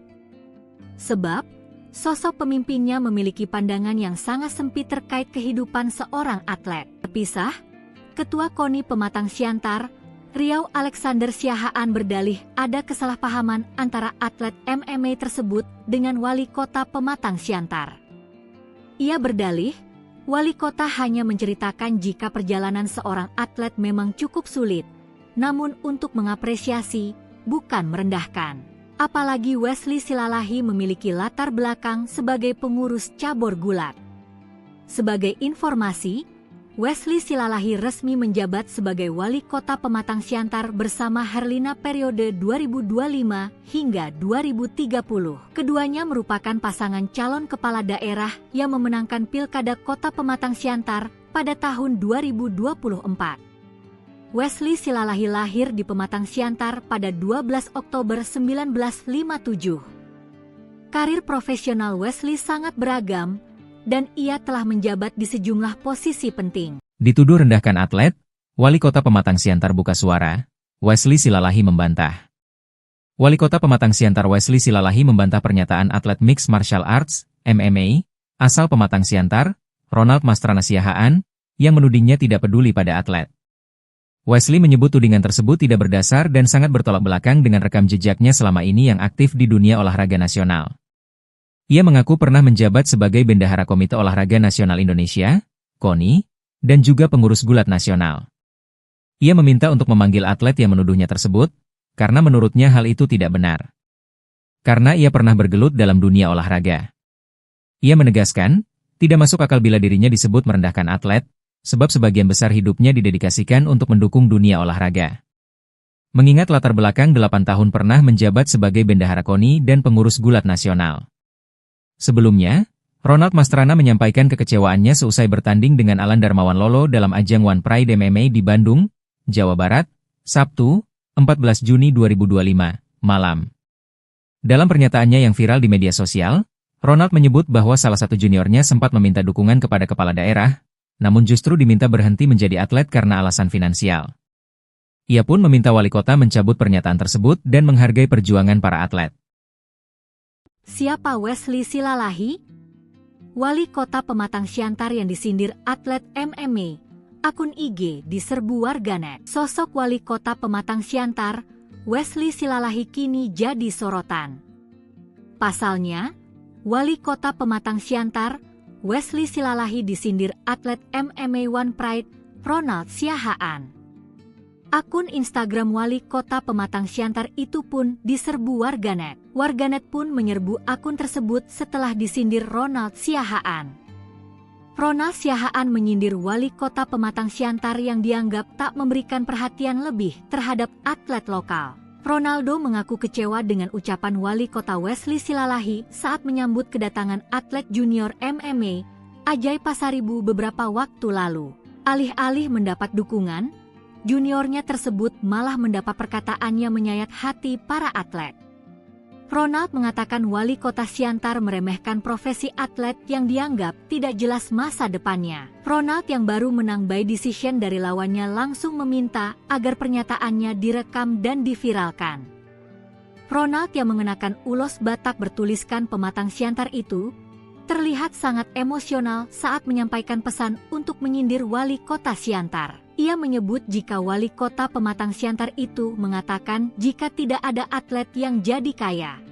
Sebab, sosok pemimpinnya memiliki pandangan yang sangat sempit terkait kehidupan seorang atlet. Terpisah, Ketua KONI Pematang Siantar, Riau Alexander Siahaan berdalih ada kesalahpahaman antara atlet MMA tersebut dengan wali kota Pematang Siantar. Ia berdalih, wali kota hanya menceritakan jika perjalanan seorang atlet memang cukup sulit, namun untuk mengapresiasi, bukan merendahkan. Apalagi Wesley Silalahi memiliki latar belakang sebagai pengurus cabur gulat. Sebagai informasi, Wesley Silalahi resmi menjabat sebagai Wali Kota Pematang Siantar bersama Herlina periode 2025 hingga 2030. Keduanya merupakan pasangan calon kepala daerah yang memenangkan Pilkada Kota Pematang Siantar pada tahun 2024. Wesley Silalahi lahir di Pematang Siantar pada 12 Oktober 1957. Karir profesional Wesley sangat beragam, dan ia telah menjabat di sejumlah posisi penting. Dituduh rendahkan atlet, Wali Kota Pematang Siantar buka suara, Wesley Silalahi membantah. Wali Kota Pematang Siantar Wesley Silalahi membantah pernyataan atlet Mixed Martial Arts, MMA, asal Pematang Siantar, Ronald Mastrana Siahaan, yang menudingnya tidak peduli pada atlet. Wesley menyebut tudingan tersebut tidak berdasar dan sangat bertolak belakang dengan rekam jejaknya selama ini yang aktif di dunia olahraga nasional. Ia mengaku pernah menjabat sebagai Bendahara Komite Olahraga Nasional Indonesia, KONI, dan juga pengurus gulat nasional. Ia meminta untuk memanggil atlet yang menuduhnya tersebut, karena menurutnya hal itu tidak benar. Karena ia pernah bergelut dalam dunia olahraga. Ia menegaskan, tidak masuk akal bila dirinya disebut merendahkan atlet, sebab sebagian besar hidupnya didedikasikan untuk mendukung dunia olahraga. Mengingat latar belakang 8 tahun pernah menjabat sebagai Bendahara KONI dan pengurus gulat nasional. Sebelumnya, Ronald Mastrana menyampaikan kekecewaannya seusai bertanding dengan Alan Darmawan Lolo dalam ajang One Pride MMA di Bandung, Jawa Barat, Sabtu, 14 Juni 2025, malam. Dalam pernyataannya yang viral di media sosial, Ronald menyebut bahwa salah satu juniornya sempat meminta dukungan kepada kepala daerah, namun justru diminta berhenti menjadi atlet karena alasan finansial. Ia pun meminta wali kota mencabut pernyataan tersebut dan menghargai perjuangan para atlet. Siapa Wesley Silalahi? Wali Kota Pematang Siantar yang disindir atlet MMA, akun IG diserbu warganet. Sosok Wali Kota Pematang Siantar, Wesley Silalahi kini jadi sorotan. Pasalnya, Wali Kota Pematang Siantar, Wesley Silalahi disindir atlet MMA One Pride, Ronald Siahaan. Akun Instagram Wali Kota Pematang Siantar itu pun diserbu warganet. Warganet pun menyerbu akun tersebut setelah disindir Ronald Siahaan. Ronald Siahaan menyindir Wali Kota Pematang Siantar yang dianggap tak memberikan perhatian lebih terhadap atlet lokal. Ronaldo mengaku kecewa dengan ucapan Wali Kota Wesley Silalahi saat menyambut kedatangan atlet junior MMA, Ajay Pasaribu beberapa waktu lalu. Alih-alih mendapat dukungan, juniornya tersebut malah mendapat perkataannya menyayat hati para atlet. Ronald mengatakan Wali Kota Siantar meremehkan profesi atlet yang dianggap tidak jelas masa depannya. Ronald yang baru menang by decision dari lawannya langsung meminta agar pernyataannya direkam dan diviralkan. Ronald yang mengenakan ulos Batak bertuliskan Pematang Siantar itu terlihat sangat emosional saat menyampaikan pesan untuk menyindir Wali Kota Siantar. Ia menyebut jika Wali Kota Pematang Siantar itu mengatakan jika tidak ada atlet yang jadi kaya.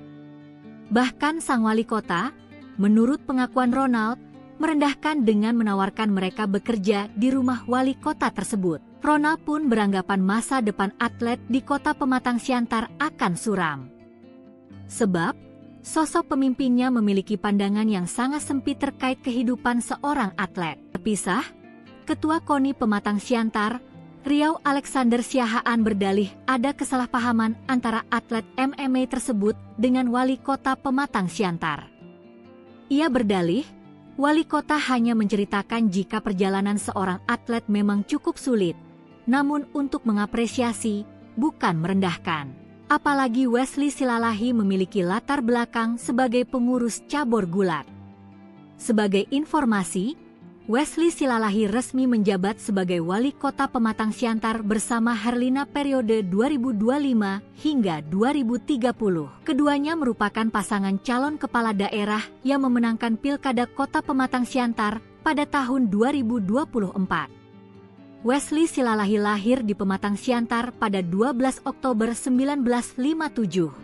Bahkan sang wali kota, menurut pengakuan Ronald, merendahkan dengan menawarkan mereka bekerja di rumah wali kota tersebut. Ronald pun beranggapan masa depan atlet di Kota Pematang Siantar akan suram. Sebab, sosok pemimpinnya memiliki pandangan yang sangat sempit terkait kehidupan seorang atlet. Terpisah, Ketua KONI Pematang Siantar, Riau Alexander Siahaan berdalih ada kesalahpahaman antara atlet MMA tersebut dengan Wali Kota Pematang Siantar. Ia berdalih, Wali Kota hanya menceritakan jika perjalanan seorang atlet memang cukup sulit, namun untuk mengapresiasi, bukan merendahkan. Apalagi Wesley Silalahi memiliki latar belakang sebagai pengurus cabur gulat. Sebagai informasi, Wesley Silalahi resmi menjabat sebagai Wali Kota Pematang Siantar bersama Herlina periode 2025 hingga 2030. Keduanya merupakan pasangan calon kepala daerah yang memenangkan Pilkada Kota Pematang Siantar pada tahun 2024. Wesley Silalahi lahir di Pematang Siantar pada 12 Oktober 1957.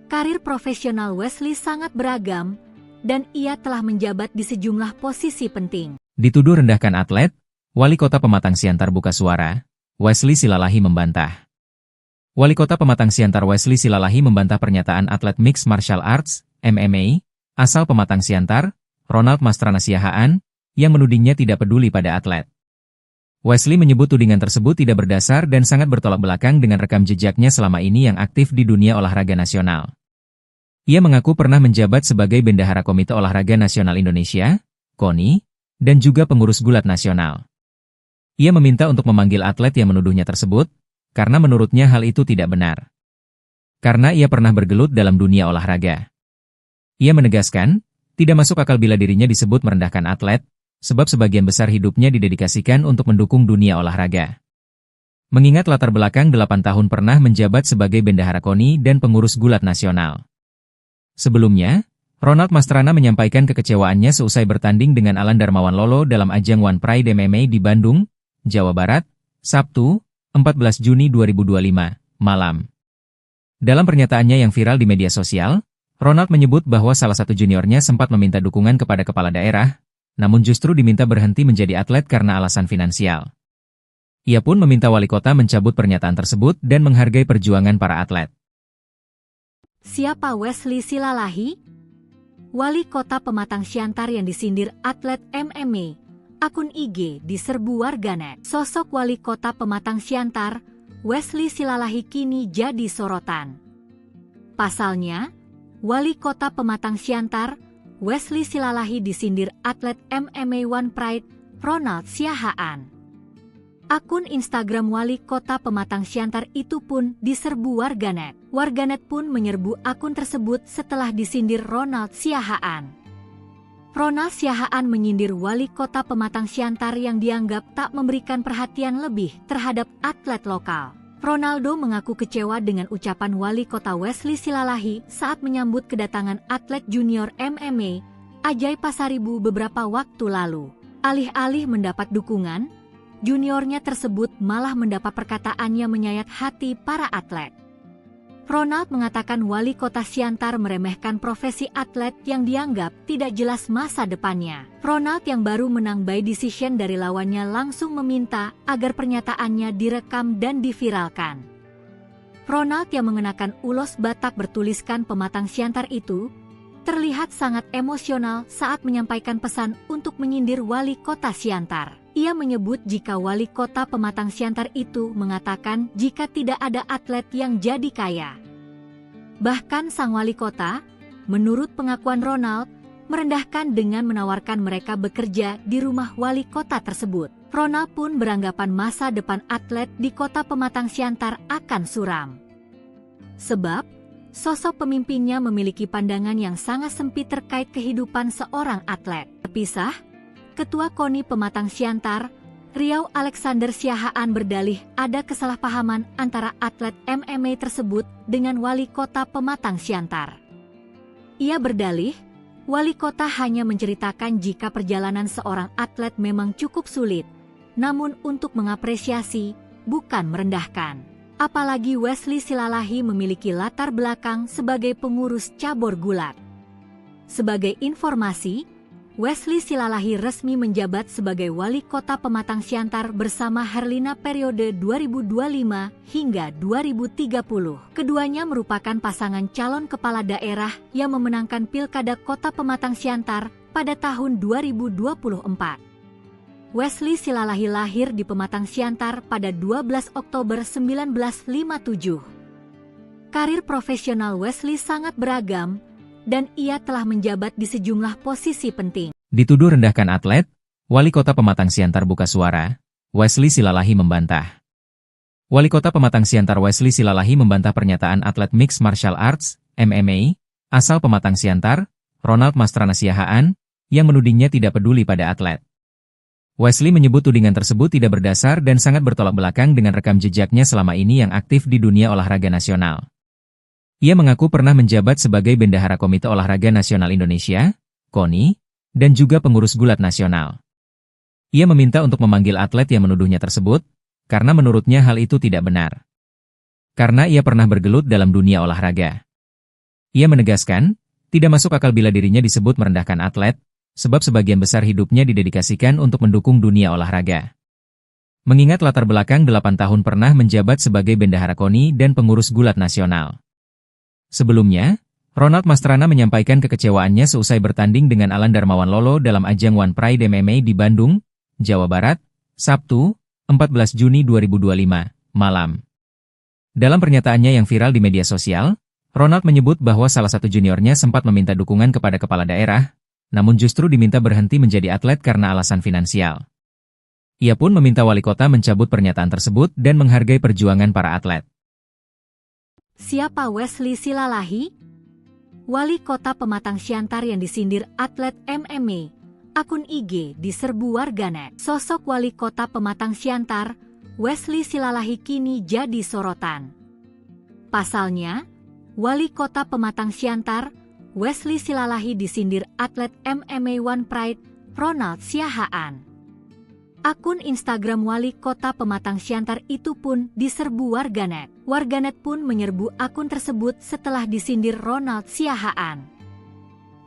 Karir profesional Wesley sangat beragam, dan ia telah menjabat di sejumlah posisi penting. Dituduh rendahkan atlet, Wali Kota Pematang Siantar buka suara, Wesley Silalahi membantah. Wali Kota Pematang Siantar Wesley Silalahi membantah pernyataan atlet Mixed Martial Arts, MMA, asal Pematang Siantar, Ronald Mastrana Siahaan, yang menudingnya tidak peduli pada atlet. Wesley menyebut tudingan tersebut tidak berdasar dan sangat bertolak belakang dengan rekam jejaknya selama ini yang aktif di dunia olahraga nasional. Ia mengaku pernah menjabat sebagai Bendahara Komite Olahraga Nasional Indonesia, KONI, dan juga pengurus gulat nasional. Ia meminta untuk memanggil atlet yang menuduhnya tersebut, karena menurutnya hal itu tidak benar. Karena ia pernah bergelut dalam dunia olahraga. Ia menegaskan, tidak masuk akal bila dirinya disebut merendahkan atlet, sebab sebagian besar hidupnya didedikasikan untuk mendukung dunia olahraga. Mengingat latar belakang 8 tahun pernah menjabat sebagai Bendahara KONI dan pengurus gulat nasional. Sebelumnya, Ronald Mastrana menyampaikan kekecewaannya seusai bertanding dengan Alan Darmawan Lolo dalam ajang One Pride MMA di Bandung, Jawa Barat, Sabtu, 14 Juni 2025, malam. Dalam pernyataannya yang viral di media sosial, Ronald menyebut bahwa salah satu juniornya sempat meminta dukungan kepada kepala daerah, namun justru diminta berhenti menjadi atlet karena alasan finansial. Ia pun meminta wali kota mencabut pernyataan tersebut dan menghargai perjuangan para atlet. Siapa Wesley Silalahi? Wali kota Pematang Siantar yang disindir atlet MMA. Akun IG diserbu warganet. Sosok wali kota Pematang Siantar, Wesley Silalahi kini jadi sorotan. Pasalnya, Wali Kota Pematang Siantar, Wesley Silalahi disindir atlet MMA One Pride, Ronald Siahaan. Akun Instagram Wali Kota Pematang Siantar itu pun diserbu warganet. Warganet pun menyerbu akun tersebut setelah disindir Ronald Siahaan. Ronald Siahaan menyindir Wali Kota Pematang Siantar yang dianggap tak memberikan perhatian lebih terhadap atlet lokal. Ronaldo mengaku kecewa dengan ucapan Wali Kota Wesley Silalahi saat menyambut kedatangan atlet junior MMA, Ajay Pasaribu beberapa waktu lalu. Alih-alih mendapat dukungan, juniornya tersebut malah mendapat perkataannya menyayat hati para atlet. Ronald mengatakan Wali Kota Siantar meremehkan profesi atlet yang dianggap tidak jelas masa depannya. Ronald yang baru menang by decision dari lawannya langsung meminta agar pernyataannya direkam dan diviralkan. Ronald yang mengenakan ulos Batak bertuliskan Pematang Siantar itu terlihat sangat emosional saat menyampaikan pesan untuk menyindir Wali Kota Siantar. Ia menyebut jika Wali Kota Pematang Siantar itu mengatakan jika tidak ada atlet yang jadi kaya. Bahkan sang wali kota, menurut pengakuan Ronald, merendahkan dengan menawarkan mereka bekerja di rumah wali kota tersebut. Ronald pun beranggapan masa depan atlet di Kota Pematang Siantar akan suram. Sebab, sosok pemimpinnya memiliki pandangan yang sangat sempit terkait kehidupan seorang atlet. Terpisah, Ketua KONI Pematang Siantar, Riau Alexander Siahaan berdalih ada kesalahpahaman antara atlet MMA tersebut dengan Wali Kota Pematang Siantar. Ia berdalih, Wali Kota hanya menceritakan jika perjalanan seorang atlet memang cukup sulit, namun untuk mengapresiasi, bukan merendahkan. Apalagi Wesley Silalahi memiliki latar belakang sebagai pengurus cabur gulat. Sebagai informasi, Wesley Silalahi resmi menjabat sebagai Wali Kota Pematang Siantar bersama Herlina periode 2025 hingga 2030. Keduanya merupakan pasangan calon kepala daerah yang memenangkan Pilkada Kota Pematang Siantar pada tahun 2024. Wesley Silalahi lahir di Pematang Siantar pada 12 Oktober 1957. Karir profesional Wesley sangat beragam, dan ia telah menjabat di sejumlah posisi penting. Dituduh rendahkan atlet, Wali Kota Pematang Siantar buka suara, Wesley Silalahi membantah. Wali Kota Pematang Siantar Wesley Silalahi membantah pernyataan atlet Mixed Martial Arts, MMA, asal Pematang Siantar, Ronald Mastrana Siahaan, yang menudingnya tidak peduli pada atlet. Wesley menyebut tudingan tersebut tidak berdasar dan sangat bertolak belakang dengan rekam jejaknya selama ini yang aktif di dunia olahraga nasional. Ia mengaku pernah menjabat sebagai Bendahara Komite Olahraga Nasional Indonesia, KONI, dan juga pengurus gulat nasional. Ia meminta untuk memanggil atlet yang menuduhnya tersebut, karena menurutnya hal itu tidak benar. Karena ia pernah bergelut dalam dunia olahraga. Ia menegaskan, tidak masuk akal bila dirinya disebut merendahkan atlet, sebab sebagian besar hidupnya didedikasikan untuk mendukung dunia olahraga. Mengingat latar belakang 8 tahun pernah menjabat sebagai Bendahara KONI dan pengurus gulat nasional. Sebelumnya, Ronald Mastrana menyampaikan kekecewaannya seusai bertanding dengan Alan Darmawan Lolo dalam ajang One Pride MMA di Bandung, Jawa Barat, Sabtu, 14 Juni 2025, malam. Dalam pernyataannya yang viral di media sosial, Ronald menyebut bahwa salah satu juniornya sempat meminta dukungan kepada kepala daerah, namun justru diminta berhenti menjadi atlet karena alasan finansial. Ia pun meminta wali kota mencabut pernyataan tersebut dan menghargai perjuangan para atlet. Siapa Wesley Silalahi? Wali kota Pematang Siantar yang disindir atlet MMA. Akun IG diserbu warganet. Sosok wali kota Pematang Siantar, Wesley Silalahi kini jadi sorotan. Pasalnya, wali kota Pematang Siantar, Wesley Silalahi disindir atlet MMA One Pride, Ronald Siahaan. Akun Instagram wali kota Pematang Siantar itu pun diserbu warganet. Warganet pun menyerbu akun tersebut setelah disindir Ronald Siahaan.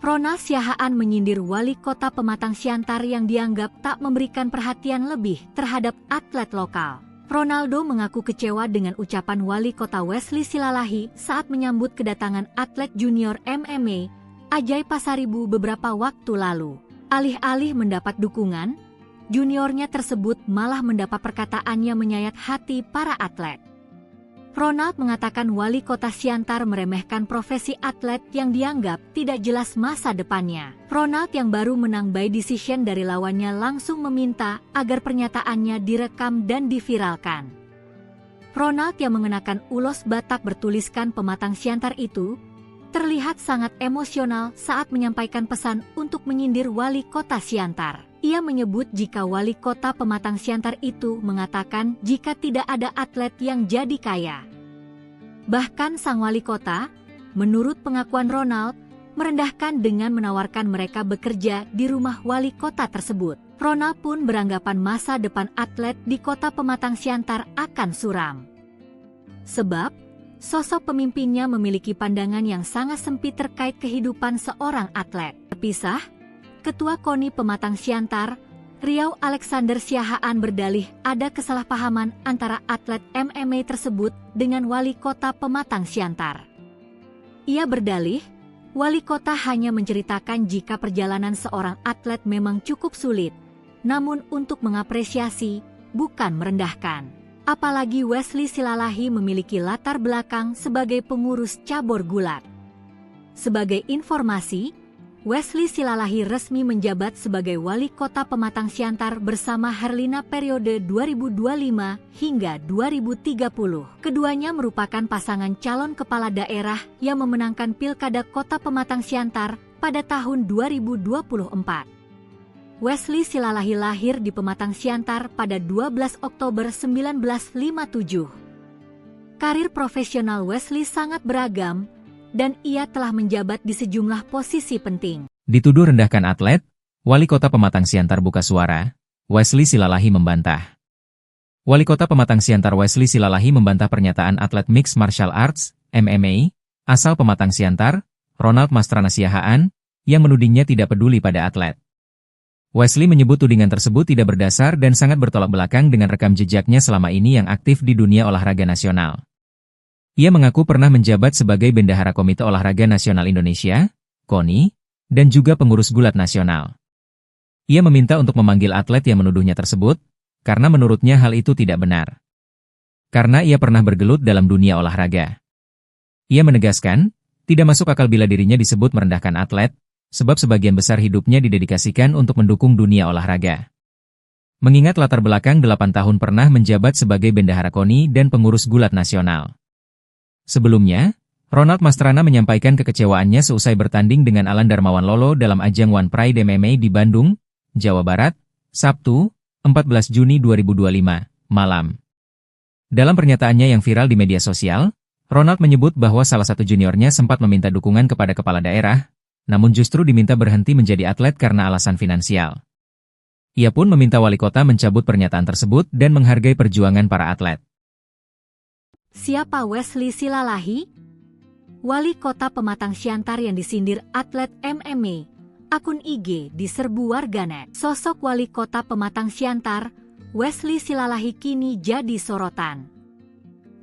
Ronald Siahaan menyindir wali kota Pematang Siantar yang dianggap tak memberikan perhatian lebih terhadap atlet lokal. Ronaldo mengaku kecewa dengan ucapan wali kota Wesley Silalahi saat menyambut kedatangan atlet junior MMA, Ajay Pasaribu beberapa waktu lalu. Alih-alih mendapat dukungan, juniornya tersebut malah mendapat perkataannya menyayat hati para atlet. Ronald mengatakan wali kota Siantar meremehkan profesi atlet yang dianggap tidak jelas masa depannya. Ronald yang baru menang by decision dari lawannya langsung meminta agar pernyataannya direkam dan diviralkan. Ronald yang mengenakan ulos Batak bertuliskan Pematang Siantar itu terlihat sangat emosional saat menyampaikan pesan untuk menyindir wali kota Siantar. Ia menyebut jika wali kota Pematang Siantar itu mengatakan jika tidak ada atlet yang jadi kaya. Bahkan sang wali kota, menurut pengakuan Ronald, merendahkan dengan menawarkan mereka bekerja di rumah wali kota tersebut. Ronald pun beranggapan masa depan atlet di kota Pematang Siantar akan suram. Sebab, sosok pemimpinnya memiliki pandangan yang sangat sempit terkait kehidupan seorang atlet. Terpisah, Ketua KONI Pematang Siantar, Riau Alexander Siahaan berdalih ada kesalahpahaman antara atlet MMA tersebut dengan wali kota Pematang Siantar. Ia berdalih, wali kota hanya menceritakan jika perjalanan seorang atlet memang cukup sulit, namun untuk mengapresiasi, bukan merendahkan. Apalagi Wesley Silalahi memiliki latar belakang sebagai pengurus cabur gulat. Sebagai informasi, Wesley Silalahi resmi menjabat sebagai wali kota Pematang Siantar bersama Herlina periode 2025 hingga 2030. Keduanya merupakan pasangan calon kepala daerah yang memenangkan Pilkada Kota Pematang Siantar pada tahun 2024. Wesley Silalahi lahir di Pematang Siantar pada 12 Oktober 1957. Karir profesional Wesley sangat beragam, dan ia telah menjabat di sejumlah posisi penting. Dituduh rendahkan atlet, wali kota Pematang Siantar buka suara, Wesley Silalahi membantah. Wali kota Pematang Siantar Wesley Silalahi membantah pernyataan atlet Mixed Martial Arts, MMA, asal Pematang Siantar, Ronald Mastrana Siahaan, yang menudingnya tidak peduli pada atlet. Wesley menyebut tudingan tersebut tidak berdasar dan sangat bertolak belakang dengan rekam jejaknya selama ini yang aktif di dunia olahraga nasional. Ia mengaku pernah menjabat sebagai Bendahara Komite Olahraga Nasional Indonesia, KONI, dan juga pengurus gulat nasional. Ia meminta untuk memanggil atlet yang menuduhnya tersebut, karena menurutnya hal itu tidak benar. Karena ia pernah bergelut dalam dunia olahraga. Ia menegaskan, tidak masuk akal bila dirinya disebut merendahkan atlet, sebab sebagian besar hidupnya didedikasikan untuk mendukung dunia olahraga. Mengingat latar belakang 8 tahun pernah menjabat sebagai Bendahara KONI dan pengurus gulat nasional. Sebelumnya, Ronald Mastrana menyampaikan kekecewaannya seusai bertanding dengan Alan Darmawan Lolo dalam ajang One Pride MMA di Bandung, Jawa Barat, Sabtu, 14 Juni 2025, malam. Dalam pernyataannya yang viral di media sosial, Ronald menyebut bahwa salah satu juniornya sempat meminta dukungan kepada kepala daerah, namun justru diminta berhenti menjadi atlet karena alasan finansial. Ia pun meminta wali kota mencabut pernyataan tersebut dan menghargai perjuangan para atlet. Siapa Wesley Silalahi? Wali kota Pematang Siantar yang disindir atlet MMA. Akun IG diserbu warganet. Sosok wali kota Pematang Siantar, Wesley Silalahi kini jadi sorotan.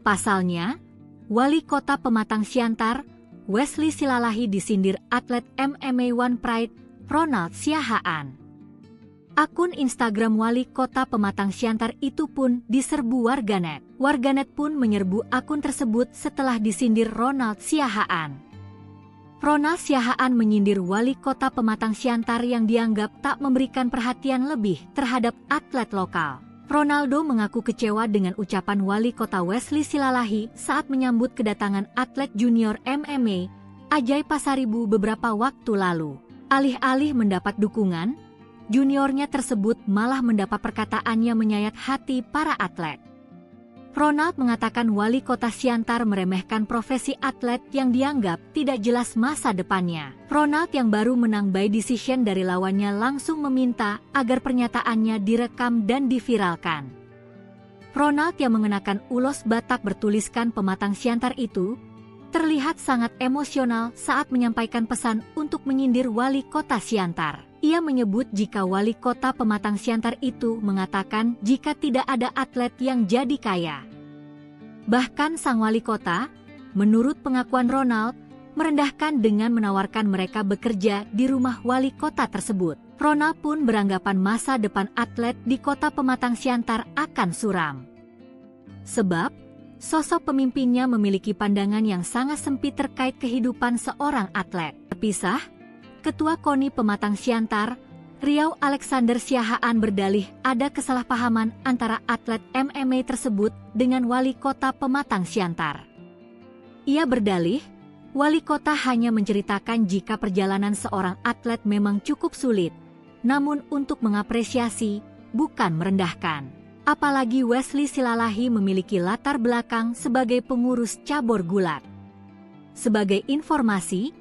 Pasalnya, wali kota Pematang Siantar, Wesley Silalahi disindir atlet MMA One Pride, Ronald Siahaan. Akun Instagram wali kota Pematang Siantar itu pun diserbu warganet. Warganet pun menyerbu akun tersebut setelah disindir Ronald Siahaan. Ronald Siahaan menyindir wali kota Pematang Siantar yang dianggap tak memberikan perhatian lebih terhadap atlet lokal. Ronaldo mengaku kecewa dengan ucapan wali kota Wesley Silalahi saat menyambut kedatangan atlet junior MMA, Ajay Pasaribu beberapa waktu lalu. Alih-alih mendapat dukungan, juniornya tersebut malah mendapat perkataannya menyayat hati para atlet. Ronald mengatakan wali kota Siantar meremehkan profesi atlet yang dianggap tidak jelas masa depannya. Ronald yang baru menang by decision dari lawannya langsung meminta agar pernyataannya direkam dan diviralkan. Ronald yang mengenakan ulos Batak bertuliskan Pematang Siantar itu terlihat sangat emosional saat menyampaikan pesan untuk menyindir wali kota Siantar. Ia menyebut jika wali kota Pematang Siantar itu mengatakan jika tidak ada atlet yang jadi kaya. Bahkan sang wali kota, menurut pengakuan Ronald, merendahkan dengan menawarkan mereka bekerja di rumah wali kota tersebut. Ronald pun beranggapan masa depan atlet di kota Pematang Siantar akan suram. Sebab, sosok pemimpinnya memiliki pandangan yang sangat sempit terkait kehidupan seorang atlet. Terpisah, Ketua KONI Pematang Siantar, Riau Alexander Siahaan berdalih ada kesalahpahaman antara atlet MMA tersebut dengan wali kota Pematang Siantar. Ia berdalih, wali kota hanya menceritakan jika perjalanan seorang atlet memang cukup sulit, namun untuk mengapresiasi, bukan merendahkan. Apalagi Wesley Silalahi memiliki latar belakang sebagai pengurus cabur gulat. Sebagai informasi,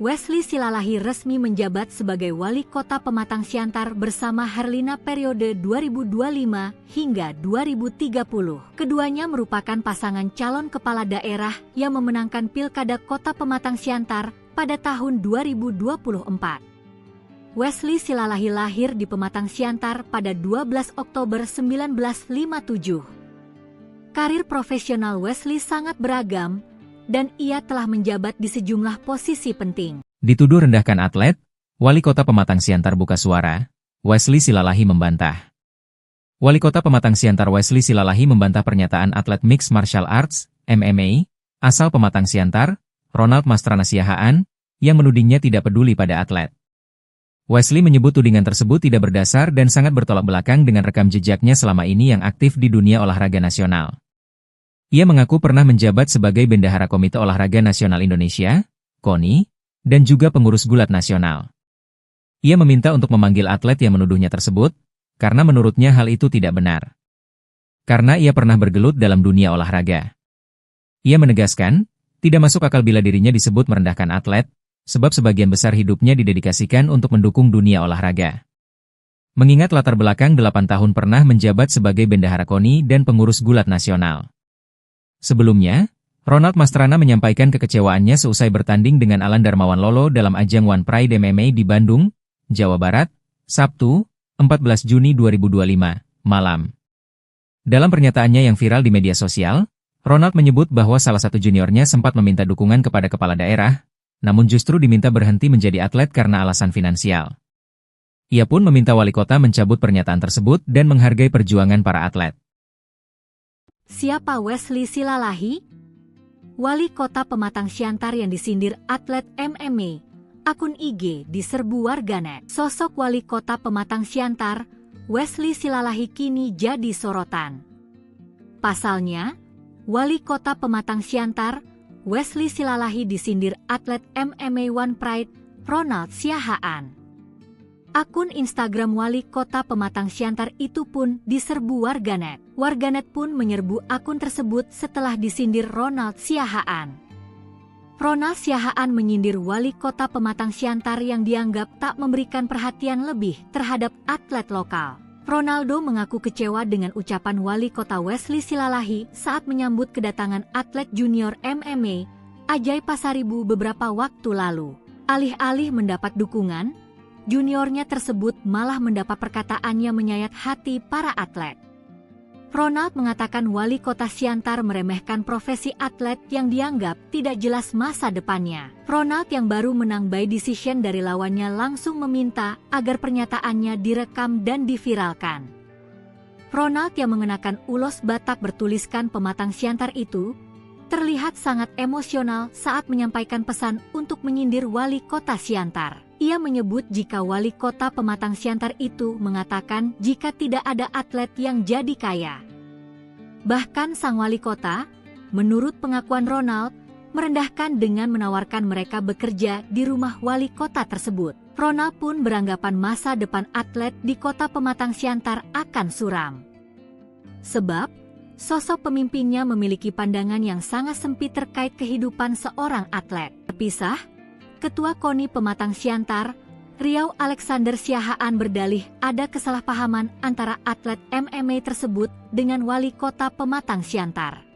Wesley Silalahi resmi menjabat sebagai wali kota Pematang Siantar bersama Herlina periode 2025 hingga 2030. Keduanya merupakan pasangan calon kepala daerah yang memenangkan Pilkada Kota Pematang Siantar pada tahun 2024. Wesley Silalahi lahir di Pematang Siantar pada 12 Oktober 1957. Karir profesional Wesley sangat beragam, dan ia telah menjabat di sejumlah posisi penting. Dituduh rendahkan atlet, wali kota Pematang Siantar buka suara, Wesley Silalahi membantah. Wali kota Pematang Siantar Wesley Silalahi membantah pernyataan atlet Mixed Martial Arts, MMA, asal Pematang Siantar, Ronald Mastrana Siahaan, yang menudingnya tidak peduli pada atlet. Wesley menyebut tudingan tersebut tidak berdasar dan sangat bertolak belakang dengan rekam jejaknya selama ini yang aktif di dunia olahraga nasional. Ia mengaku pernah menjabat sebagai Bendahara Komite Olahraga Nasional Indonesia, KONI, dan juga pengurus gulat nasional. Ia meminta untuk memanggil atlet yang menuduhnya tersebut, karena menurutnya hal itu tidak benar. Karena ia pernah bergelut dalam dunia olahraga. Ia menegaskan, tidak masuk akal bila dirinya disebut merendahkan atlet, sebab sebagian besar hidupnya didedikasikan untuk mendukung dunia olahraga. Mengingat latar belakang 8 tahun pernah menjabat sebagai Bendahara KONI dan pengurus gulat nasional. Sebelumnya, Ronald Mastrana menyampaikan kekecewaannya seusai bertanding dengan Alan Darmawan Lolo dalam ajang One Pride MMA di Bandung, Jawa Barat, Sabtu, 14 Juni 2025, malam. Dalam pernyataannya yang viral di media sosial, Ronald menyebut bahwa salah satu juniornya sempat meminta dukungan kepada kepala daerah, namun justru diminta berhenti menjadi atlet karena alasan finansial. Ia pun meminta wali kota mencabut pernyataan tersebut dan menghargai perjuangan para atlet. Siapa Wesley Silalahi? Wali kota Pematang Siantar yang disindir atlet MMA, akun IG diserbu warganet. Sosok wali kota Pematang Siantar, Wesley Silalahi kini jadi sorotan. Pasalnya, wali kota Pematang Siantar, Wesley Silalahi disindir atlet MMA One Pride, Ronald Siahaan. Akun Instagram wali kota Pematang Siantar itu pun diserbu warganet. Warganet pun menyerbu akun tersebut setelah disindir Ronald Siahaan. Ronald Siahaan menyindir wali kota Pematang Siantar yang dianggap tak memberikan perhatian lebih terhadap atlet lokal. Ronaldo mengaku kecewa dengan ucapan wali kota Wesley Silalahi saat menyambut kedatangan atlet junior MMA, Ajay Pasaribu beberapa waktu lalu. Alih-alih mendapat dukungan, juniornya tersebut malah mendapat perkataannya menyayat hati para atlet. Ronald mengatakan wali kota Siantar meremehkan profesi atlet yang dianggap tidak jelas masa depannya. Ronald yang baru menang by decision dari lawannya langsung meminta agar pernyataannya direkam dan diviralkan. Ronald yang mengenakan ulos Batak bertuliskan Pematang Siantar itu terlihat sangat emosional saat menyampaikan pesan untuk menyindir wali kota Siantar. Ia menyebut jika wali kota Pematang Siantar itu mengatakan jika tidak ada atlet yang jadi kaya. Bahkan sang wali kota, menurut pengakuan Ronald, merendahkan dengan menawarkan mereka bekerja di rumah wali kota tersebut. Ronald pun beranggapan masa depan atlet di kota Pematang Siantar akan suram. Sebab, sosok pemimpinnya memiliki pandangan yang sangat sempit terkait kehidupan seorang atlet. Terpisah, Ketua KONI Pematang Siantar, Riau Alexander Siahaan berdalih ada kesalahpahaman antara atlet MMA tersebut dengan wali kota Pematang Siantar.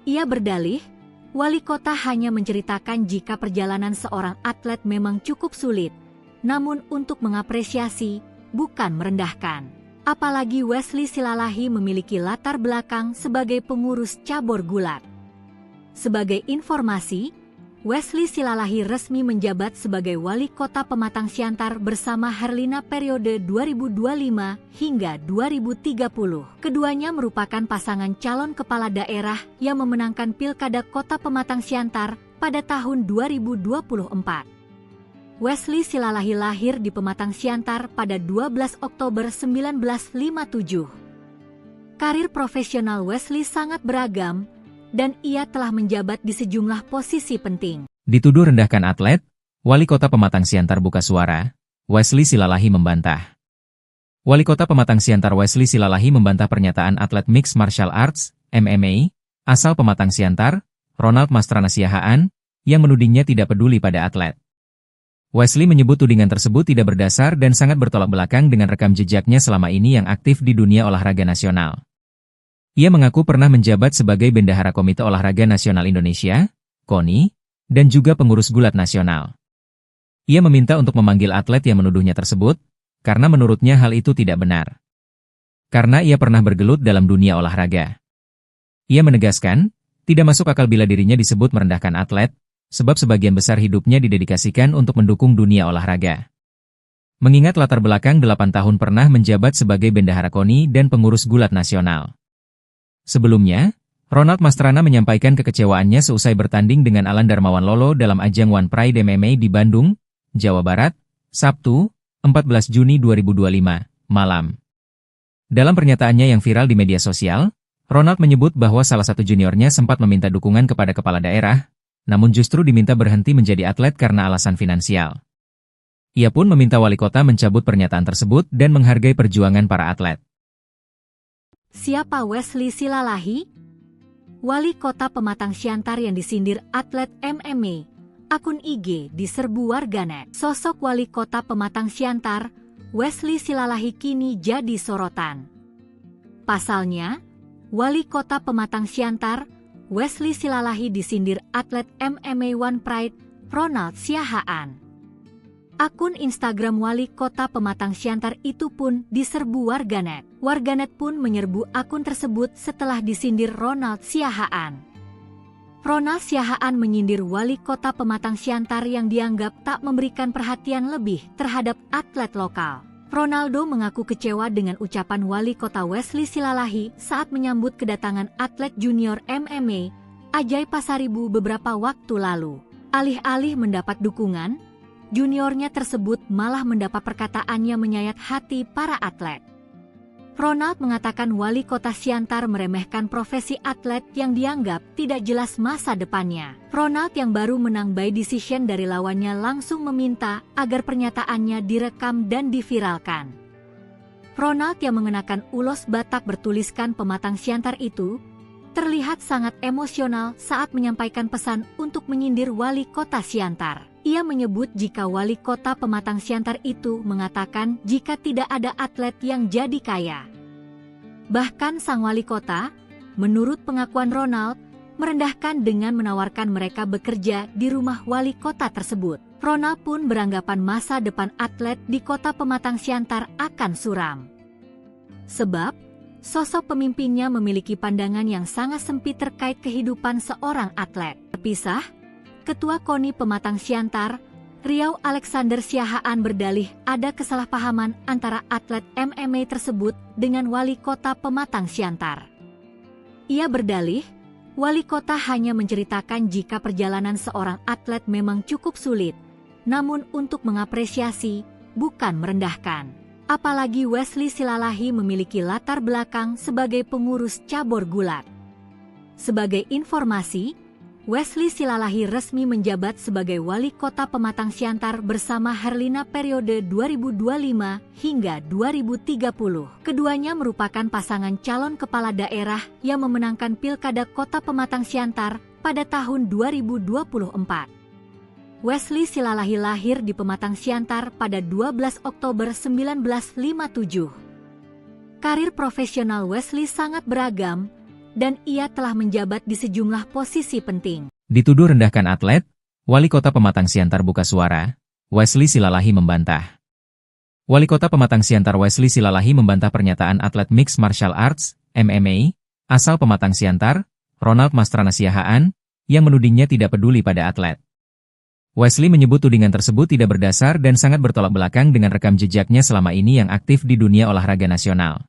Ia berdalih, wali kota hanya menceritakan jika perjalanan seorang atlet memang cukup sulit, namun untuk mengapresiasi, bukan merendahkan. Apalagi Wesley Silalahi memiliki latar belakang sebagai pengurus cabur gulat. Sebagai informasi, Wesley Silalahi resmi menjabat sebagai wali kota Pematang Siantar bersama Herlina periode 2025 hingga 2030. Keduanya merupakan pasangan calon kepala daerah yang memenangkan Pilkada Kota Pematang Siantar pada tahun 2024. Wesley Silalahi lahir di Pematang Siantar pada 12 Oktober 1957. Karir profesional Wesley sangat beragam, dan ia telah menjabat di sejumlah posisi penting. Dituduh rendahkan atlet, wali kota Pematang Siantar buka suara, Wesley Silalahi membantah. Wali kota Pematang Siantar Wesley Silalahi membantah pernyataan atlet Mixed Martial Arts, MMA, asal Pematang Siantar, Ronald Mastrana Siahaan, yang menudingnya tidak peduli pada atlet. Wesley menyebut tudingan tersebut tidak berdasar dan sangat bertolak belakang dengan rekam jejaknya selama ini yang aktif di dunia olahraga nasional. Ia mengaku pernah menjabat sebagai Bendahara Komite Olahraga Nasional Indonesia, KONI, dan juga pengurus gulat nasional. Ia meminta untuk memanggil atlet yang menuduhnya tersebut, karena menurutnya hal itu tidak benar. Karena ia pernah bergelut dalam dunia olahraga. Ia menegaskan, tidak masuk akal bila dirinya disebut merendahkan atlet, sebab sebagian besar hidupnya didedikasikan untuk mendukung dunia olahraga. Mengingat latar belakang 8 tahun pernah menjabat sebagai Bendahara KONI dan pengurus gulat nasional. Sebelumnya, Ronald Mastrana menyampaikan kekecewaannya seusai bertanding dengan Alan Darmawan Lolo dalam ajang One Pride MMA di Bandung, Jawa Barat, Sabtu, 14 Juni 2025, malam. Dalam pernyataannya yang viral di media sosial, Ronald menyebut bahwa salah satu juniornya sempat meminta dukungan kepada kepala daerah, namun justru diminta berhenti menjadi atlet karena alasan finansial. Ia pun meminta wali kota mencabut pernyataan tersebut dan menghargai perjuangan para atlet. Siapa Wesley Silalahi? Wali kota Pematang Siantar yang disindir atlet MMA, akun IG diserbu warganet. Sosok wali kota Pematang Siantar, Wesley Silalahi kini jadi sorotan. Pasalnya, wali kota Pematang Siantar, Wesley Silalahi disindir atlet MMA One Pride, Ronald Siahaan. Akun Instagram wali kota Pematang Siantar itu pun diserbu warganet. Warganet pun menyerbu akun tersebut setelah disindir Ronald Siahaan. Ronald Siahaan menyindir wali kota Pematang Siantar yang dianggap tak memberikan perhatian lebih terhadap atlet lokal. Ronaldo mengaku kecewa dengan ucapan wali kota Wesley Silalahi saat menyambut kedatangan atlet junior MMA, Ajay Pasaribu beberapa waktu lalu. Alih-alih mendapat dukungan, juniornya tersebut malah mendapat perkataannya menyayat hati para atlet. Ronald mengatakan wali kota Siantar meremehkan profesi atlet yang dianggap tidak jelas masa depannya. Ronald yang baru menang by decision dari lawannya langsung meminta agar pernyataannya direkam dan diviralkan. Ronald yang mengenakan ulos Batak bertuliskan Pematang Siantar itu terlihat sangat emosional saat menyampaikan pesan untuk menyindir wali kota Siantar. Ia menyebut jika wali kota Pematang Siantar itu mengatakan jika tidak ada atlet yang jadi kaya. Bahkan sang wali kota, menurut pengakuan Ronald, merendahkan dengan menawarkan mereka bekerja di rumah wali kota tersebut. Ronald pun beranggapan masa depan atlet di kota Pematang Siantar akan suram. Sebab, Sosok pemimpinnya memiliki pandangan yang sangat sempit terkait kehidupan seorang atlet. Terpisah, Ketua KONI Pematang Siantar, Riau Alexander Siahaan berdalih ada kesalahpahaman antara atlet MMA tersebut dengan wali kota Pematang Siantar. Ia berdalih, wali kota hanya menceritakan jika perjalanan seorang atlet memang cukup sulit, namun untuk mengapresiasi, bukan merendahkan. Apalagi Wesley Silalahi memiliki latar belakang sebagai pengurus cabur gulat. Sebagai informasi, Wesley Silalahi resmi menjabat sebagai wali kota Pematang Siantar bersama Herlina periode 2025 hingga 2030. Keduanya merupakan pasangan calon kepala daerah yang memenangkan Pilkada Kota Pematang Siantar pada tahun 2024. Wesley Silalahi lahir di Pematang Siantar pada 12 Oktober 1957. Karir profesional Wesley sangat beragam, dan ia telah menjabat di sejumlah posisi penting. Dituduh rendahkan atlet, Wali Kota Pematang Siantar buka suara, Wesley Silalahi membantah. Wali Kota Pematang Siantar Wesley Silalahi membantah pernyataan atlet Mixed Martial Arts, MMA, asal Pematang Siantar, Ronald Mastrana Siahaan, yang menudingnya tidak peduli pada atlet. Wesley menyebut tudingan tersebut tidak berdasar dan sangat bertolak belakang dengan rekam jejaknya selama ini yang aktif di dunia olahraga nasional.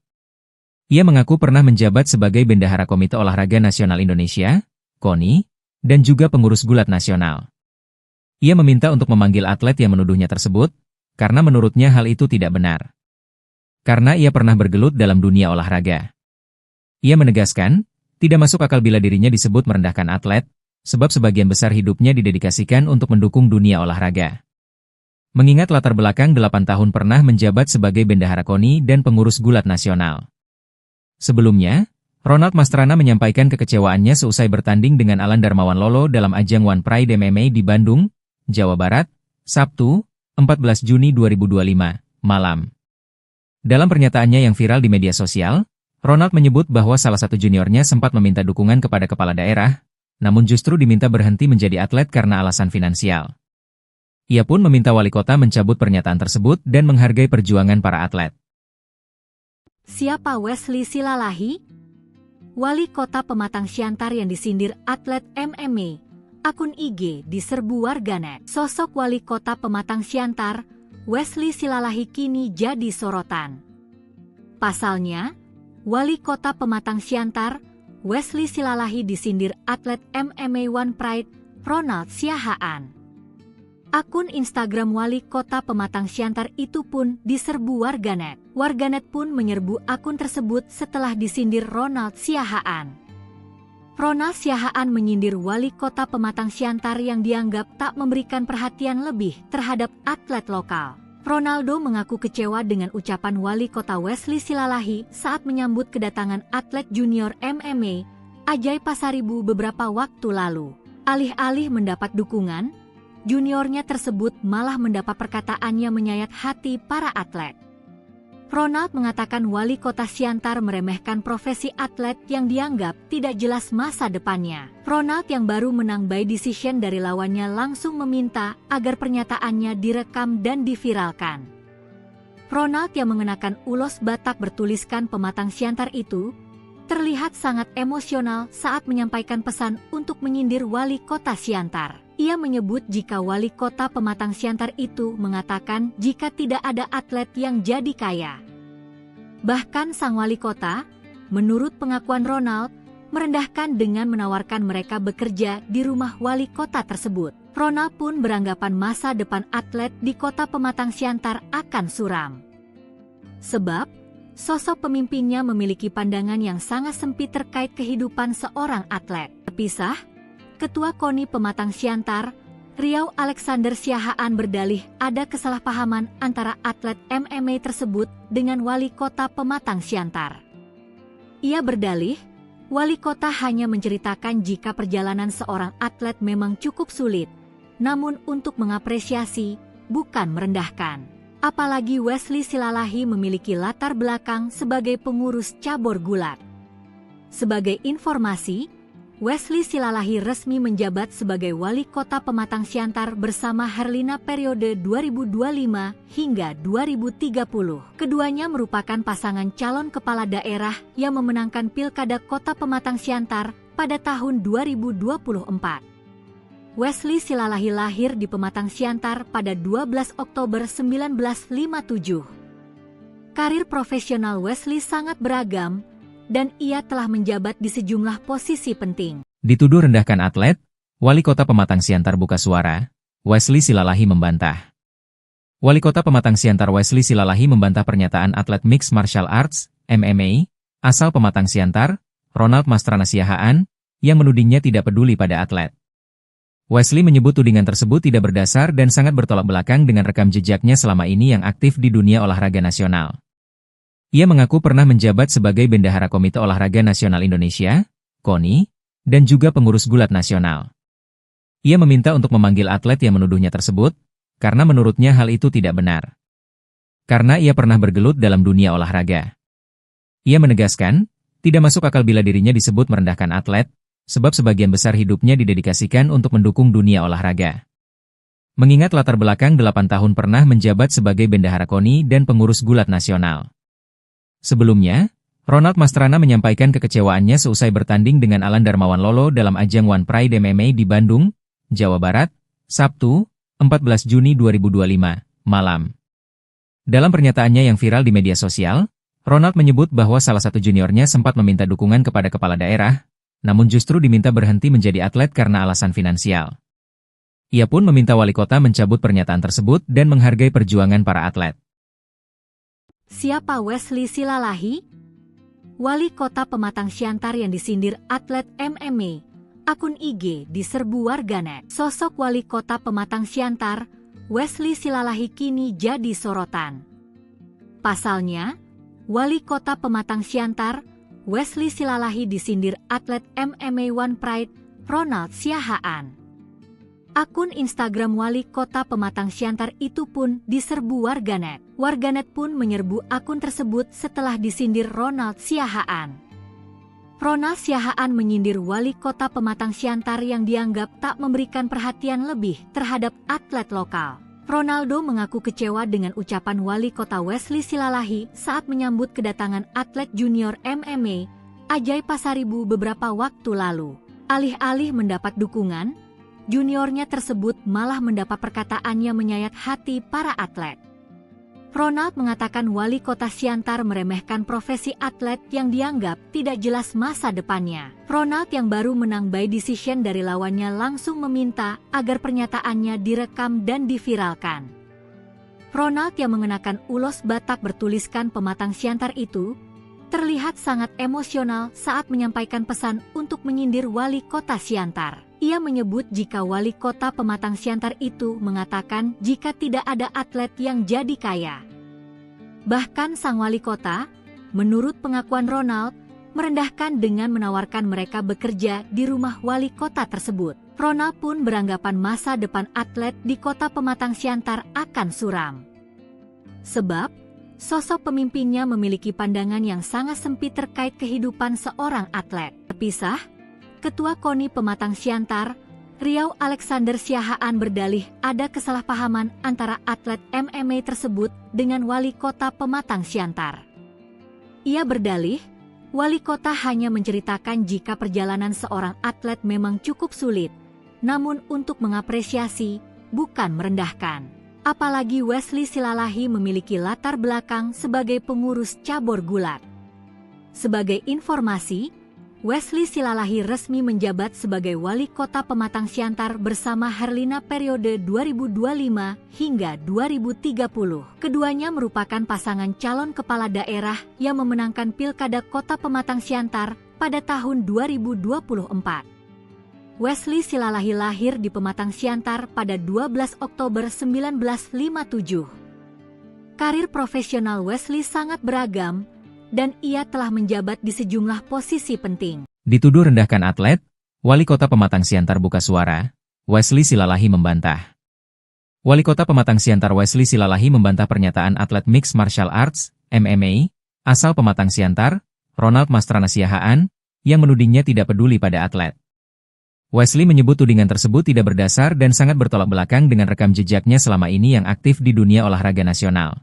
Ia mengaku pernah menjabat sebagai Bendahara Komite Olahraga Nasional Indonesia, KONI, dan juga pengurus gulat nasional. Ia meminta untuk memanggil atlet yang menuduhnya tersebut, karena menurutnya hal itu tidak benar. Karena ia pernah bergelut dalam dunia olahraga. Ia menegaskan, tidak masuk akal bila dirinya disebut merendahkan atlet, sebab sebagian besar hidupnya didedikasikan untuk mendukung dunia olahraga. Mengingat latar belakang 8 tahun pernah menjabat sebagai Bendahara KONI dan pengurus gulat nasional. Sebelumnya, Ronald Mastrana menyampaikan kekecewaannya seusai bertanding dengan Alan Darmawan Lolo dalam ajang One Pride MMA di Bandung, Jawa Barat, Sabtu, 14 Juni 2025, malam. Dalam pernyataannya yang viral di media sosial, Ronald menyebut bahwa salah satu juniornya sempat meminta dukungan kepada kepala daerah, namun justru diminta berhenti menjadi atlet karena alasan finansial. Ia pun meminta wali kota mencabut pernyataan tersebut dan menghargai perjuangan para atlet. Siapa Wesley Silalahi? Wali kota Pematang Siantar yang disindir atlet MMA. Akun IG diserbu warganet. Sosok wali kota Pematang Siantar, Wesley Silalahi kini jadi sorotan. Pasalnya, wali kota Pematang Siantar, Wesley Silalahi disindir atlet MMA One Pride, Ronald Siahaan. Akun Instagram wali kota Pematang Siantar itu pun diserbu warganet. Warganet pun menyerbu akun tersebut setelah disindir Ronald Siahaan. Ronald Siahaan menyindir wali kota Pematang Siantar yang dianggap tak memberikan perhatian lebih terhadap atlet lokal. Ronaldo mengaku kecewa dengan ucapan wali kota Wesley Silalahi saat menyambut kedatangan atlet junior MMA, Ajay Pasaribu beberapa waktu lalu. Alih-alih mendapat dukungan, juniornya tersebut malah mendapat perkataannya menyayat hati para atlet. Ronald mengatakan wali kota Siantar meremehkan profesi atlet yang dianggap tidak jelas masa depannya. Ronald yang baru menang by decision dari lawannya langsung meminta agar pernyataannya direkam dan diviralkan. Ronald yang mengenakan ulos Batak bertuliskan Pematang Siantar itu terlihat sangat emosional saat menyampaikan pesan untuk menyindir wali kota Siantar. Ia menyebut jika wali kota Pematang Siantar itu mengatakan jika tidak ada atlet yang jadi kaya. Bahkan sang wali kota, menurut pengakuan Ronald, merendahkan dengan menawarkan mereka bekerja di rumah wali kota tersebut. Ronald pun beranggapan masa depan atlet di kota Pematang Siantar akan suram. Sebab, sosok pemimpinnya memiliki pandangan yang sangat sempit terkait kehidupan seorang atlet. Terpisah, Ketua KONI Pematang Siantar, Riau Alexander Siahaan berdalih ada kesalahpahaman antara atlet MMA tersebut dengan wali kota Pematang Siantar. Ia berdalih, wali kota hanya menceritakan jika perjalanan seorang atlet memang cukup sulit, namun untuk mengapresiasi, bukan merendahkan. Apalagi Wesley Silalahi memiliki latar belakang sebagai pengurus cabur gulat. Sebagai informasi, Wesley Silalahi resmi menjabat sebagai Wali Kota Pematang Siantar bersama Herlina periode 2025 hingga 2030. Keduanya merupakan pasangan calon kepala daerah yang memenangkan Pilkada Kota Pematang Siantar pada tahun 2024. Wesley Silalahi lahir di Pematang Siantar pada 12 Oktober 1957. Karir profesional Wesley sangat beragam, dan ia telah menjabat di sejumlah posisi penting. Dituduh rendahkan atlet, Wali Kota Pematang Siantar buka suara, Wesley Silalahi membantah. Wali Kota Pematang Siantar Wesley Silalahi membantah pernyataan atlet Mixed Martial Arts, MMA, asal Pematang Siantar, Ronald Mastrana Siahaan, yang menudingnya tidak peduli pada atlet. Wesley menyebut tudingan tersebut tidak berdasar dan sangat bertolak belakang dengan rekam jejaknya selama ini yang aktif di dunia olahraga nasional. Ia mengaku pernah menjabat sebagai Bendahara Komite Olahraga Nasional Indonesia, KONI, dan juga pengurus gulat nasional. Ia meminta untuk memanggil atlet yang menuduhnya tersebut, karena menurutnya hal itu tidak benar. Karena ia pernah bergelut dalam dunia olahraga. Ia menegaskan, tidak masuk akal bila dirinya disebut merendahkan atlet, sebab sebagian besar hidupnya didedikasikan untuk mendukung dunia olahraga. Mengingat latar belakang 8 tahun pernah menjabat sebagai Bendahara KONI dan pengurus gulat nasional. Sebelumnya, Ronald Mastrana menyampaikan kekecewaannya seusai bertanding dengan Alan Darmawan Lolo dalam ajang One Pride MMA di Bandung, Jawa Barat, Sabtu, 14 Juni 2025, malam. Dalam pernyataannya yang viral di media sosial, Ronald menyebut bahwa salah satu juniornya sempat meminta dukungan kepada kepala daerah, namun justru diminta berhenti menjadi atlet karena alasan finansial. Ia pun meminta wali kota mencabut pernyataan tersebut dan menghargai perjuangan para atlet. Siapa Wesley Silalahi? Wali Kota Pematang Siantar yang disindir atlet MMA, akun IG diserbu warganet. Sosok Wali Kota Pematang Siantar, Wesley Silalahi kini jadi sorotan. Pasalnya, Wali Kota Pematang Siantar, Wesley Silalahi disindir atlet MMA One Pride, Ronald Siahaan. Akun Instagram Wali Kota Pematang Siantar itu pun diserbu warganet. Warganet pun menyerbu akun tersebut setelah disindir Ronald Siahaan. Ronald Siahaan menyindir Wali Kota Pematang Siantar yang dianggap tak memberikan perhatian lebih terhadap atlet lokal. Ronaldo mengaku kecewa dengan ucapan Wali Kota Wesley Silalahi saat menyambut kedatangan atlet junior MMA, Ajay Pasaribu beberapa waktu lalu. Alih-alih mendapat dukungan, juniornya tersebut malah mendapat perkataannya menyayat hati para atlet. Ronald mengatakan Wali Kota Siantar meremehkan profesi atlet yang dianggap tidak jelas masa depannya. Ronald yang baru menang by decision dari lawannya langsung meminta agar pernyataannya direkam dan diviralkan. Ronald yang mengenakan ulos Batak bertuliskan Pematang Siantar itu terlihat sangat emosional saat menyampaikan pesan untuk menyindir Wali Kota Siantar. Ia menyebut jika Wali Kota Pematang Siantar itu mengatakan jika tidak ada atlet yang jadi kaya. Bahkan sang wali kota, menurut pengakuan Ronald, merendahkan dengan menawarkan mereka bekerja di rumah wali kota tersebut. Ronald pun beranggapan masa depan atlet di Kota Pematang Siantar akan suram. Sebab, sosok pemimpinnya memiliki pandangan yang sangat sempit terkait kehidupan seorang atlet. Terpisah, Ketua KONI Pematang Siantar, Riau Alexander Siahaan berdalih ada kesalahpahaman antara atlet MMA tersebut dengan Wali Kota Pematang Siantar. Ia berdalih, Wali Kota hanya menceritakan jika perjalanan seorang atlet memang cukup sulit, namun untuk mengapresiasi, bukan merendahkan. Apalagi Wesley Silalahi memiliki latar belakang sebagai pengurus cabur gulat. Sebagai informasi, Wesley Silalahi resmi menjabat sebagai Wali Kota Pematang Siantar bersama Herlina periode 2025 hingga 2030. Keduanya merupakan pasangan calon kepala daerah yang memenangkan Pilkada Kota Pematang Siantar pada tahun 2024. Wesley Silalahi lahir di Pematang Siantar pada 12 Oktober 1957. Karir profesional Wesley sangat beragam, dan ia telah menjabat di sejumlah posisi penting. Dituduh rendahkan atlet, Wali Kota Pematang Siantar buka suara, Wesley Silalahi membantah. Wali Kota Pematang Siantar Wesley Silalahi membantah pernyataan atlet Mixed Martial Arts, MMA, asal Pematang Siantar, Ronald Mastrana Siahaan, yang menudingnya tidak peduli pada atlet. Wesley menyebut tudingan tersebut tidak berdasar dan sangat bertolak belakang dengan rekam jejaknya selama ini yang aktif di dunia olahraga nasional.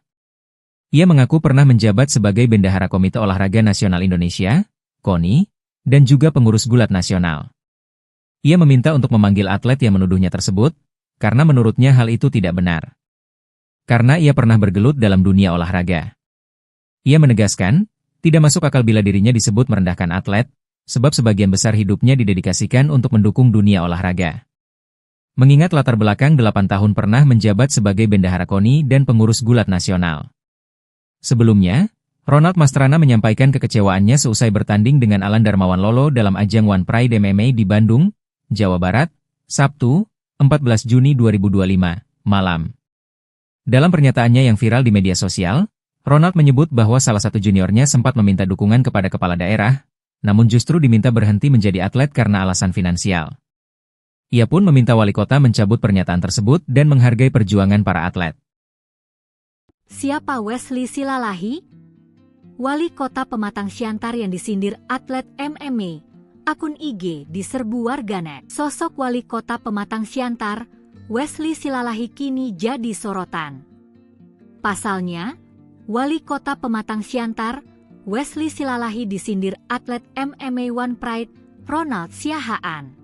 Ia mengaku pernah menjabat sebagai Bendahara Komite Olahraga Nasional Indonesia, KONI, dan juga pengurus gulat nasional. Ia meminta untuk memanggil atlet yang menuduhnya tersebut, karena menurutnya hal itu tidak benar. Karena ia pernah bergelut dalam dunia olahraga. Ia menegaskan, tidak masuk akal bila dirinya disebut merendahkan atlet, sebab sebagian besar hidupnya didedikasikan untuk mendukung dunia olahraga. Mengingat latar belakang 8 tahun pernah menjabat sebagai Bendahara KONI dan pengurus gulat nasional. Sebelumnya, Ronald Mastrana menyampaikan kekecewaannya seusai bertanding dengan Alan Darmawan Lolo dalam ajang One Pride MMA di Bandung, Jawa Barat, Sabtu, 14 Juni 2025, malam. Dalam pernyataannya yang viral di media sosial, Ronald menyebut bahwa salah satu juniornya sempat meminta dukungan kepada kepala daerah, namun justru diminta berhenti menjadi atlet karena alasan finansial. Ia pun meminta wali kota mencabut pernyataan tersebut dan menghargai perjuangan para atlet. Siapa Wesley Silalahi? Wali kota Pematang Siantar yang disindir atlet MMA. Akun IG diserbu warganet. Sosok wali kota Pematang Siantar, Wesley Silalahi kini jadi sorotan. Pasalnya, Wali Kota Pematang Siantar, Wesley Silalahi disindir atlet MMA One Pride, Ronald Siahaan.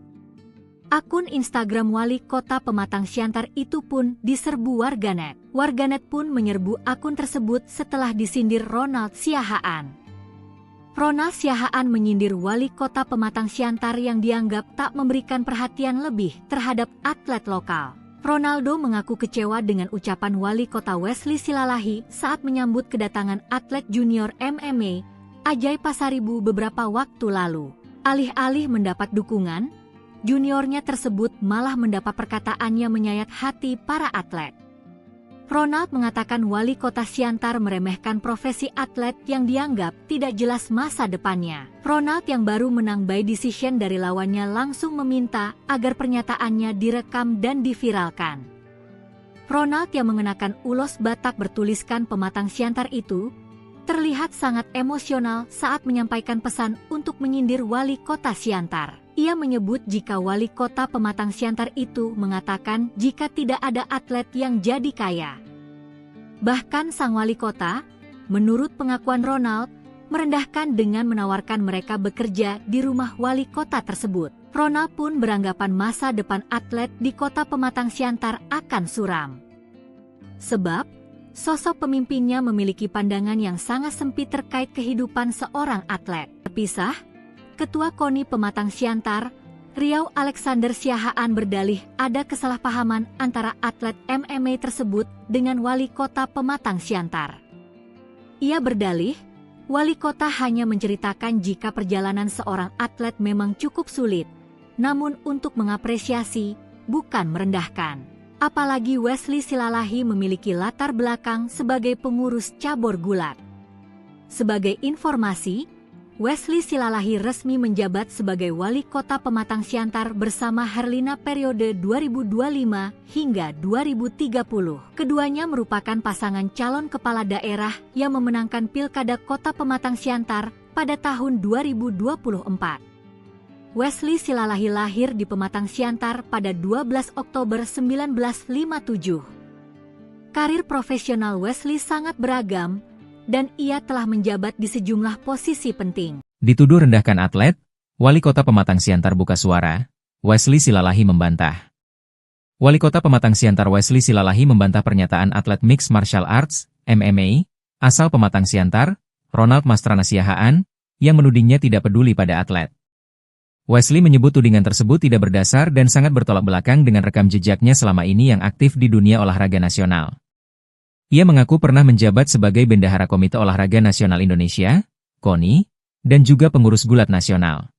Akun Instagram Wali Kota Pematang Siantar itu pun diserbu warganet. Warganet pun menyerbu akun tersebut setelah disindir Ronald Siahaan. Ronald Siahaan menyindir Wali Kota Pematang Siantar yang dianggap tak memberikan perhatian lebih terhadap atlet lokal. Ronaldo mengaku kecewa dengan ucapan Wali Kota Wesley Silalahi saat menyambut kedatangan atlet junior MMA, Ajay Pasaribu beberapa waktu lalu. Alih-alih mendapat dukungan, juniornya tersebut malah mendapat perkataannya menyayat hati para atlet. Ronald mengatakan Wali Kota Siantar meremehkan profesi atlet yang dianggap tidak jelas masa depannya. Ronald yang baru menang by decision dari lawannya langsung meminta agar pernyataannya direkam dan diviralkan. Ronald yang mengenakan ulos Batak bertuliskan Pematang Siantar itu terlihat sangat emosional saat menyampaikan pesan untuk menyindir Wali Kota Siantar. Ia menyebut jika Wali Kota Pematang Siantar itu mengatakan jika tidak ada atlet yang jadi kaya. Bahkan sang wali kota, menurut pengakuan Ronald, merendahkan dengan menawarkan mereka bekerja di rumah wali kota tersebut. Ronald pun beranggapan masa depan atlet di Kota Pematang Siantar akan suram. Sebab, sosok pemimpinnya memiliki pandangan yang sangat sempit terkait kehidupan seorang atlet. Terpisah, Ketua KONI Pematang Siantar, Riau Alexander Siahaan berdalih ada kesalahpahaman antara atlet MMA tersebut dengan Wali Kota Pematang Siantar. Ia berdalih, Wali Kota hanya menceritakan jika perjalanan seorang atlet memang cukup sulit, namun untuk mengapresiasi, bukan merendahkan. Apalagi Wesley Silalahi memiliki latar belakang sebagai pengurus cabur gulat. Sebagai informasi, Wesley Silalahi resmi menjabat sebagai Wali Kota Pematang Siantar bersama Herlina periode 2025 hingga 2030. Keduanya merupakan pasangan calon kepala daerah yang memenangkan Pilkada Kota Pematang Siantar pada tahun 2024. Wesley Silalahi lahir di Pematang Siantar pada 12 Oktober 1957. Karir profesional Wesley sangat beragam, dan ia telah menjabat di sejumlah posisi penting. Dituduh rendahkan atlet, Wali Kota Pematang Siantar buka suara, Wesley Silalahi membantah. Wali Kota Pematang Siantar Wesley Silalahi membantah pernyataan atlet Mixed Martial Arts, MMA, asal Pematang Siantar, Ronald Mastrana Siahaan, yang menudingnya tidak peduli pada atlet. Wesley menyebut tudingan tersebut tidak berdasar dan sangat bertolak belakang dengan rekam jejaknya selama ini yang aktif di dunia olahraga nasional. Ia mengaku pernah menjabat sebagai Bendahara Komite Olahraga Nasional Indonesia, KONI, dan juga pengurus gulat nasional.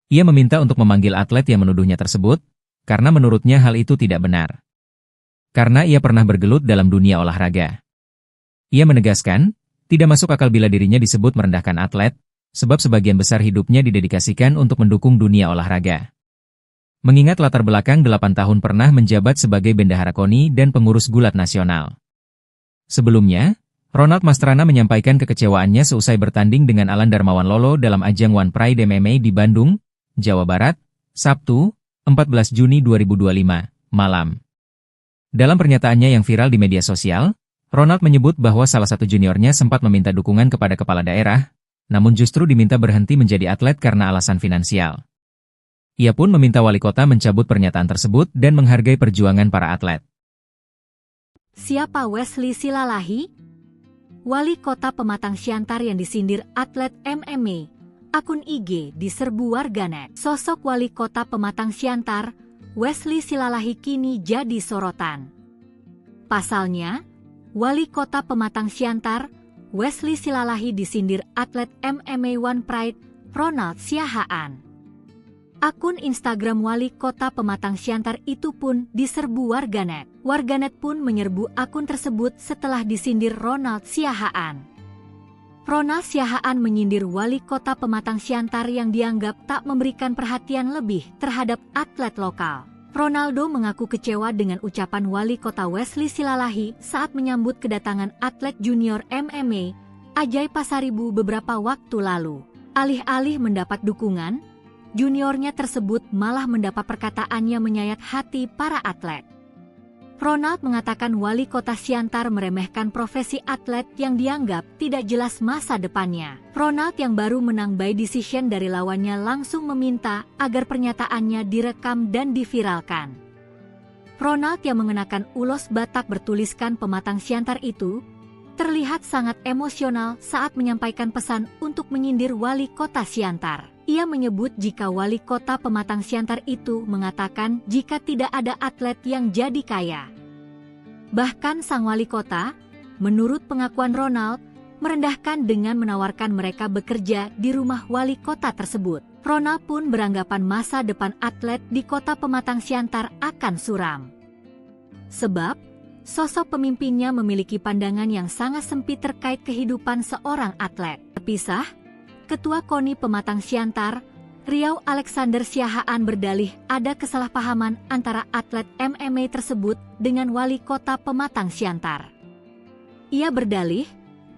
Ia meminta untuk memanggil atlet yang menuduhnya tersebut, karena menurutnya hal itu tidak benar. Karena ia pernah bergelut dalam dunia olahraga. Ia menegaskan, tidak masuk akal bila dirinya disebut merendahkan atlet, sebab sebagian besar hidupnya didedikasikan untuk mendukung dunia olahraga. Mengingat latar belakang 8 tahun pernah menjabat sebagai Bendahara KONI dan pengurus gulat nasional. Sebelumnya, Ronald Mastrana menyampaikan kekecewaannya seusai bertanding dengan Alan Darmawan Lolo dalam ajang One Pride MMA di Bandung, Jawa Barat, Sabtu, 14 Juni 2025, malam. Dalam pernyataannya yang viral di media sosial, Ronald menyebut bahwa salah satu juniornya sempat meminta dukungan kepada kepala daerah, namun justru diminta berhenti menjadi atlet karena alasan finansial. Ia pun meminta wali kota mencabut pernyataan tersebut dan menghargai perjuangan para atlet. Siapa Wesley Silalahi? Wali kota Pematang Siantar yang disindir atlet MMA. Akun IG diserbu warganet. Sosok wali kota Pematang Siantar, Wesley Silalahi kini jadi sorotan. Pasalnya, wali kota Pematang Siantar, Wesley Silalahi disindir atlet MMA One Pride, Ronald Siahaan. Akun Instagram wali kota Pematang Siantar itu pun diserbu warganet. Warganet pun menyerbu akun tersebut setelah disindir Ronald Siahaan. Ronald Siahaan menyindir wali kota Pematang Siantar yang dianggap tak memberikan perhatian lebih terhadap atlet lokal. Ronaldo mengaku kecewa dengan ucapan wali kota Wesley Silalahi saat menyambut kedatangan atlet junior MMA, Ajay Pasaribu beberapa waktu lalu. Alih-alih mendapat dukungan, juniornya tersebut malah mendapat perkataannya menyayat hati para atlet. Ronald mengatakan wali kota Siantar meremehkan profesi atlet yang dianggap tidak jelas masa depannya. Ronald yang baru menang by decision dari lawannya langsung meminta agar pernyataannya direkam dan diviralkan. Ronald yang mengenakan ulos Batak bertuliskan Pematang Siantar itu terlihat sangat emosional saat menyampaikan pesan untuk menyindir wali kota Siantar. Ia menyebut jika wali kota Pematang Siantar itu mengatakan jika tidak ada atlet yang jadi kaya. Bahkan sang wali kota, menurut pengakuan Ronald, merendahkan dengan menawarkan mereka bekerja di rumah wali kota tersebut. Ronald pun beranggapan masa depan atlet di kota Pematang Siantar akan suram. Sebab, sosok pemimpinnya memiliki pandangan yang sangat sempit terkait kehidupan seorang atlet. Terpisah, Ketua KONI Pematang Siantar, Riau Alexander Siahaan berdalih ada kesalahpahaman antara atlet MMA tersebut dengan wali kota Pematang Siantar. Ia berdalih,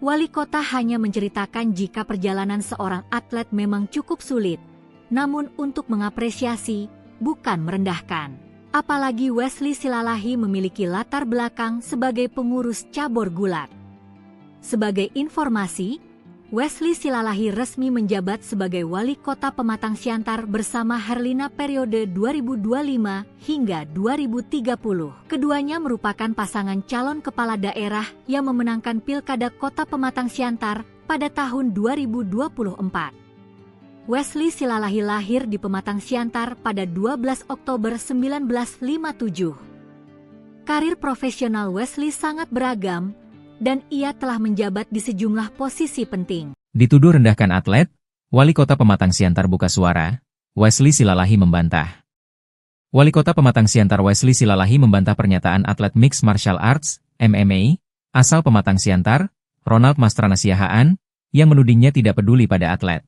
wali kota hanya menceritakan jika perjalanan seorang atlet memang cukup sulit, namun untuk mengapresiasi, bukan merendahkan. Apalagi Wesley Silalahi memiliki latar belakang sebagai pengurus cabur gulat. Sebagai informasi, Wesley Silalahi resmi menjabat sebagai wali kota Pematang Siantar bersama Herlina periode 2025 hingga 2030. Keduanya merupakan pasangan calon kepala daerah yang memenangkan Pilkada Kota Pematang Siantar pada tahun 2024. Wesley Silalahi lahir di Pematang Siantar pada 12 Oktober 1957. Karir profesional Wesley sangat beragam, dan ia telah menjabat di sejumlah posisi penting. Dituduh rendahkan atlet, wali kota Pematang Siantar buka suara, Wesley Silalahi membantah. Wali kota Pematang Siantar Wesley Silalahi membantah pernyataan atlet Mixed Martial Arts, MMA, asal Pematang Siantar, Ronald Mastrana Siahaan, yang menudingnya tidak peduli pada atlet.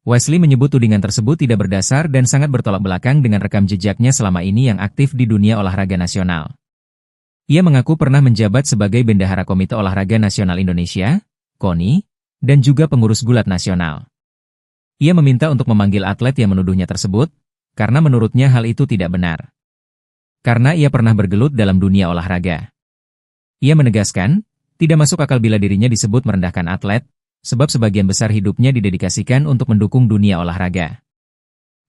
Wesley menyebut tudingan tersebut tidak berdasar dan sangat bertolak belakang dengan rekam jejaknya selama ini yang aktif di dunia olahraga nasional. Ia mengaku pernah menjabat sebagai Bendahara Komite Olahraga Nasional Indonesia, KONI, dan juga pengurus gulat nasional. Ia meminta untuk memanggil atlet yang menuduhnya tersebut, karena menurutnya hal itu tidak benar. Karena ia pernah bergelut dalam dunia olahraga. Ia menegaskan, tidak masuk akal bila dirinya disebut merendahkan atlet, sebab sebagian besar hidupnya didedikasikan untuk mendukung dunia olahraga.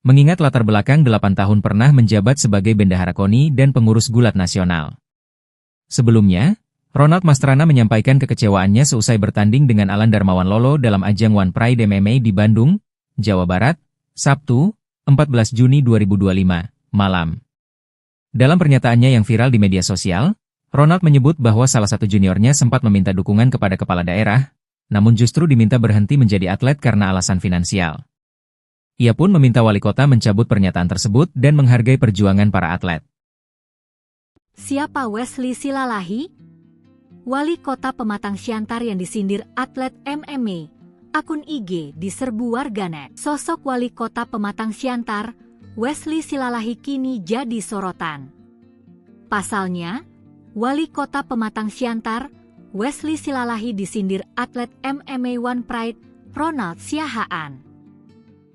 Mengingat latar belakang 8 tahun pernah menjabat sebagai Bendahara KONI dan pengurus gulat nasional. Sebelumnya, Ronald Mastrana menyampaikan kekecewaannya seusai bertanding dengan Alan Darmawan Lolo dalam ajang One Pride MMA di Bandung, Jawa Barat, Sabtu, 14 Juni 2025, malam. Dalam pernyataannya yang viral di media sosial, Ronald menyebut bahwa salah satu juniornya sempat meminta dukungan kepada kepala daerah, namun justru diminta berhenti menjadi atlet karena alasan finansial. Ia pun meminta wali kota mencabut pernyataan tersebut dan menghargai perjuangan para atlet. Siapa Wesley Silalahi? Wali kota Pematang Siantar yang disindir atlet MMA. Akun IG diserbu warganet. Sosok wali kota Pematang Siantar, Wesley Silalahi kini jadi sorotan. Pasalnya, wali kota Pematang Siantar, Wesley Silalahi disindir atlet MMA One Pride, Ronald Siahaan.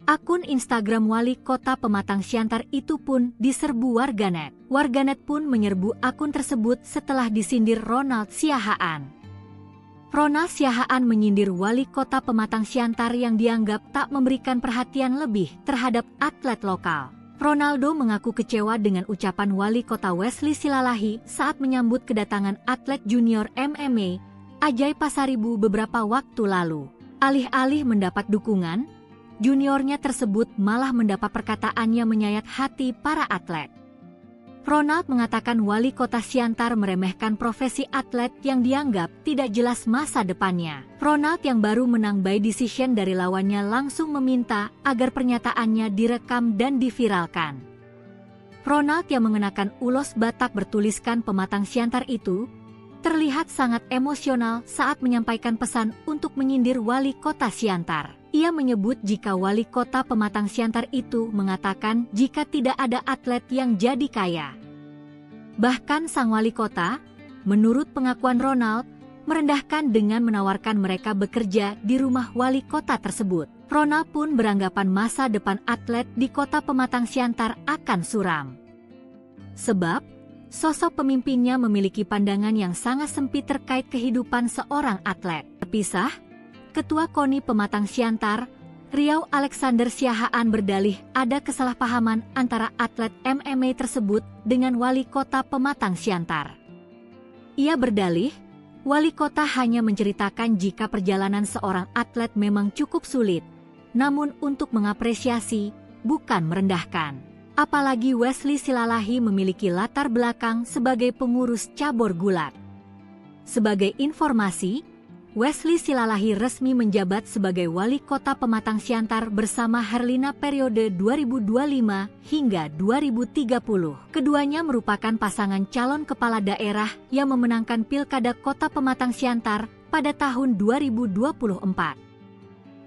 Akun Instagram wali kota Pematang Siantar itu pun diserbu warganet. Warganet pun menyerbu akun tersebut setelah disindir Ronald Siahaan. Ronald Siahaan menyindir wali kota Pematang Siantar yang dianggap tak memberikan perhatian lebih terhadap atlet lokal. Ronaldo mengaku kecewa dengan ucapan wali kota Wesley Silalahi saat menyambut kedatangan atlet junior MMA Ajay Pasaribu beberapa waktu lalu. Alih-alih mendapat dukungan, juniornya tersebut malah mendapat perkataannya menyayat hati para atlet. Ronald mengatakan wali kota Siantar meremehkan profesi atlet yang dianggap tidak jelas masa depannya. Ronald yang baru menang by decision dari lawannya langsung meminta agar pernyataannya direkam dan diviralkan. Ronald yang mengenakan ulos Batak bertuliskan Pematang Siantar itu terlihat sangat emosional saat menyampaikan pesan untuk menyindir wali kota Siantar. Ia menyebut jika wali kota Pematang Siantar itu mengatakan jika tidak ada atlet yang jadi kaya. Bahkan sang wali kota, menurut pengakuan Ronald, merendahkan dengan menawarkan mereka bekerja di rumah wali kota tersebut. Ronald pun beranggapan masa depan atlet di kota Pematang Siantar akan suram. Sebab, sosok pemimpinnya memiliki pandangan yang sangat sempit terkait kehidupan seorang atlet. Terpisah, Ketua KONI Pematang Siantar, Riau Alexander Siahaan berdalih ada kesalahpahaman antara atlet MMA tersebut dengan wali kota Pematang Siantar. Ia berdalih, wali kota hanya menceritakan jika perjalanan seorang atlet memang cukup sulit, namun untuk mengapresiasi, bukan merendahkan. Apalagi Wesley Silalahi memiliki latar belakang sebagai pengurus cabur gulat. Sebagai informasi, Wesley Silalahi resmi menjabat sebagai wali kota Pematang Siantar bersama Herlina periode 2025 hingga 2030. Keduanya merupakan pasangan calon kepala daerah yang memenangkan Pilkada Kota Pematang Siantar pada tahun 2024.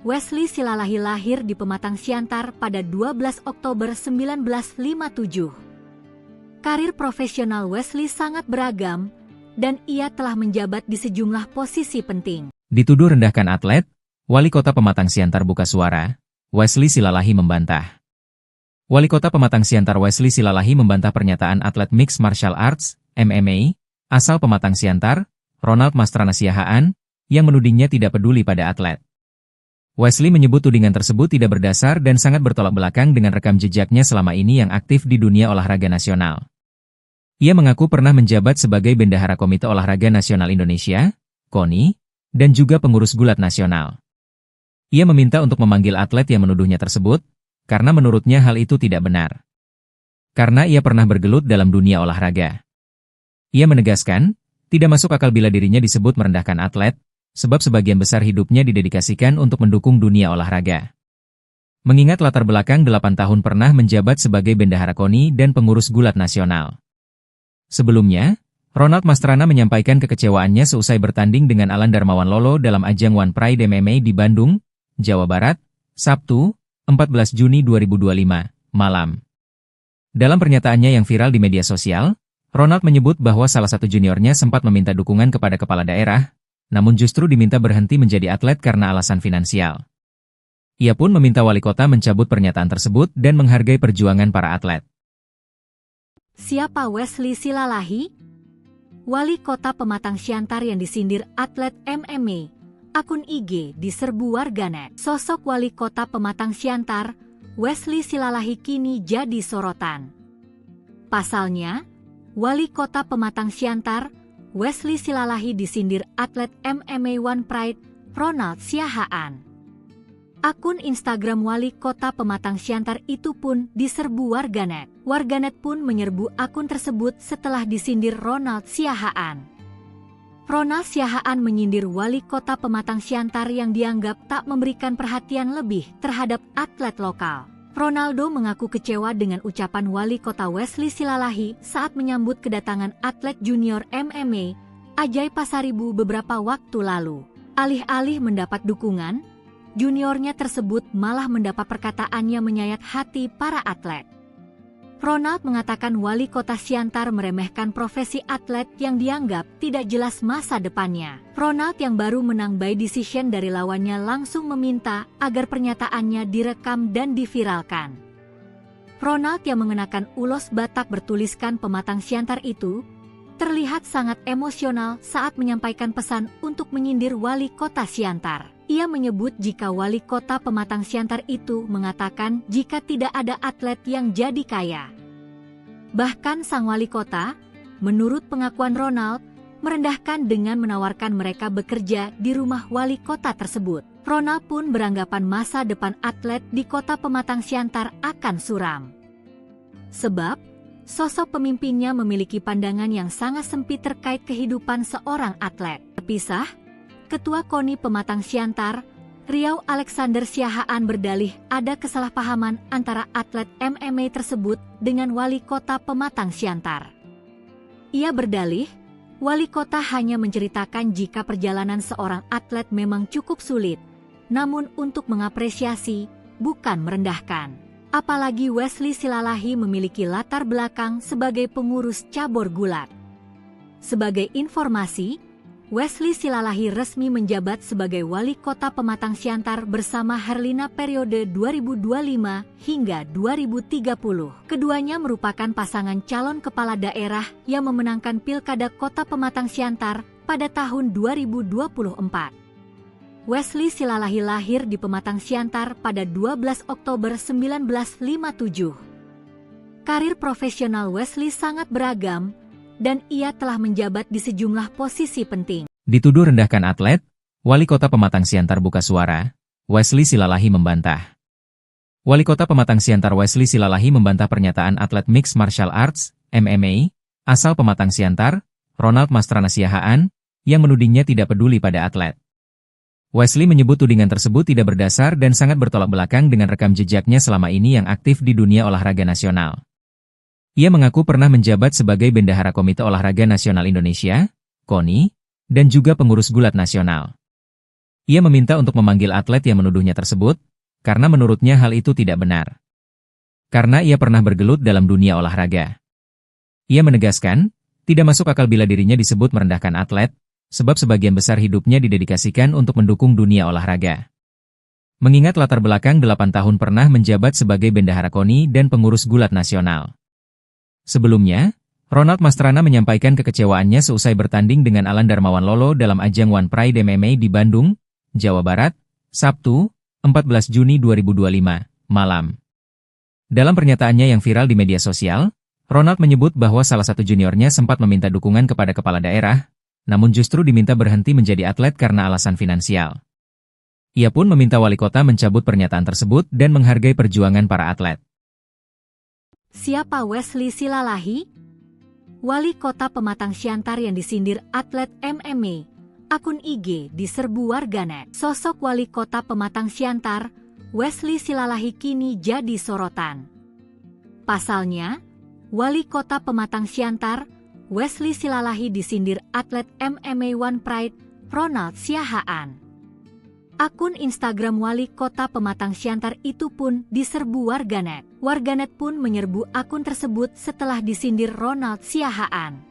Wesley Silalahi lahir di Pematang Siantar pada 12 Oktober 1957. Karir profesional Wesley sangat beragam, dan ia telah menjabat di sejumlah posisi penting. Dituduh rendahkan atlet, wali kota Pematang Siantar buka suara, Wesley Silalahi membantah. Wali kota Pematang Siantar Wesley Silalahi membantah pernyataan atlet Mixed Martial Arts, MMA, asal Pematang Siantar, Ronald Mastrana Siahaan, yang menudingnya tidak peduli pada atlet. Wesley menyebut tudingan tersebut tidak berdasar dan sangat bertolak belakang dengan rekam jejaknya selama ini yang aktif di dunia olahraga nasional. Ia mengaku pernah menjabat sebagai Bendahara Komite Olahraga Nasional Indonesia, KONI, dan juga pengurus gulat nasional. Ia meminta untuk memanggil atlet yang menuduhnya tersebut, karena menurutnya hal itu tidak benar. Karena ia pernah bergelut dalam dunia olahraga. Ia menegaskan, tidak masuk akal bila dirinya disebut merendahkan atlet, sebab sebagian besar hidupnya didedikasikan untuk mendukung dunia olahraga. Mengingat latar belakang 8 tahun pernah menjabat sebagai Bendahara KONI dan pengurus gulat nasional. Sebelumnya, Ronald Mastrana menyampaikan kekecewaannya seusai bertanding dengan Alan Darmawan Lolo dalam ajang One Pride MMA di Bandung, Jawa Barat, Sabtu, 14 Juni 2025, malam. Dalam pernyataannya yang viral di media sosial, Ronald menyebut bahwa salah satu juniornya sempat meminta dukungan kepada kepala daerah, namun justru diminta berhenti menjadi atlet karena alasan finansial. Ia pun meminta wali kota mencabut pernyataan tersebut dan menghargai perjuangan para atlet. Siapa Wesley Silalahi? Wali kota Pematang Siantar yang disindir atlet MMA, akun IG diserbu warganet. Sosok wali kota Pematang Siantar, Wesley Silalahi kini jadi sorotan. Pasalnya, wali kota Pematang Siantar, Wesley Silalahi disindir atlet MMA One Pride, Ronald Siahaan. Akun Instagram wali kota Pematang Siantar itu pun diserbu warganet. Warganet pun menyerbu akun tersebut setelah disindir Ronald Siahaan. Ronald Siahaan menyindir wali kota Pematang Siantar yang dianggap tak memberikan perhatian lebih terhadap atlet lokal. Ronaldo mengaku kecewa dengan ucapan wali kota Wesley Silalahi saat menyambut kedatangan atlet junior MMA, Ajay Pasaribu beberapa waktu lalu. Alih-alih mendapat dukungan, juniornya tersebut malah mendapat perkataannya menyayat hati para atlet. Ronald mengatakan wali kota Siantar meremehkan profesi atlet yang dianggap tidak jelas masa depannya. Ronald yang baru menang by decision dari lawannya langsung meminta agar pernyataannya direkam dan diviralkan. Ronald yang mengenakan ulos Batak bertuliskan Pematang Siantar itu terlihat sangat emosional saat menyampaikan pesan untuk menyindir wali kota Siantar. Ia menyebut jika wali kota Pematang Siantar itu mengatakan jika tidak ada atlet yang jadi kaya. Bahkan sang wali kota, menurut pengakuan Ronald, merendahkan dengan menawarkan mereka bekerja di rumah wali kota tersebut. Ronald pun beranggapan masa depan atlet di kota Pematang Siantar akan suram. Sebab, sosok pemimpinnya memiliki pandangan yang sangat sempit terkait kehidupan seorang atlet. Terpisah, Ketua KONI Pematang Siantar, Riau Alexander Siahaan berdalih ada kesalahpahaman antara atlet MMA tersebut dengan wali kota Pematang Siantar. Ia berdalih, wali kota hanya menceritakan jika perjalanan seorang atlet memang cukup sulit, namun untuk mengapresiasi, bukan merendahkan. Apalagi Wesley Silalahi memiliki latar belakang sebagai pengurus cabur gulat. Sebagai informasi, Wesley Silalahi resmi menjabat sebagai wali kota Pematang Siantar bersama Herlina periode 2025 hingga 2030. Keduanya merupakan pasangan calon kepala daerah yang memenangkan Pilkada Kota Pematang Siantar pada tahun 2024. Wesley Silalahi lahir di Pematang Siantar pada 12 Oktober 1957. Karir profesional Wesley sangat beragam, dan ia telah menjabat di sejumlah posisi penting. Dituduh rendahkan atlet, wali kota Pematang Siantar buka suara, Wesley Silalahi membantah. Wali kota Pematang Siantar Wesley Silalahi membantah pernyataan atlet Mixed Martial Arts, MMA, asal Pematang Siantar, Ronald Mastrana Siahaan, yang menudingnya tidak peduli pada atlet. Wesley menyebut tudingan tersebut tidak berdasar dan sangat bertolak belakang dengan rekam jejaknya selama ini yang aktif di dunia olahraga nasional. Ia mengaku pernah menjabat sebagai Bendahara Komite Olahraga Nasional Indonesia, KONI, dan juga pengurus gulat nasional. Ia meminta untuk memanggil atlet yang menuduhnya tersebut, karena menurutnya hal itu tidak benar. Karena ia pernah bergelut dalam dunia olahraga. Ia menegaskan, tidak masuk akal bila dirinya disebut merendahkan atlet, sebab sebagian besar hidupnya didedikasikan untuk mendukung dunia olahraga. Mengingat latar belakang 8 tahun pernah menjabat sebagai Bendahara KONI dan pengurus gulat nasional. Sebelumnya, Ronald Mastrana menyampaikan kekecewaannya seusai bertanding dengan Alan Darmawan Lolo dalam ajang One Pride MMA di Bandung, Jawa Barat, Sabtu, 14 Juni 2025, malam. Dalam pernyataannya yang viral di media sosial, Ronald menyebut bahwa salah satu juniornya sempat meminta dukungan kepada kepala daerah, namun justru diminta berhenti menjadi atlet karena alasan finansial. Ia pun meminta wali kota mencabut pernyataan tersebut dan menghargai perjuangan para atlet. Siapa Wesley Silalahi? Wali kota Pematang Siantar yang disindir atlet MMA, akun IG diserbu warganet. Sosok wali kota Pematang Siantar, Wesley Silalahi kini jadi sorotan. Pasalnya, wali kota Pematang Siantar, Wesley Silalahi disindir atlet MMA One Pride, Ronald Siahaan. Akun Instagram wali kota Pematang Siantar itu pun diserbu warganet. Warganet pun menyerbu akun tersebut setelah disindir Ronald Siahaan.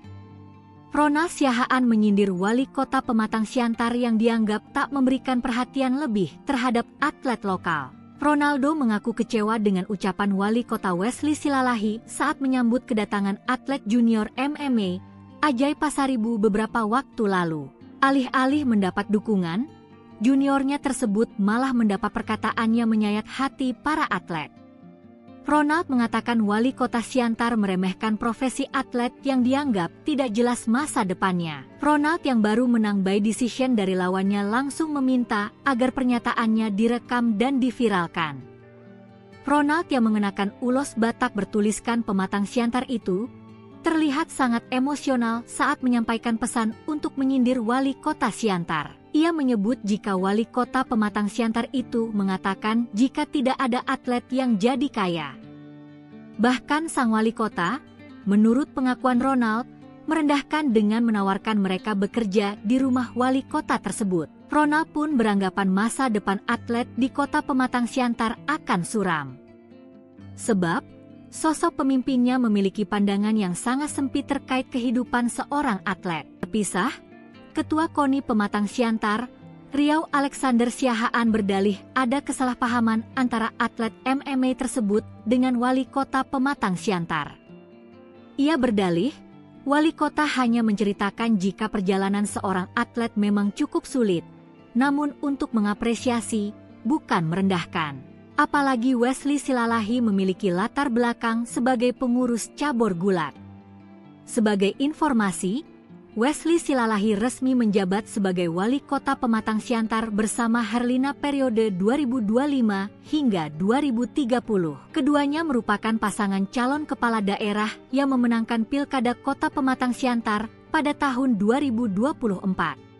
Ronald Siahaan menyindir wali kota Pematang Siantar yang dianggap tak memberikan perhatian lebih terhadap atlet lokal. Ronaldo mengaku kecewa dengan ucapan wali kota Wesley Silalahi saat menyambut kedatangan atlet junior MMA, Ajay Pasaribu beberapa waktu lalu. Alih-alih mendapat dukungan, juniornya tersebut malah mendapat perkataannya menyayat hati para atlet. Ronald mengatakan wali kota Siantar meremehkan profesi atlet yang dianggap tidak jelas masa depannya. Ronald yang baru menang by decision dari lawannya langsung meminta agar pernyataannya direkam dan diviralkan. Ronald yang mengenakan ulos Batak bertuliskan Pematang Siantar itu terlihat sangat emosional saat menyampaikan pesan untuk menyindir wali kota Siantar. Ia menyebut jika wali kota Pematang Siantar itu mengatakan jika tidak ada atlet yang jadi kaya. Bahkan sang wali kota, menurut pengakuan Ronald, merendahkan dengan menawarkan mereka bekerja di rumah wali kota tersebut. Ronald pun beranggapan masa depan atlet di kota Pematang Siantar akan suram. Sebab, Sosok pemimpinnya memiliki pandangan yang sangat sempit terkait kehidupan seorang atlet. Terpisah, Ketua KONI Pematang Siantar, Riau Alexander Siahaan berdalih ada kesalahpahaman antara atlet MMA tersebut dengan wali kota Pematang Siantar. Ia berdalih, wali kota hanya menceritakan jika perjalanan seorang atlet memang cukup sulit, namun untuk mengapresiasi, bukan merendahkan. Apalagi Wesley Silalahi memiliki latar belakang sebagai pengurus cabur gulat. Sebagai informasi, Wesley Silalahi resmi menjabat sebagai wali kota Pematang Siantar bersama Herlina periode 2025 hingga 2030. Keduanya merupakan pasangan calon kepala daerah yang memenangkan Pilkada Kota Pematang Siantar pada tahun 2024.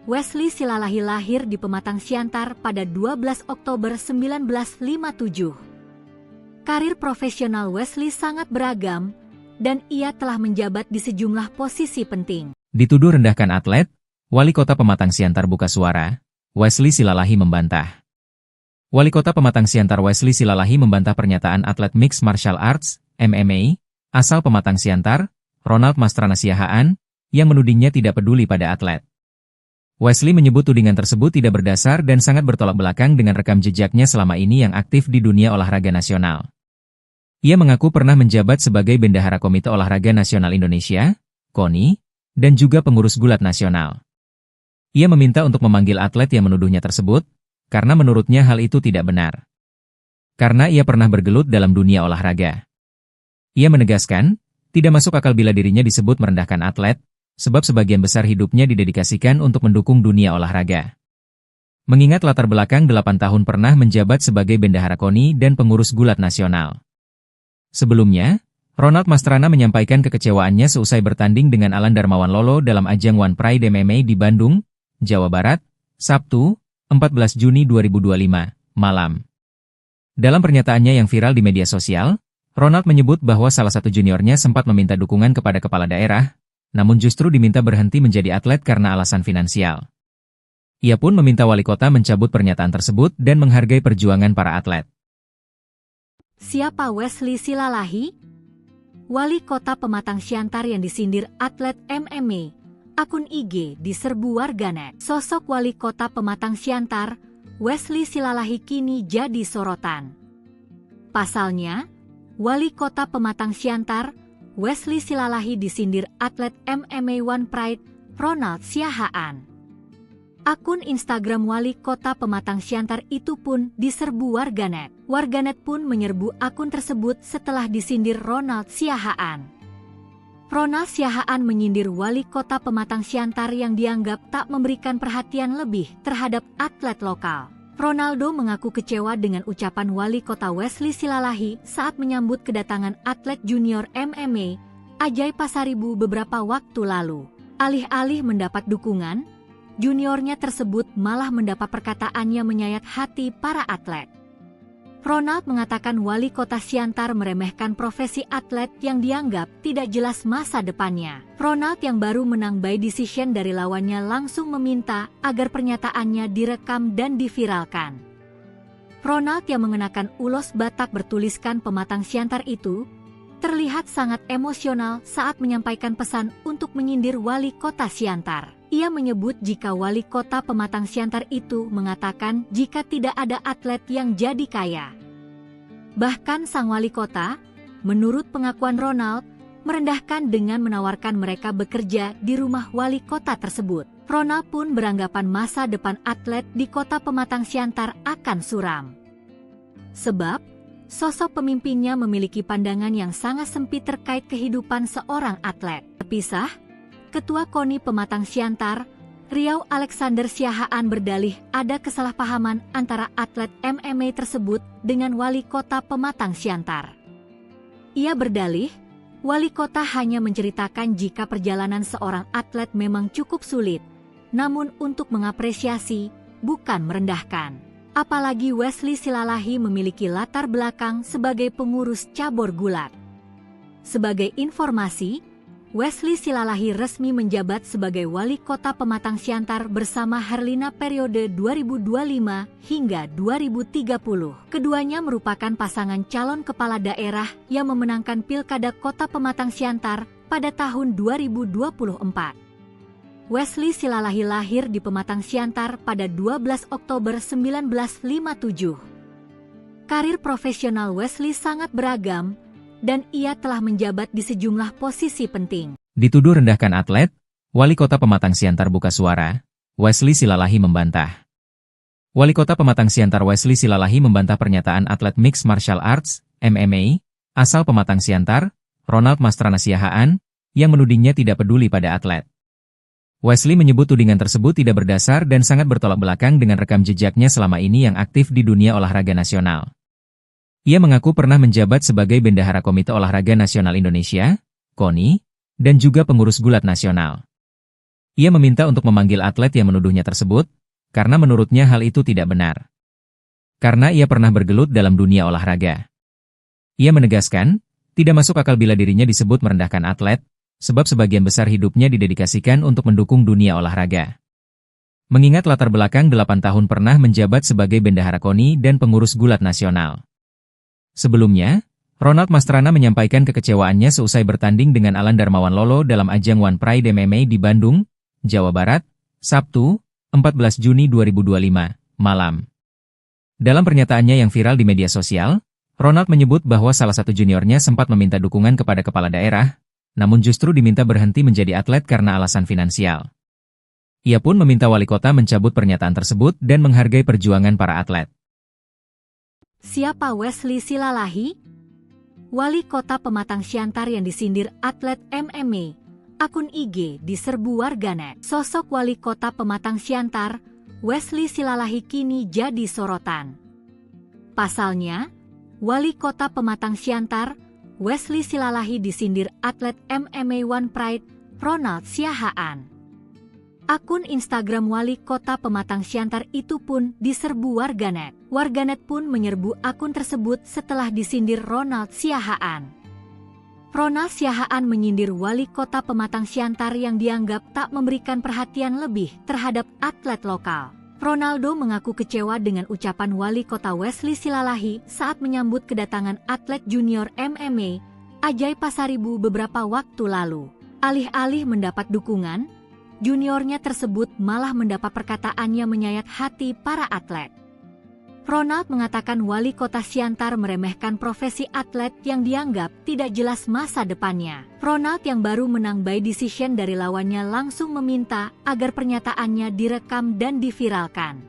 Wesley Silalahi lahir di Pematang Siantar pada 12 Oktober 1957. Karir profesional Wesley sangat beragam, dan ia telah menjabat di sejumlah posisi penting. Dituduh rendahkan atlet, Wali Kota Pematang Siantar buka suara, Wesley Silalahi membantah. Wali Kota Pematang Siantar Wesley Silalahi membantah pernyataan atlet Mixed Martial Arts, MMA, asal Pematang Siantar, Ronald Mastrana Siahaan, yang menudingnya tidak peduli pada atlet. Wesley menyebut tudingan tersebut tidak berdasar dan sangat bertolak belakang dengan rekam jejaknya selama ini yang aktif di dunia olahraga nasional. Ia mengaku pernah menjabat sebagai Bendahara Komite Olahraga Nasional Indonesia, KONI, dan juga pengurus gulat nasional. Ia meminta untuk memanggil atlet yang menuduhnya tersebut, karena menurutnya hal itu tidak benar. Karena ia pernah bergelut dalam dunia olahraga. Ia menegaskan, tidak masuk akal bila dirinya disebut merendahkan atlet, sebab sebagian besar hidupnya didedikasikan untuk mendukung dunia olahraga. Mengingat latar belakang 8 tahun pernah menjabat sebagai Bendahara KONI dan pengurus gulat nasional. Sebelumnya, Ronald Mastrana menyampaikan kekecewaannya seusai bertanding dengan Alan Darmawan Lolo dalam ajang One Pride MMA di Bandung, Jawa Barat, Sabtu, 14 Juni 2025, malam. Dalam pernyataannya yang viral di media sosial, Ronald menyebut bahwa salah satu juniornya sempat meminta dukungan kepada kepala daerah, namun justru diminta berhenti menjadi atlet karena alasan finansial. Ia pun meminta wali kota mencabut pernyataan tersebut dan menghargai perjuangan para atlet. Siapa Wesley Silalahi? Wali kota Pematang Siantar yang disindir atlet MMA, akun IG diserbu warganet. Sosok wali kota Pematang Siantar, Wesley Silalahi kini jadi sorotan. Pasalnya, wali kota Pematang Siantar, Wesley Silalahi disindir atlet MMA One Pride, Ronald Siahaan. Akun Instagram wali kota Pematang Siantar itu pun diserbu warganet. Warganet pun menyerbu akun tersebut setelah disindir Ronald Siahaan. Ronald Siahaan menyindir wali kota Pematang Siantar yang dianggap tak memberikan perhatian lebih terhadap atlet lokal. Ronaldo mengaku kecewa dengan ucapan wali kota Wesley Silalahi saat menyambut kedatangan atlet junior MMA, Ajay Pasaribu beberapa waktu lalu. Alih-alih mendapat dukungan, juniornya tersebut malah mendapat perkataannya menyayat hati para atlet. Ronald mengatakan wali kota Siantar meremehkan profesi atlet yang dianggap tidak jelas masa depannya. Ronald yang baru menang by decision dari lawannya langsung meminta agar pernyataannya direkam dan diviralkan. Ronald yang mengenakan ulos Batak bertuliskan Pematang Siantar itu terlihat sangat emosional saat menyampaikan pesan untuk menyindir wali kota Siantar. Ia menyebut jika wali kota Pematang Siantar itu mengatakan jika tidak ada atlet yang jadi kaya. Bahkan sang wali kota, menurut pengakuan Ronald, merendahkan dengan menawarkan mereka bekerja di rumah wali kota tersebut. Ronald pun beranggapan masa depan atlet di kota Pematang Siantar akan suram. Sebab, sosok pemimpinnya memiliki pandangan yang sangat sempit terkait kehidupan seorang atlet. Terpisah, Ketua KONI Pematang Siantar, Riau Alexander Siahaan berdalih ada kesalahpahaman antara atlet MMA tersebut dengan wali kota Pematang Siantar. Ia berdalih, wali kota hanya menceritakan jika perjalanan seorang atlet memang cukup sulit, namun untuk mengapresiasi, bukan merendahkan. Apalagi Wesley Silalahi memiliki latar belakang sebagai pengurus cabur gulat. Sebagai informasi, Wesley Silalahi resmi menjabat sebagai Wali Kota Pematang Siantar bersama Herlina periode 2025 hingga 2030. Keduanya merupakan pasangan calon kepala daerah yang memenangkan Pilkada Kota Pematang Siantar pada tahun 2024. Wesley Silalahi lahir di Pematang Siantar pada 12 Oktober 1957. Karir profesional Wesley sangat beragam, dan ia telah menjabat di sejumlah posisi penting. Dituduh rendahkan atlet, Wali Kota Pematang Siantar buka suara, Wesley Silalahi membantah. Wali Kota Pematang Siantar Wesley Silalahi membantah pernyataan atlet Mixed Martial Arts, MMA, asal Pematang Siantar, Ronald Mastrana Siahaan, yang menudingnya tidak peduli pada atlet. Wesley menyebut tudingan tersebut tidak berdasar dan sangat bertolak belakang dengan rekam jejaknya selama ini yang aktif di dunia olahraga nasional. Ia mengaku pernah menjabat sebagai Bendahara Komite Olahraga Nasional Indonesia, KONI, dan juga pengurus gulat nasional. Ia meminta untuk memanggil atlet yang menuduhnya tersebut, karena menurutnya hal itu tidak benar. Karena ia pernah bergelut dalam dunia olahraga. Ia menegaskan, tidak masuk akal bila dirinya disebut merendahkan atlet, sebab sebagian besar hidupnya didedikasikan untuk mendukung dunia olahraga. Mengingat latar belakang 8 tahun pernah menjabat sebagai Bendahara KONI dan pengurus gulat nasional. Sebelumnya, Ronald Mastrana menyampaikan kekecewaannya seusai bertanding dengan Alan Darmawan Lolo dalam ajang One Pride MMA di Bandung, Jawa Barat, Sabtu, 14 Juni 2025, malam. Dalam pernyataannya yang viral di media sosial, Ronald menyebut bahwa salah satu juniornya sempat meminta dukungan kepada kepala daerah, namun justru diminta berhenti menjadi atlet karena alasan finansial. Ia pun meminta wali kota mencabut pernyataan tersebut dan menghargai perjuangan para atlet. Siapa Wesley Silalahi? Wali Kota Pematang Siantar yang disindir atlet MMA, akun IG diserbu warganet. Sosok Wali Kota Pematang Siantar, Wesley Silalahi kini jadi sorotan. Pasalnya, Wali Kota Pematang Siantar, Wesley Silalahi disindir atlet MMA One Pride, Ronald Siahaan. Akun Instagram Wali Kota Pematang Siantar itu pun diserbu warganet. Warganet pun menyerbu akun tersebut setelah disindir Ronald Siahaan. Ronald Siahaan menyindir Wali Kota Pematang Siantar yang dianggap tak memberikan perhatian lebih terhadap atlet lokal. Ronaldo mengaku kecewa dengan ucapan Wali Kota Wesley Silalahi saat menyambut kedatangan atlet junior MMA, Ajay Pasaribu beberapa waktu lalu. Alih-alih mendapat dukungan, juniornya tersebut malah mendapat perkataannya menyayat hati para atlet. Ronald mengatakan Wali Kota Siantar meremehkan profesi atlet yang dianggap tidak jelas masa depannya. Ronald yang baru menang by decision dari lawannya langsung meminta agar pernyataannya direkam dan diviralkan.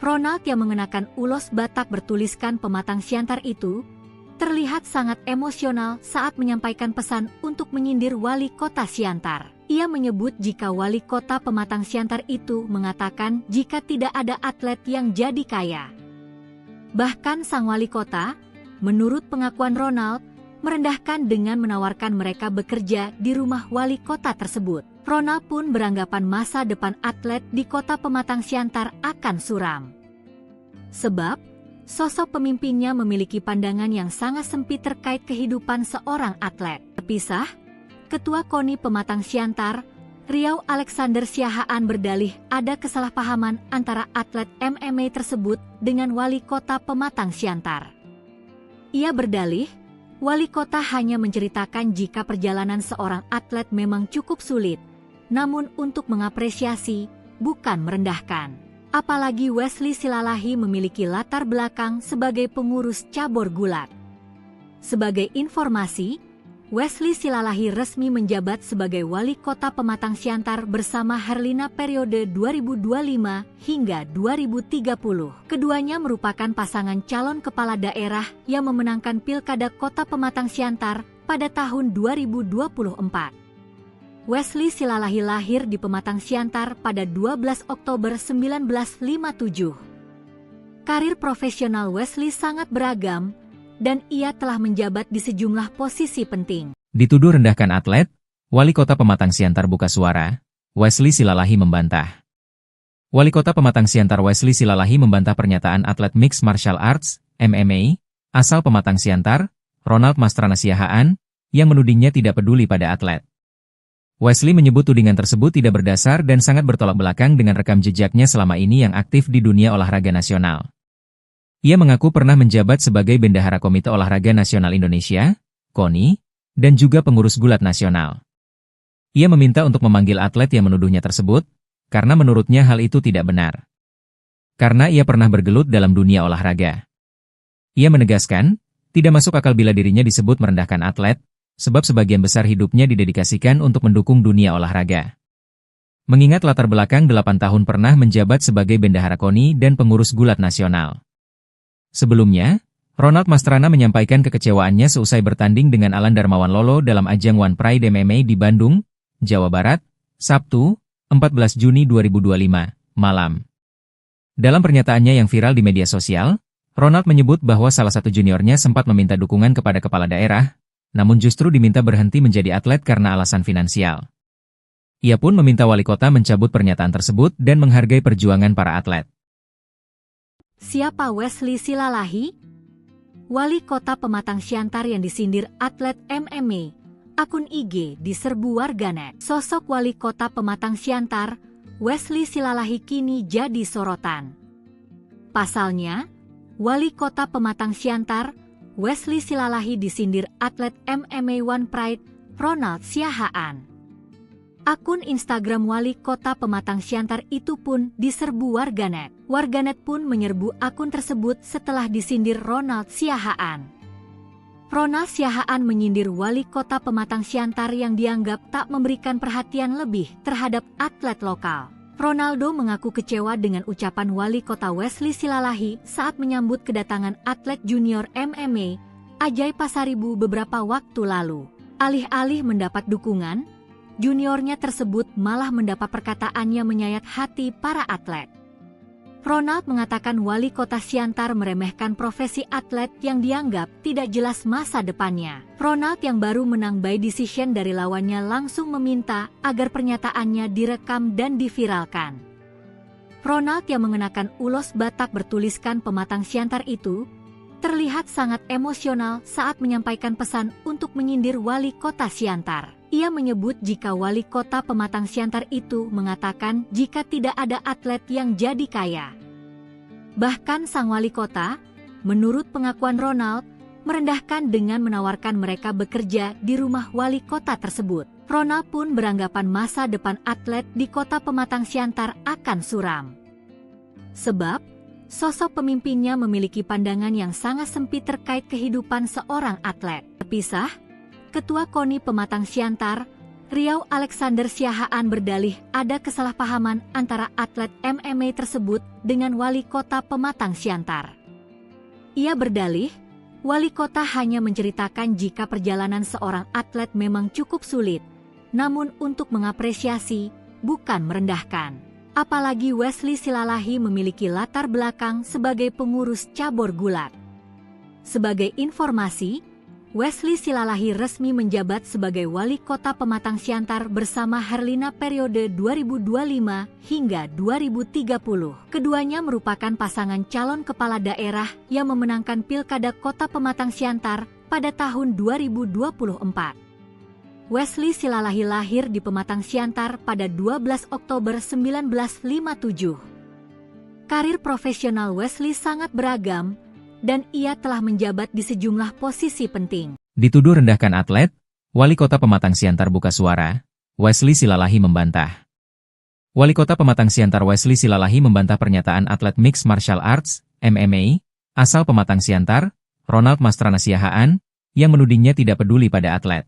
Ronald yang mengenakan ulos Batak bertuliskan Pematang Siantar itu terlihat sangat emosional saat menyampaikan pesan untuk menyindir Wali Kota Siantar. Ia menyebut jika Wali Kota Pematang Siantar itu mengatakan jika tidak ada atlet yang jadi kaya. Bahkan sang wali kota, menurut pengakuan Ronald, merendahkan dengan menawarkan mereka bekerja di rumah wali kota tersebut. Ronald pun beranggapan masa depan atlet di Kota Pematang Siantar akan suram. Sebab, sosok pemimpinnya memiliki pandangan yang sangat sempit terkait kehidupan seorang atlet. Terpisah, Ketua KONI Pematang Siantar, Riau Alexander Siahaan berdalih ada kesalahpahaman antara atlet MMA tersebut dengan Wali Kota Pematang Siantar. Ia berdalih, Wali Kota hanya menceritakan jika perjalanan seorang atlet memang cukup sulit, namun untuk mengapresiasi, bukan merendahkan. Apalagi Wesley Silalahi memiliki latar belakang sebagai pengurus cabur gulat. Sebagai informasi, Wesley Silalahi resmi menjabat sebagai Wali Kota Pematang Siantar bersama Herlina periode 2025 hingga 2030. Keduanya merupakan pasangan calon kepala daerah yang memenangkan Pilkada Kota Pematang Siantar pada tahun 2024. Wesley Silalahi lahir di Pematang Siantar pada 12 Oktober 1957. Karir profesional Wesley sangat beragam, dan ia telah menjabat di sejumlah posisi penting. Dituduh rendahkan atlet, Wali Kota Pematang Siantar buka suara, Wesley Silalahi membantah. Wali Kota Pematang Siantar Wesley Silalahi membantah pernyataan atlet Mixed Martial Arts, MMA, asal Pematang Siantar, Ronald Mastrana Siahaan, yang menudingnya tidak peduli pada atlet. Wesley menyebut tudingan tersebut tidak berdasar dan sangat bertolak belakang dengan rekam jejaknya selama ini yang aktif di dunia olahraga nasional. Ia mengaku pernah menjabat sebagai Bendahara Komite Olahraga Nasional Indonesia, KONI, dan juga pengurus gulat nasional. Ia meminta untuk memanggil atlet yang menuduhnya tersebut, karena menurutnya hal itu tidak benar. Karena ia pernah bergelut dalam dunia olahraga. Ia menegaskan, tidak masuk akal bila dirinya disebut merendahkan atlet, sebab sebagian besar hidupnya didedikasikan untuk mendukung dunia olahraga. Mengingat latar belakang 8 tahun pernah menjabat sebagai Bendahara KONI dan pengurus gulat nasional. Sebelumnya, Ronald Mastrana menyampaikan kekecewaannya seusai bertanding dengan Alan Darmawan Lolo dalam ajang One Pride MMA di Bandung, Jawa Barat, Sabtu, 14 Juni 2025, malam. Dalam pernyataannya yang viral di media sosial, Ronald menyebut bahwa salah satu juniornya sempat meminta dukungan kepada kepala daerah, namun justru diminta berhenti menjadi atlet karena alasan finansial. Ia pun meminta wali kota mencabut pernyataan tersebut dan menghargai perjuangan para atlet. Siapa Wesley Silalahi? Wali kota Pematang Siantar yang disindir atlet MMA. Akun IG diserbu warganet. Sosok wali kota Pematang Siantar, Wesley Silalahi kini jadi sorotan. Pasalnya, wali kota Pematang Siantar, Wesley Silalahi disindir atlet MMA One Pride, Ronald Siahaan. Akun Instagram wali kota Pematang Siantar itu pun diserbu warganet. Warganet pun menyerbu akun tersebut setelah disindir Ronald Siahaan. Ronald Siahaan menyindir wali kota Pematang Siantar yang dianggap tak memberikan perhatian lebih terhadap atlet lokal. Ronaldo mengaku kecewa dengan ucapan wali kota Wesley Silalahi saat menyambut kedatangan atlet junior MMA, Ajay Pasaribu beberapa waktu lalu. Alih-alih mendapat dukungan, juniornya tersebut malah mendapat perkataannya menyayat hati para atlet. Ronald mengatakan wali kota Siantar meremehkan profesi atlet yang dianggap tidak jelas masa depannya. Ronald yang baru menang by decision dari lawannya langsung meminta agar pernyataannya direkam dan diviralkan. Ronald yang mengenakan ulos Batak bertuliskan Pematang Siantar itu terlihat sangat emosional saat menyampaikan pesan untuk menyindir wali kota Siantar. Ia menyebut jika wali kota Pematang Siantar itu mengatakan jika tidak ada atlet yang jadi kaya. Bahkan sang wali kota, menurut pengakuan Ronald, merendahkan dengan menawarkan mereka bekerja di rumah wali kota tersebut. Ronald pun beranggapan masa depan atlet di kota Pematang Siantar akan suram. Sebab, sosok pemimpinnya memiliki pandangan yang sangat sempit terkait kehidupan seorang atlet. Terpisah, Ketua KONI Pematang Siantar, Riau Alexander Siahaan berdalih ada kesalahpahaman antara atlet MMA tersebut dengan wali kota Pematang Siantar. Ia berdalih, wali kota hanya menceritakan jika perjalanan seorang atlet memang cukup sulit, namun untuk mengapresiasi, bukan merendahkan. Apalagi Wesley Silalahi memiliki latar belakang sebagai pengurus cabur gulat. Sebagai informasi, Wesley Silalahi resmi menjabat sebagai wali kota Pematang Siantar bersama Herlina periode 2025 hingga 2030. Keduanya merupakan pasangan calon kepala daerah yang memenangkan Pilkada Kota Pematang Siantar pada tahun 2024. Wesley Silalahi lahir di Pematang Siantar pada 12 Oktober 1957. Karir profesional Wesley sangat beragam, dan ia telah menjabat di sejumlah posisi penting. Dituduh rendahkan atlet, Wali Kota Pematang Siantar buka suara, Wesley Silalahi membantah. Wali Kota Pematang Siantar Wesley Silalahi membantah pernyataan atlet Mixed Martial Arts, MMA, asal Pematang Siantar, Ronald Mastrana Siahaan, yang menudingnya tidak peduli pada atlet.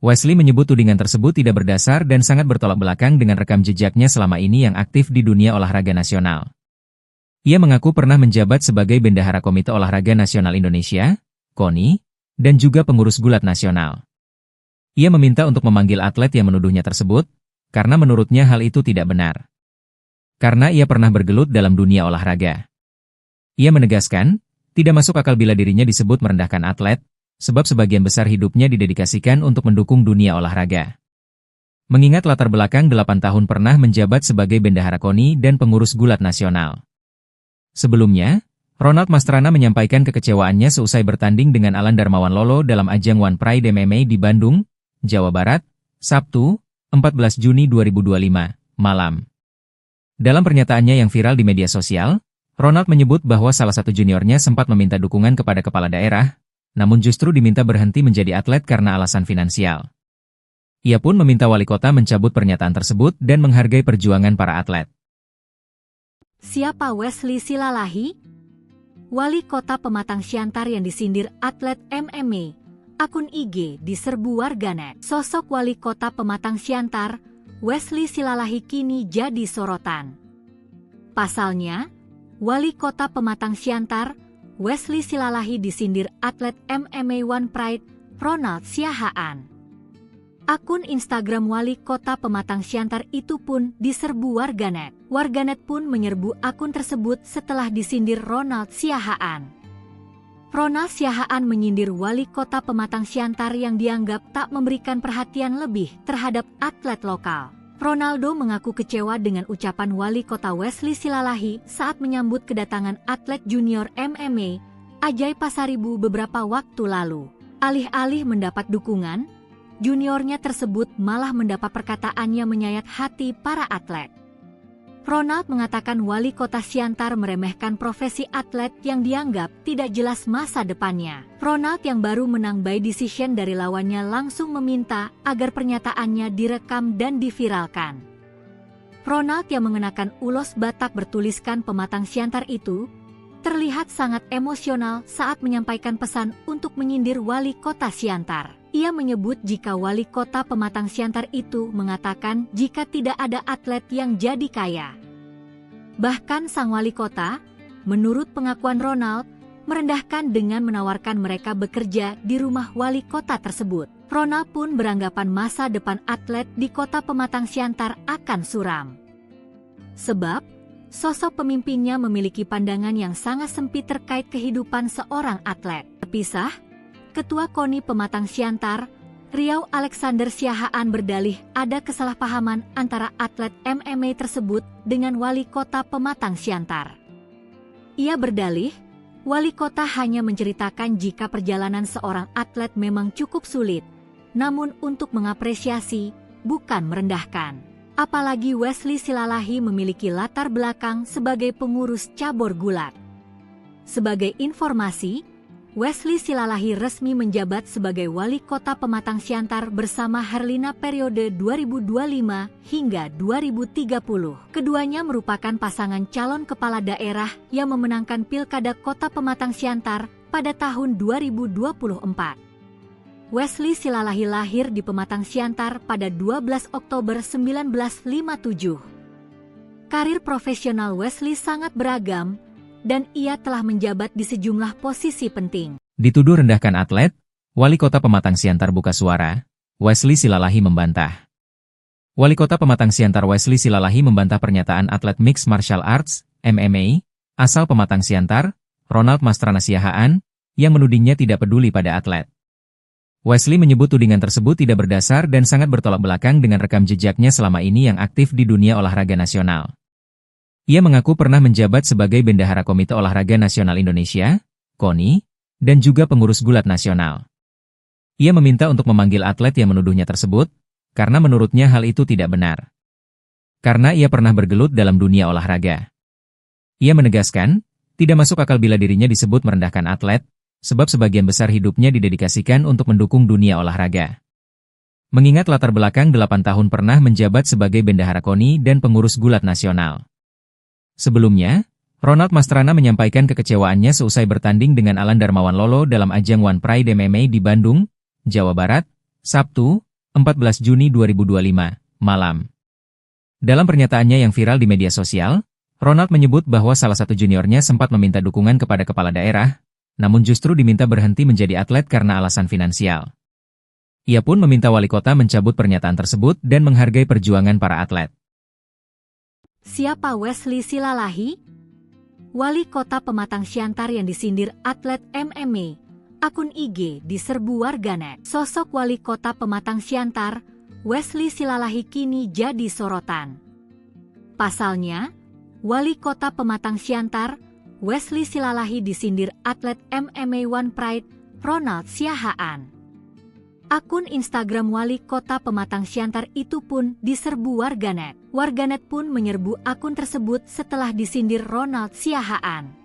Wesley menyebut tudingan tersebut tidak berdasar dan sangat bertolak belakang dengan rekam jejaknya selama ini yang aktif di dunia olahraga nasional. Ia mengaku pernah menjabat sebagai Bendahara Komite Olahraga Nasional Indonesia, KONI, dan juga pengurus gulat nasional. Ia meminta untuk memanggil atlet yang menuduhnya tersebut, karena menurutnya hal itu tidak benar. Karena ia pernah bergelut dalam dunia olahraga. Ia menegaskan, tidak masuk akal bila dirinya disebut merendahkan atlet, sebab sebagian besar hidupnya didedikasikan untuk mendukung dunia olahraga. Mengingat latar belakang 8 tahun pernah menjabat sebagai Bendahara KONI dan pengurus gulat nasional. Sebelumnya, Ronald Mastrana menyampaikan kekecewaannya seusai bertanding dengan Alan Darmawan Lolo dalam ajang One Pride MMA di Bandung, Jawa Barat, Sabtu, 14 Juni 2025, malam. Dalam pernyataannya yang viral di media sosial, Ronald menyebut bahwa salah satu juniornya sempat meminta dukungan kepada kepala daerah, namun justru diminta berhenti menjadi atlet karena alasan finansial. Ia pun meminta wali kota mencabut pernyataan tersebut dan menghargai perjuangan para atlet. Siapa Wesley Silalahi? Wali kota Pematang Siantar yang disindir atlet MMA. Akun IG diserbu warganet. Sosok wali kota Pematang Siantar, Wesley Silalahi kini jadi sorotan. Pasalnya, wali kota Pematang Siantar, Wesley Silalahi disindir atlet MMA One Pride, Ronald Siahaan. Akun Instagram wali kota Pematang Siantar itu pun diserbu warganet. Warganet pun menyerbu akun tersebut setelah disindir Ronald Siahaan. Ronald Siahaan menyindir wali kota Pematang Siantar yang dianggap tak memberikan perhatian lebih terhadap atlet lokal. Ronaldo mengaku kecewa dengan ucapan wali kota Wesley Silalahi saat menyambut kedatangan atlet junior MMA, Ajay Pasaribu beberapa waktu lalu. Alih-alih mendapat dukungan, juniornya tersebut malah mendapat perkataannya menyayat hati para atlet. Ronald mengatakan wali kota Siantar meremehkan profesi atlet yang dianggap tidak jelas masa depannya. Ronald yang baru menang by decision dari lawannya langsung meminta agar pernyataannya direkam dan diviralkan. Ronald yang mengenakan ulos Batak bertuliskan Pematang Siantar itu terlihat sangat emosional saat menyampaikan pesan untuk menyindir wali kota Siantar. Ia menyebut jika wali kota Pematang Siantar itu mengatakan jika tidak ada atlet yang jadi kaya. Bahkan sang wali kota, menurut pengakuan Ronald, merendahkan dengan menawarkan mereka bekerja di rumah wali kota tersebut. Ronald pun beranggapan masa depan atlet di kota Pematang Siantar akan suram. Sebab, sosok pemimpinnya memiliki pandangan yang sangat sempit terkait kehidupan seorang atlet. Terpisah, Ketua KONI Pematang Siantar, Riau Alexander Siahaan berdalih ada kesalahpahaman antara atlet MMA tersebut dengan wali kota Pematang Siantar. Ia berdalih, wali kota hanya menceritakan jika perjalanan seorang atlet memang cukup sulit, namun untuk mengapresiasi, bukan merendahkan. Apalagi Wesley Silalahi memiliki latar belakang sebagai pengurus cabur gulat. Sebagai informasi, Wesley Silalahi resmi menjabat sebagai wali kota Pematang Siantar bersama Herlina periode 2025 hingga 2030. Keduanya merupakan pasangan calon kepala daerah yang memenangkan Pilkada Kota Pematang Siantar pada tahun 2024. Wesley Silalahi lahir di Pematang Siantar pada 12 Oktober 1957. Karir profesional Wesley sangat beragam, dan ia telah menjabat di sejumlah posisi penting. Dituduh rendahkan atlet, wali kota Pematang Siantar buka suara, Wesley Silalahi membantah. Wali kota Pematang Siantar Wesley Silalahi membantah pernyataan atlet Mixed Martial Arts, MMA, asal Pematang Siantar, Ronald Mastrana Siahaan, yang menudingnya tidak peduli pada atlet. Wesley menyebut tudingan tersebut tidak berdasar dan sangat bertolak belakang dengan rekam jejaknya selama ini yang aktif di dunia olahraga nasional. Ia mengaku pernah menjabat sebagai Bendahara Komite Olahraga Nasional Indonesia, KONI, dan juga pengurus gulat nasional. Ia meminta untuk memanggil atlet yang menuduhnya tersebut, karena menurutnya hal itu tidak benar. Karena ia pernah bergelut dalam dunia olahraga. Ia menegaskan, tidak masuk akal bila dirinya disebut merendahkan atlet, sebab sebagian besar hidupnya didedikasikan untuk mendukung dunia olahraga. Mengingat latar belakang 8 tahun pernah menjabat sebagai Bendahara KONI dan pengurus gulat nasional. Sebelumnya, Ronald Mastrana menyampaikan kekecewaannya seusai bertanding dengan Alan Darmawan Lolo dalam ajang One Pride MMA di Bandung, Jawa Barat, Sabtu, 14 Juni 2025, malam. Dalam pernyataannya yang viral di media sosial, Ronald menyebut bahwa salah satu juniornya sempat meminta dukungan kepada kepala daerah, namun justru diminta berhenti menjadi atlet karena alasan finansial. Ia pun meminta wali kota mencabut pernyataan tersebut dan menghargai perjuangan para atlet. Siapa Wesley Silalahi? Wali kota Pematang Siantar yang disindir atlet MMA. Akun IG diserbu warganet. Sosok wali kota Pematang Siantar, Wesley Silalahi kini jadi sorotan. Pasalnya, wali kota Pematang Siantar, Wesley Silalahi disindir atlet MMA One Pride, Ronald Siahaan. Akun Instagram wali kota Pematang Siantar itu pun diserbu warganet. Warganet pun menyerbu akun tersebut setelah disindir Ronald Siahaan.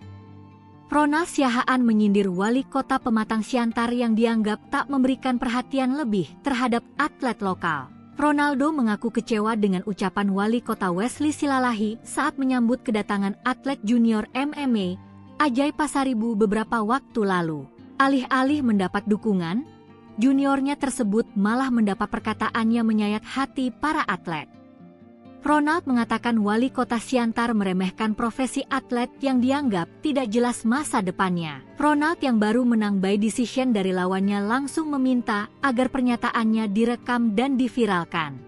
Ronald Siahaan menyindir wali kota Pematang Siantar yang dianggap tak memberikan perhatian lebih terhadap atlet lokal. Ronaldo mengaku kecewa dengan ucapan wali kota Wesley Silalahi saat menyambut kedatangan atlet junior MMA Ajay Pasaribu beberapa waktu lalu. Alih-alih mendapat dukungan, juniornya tersebut malah mendapat perkataannya menyayat hati para atlet. Ronald mengatakan wali kota Siantar meremehkan profesi atlet yang dianggap tidak jelas masa depannya. Ronald yang baru menang by decision dari lawannya langsung meminta agar pernyataannya direkam dan diviralkan.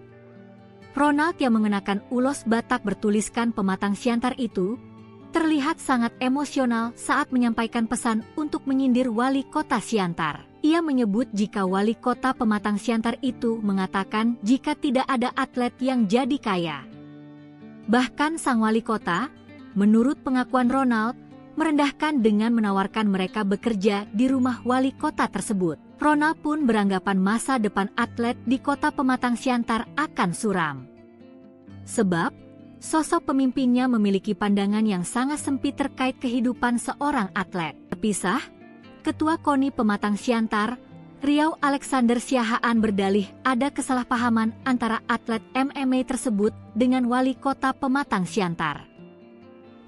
Ronald yang mengenakan ulos Batak bertuliskan Pematang Siantar itu terlihat sangat emosional saat menyampaikan pesan untuk menyindir wali kota Siantar. Ia menyebut jika wali kota Pematang Siantar itu mengatakan jika tidak ada atlet yang jadi kaya. Bahkan sang wali kota, menurut pengakuan Ronald, merendahkan dengan menawarkan mereka bekerja di rumah wali kota tersebut. Ronald pun beranggapan masa depan atlet di kota Pematang Siantar akan suram. Sebab, sosok pemimpinnya memiliki pandangan yang sangat sempit terkait kehidupan seorang atlet. Terpisah, Ketua KONI Pematang Siantar, Riau Alexander Siahaan berdalih ada kesalahpahaman antara atlet MMA tersebut dengan wali kota Pematang Siantar.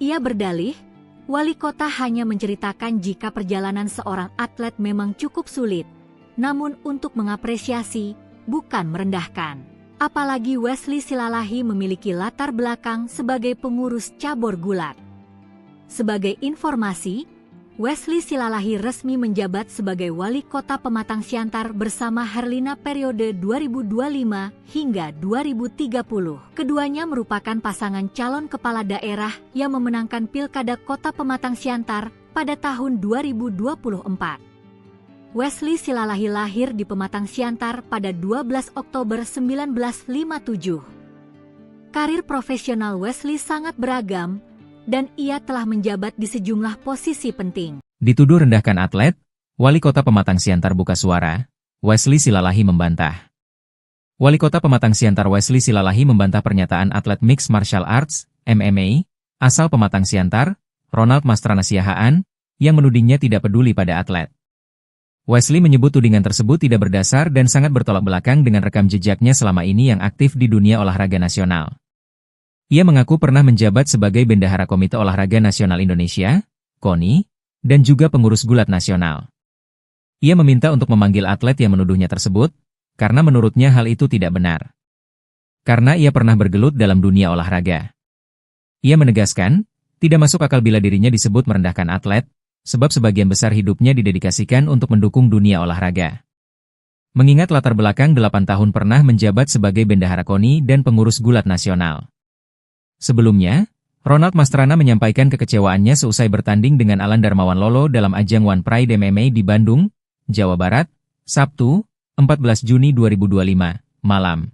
Ia berdalih, wali kota hanya menceritakan jika perjalanan seorang atlet memang cukup sulit, namun untuk mengapresiasi, bukan merendahkan. Apalagi Wesley Silalahi memiliki latar belakang sebagai pengurus cabur gulat. Sebagai informasi, Wesley Silalahi resmi menjabat sebagai wali kota Pematang Siantar bersama Herlina periode 2025 hingga 2030. Keduanya merupakan pasangan calon kepala daerah yang memenangkan Pilkada Kota Pematang Siantar pada tahun 2024. Wesley Silalahi lahir di Pematang Siantar pada 12 Oktober 1957. Karir profesional Wesley sangat beragam, dan ia telah menjabat di sejumlah posisi penting. Dituduh rendahkan atlet, wali kota Pematang Siantar buka suara, Wesley Silalahi membantah. Wali kota Pematang Siantar Wesley Silalahi membantah pernyataan atlet Mixed Martial Arts, MMA, asal Pematang Siantar, Ronald Mastrana Siahaan, yang menudingnya tidak peduli pada atlet. Wesley menyebut tudingan tersebut tidak berdasar dan sangat bertolak belakang dengan rekam jejaknya selama ini yang aktif di dunia olahraga nasional. Ia mengaku pernah menjabat sebagai Bendahara Komite Olahraga Nasional Indonesia, KONI, dan juga pengurus gulat nasional. Ia meminta untuk memanggil atlet yang menuduhnya tersebut, karena menurutnya hal itu tidak benar. Karena ia pernah bergelut dalam dunia olahraga. Ia menegaskan, tidak masuk akal bila dirinya disebut merendahkan atlet, sebab sebagian besar hidupnya didedikasikan untuk mendukung dunia olahraga. Mengingat latar belakang 8 tahun pernah menjabat sebagai Bendahara KONI dan pengurus gulat nasional. Sebelumnya, Ronald Mastrana menyampaikan kekecewaannya seusai bertanding dengan Alan Darmawan Lolo dalam ajang One Pride MMA di Bandung, Jawa Barat, Sabtu, 14 Juni 2025, malam.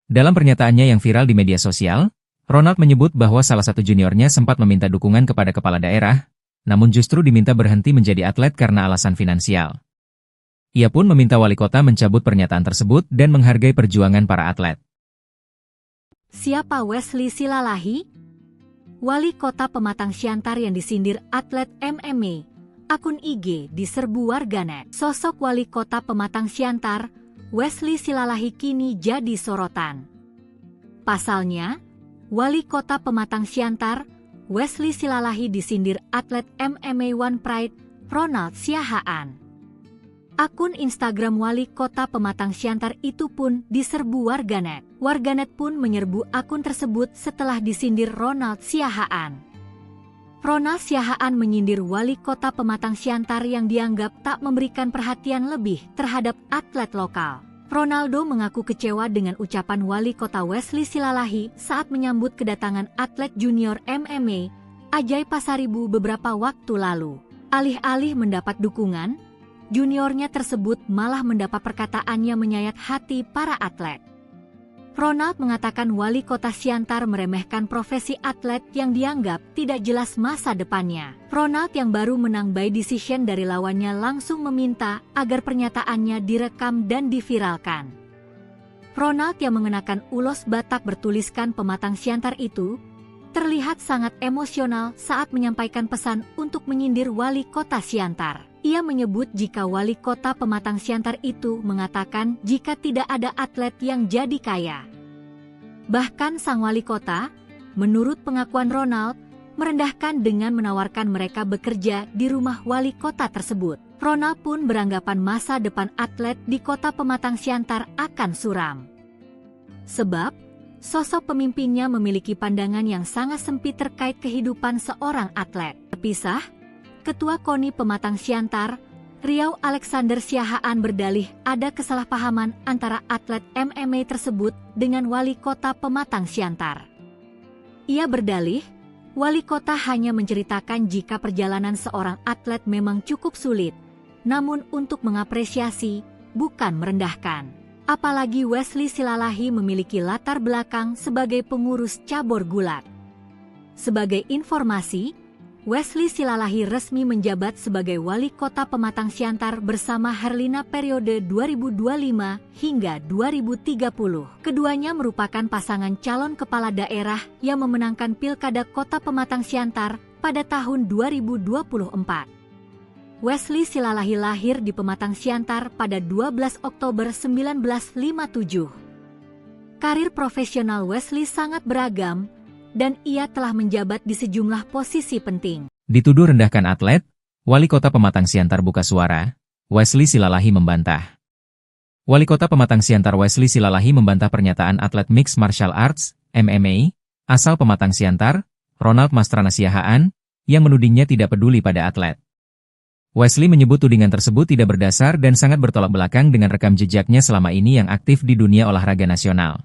Dalam pernyataannya yang viral di media sosial, Ronald menyebut bahwa salah satu juniornya sempat meminta dukungan kepada kepala daerah, namun justru diminta berhenti menjadi atlet karena alasan finansial. Ia pun meminta wali kota mencabut pernyataan tersebut dan menghargai perjuangan para atlet. Siapa Wesley Silalahi? Wali kota Pematang Siantar yang disindir atlet MMA, akun IG diserbu warganet. Sosok wali kota Pematang Siantar, Wesley Silalahi kini jadi sorotan. Pasalnya, wali kota Pematang Siantar, Wesley Silalahi disindir atlet MMA One Pride, Ronald Siahaan. Akun Instagram wali kota Pematang Siantar itu pun diserbu warganet. Warganet pun menyerbu akun tersebut setelah disindir Ronald Siahaan. Ronald Siahaan menyindir wali kota Pematang Siantar yang dianggap tak memberikan perhatian lebih terhadap atlet lokal. Ronaldo mengaku kecewa dengan ucapan wali kota Wesley Silalahi saat menyambut kedatangan atlet junior MMA Ajay Pasaribu beberapa waktu lalu. Alih-alih mendapat dukungan, juniornya tersebut malah mendapat perkataannya menyayat hati para atlet. Ronald mengatakan wali kota Siantar meremehkan profesi atlet yang dianggap tidak jelas masa depannya. Ronald yang baru menang by decision dari lawannya langsung meminta agar pernyataannya direkam dan diviralkan. Ronald yang mengenakan ulos Batak bertuliskan Pematang Siantar itu terlihat sangat emosional saat menyampaikan pesan untuk menyindir wali kota Siantar. Ia menyebut jika wali kota Pematang Siantar itu mengatakan jika tidak ada atlet yang jadi kaya. Bahkan sang wali kota, menurut pengakuan Ronald, merendahkan dengan menawarkan mereka bekerja di rumah wali kota tersebut. Ronald pun beranggapan masa depan atlet di kota Pematang Siantar akan suram. Sebab, sosok pemimpinnya memiliki pandangan yang sangat sempit terkait kehidupan seorang atlet. Terpisah, Ketua KONI Pematang Siantar, Riau Alexander Siahaan berdalih ada kesalahpahaman antara atlet MMA tersebut dengan wali kota Pematang Siantar. Ia berdalih, wali kota hanya menceritakan jika perjalanan seorang atlet memang cukup sulit, namun untuk mengapresiasi, bukan merendahkan. Apalagi Wesley Silalahi memiliki latar belakang sebagai pengurus cabur gulat. Sebagai informasi, Wesley Silalahi resmi menjabat sebagai wali kota Pematang Siantar bersama Herlina periode 2025 hingga 2030. Keduanya merupakan pasangan calon kepala daerah yang memenangkan Pilkada Kota Pematang Siantar pada tahun 2024. Wesley Silalahi lahir di Pematang Siantar pada 12 Oktober 1957. Karir profesional Wesley sangat beragam, dan ia telah menjabat di sejumlah posisi penting. Dituduh rendahkan atlet, wali kota Pematang Siantar buka suara, Wesley Silalahi membantah. Wali kota Pematang Siantar Wesley Silalahi membantah pernyataan atlet Mixed Martial Arts, MMA, asal Pematang Siantar, Ronald Mastrana Siahaan, yang menudingnya tidak peduli pada atlet. Wesley menyebut tudingan tersebut tidak berdasar dan sangat bertolak belakang dengan rekam jejaknya selama ini yang aktif di dunia olahraga nasional.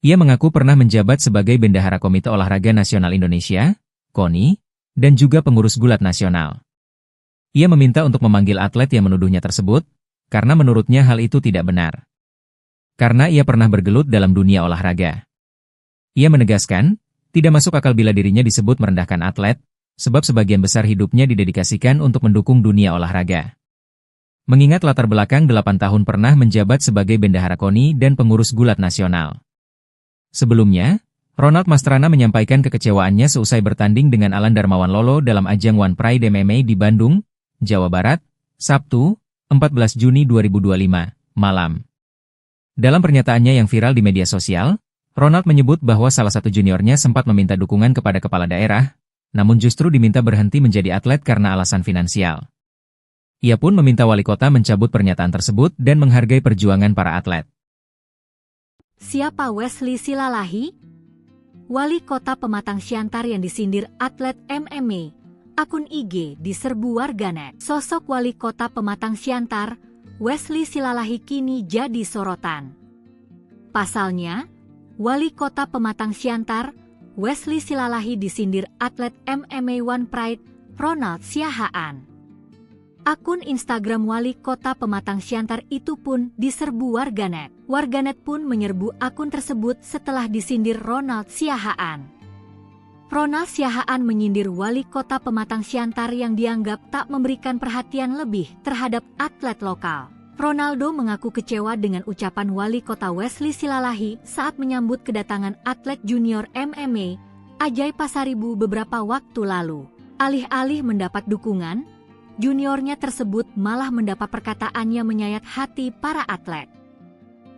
Ia mengaku pernah menjabat sebagai Bendahara Komite Olahraga Nasional Indonesia, KONI, dan juga pengurus gulat nasional. Ia meminta untuk memanggil atlet yang menuduhnya tersebut, karena menurutnya hal itu tidak benar. Karena ia pernah bergelut dalam dunia olahraga. Ia menegaskan, tidak masuk akal bila dirinya disebut merendahkan atlet, sebab sebagian besar hidupnya didedikasikan untuk mendukung dunia olahraga. Mengingat latar belakang 8 tahun pernah menjabat sebagai Bendahara KONI dan pengurus gulat nasional. Sebelumnya, Ronald Mastrana menyampaikan kekecewaannya seusai bertanding dengan Alan Darmawan Lolo dalam ajang One Pride MMA di Bandung, Jawa Barat, Sabtu, 14 Juni 2025, malam. Dalam pernyataannya yang viral di media sosial, Ronald menyebut bahwa salah satu juniornya sempat meminta dukungan kepada kepala daerah, namun justru diminta berhenti menjadi atlet karena alasan finansial. Ia pun meminta wali kota mencabut pernyataan tersebut dan menghargai perjuangan para atlet. Siapa Wesley Silalahi? Wali kota Pematang Siantar yang disindir atlet MMA, akun IG diserbu warganet. Sosok wali kota Pematang Siantar, Wesley Silalahi kini jadi sorotan. Pasalnya, wali kota Pematang Siantar, Wesley Silalahi disindir atlet MMA One Pride, Ronald Siahaan. Akun Instagram wali kota Pematang Siantar itu pun diserbu warganet. Warganet pun menyerbu akun tersebut setelah disindir Ronald Siahaan. Ronald Siahaan menyindir wali kota Pematang Siantar yang dianggap tak memberikan perhatian lebih terhadap atlet lokal. Ronaldo mengaku kecewa dengan ucapan wali kota Wesley Silalahi saat menyambut kedatangan atlet junior MMA, Ajay Pasaribu beberapa waktu lalu. Alih-alih mendapat dukungan, juniornya tersebut malah mendapat perkataannya menyayat hati para atlet.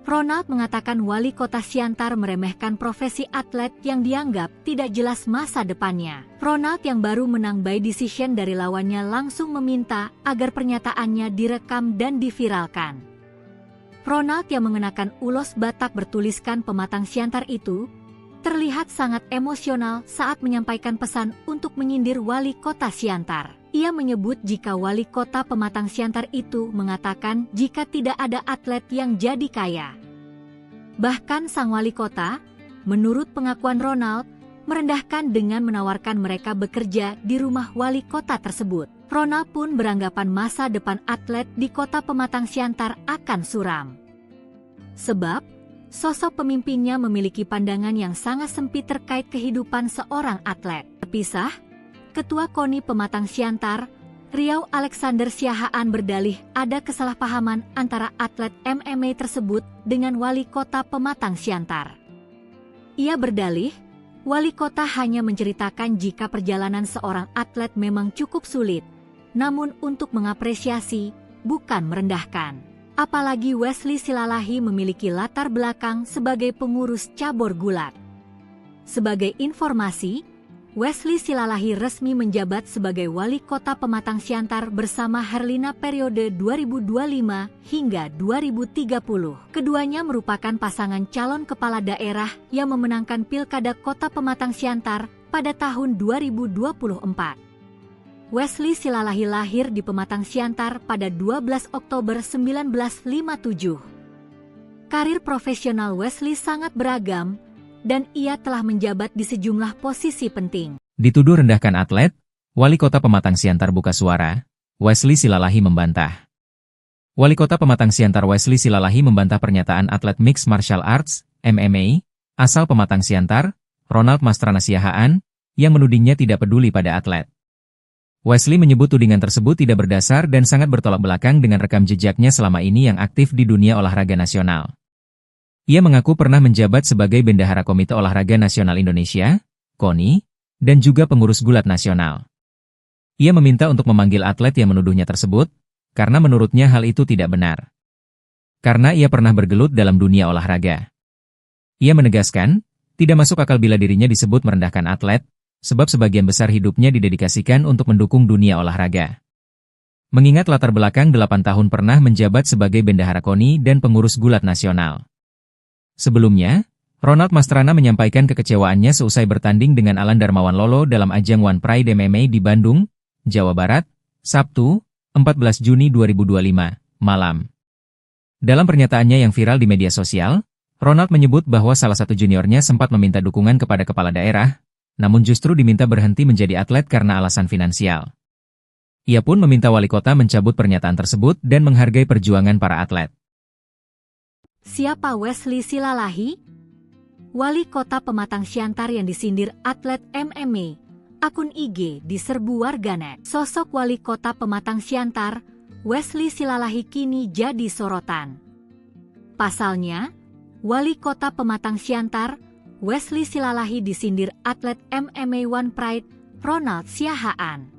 Ronald mengatakan wali kota Siantar meremehkan profesi atlet yang dianggap tidak jelas masa depannya. Ronald yang baru menang by decision dari lawannya langsung meminta agar pernyataannya direkam dan diviralkan. Ronald yang mengenakan ulos Batak bertuliskan Pematang Siantar itu terlihat sangat emosional saat menyampaikan pesan untuk menyindir wali kota Siantar. Ia menyebut jika wali kota Pematang Siantar itu mengatakan jika tidak ada atlet yang jadi kaya. Bahkan sang wali kota, menurut pengakuan Ronald, merendahkan dengan menawarkan mereka bekerja di rumah wali kota tersebut. Ronald pun beranggapan masa depan atlet di kota Pematang Siantar akan suram. Sebab, Sosok pemimpinnya memiliki pandangan yang sangat sempit terkait kehidupan seorang atlet. Terpisah, Ketua KONI Pematang Siantar, Riau Alexander Siahaan berdalih ada kesalahpahaman antara atlet MMA tersebut dengan wali kota Pematang Siantar. Ia berdalih, wali kota hanya menceritakan jika perjalanan seorang atlet memang cukup sulit, namun untuk mengapresiasi, bukan merendahkan. Apalagi Wesley Silalahi memiliki latar belakang sebagai pengurus cabur gulat. Sebagai informasi, Wesley Silalahi resmi menjabat sebagai wali kota Pematang Siantar bersama Herlina periode 2025 hingga 2030. Keduanya merupakan pasangan calon kepala daerah yang memenangkan Pilkada Kota Pematang Siantar pada tahun 2024. Wesley Silalahi lahir di Pematang Siantar pada 12 Oktober 1957. Karir profesional Wesley sangat beragam, dan ia telah menjabat di sejumlah posisi penting. Dituduh rendahkan atlet, Wali Kota Pematang Siantar buka suara, Wesley Silalahi membantah. Wali Kota Pematang Siantar Wesley Silalahi membantah pernyataan atlet Mixed Martial Arts, MMA, asal Pematang Siantar, Ronald Mastrana Siahaan, yang menudingnya tidak peduli pada atlet. Wesley menyebut tudingan tersebut tidak berdasar dan sangat bertolak belakang dengan rekam jejaknya selama ini yang aktif di dunia olahraga nasional. Ia mengaku pernah menjabat sebagai Bendahara Komite Olahraga Nasional Indonesia, KONI, dan juga pengurus gulat nasional. Ia meminta untuk memanggil atlet yang menuduhnya tersebut, karena menurutnya hal itu tidak benar. Karena ia pernah bergelut dalam dunia olahraga. Ia menegaskan, tidak masuk akal bila dirinya disebut merendahkan atlet, sebab sebagian besar hidupnya didedikasikan untuk mendukung dunia olahraga. Mengingat latar belakang 8 tahun pernah menjabat sebagai Bendahara KONI dan pengurus gulat nasional. Sebelumnya, Ronald Mastrana menyampaikan kekecewaannya seusai bertanding dengan Alan Darmawan Lolo dalam ajang One Pride MMA di Bandung, Jawa Barat, Sabtu, 14 Juni 2025, malam. Dalam pernyataannya yang viral di media sosial, Ronald menyebut bahwa salah satu juniornya sempat meminta dukungan kepada kepala daerah, namun justru diminta berhenti menjadi atlet karena alasan finansial. Ia pun meminta wali kota mencabut pernyataan tersebut dan menghargai perjuangan para atlet. Siapa Wesley Silalahi? Wali kota Pematang Siantar yang disindir atlet MMA. Akun IG diserbu warganet. Sosok wali kota Pematang Siantar, Wesley Silalahi kini jadi sorotan. Pasalnya, wali kota Pematang Siantar, Wesley Silalahi disindir atlet MMA One Pride, Ronald Siahaan.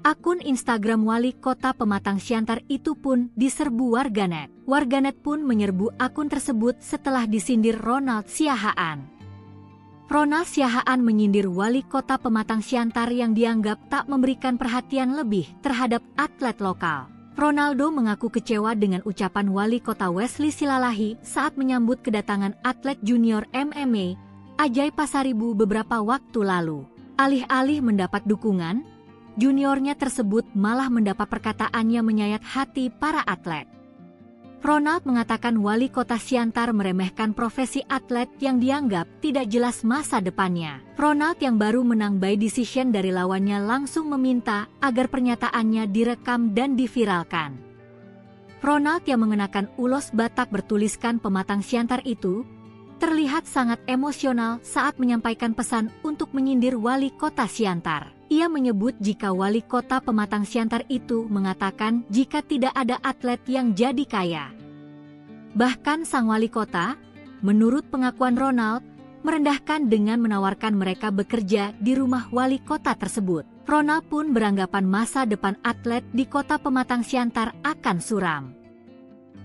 Akun Instagram wali kota Pematang Siantar itu pun diserbu warganet. Warganet pun menyerbu akun tersebut setelah disindir Ronald Siahaan. Ronald Siahaan menyindir wali kota Pematang Siantar yang dianggap tak memberikan perhatian lebih terhadap atlet lokal. Ronaldo mengaku kecewa dengan ucapan wali kota Wesley Silalahi saat menyambut kedatangan atlet junior MMA, Ajay Pasaribu beberapa waktu lalu. Alih-alih mendapat dukungan, juniornya tersebut malah mendapat perkataannya menyayat hati para atlet. Ronald mengatakan wali kota Siantar meremehkan profesi atlet yang dianggap tidak jelas masa depannya. Ronald yang baru menang by decision dari lawannya langsung meminta agar pernyataannya direkam dan diviralkan. Ronald yang mengenakan ulos Batak bertuliskan Pematang Siantar itu, terlihat sangat emosional saat menyampaikan pesan untuk menyindir wali kota Siantar. Ia menyebut jika wali kota Pematang Siantar itu mengatakan jika tidak ada atlet yang jadi kaya. Bahkan sang wali kota, menurut pengakuan Ronald, merendahkan dengan menawarkan mereka bekerja di rumah wali kota tersebut. Ronald pun beranggapan masa depan atlet di kota Pematang Siantar akan suram.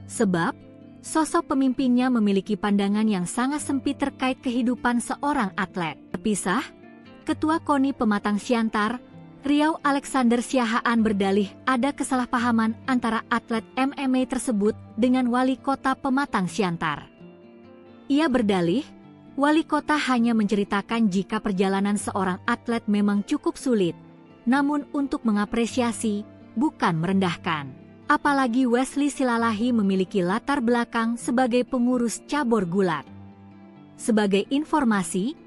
Sebab, sosok pemimpinnya memiliki pandangan yang sangat sempit terkait kehidupan seorang atlet. Terpisah, Ketua KONI Pematang Siantar, Riau Alexander Siahaan berdalih ada kesalahpahaman antara atlet MMA tersebut dengan wali kota Pematang Siantar. Ia berdalih, wali kota hanya menceritakan jika perjalanan seorang atlet memang cukup sulit, namun untuk mengapresiasi, bukan merendahkan. Apalagi Wesley Silalahi memiliki latar belakang sebagai pengurus cabur gulat. Sebagai informasi,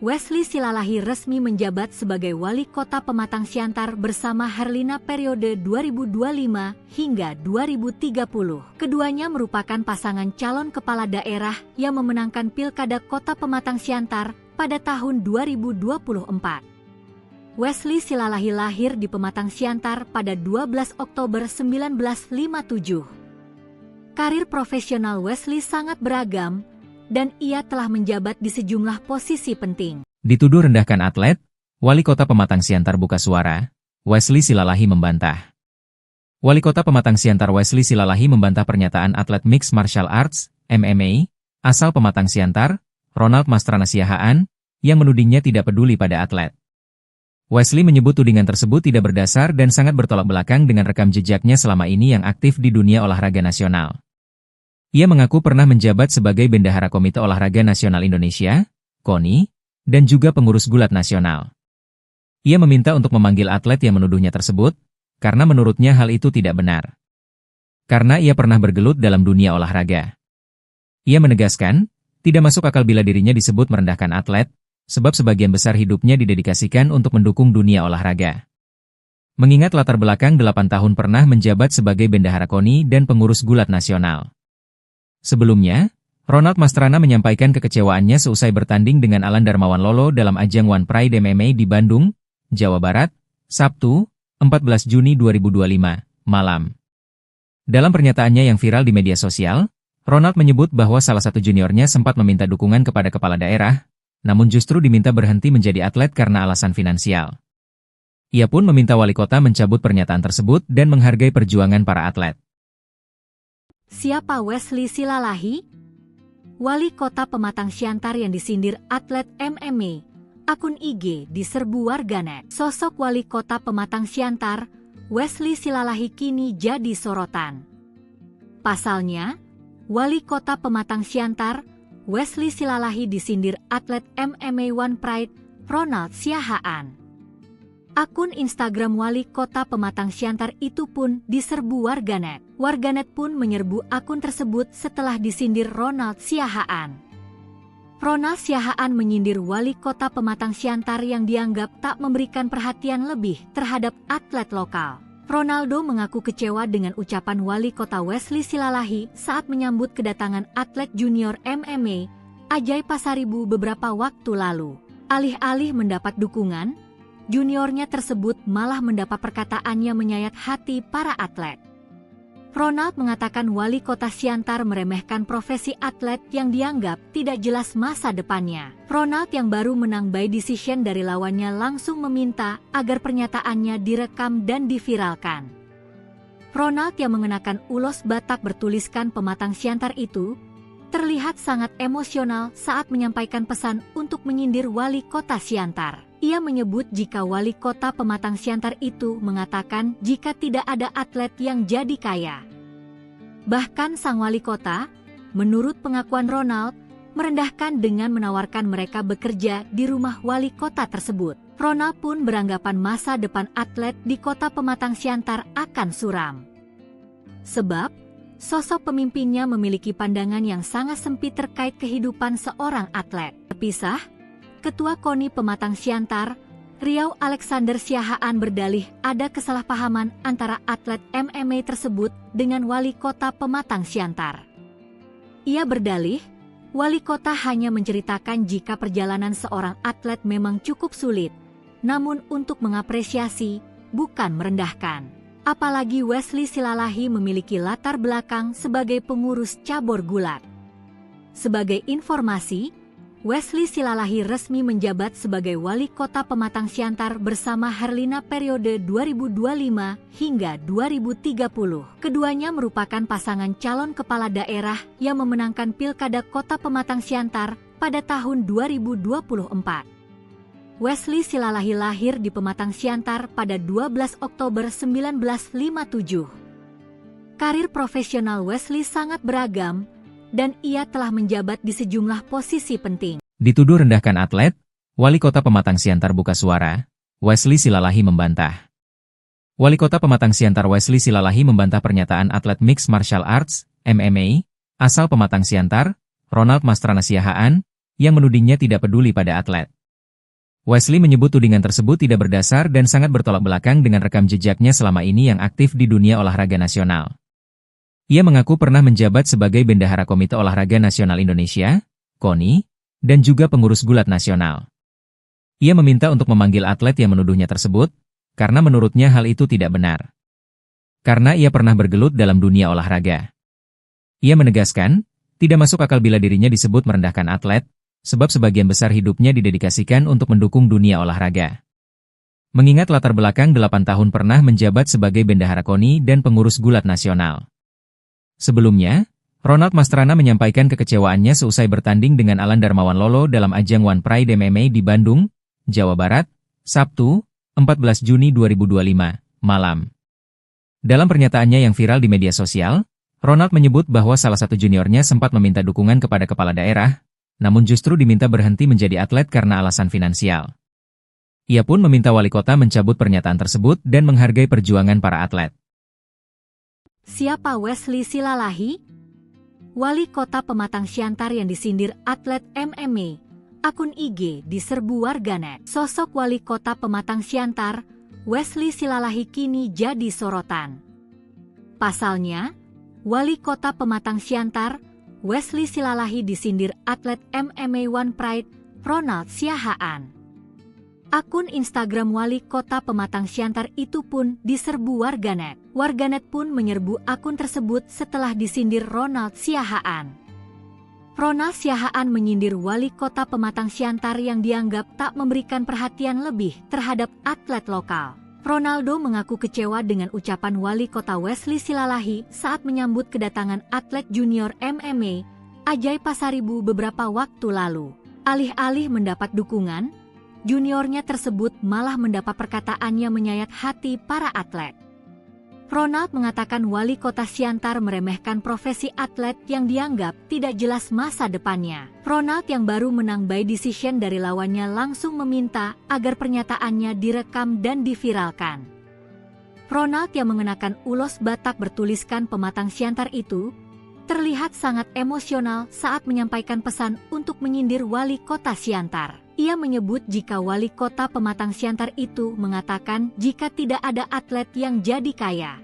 Wesley Silalahi resmi menjabat sebagai Wali Kota Pematang Siantar bersama Herlina periode 2025 hingga 2030. Keduanya merupakan pasangan calon kepala daerah yang memenangkan Pilkada Kota Pematang Siantar pada tahun 2024. Wesley Silalahi lahir di Pematang Siantar pada 12 Oktober 1957. Karir profesional Wesley sangat beragam, dan ia telah menjabat di sejumlah posisi penting. Dituduh rendahkan atlet, Wali Kota Pematang Siantar buka suara, Wesley Silalahi membantah. Wali Kota Pematang Siantar Wesley Silalahi membantah pernyataan atlet Mixed Martial Arts, MMA, asal Pematang Siantar, Ronald Mastrana Siahaan, yang menudingnya tidak peduli pada atlet. Wesley menyebut tudingan tersebut tidak berdasar dan sangat bertolak belakang dengan rekam jejaknya selama ini yang aktif di dunia olahraga nasional. Ia mengaku pernah menjabat sebagai Bendahara Komite Olahraga Nasional Indonesia, KONI, dan juga pengurus gulat nasional. Ia meminta untuk memanggil atlet yang menuduhnya tersebut, karena menurutnya hal itu tidak benar. Karena ia pernah bergelut dalam dunia olahraga. Ia menegaskan, tidak masuk akal bila dirinya disebut merendahkan atlet, sebab sebagian besar hidupnya didedikasikan untuk mendukung dunia olahraga. Mengingat latar belakang 8 tahun pernah menjabat sebagai Bendahara KONI dan pengurus gulat nasional. Sebelumnya, Ronald Mastrana menyampaikan kekecewaannya seusai bertanding dengan Alan Darmawan Lolo dalam ajang One Pride MMA di Bandung, Jawa Barat, Sabtu, 14 Juni 2025, malam. Dalam pernyataannya yang viral di media sosial, Ronald menyebut bahwa salah satu juniornya sempat meminta dukungan kepada kepala daerah, namun justru diminta berhenti menjadi atlet karena alasan finansial. Ia pun meminta wali kota mencabut pernyataan tersebut dan menghargai perjuangan para atlet. Siapa Wesley Silalahi? Wali Kota Pematang Siantar yang disindir atlet MMA, akun IG diserbu warganet. Sosok Wali Kota Pematang Siantar, Wesley Silalahi kini jadi sorotan. Pasalnya, Wali Kota Pematang Siantar, Wesley Silalahi disindir atlet MMA One Pride, Ronald Siahaan. Akun Instagram Wali Kota Pematang Siantar itu pun diserbu warganet. Warganet pun menyerbu akun tersebut setelah disindir Ronald Siahaan. Ronald Siahaan menyindir Wali Kota Pematang Siantar yang dianggap tak memberikan perhatian lebih terhadap atlet lokal. Ronaldo mengaku kecewa dengan ucapan Wali Kota Wesley Silalahi saat menyambut kedatangan atlet junior MMA, Ajay Pasaribu beberapa waktu lalu. Alih-alih mendapat dukungan, juniornya tersebut malah mendapat perkataannya menyayat hati para atlet. Ronald mengatakan Wali Kota Siantar meremehkan profesi atlet yang dianggap tidak jelas masa depannya. Ronald yang baru menang by decision dari lawannya langsung meminta agar pernyataannya direkam dan diviralkan. Ronald yang mengenakan ulos Batak bertuliskan Pematang Siantar itu terlihat sangat emosional saat menyampaikan pesan untuk menyindir Wali Kota Siantar. Ia menyebut jika Wali Kota Pematang Siantar itu mengatakan jika tidak ada atlet yang jadi kaya. Bahkan sang wali kota, menurut pengakuan Ronald, merendahkan dengan menawarkan mereka bekerja di rumah wali kota tersebut. Ronald pun beranggapan masa depan atlet di Kota Pematang Siantar akan suram. Sebab, sosok pemimpinnya memiliki pandangan yang sangat sempit terkait kehidupan seorang atlet. Terpisah, Ketua KONI Pematang Siantar, Riau Alexander Siahaan berdalih ada kesalahpahaman antara atlet MMA tersebut dengan Wali Kota Pematang Siantar. Ia berdalih, Wali Kota hanya menceritakan jika perjalanan seorang atlet memang cukup sulit, namun untuk mengapresiasi, bukan merendahkan. Apalagi Wesley Silalahi memiliki latar belakang sebagai pengurus cabur gulat. Sebagai informasi, Wesley Silalahi resmi menjabat sebagai Wali Kota Pematang Siantar bersama Herlina periode 2025 hingga 2030. Keduanya merupakan pasangan calon kepala daerah yang memenangkan Pilkada Kota Pematang Siantar pada tahun 2024. Wesley Silalahi lahir di Pematang Siantar pada 12 Oktober 1957. Karir profesional Wesley sangat beragam, dan ia telah menjabat di sejumlah posisi penting. Dituduh rendahkan atlet, Wali Kota Pematang Siantar buka suara, Wesley Silalahi membantah. Wali Kota Pematang Siantar Wesley Silalahi membantah pernyataan atlet Mixed Martial Arts, MMA, asal Pematang Siantar, Ronald Mastrana Siahaan, yang menudingnya tidak peduli pada atlet. Wesley menyebut tudingan tersebut tidak berdasar dan sangat bertolak belakang dengan rekam jejaknya selama ini yang aktif di dunia olahraga nasional. Ia mengaku pernah menjabat sebagai Bendahara Komite Olahraga Nasional Indonesia, KONI, dan juga pengurus gulat nasional. Ia meminta untuk memanggil atlet yang menuduhnya tersebut, karena menurutnya hal itu tidak benar. Karena ia pernah bergelut dalam dunia olahraga. Ia menegaskan, tidak masuk akal bila dirinya disebut merendahkan atlet, sebab sebagian besar hidupnya didedikasikan untuk mendukung dunia olahraga. Mengingat latar belakang 8 tahun pernah menjabat sebagai Bendahara KONI dan pengurus gulat nasional. Sebelumnya, Ronald Mastrana menyampaikan kekecewaannya seusai bertanding dengan Alan Darmawan Lolo dalam ajang One Pride MMA di Bandung, Jawa Barat, Sabtu, 14 Juni 2025, malam. Dalam pernyataannya yang viral di media sosial, Ronald menyebut bahwa salah satu juniornya sempat meminta dukungan kepada kepala daerah, namun justru diminta berhenti menjadi atlet karena alasan finansial. Ia pun meminta wali kota mencabut pernyataan tersebut dan menghargai perjuangan para atlet. Siapa Wesley Silalahi? Wali kota Pematang Siantar yang disindir atlet MMA. Akun IG diserbu warganet. Sosok wali kota Pematang Siantar, Wesley Silalahi kini jadi sorotan. Pasalnya, wali kota Pematang Siantar, Wesley Silalahi disindir atlet MMA One Pride, Ronald Siahaan. Akun Instagram wali kota Pematang Siantar itu pun diserbu warganet. Warganet pun menyerbu akun tersebut setelah disindir Ronald Siahaan. Ronald Siahaan menyindir wali kota Pematang Siantar yang dianggap tak memberikan perhatian lebih terhadap atlet lokal. Ronaldo mengaku kecewa dengan ucapan wali kota Wesley Silalahi saat menyambut kedatangan atlet junior MMA, Ajay Pasaribu beberapa waktu lalu. Alih-alih mendapat dukungan, juniornya tersebut malah mendapat perkataannya menyayat hati para atlet. Ronald mengatakan wali kota Siantar meremehkan profesi atlet yang dianggap tidak jelas masa depannya. Ronald yang baru menang by decision dari lawannya langsung meminta agar pernyataannya direkam dan diviralkan. Ronald yang mengenakan ulos Batak bertuliskan Pematang Siantar itu terlihat sangat emosional saat menyampaikan pesan untuk menyindir wali kota Siantar. Ia menyebut jika wali kota Pematang Siantar itu mengatakan jika tidak ada atlet yang jadi kaya.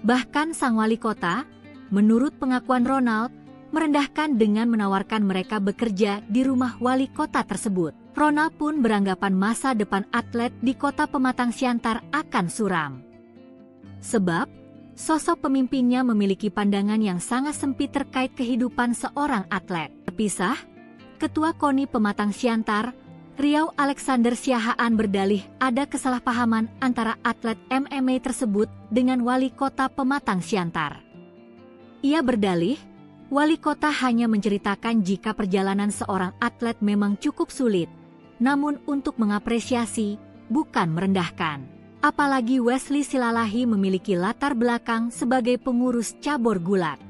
Bahkan sang wali kota, menurut pengakuan Ronald, merendahkan dengan menawarkan mereka bekerja di rumah wali kota tersebut. Ronald pun beranggapan masa depan atlet di kota Pematang Siantar akan suram. Sebab, sosok pemimpinnya memiliki pandangan yang sangat sempit terkait kehidupan seorang atlet. Terpisah, Ketua KONI Pematang Siantar, Riau Alexander Siahaan berdalih ada kesalahpahaman antara atlet MMA tersebut dengan wali kota Pematang Siantar. Ia berdalih, wali kota hanya menceritakan jika perjalanan seorang atlet memang cukup sulit, namun untuk mengapresiasi, bukan merendahkan. Apalagi Wesley Silalahi memiliki latar belakang sebagai pengurus cabur gulat.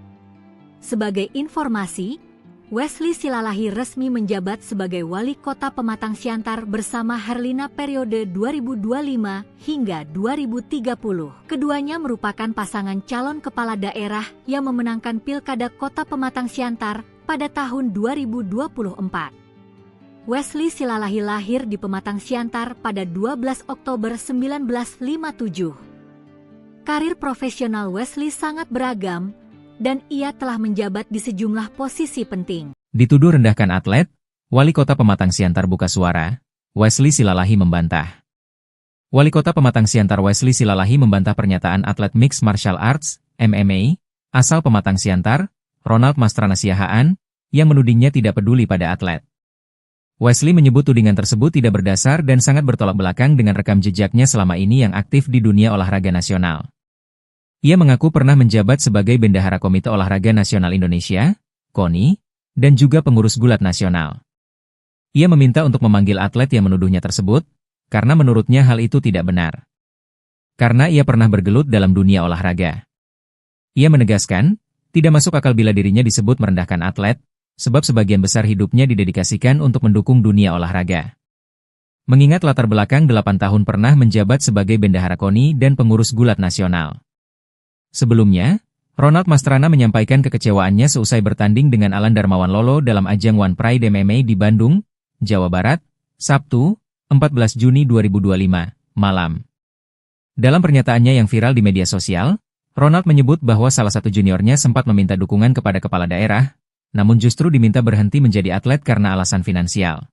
Sebagai informasi, Wesley Silalahi resmi menjabat sebagai wali kota Pematang Siantar bersama Herlina periode 2025 hingga 2030. Keduanya merupakan pasangan calon kepala daerah yang memenangkan Pilkada Kota Pematang Siantar pada tahun 2024. Wesley Silalahi lahir di Pematang Siantar pada 12 Oktober 1957. Karir profesional Wesley sangat beragam, dan ia telah menjabat di sejumlah posisi penting. Dituduh rendahkan atlet, wali kota Pematang Siantar buka suara, Wesley Silalahi membantah. Wali kota Pematang Siantar Wesley Silalahi membantah pernyataan atlet Mixed Martial Arts, MMA, asal Pematang Siantar, Ronald Mastrana Siahaan, yang menudingnya tidak peduli pada atlet. Wesley menyebut tudingan tersebut tidak berdasar dan sangat bertolak belakang dengan rekam jejaknya selama ini yang aktif di dunia olahraga nasional. Ia mengaku pernah menjabat sebagai Bendahara Komite Olahraga Nasional Indonesia, KONI, dan juga pengurus gulat nasional. Ia meminta untuk memanggil atlet yang menuduhnya tersebut, karena menurutnya hal itu tidak benar. Karena ia pernah bergelut dalam dunia olahraga. Ia menegaskan, tidak masuk akal bila dirinya disebut merendahkan atlet, sebab sebagian besar hidupnya didedikasikan untuk mendukung dunia olahraga. Mengingat latar belakang 8 tahun pernah menjabat sebagai Bendahara KONI dan pengurus gulat nasional. Sebelumnya, Ronald Mastrana menyampaikan kekecewaannya seusai bertanding dengan Alan Darmawan Lolo dalam ajang One Pride MMA di Bandung, Jawa Barat, Sabtu, 14 Juni 2025, malam. Dalam pernyataannya yang viral di media sosial, Ronald menyebut bahwa salah satu juniornya sempat meminta dukungan kepada kepala daerah, namun justru diminta berhenti menjadi atlet karena alasan finansial.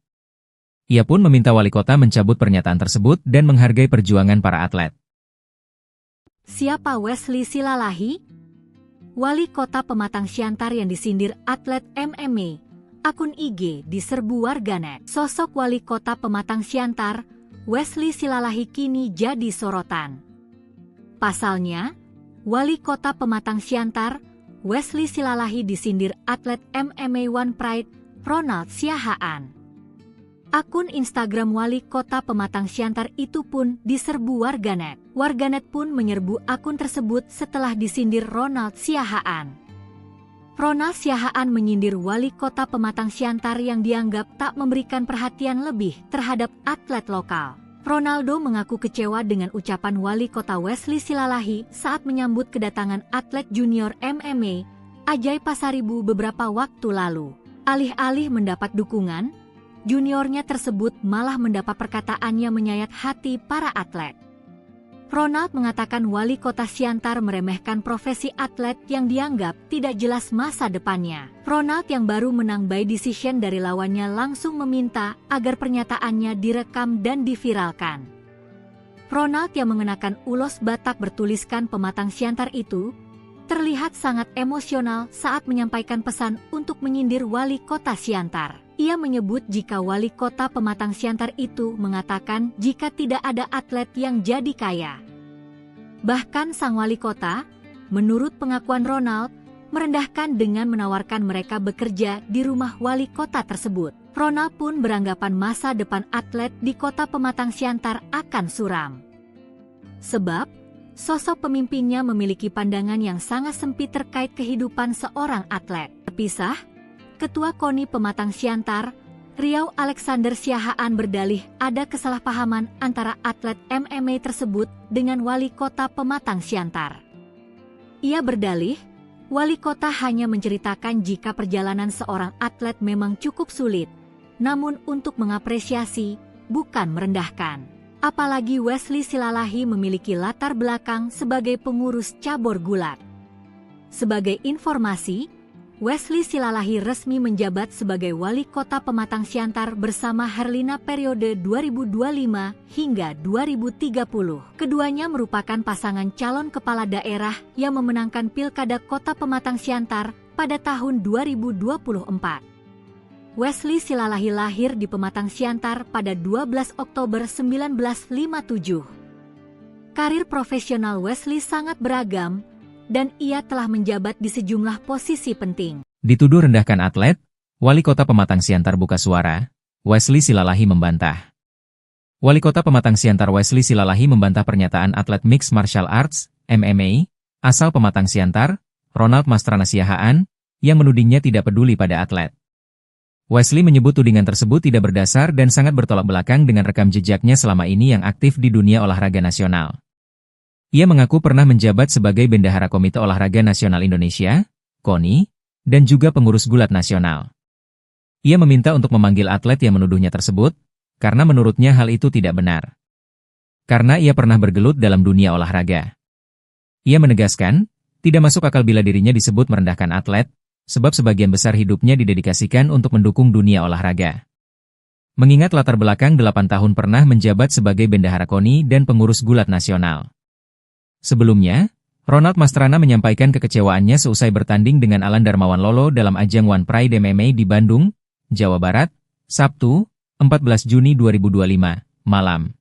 Ia pun meminta wali kota mencabut pernyataan tersebut dan menghargai perjuangan para atlet. Siapa Wesley Silalahi? Wali kota Pematang Siantar yang disindir atlet MMA. Akun IG diserbu warganet. Sosok wali kota Pematang Siantar, Wesley Silalahi kini jadi sorotan. Pasalnya, wali kota Pematang Siantar, Wesley Silalahi disindir atlet MMA One Pride, Ronald Siahaan. Akun Instagram wali kota Pematang Siantar itu pun diserbu warganet. Warganet pun menyerbu akun tersebut setelah disindir Ronald Siahaan. Ronald Siahaan menyindir wali kota Pematang Siantar yang dianggap tak memberikan perhatian lebih terhadap atlet lokal. Ronaldo mengaku kecewa dengan ucapan wali kota Wesley Silalahi saat menyambut kedatangan atlet junior MMA, Ajay Pasaribu beberapa waktu lalu. Alih-alih mendapat dukungan, juniornya tersebut malah mendapat perkataannya menyayat hati para atlet. Ronald mengatakan wali kota Siantar meremehkan profesi atlet yang dianggap tidak jelas masa depannya. Ronald yang baru menang by decision dari lawannya langsung meminta agar pernyataannya direkam dan diviralkan. Ronald yang mengenakan ulos Batak bertuliskan Pematang Siantar itu terlihat sangat emosional saat menyampaikan pesan untuk menyindir wali kota Siantar. Ia menyebut jika wali kota Pematang Siantar itu mengatakan jika tidak ada atlet yang jadi kaya. Bahkan sang wali kota, menurut pengakuan Ronald, merendahkan dengan menawarkan mereka bekerja di rumah wali kota tersebut. Ronald pun beranggapan masa depan atlet di kota Pematang Siantar akan suram. Sebab, sosok pemimpinnya memiliki pandangan yang sangat sempit terkait kehidupan seorang atlet. Terpisah, Ketua KONI Pematang Siantar, Riau Alexander Siahaan berdalih ada kesalahpahaman antara atlet MMA tersebut dengan wali kota Pematang Siantar. Ia berdalih, wali kota hanya menceritakan jika perjalanan seorang atlet memang cukup sulit, namun untuk mengapresiasi, bukan merendahkan. Apalagi Wesley Silalahi memiliki latar belakang sebagai pengurus cabur gulat. Sebagai informasi, Wesley Silalahi resmi menjabat sebagai wali kota Pematang Siantar bersama Herlina periode 2025 hingga 2030. Keduanya merupakan pasangan calon kepala daerah yang memenangkan Pilkada Kota Pematang Siantar pada tahun 2024. Wesley Silalahi lahir di Pematang Siantar pada 12 Oktober 1957. Karir profesional Wesley sangat beragam, dan ia telah menjabat di sejumlah posisi penting. Dituduh rendahkan atlet, wali kota Pematang Siantar buka suara, Wesley Silalahi membantah. Wali kota Pematang Siantar Wesley Silalahi membantah pernyataan atlet Mixed Martial Arts, MMA, asal Pematang Siantar, Ronald Mastrana Siahaan, yang menudingnya tidak peduli pada atlet. Wesley menyebut tudingan tersebut tidak berdasar dan sangat bertolak belakang dengan rekam jejaknya selama ini yang aktif di dunia olahraga nasional. Ia mengaku pernah menjabat sebagai Bendahara Komite Olahraga Nasional Indonesia, KONI, dan juga pengurus gulat nasional. Ia meminta untuk memanggil atlet yang menuduhnya tersebut, karena menurutnya hal itu tidak benar. Karena ia pernah bergelut dalam dunia olahraga. Ia menegaskan, tidak masuk akal bila dirinya disebut merendahkan atlet, sebab sebagian besar hidupnya didedikasikan untuk mendukung dunia olahraga. Mengingat latar belakang 8 tahun pernah menjabat sebagai Bendahara KONI dan pengurus gulat nasional. Sebelumnya, Ronald Mastrana menyampaikan kekecewaannya seusai bertanding dengan Alan Darmawan Lolo dalam ajang One Pride MMA di Bandung, Jawa Barat, Sabtu, 14 Juni 2025, malam.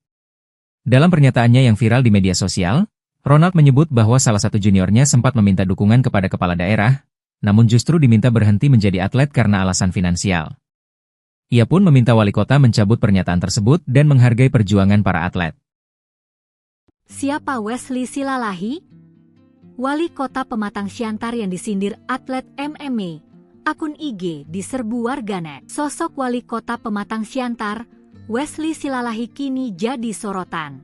Dalam pernyataannya yang viral di media sosial, Ronald menyebut bahwa salah satu juniornya sempat meminta dukungan kepada kepala daerah, namun justru diminta berhenti menjadi atlet karena alasan finansial. Ia pun meminta wali kota mencabut pernyataan tersebut dan menghargai perjuangan para atlet. Siapa Wesley Silalahi? Wali kota Pematang Siantar yang disindir atlet MMA. Akun IG diserbu warganet. Sosok wali kota Pematang Siantar, Wesley Silalahi kini jadi sorotan.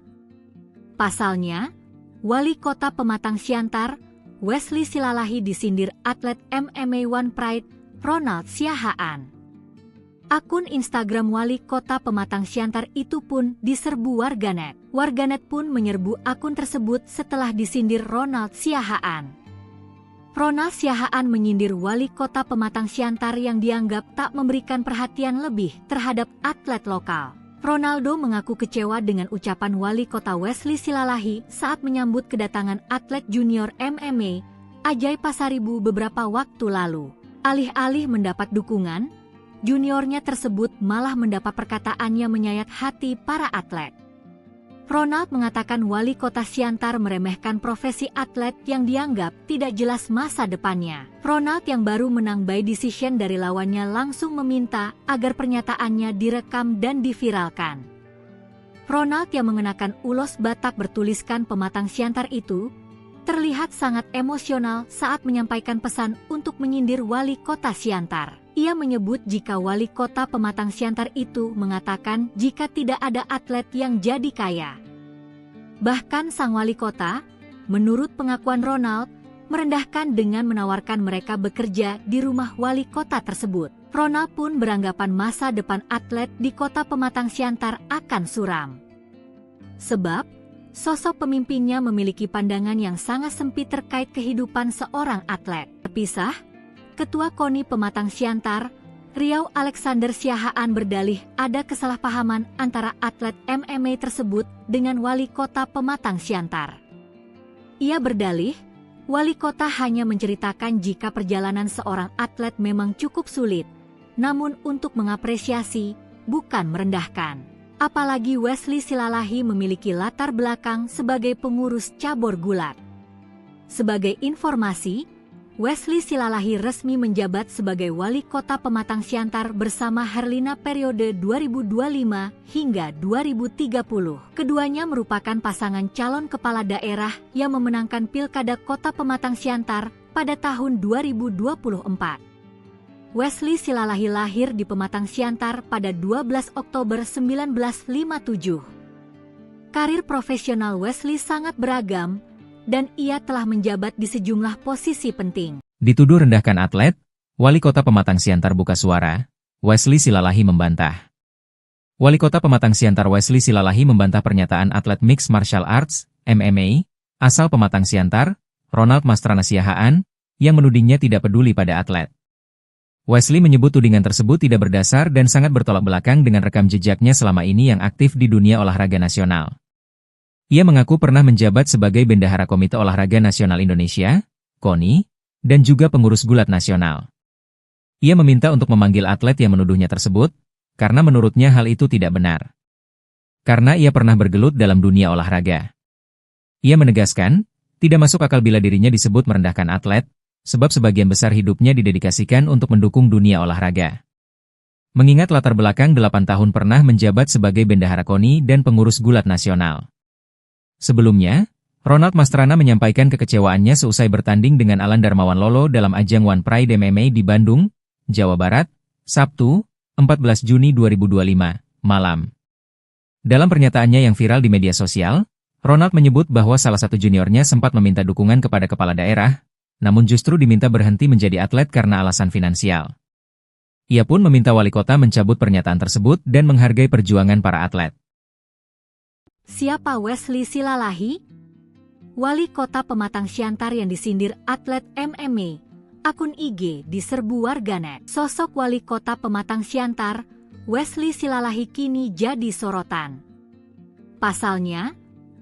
Pasalnya, wali kota Pematang Siantar, Wesley Silalahi disindir atlet MMA One Pride, Ronald Siahaan. Akun Instagram wali kota Pematang Siantar itu pun diserbu warganet. Warganet pun menyerbu akun tersebut setelah disindir Ronald Siahaan. Ronald Siahaan menyindir wali kota Pematang Siantar yang dianggap tak memberikan perhatian lebih terhadap atlet lokal. Ronaldo mengaku kecewa dengan ucapan wali kota Wesley Silalahi saat menyambut kedatangan atlet junior MMA Ajay Pasaribu beberapa waktu lalu. Alih-alih mendapat dukungan, juniornya tersebut malah mendapat perkataannya menyayat hati para atlet. Ronald mengatakan wali kota Siantar meremehkan profesi atlet yang dianggap tidak jelas masa depannya. Ronald yang baru menang by decision dari lawannya langsung meminta agar pernyataannya direkam dan diviralkan. Ronald yang mengenakan ulos Batak bertuliskan Pematang Siantar itu terlihat sangat emosional saat menyampaikan pesan untuk menyindir wali kota Siantar. Ia menyebut jika wali kota Pematang Siantar itu mengatakan jika tidak ada atlet yang jadi kaya. Bahkan sang wali kota, menurut pengakuan Ronald, merendahkan dengan menawarkan mereka bekerja di rumah wali kota tersebut. Ronald pun beranggapan masa depan atlet di kota Pematang Siantar akan suram. Sebab, sosok pemimpinnya memiliki pandangan yang sangat sempit terkait kehidupan seorang atlet. Terpisah, Ketua KONI Pematang Siantar, Riau Alexander Siahaan berdalih ada kesalahpahaman antara atlet MMA tersebut dengan wali kota Pematang Siantar. Ia berdalih, wali kota hanya menceritakan jika perjalanan seorang atlet memang cukup sulit, namun untuk mengapresiasi, bukan merendahkan. Apalagi Wesley Silalahi memiliki latar belakang sebagai pengurus cabur gulat. Sebagai informasi, Wesley Silalahi resmi menjabat sebagai wali kota Pematang Siantar bersama Herlina periode 2025 hingga 2030. Keduanya merupakan pasangan calon kepala daerah yang memenangkan Pilkada Kota Pematang Siantar pada tahun 2024. Wesley Silalahi lahir di Pematang Siantar pada 12 Oktober 1957. Karir profesional Wesley sangat beragam, dan ia telah menjabat di sejumlah posisi penting. Dituduh rendahkan atlet, wali kota Pematang Siantar buka suara, Wesley Silalahi membantah. Wali kota Pematang Siantar Wesley Silalahi membantah pernyataan atlet Mixed Martial Arts, MMA, asal Pematang Siantar, Ronald Mastrana Siahaan, yang menudingnya tidak peduli pada atlet. Wesley menyebut tudingan tersebut tidak berdasar dan sangat bertolak belakang dengan rekam jejaknya selama ini yang aktif di dunia olahraga nasional. Ia mengaku pernah menjabat sebagai Bendahara Komite Olahraga Nasional Indonesia, KONI, dan juga pengurus gulat nasional. Ia meminta untuk memanggil atlet yang menuduhnya tersebut, karena menurutnya hal itu tidak benar. Karena ia pernah bergelut dalam dunia olahraga. Ia menegaskan, tidak masuk akal bila dirinya disebut merendahkan atlet, sebab sebagian besar hidupnya didedikasikan untuk mendukung dunia olahraga. Mengingat latar belakang 8 tahun pernah menjabat sebagai Bendahara KONI dan pengurus gulat nasional. Sebelumnya, Ronald Mastrana menyampaikan kekecewaannya seusai bertanding dengan Alan Darmawan Lolo dalam ajang One Pride MMA di Bandung, Jawa Barat, Sabtu, 14 Juni 2025, malam. Dalam pernyataannya yang viral di media sosial, Ronald menyebut bahwa salah satu juniornya sempat meminta dukungan kepada kepala daerah, namun justru diminta berhenti menjadi atlet karena alasan finansial. Ia pun meminta wali kota mencabut pernyataan tersebut dan menghargai perjuangan para atlet. Siapa Wesley Silalahi? Wali kota Pematang Siantar yang disindir atlet MMA, akun IG diserbu warganet. Sosok wali kota Pematang Siantar, Wesley Silalahi kini jadi sorotan. Pasalnya,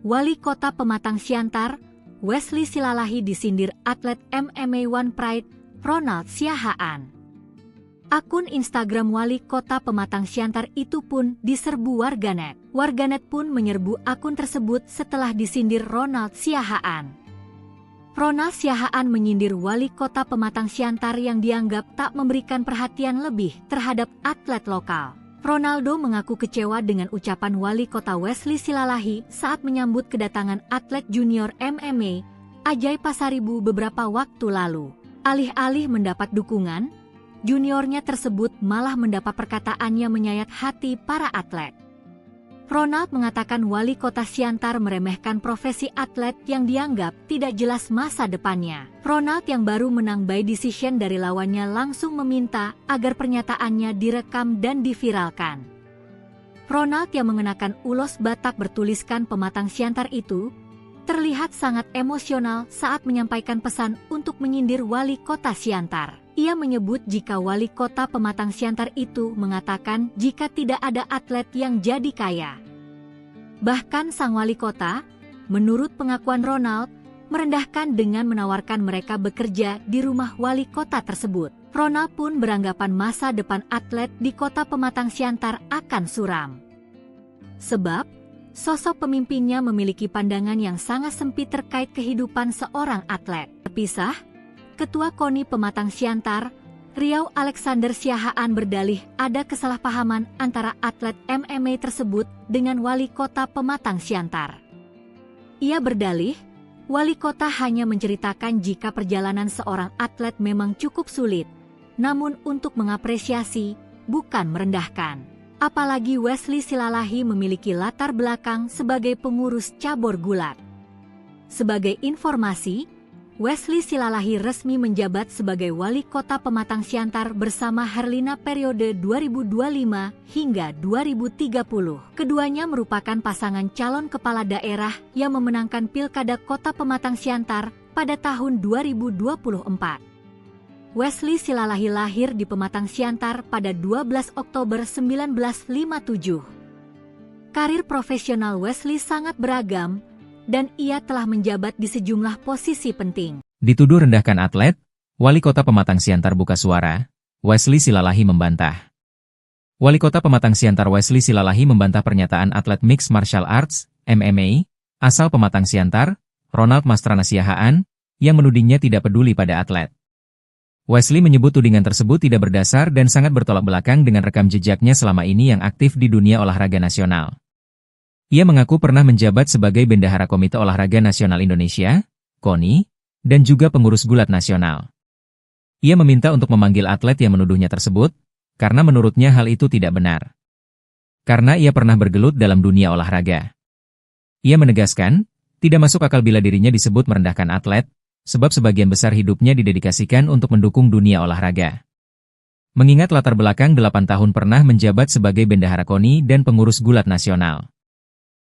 wali kota Pematang Siantar, Wesley Silalahi disindir atlet MMA One Pride, Ronald Siahaan. Akun Instagram wali kota Pematang Siantar itu pun diserbu warganet. Warganet pun menyerbu akun tersebut setelah disindir Ronald Siahaan. Ronald Siahaan menyindir wali kota Pematang Siantar yang dianggap tak memberikan perhatian lebih terhadap atlet lokal. Ronaldo mengaku kecewa dengan ucapan wali kota Wesley Silalahi saat menyambut kedatangan atlet junior MMA Ajay Pasaribu beberapa waktu lalu. Alih-alih mendapat dukungan, juniornya tersebut malah mendapat perkataannya menyayat hati para atlet. Ronald mengatakan wali kota Siantar meremehkan profesi atlet yang dianggap tidak jelas masa depannya. Ronald yang baru menang by decision dari lawannya langsung meminta agar pernyataannya direkam dan diviralkan. Ronald yang mengenakan ulos Batak bertuliskan pematang Siantar itu terlihat sangat emosional saat menyampaikan pesan untuk menyindir wali kota Siantar. Ia menyebut jika wali kota pematang Siantar itu mengatakan jika tidak ada atlet yang jadi kaya. Bahkan sang wali kota, menurut pengakuan Ronald, merendahkan dengan menawarkan mereka bekerja di rumah wali kota tersebut. Ronald pun beranggapan masa depan atlet di kota pematang Siantar akan suram. Sebab, sosok pemimpinnya memiliki pandangan yang sangat sempit terkait kehidupan seorang atlet. Terpisah, Ketua KONI Pematang Siantar, Riau Alexander Siahaan berdalih ada kesalahpahaman antara atlet MMA tersebut dengan wali kota Pematang Siantar. Ia berdalih, wali kota hanya menceritakan jika perjalanan seorang atlet memang cukup sulit, namun untuk mengapresiasi, bukan merendahkan. Apalagi Wesley Silalahi memiliki latar belakang sebagai pengurus cabur gulat. Sebagai informasi, Wesley Silalahi resmi menjabat sebagai wali kota Pematang Siantar bersama Herlina periode 2025 hingga 2030. Keduanya merupakan pasangan calon kepala daerah yang memenangkan Pilkada Kota Pematang Siantar pada tahun 2024. Wesley Silalahi lahir di Pematang Siantar pada 12 Oktober 1957. Karir profesional Wesley sangat beragam, dan ia telah menjabat di sejumlah posisi penting. Dituduh rendahkan atlet, wali kota Pematang Siantar buka suara, Wesley Silalahi membantah. Wali kota Pematang Siantar Wesley Silalahi membantah pernyataan atlet Mixed Martial Arts, MMA, asal Pematang Siantar, Ronald Mastrana Siahaan, yang menudingnya tidak peduli pada atlet. Wesley menyebut tudingan tersebut tidak berdasar dan sangat bertolak belakang dengan rekam jejaknya selama ini yang aktif di dunia olahraga nasional. Ia mengaku pernah menjabat sebagai Bendahara Komite Olahraga Nasional Indonesia, KONI, dan juga pengurus gulat nasional. Ia meminta untuk memanggil atlet yang menuduhnya tersebut, karena menurutnya hal itu tidak benar. Karena ia pernah bergelut dalam dunia olahraga. Ia menegaskan, tidak masuk akal bila dirinya disebut merendahkan atlet, sebab sebagian besar hidupnya didedikasikan untuk mendukung dunia olahraga. Mengingat latar belakang 8 tahun pernah menjabat sebagai Bendahara KONI dan pengurus gulat nasional.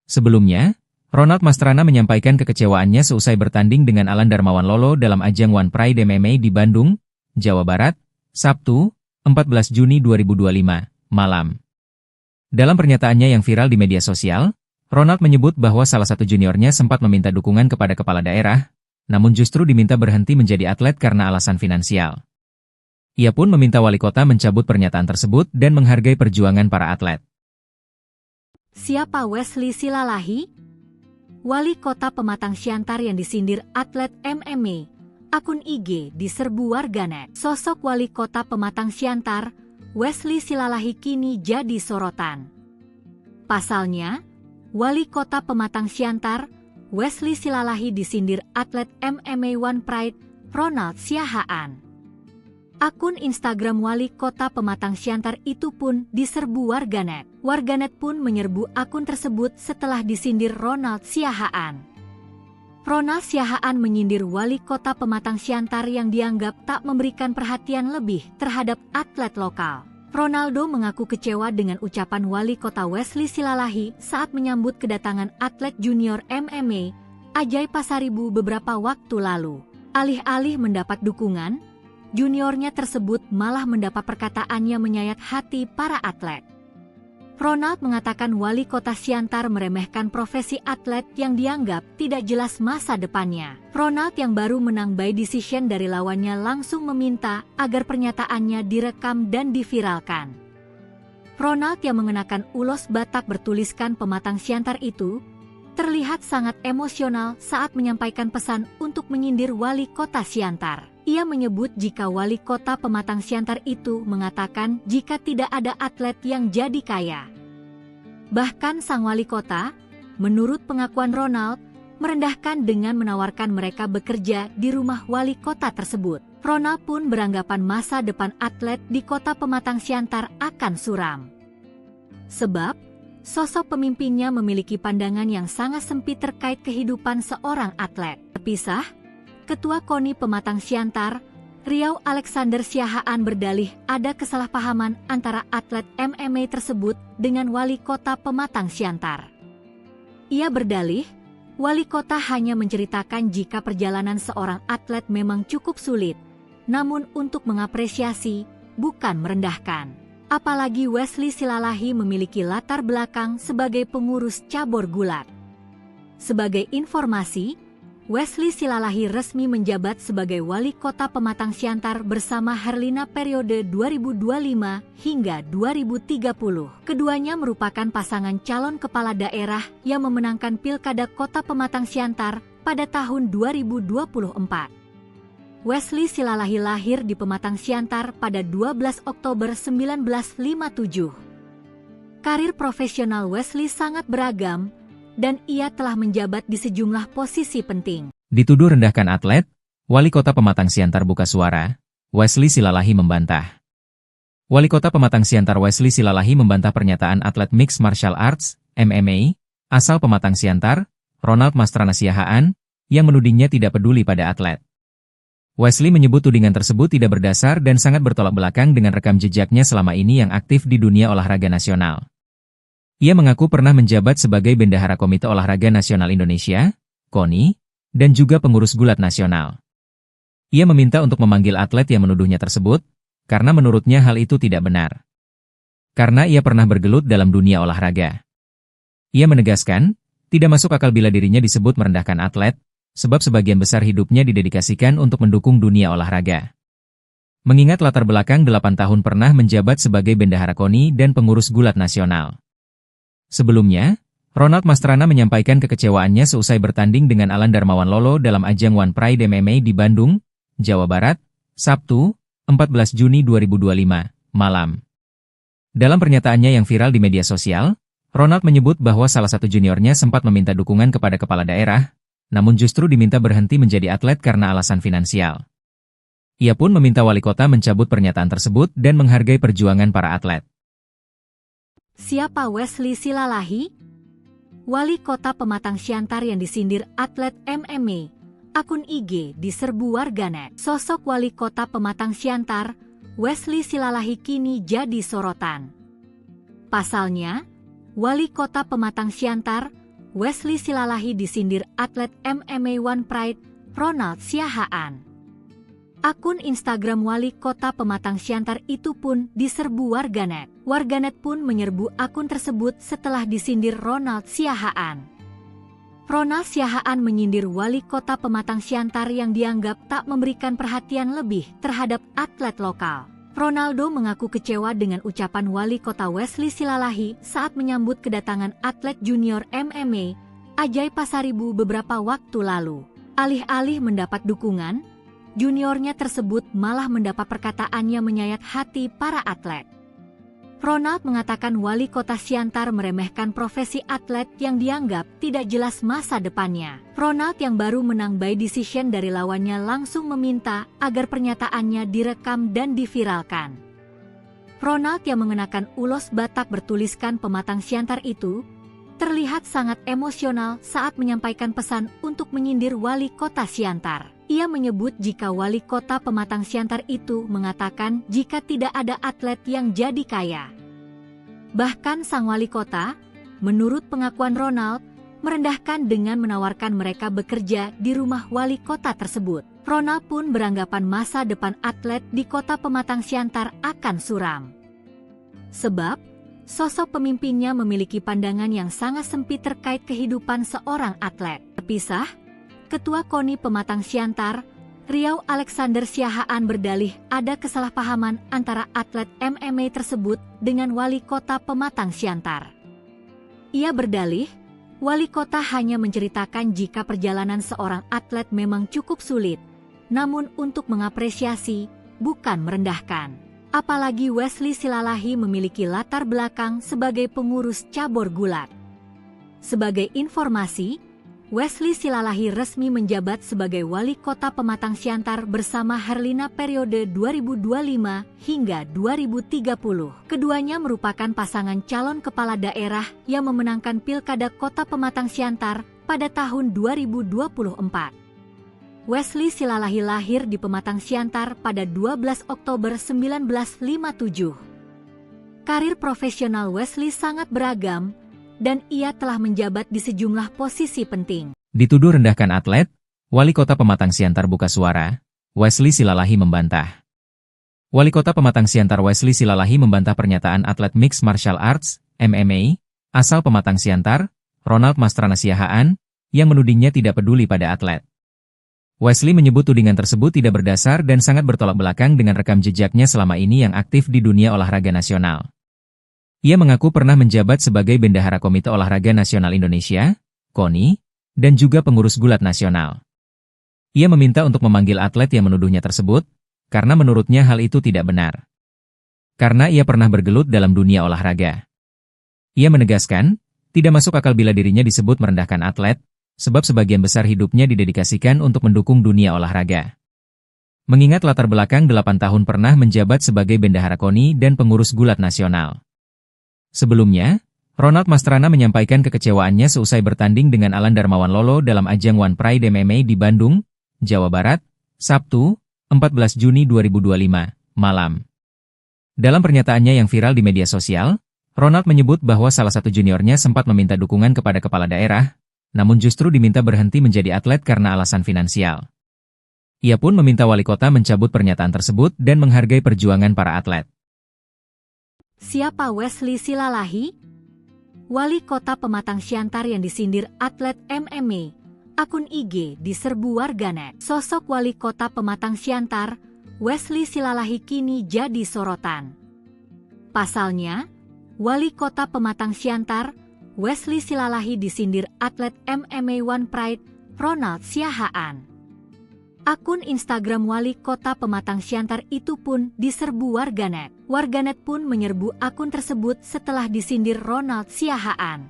Sebelumnya, Ronald Mastrana menyampaikan kekecewaannya seusai bertanding dengan Alan Darmawan Lolo dalam ajang One Pride MMA di Bandung, Jawa Barat, Sabtu, 14 Juni 2025, malam. Dalam pernyataannya yang viral di media sosial, Ronald menyebut bahwa salah satu juniornya sempat meminta dukungan kepada kepala daerah, namun justru diminta berhenti menjadi atlet karena alasan finansial. Ia pun meminta wali kota mencabut pernyataan tersebut dan menghargai perjuangan para atlet. Siapa Wesley Silalahi? Wali kota Pematang Siantar yang disindir atlet MMA. Akun IG diserbu warganet. Sosok wali kota Pematang Siantar, Wesley Silalahi kini jadi sorotan. Pasalnya, wali kota Pematang Siantar, Wesley Silalahi disindir atlet MMA One Pride, Ronald Siahaan. Akun Instagram wali kota Pematang Siantar itu pun diserbu warganet. Warganet pun menyerbu akun tersebut setelah disindir Ronald Siahaan. Ronald Siahaan menyindir wali kota Pematang Siantar yang dianggap tak memberikan perhatian lebih terhadap atlet lokal. Ronaldo mengaku kecewa dengan ucapan wali kota Wesley Silalahi saat menyambut kedatangan atlet junior MMA, Ajay Pasaribu beberapa waktu lalu. Alih-alih mendapat dukungan, juniornya tersebut malah mendapat perkataannya menyayat hati para atlet. Ronald mengatakan wali kota Siantar meremehkan profesi atlet yang dianggap tidak jelas masa depannya. Ronald yang baru menang by decision dari lawannya langsung meminta agar pernyataannya direkam dan diviralkan. Ronald yang mengenakan ulos Batak bertuliskan Pematang Siantar itu terlihat sangat emosional saat menyampaikan pesan untuk menyindir wali kota Siantar. Ia menyebut jika wali kota Pematang Siantar itu mengatakan jika tidak ada atlet yang jadi kaya. Bahkan sang wali kota, menurut pengakuan Ronald, merendahkan dengan menawarkan mereka bekerja di rumah wali kota tersebut. Ronald pun beranggapan masa depan atlet di kota Pematang Siantar akan suram. Sebab, Sosok pemimpinnya memiliki pandangan yang sangat sempit terkait kehidupan seorang atlet. Terpisah, Ketua KONI Pematang Siantar, Riau Alexander Siahaan berdalih ada kesalahpahaman antara atlet MMA tersebut dengan wali kota Pematang Siantar. Ia berdalih, wali kota hanya menceritakan jika perjalanan seorang atlet memang cukup sulit, namun untuk mengapresiasi, bukan merendahkan. Apalagi Wesley Silalahi memiliki latar belakang sebagai pengurus cabur gulat. Sebagai informasi, Wesley Silalahi resmi menjabat sebagai wali kota Pematang Siantar bersama Herlina periode 2025 hingga 2030. Keduanya merupakan pasangan calon kepala daerah yang memenangkan Pilkada Kota Pematang Siantar pada tahun 2024. Wesley Silalahi lahir di Pematang Siantar pada 12 Oktober 1957. Karir profesional Wesley sangat beragam, dan ia telah menjabat di sejumlah posisi penting. Dituduh rendahkan atlet, Wali Kota Pematang Siantar buka suara, Wesley Silalahi membantah. Wali Kota Pematang Siantar Wesley Silalahi membantah pernyataan atlet Mixed Martial Arts, MMA, asal Pematang Siantar, Ronald Mastrana Siahaan, yang menudingnya tidak peduli pada atlet. Wesley menyebut tudingan tersebut tidak berdasar dan sangat bertolak belakang dengan rekam jejaknya selama ini yang aktif di dunia olahraga nasional. Ia mengaku pernah menjabat sebagai Bendahara Komite Olahraga Nasional Indonesia, KONI, dan juga pengurus gulat nasional. Ia meminta untuk memanggil atlet yang menuduhnya tersebut, karena menurutnya hal itu tidak benar. Karena ia pernah bergelut dalam dunia olahraga. Ia menegaskan, tidak masuk akal bila dirinya disebut merendahkan atlet, sebab sebagian besar hidupnya didedikasikan untuk mendukung dunia olahraga. Mengingat latar belakang 8 tahun pernah menjabat sebagai Bendahara KONI dan pengurus gulat nasional. Sebelumnya, Ronald Mastrana menyampaikan kekecewaannya seusai bertanding dengan Alan Darmawan Lolo dalam ajang One Pride MMA di Bandung, Jawa Barat, Sabtu, 14 Juni 2025, malam. Dalam pernyataannya yang viral di media sosial, Ronald menyebut bahwa salah satu juniornya sempat meminta dukungan kepada kepala daerah, namun justru diminta berhenti menjadi atlet karena alasan finansial. Ia pun meminta wali kota mencabut pernyataan tersebut dan menghargai perjuangan para atlet. Siapa Wesley Silalahi? Wali Kota Pematang Siantar yang disindir atlet MMA. Akun IG diserbu warganet. Sosok Wali Kota Pematang Siantar, Wesley Silalahi kini jadi sorotan. Pasalnya, Wali Kota Pematang Siantar, Wesley Silalahi disindir atlet MMA One Pride, Ronald Siahaan. Akun Instagram Wali Kota Pematang Siantar itu pun diserbu warganet. Warganet pun menyerbu akun tersebut setelah disindir Ronald Siahaan. Ronald Siahaan menyindir Wali Kota Pematang Siantar yang dianggap tak memberikan perhatian lebih terhadap atlet lokal. Ronaldo mengaku kecewa dengan ucapan Wali Kota Wesley Silalahi saat menyambut kedatangan atlet junior MMA, Ajay Pasaribu beberapa waktu lalu. Alih-alih mendapat dukungan, juniornya tersebut malah mendapat perkataannya menyayat hati para atlet. Ronald mengatakan Wali Kota Siantar meremehkan profesi atlet yang dianggap tidak jelas masa depannya. Ronald yang baru menang by decision dari lawannya langsung meminta agar pernyataannya direkam dan diviralkan. Ronald yang mengenakan ulos Batak bertuliskan Pematang Siantar itu terlihat sangat emosional saat menyampaikan pesan untuk menyindir Wali Kota Siantar. Ia menyebut jika Wali Kota Pematang Siantar itu mengatakan jika tidak ada atlet yang jadi kaya. Bahkan sang wali kota, menurut pengakuan Ronald, merendahkan dengan menawarkan mereka bekerja di rumah wali kota tersebut. Ronald pun beranggapan masa depan atlet di Kota Pematang Siantar akan suram. Sebab, sosok pemimpinnya memiliki pandangan yang sangat sempit terkait kehidupan seorang atlet. Terpisah, Ketua KONI Pematang Siantar, Riau Alexander Siahaan berdalih ada kesalahpahaman antara atlet MMA tersebut dengan Wali Kota Pematang Siantar. Ia berdalih, Wali Kota hanya menceritakan jika perjalanan seorang atlet memang cukup sulit, namun untuk mengapresiasi, bukan merendahkan. Apalagi Wesley Silalahi memiliki latar belakang sebagai pengurus cabur gulat. Sebagai informasi, Wesley Silalahi resmi menjabat sebagai Wali Kota Pematang Siantar bersama Herlina periode 2025 hingga 2030. Keduanya merupakan pasangan calon kepala daerah yang memenangkan Pilkada Kota Pematang Siantar pada tahun 2024. Wesley Silalahi lahir di Pematang Siantar pada 12 Oktober 1957. Karir profesional Wesley sangat beragam, dan ia telah menjabat di sejumlah posisi penting. Dituduh rendahkan atlet, Wali Kota Pematang Siantar buka suara, Wesley Silalahi membantah. Wali Kota Pematang Siantar Wesley Silalahi membantah pernyataan atlet Mixed Martial Arts, MMA, asal Pematang Siantar, Ronald Mastrana Siahaan, yang menudingnya tidak peduli pada atlet. Wesley menyebut tudingan tersebut tidak berdasar dan sangat bertolak belakang dengan rekam jejaknya selama ini yang aktif di dunia olahraga nasional. Ia mengaku pernah menjabat sebagai Bendahara Komite Olahraga Nasional Indonesia, KONI, dan juga pengurus gulat nasional. Ia meminta untuk memanggil atlet yang menuduhnya tersebut, karena menurutnya hal itu tidak benar. Karena ia pernah bergelut dalam dunia olahraga. Ia menegaskan, tidak masuk akal bila dirinya disebut merendahkan atlet, sebab sebagian besar hidupnya didedikasikan untuk mendukung dunia olahraga. Mengingat latar belakang 8 tahun pernah menjabat sebagai Bendahara KONI dan pengurus gulat nasional. Sebelumnya, Ronald Mastrana menyampaikan kekecewaannya seusai bertanding dengan Alan Darmawan Lolo dalam ajang One Pride MMA di Bandung, Jawa Barat, Sabtu, 14 Juni 2025, malam. Dalam pernyataannya yang viral di media sosial, Ronald menyebut bahwa salah satu juniornya sempat meminta dukungan kepada kepala daerah, namun justru diminta berhenti menjadi atlet karena alasan finansial. Ia pun meminta wali kota mencabut pernyataan tersebut dan menghargai perjuangan para atlet. Siapa Wesley Silalahi? Wali Kota Pematang Siantar yang disindir atlet MMA. Akun IG diserbu warganet. Sosok Wali Kota Pematang Siantar, Wesley Silalahi kini jadi sorotan. Pasalnya, Wali Kota Pematang Siantar, Wesley Silalahi disindir atlet MMA One Pride, Ronald Siahaan. Akun Instagram Wali Kota Pematang Siantar itu pun diserbu warganet. Warganet pun menyerbu akun tersebut setelah disindir Ronald Siahaan.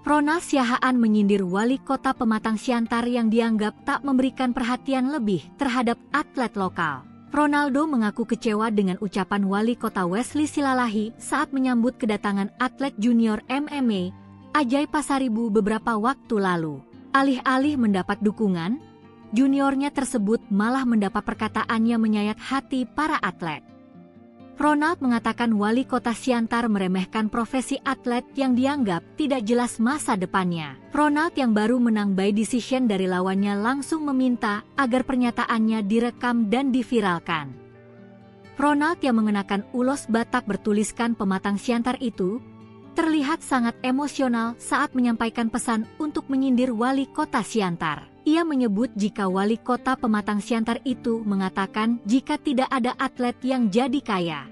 Ronald Siahaan menyindir Wali Kota Pematang Siantar yang dianggap tak memberikan perhatian lebih terhadap atlet lokal. Ronaldo mengaku kecewa dengan ucapan Wali Kota Wesley Silalahi saat menyambut kedatangan atlet junior MMA, Ajay Pasaribu beberapa waktu lalu. Alih-alih mendapat dukungan, juniornya tersebut malah mendapat perkataannya menyayat hati para atlet. Ronald mengatakan Wali Kota Siantar meremehkan profesi atlet yang dianggap tidak jelas masa depannya. Ronald yang baru menang by decision dari lawannya langsung meminta agar pernyataannya direkam dan diviralkan. Ronald yang mengenakan ulos Batak bertuliskan Pematang Siantar itu terlihat sangat emosional saat menyampaikan pesan untuk menyindir Wali Kota Siantar. Ia menyebut jika Wali Kota Pematang Siantar itu mengatakan jika tidak ada atlet yang jadi kaya.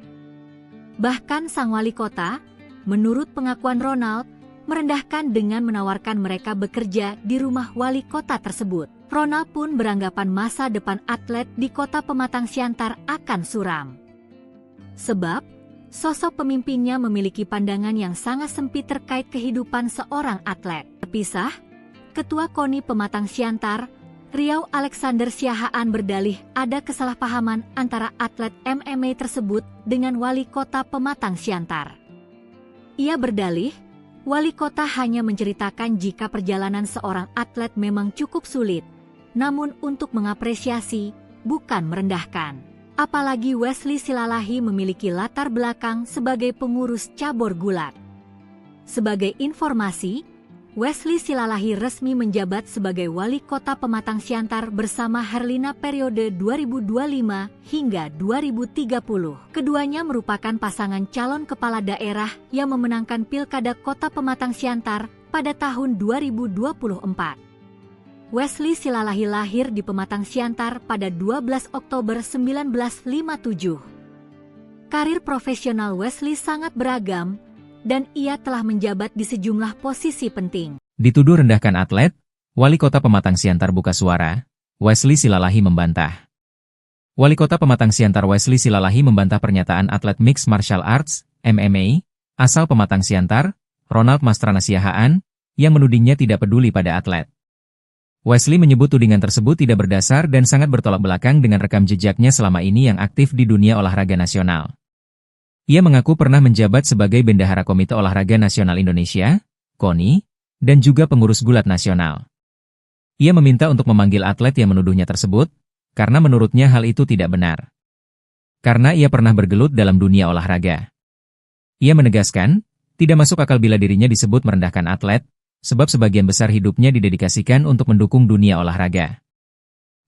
Bahkan sang wali kota, menurut pengakuan Ronald, merendahkan dengan menawarkan mereka bekerja di rumah wali kota tersebut. Ronald pun beranggapan masa depan atlet di Kota Pematang Siantar akan suram. Sebab, sosok pemimpinnya memiliki pandangan yang sangat sempit terkait kehidupan seorang atlet. Terpisah, Ketua KONI Pematang Siantar, Riau Alexander Siahaan berdalih ada kesalahpahaman antara atlet MMA tersebut dengan Wali Kota Pematang Siantar. Ia berdalih, Wali Kota hanya menceritakan jika perjalanan seorang atlet memang cukup sulit, namun untuk mengapresiasi, bukan merendahkan. Apalagi Wesley Silalahi memiliki latar belakang sebagai pengurus cabur gulat. Sebagai informasi, Wesley Silalahi resmi menjabat sebagai Wali Kota Pematang Siantar bersama Herlina periode 2025 hingga 2030. Keduanya merupakan pasangan calon kepala daerah yang memenangkan Pilkada Kota Pematang Siantar pada tahun 2024. Wesley Silalahi lahir di Pematang Siantar pada 12 Oktober 1957. Karir profesional Wesley sangat beragam, dan ia telah menjabat di sejumlah posisi penting. Dituduh rendahkan atlet, Wali Kota Pematang Siantar buka suara, Wesley Silalahi membantah. Wali Kota Pematang Siantar Wesley Silalahi membantah pernyataan atlet Mixed Martial Arts, MMA, asal Pematang Siantar, Ronald Mastrana Siahaan, yang menudingnya tidak peduli pada atlet. Wesley menyebut tudingan tersebut tidak berdasar dan sangat bertolak belakang dengan rekam jejaknya selama ini yang aktif di dunia olahraga nasional. Ia mengaku pernah menjabat sebagai Bendahara Komite Olahraga Nasional Indonesia, KONI, dan juga pengurus gulat nasional. Ia meminta untuk memanggil atlet yang menuduhnya tersebut, karena menurutnya hal itu tidak benar. Karena ia pernah bergelut dalam dunia olahraga. Ia menegaskan, tidak masuk akal bila dirinya disebut merendahkan atlet, sebab sebagian besar hidupnya didedikasikan untuk mendukung dunia olahraga.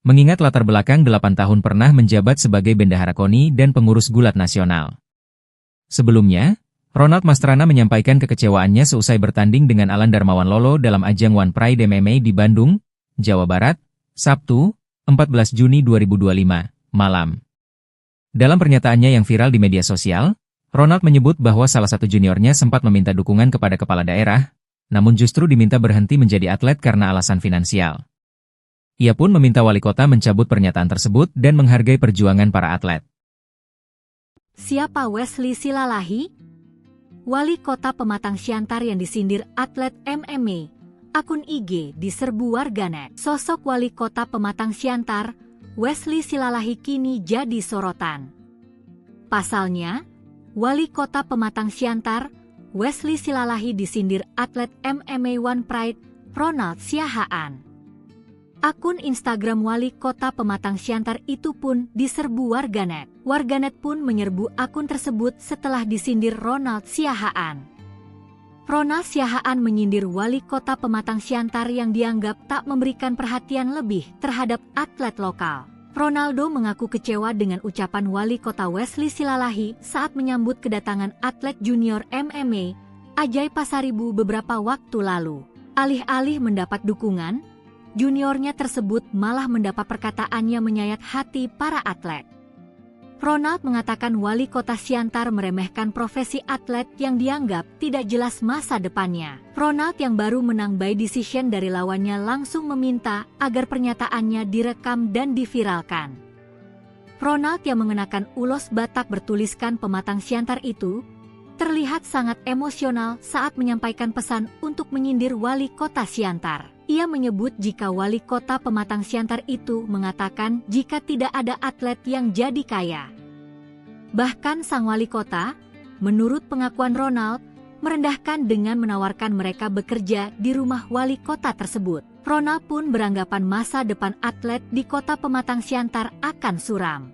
Mengingat latar belakang 8 tahun pernah menjabat sebagai Bendahara KONI dan pengurus gulat nasional. Sebelumnya, Ronald Mastrana menyampaikan kekecewaannya seusai bertanding dengan Alan Darmawan Lolo dalam ajang One Pride MMA di Bandung, Jawa Barat, Sabtu, 14 Juni 2025, malam. Dalam pernyataannya yang viral di media sosial, Ronald menyebut bahwa salah satu juniornya sempat meminta dukungan kepada kepala daerah, namun justru diminta berhenti menjadi atlet karena alasan finansial. Ia pun meminta wali kota mencabut pernyataan tersebut dan menghargai perjuangan para atlet. Siapa Wesley Silalahi? Wali kota Pematang Siantar yang disindir atlet MMA. Akun IG diserbu warganet. Sosok wali kota Pematang Siantar, Wesley Silalahi kini jadi sorotan. Pasalnya, wali kota Pematang Siantar, Wesley Silalahi disindir atlet MMA One Pride, Ronald Siahaan. Akun Instagram wali kota Pematang Siantar itu pun diserbu warganet. Warganet pun menyerbu akun tersebut setelah disindir Ronald Siahaan. Ronald Siahaan menyindir wali kota Pematang Siantar yang dianggap tak memberikan perhatian lebih terhadap atlet lokal. Ronaldo mengaku kecewa dengan ucapan wali kota Wesley Silalahi saat menyambut kedatangan atlet junior MMA, Ajay Pasaribu beberapa waktu lalu. Alih-alih mendapat dukungan, juniornya tersebut malah mendapat perkataannya menyayat hati para atlet. Ronald mengatakan wali kota Siantar meremehkan profesi atlet yang dianggap tidak jelas masa depannya. Ronald yang baru menang by decision dari lawannya langsung meminta agar pernyataannya direkam dan diviralkan. Ronald yang mengenakan ulos Batak bertuliskan Pematang Siantar itu terlihat sangat emosional saat menyampaikan pesan untuk menyindir wali kota Siantar. Ia menyebut jika wali kota Pematang Siantar itu mengatakan jika tidak ada atlet yang jadi kaya. Bahkan sang wali kota, menurut pengakuan Ronald, merendahkan dengan menawarkan mereka bekerja di rumah wali kota tersebut. Ronald pun beranggapan masa depan atlet di kota Pematang Siantar akan suram.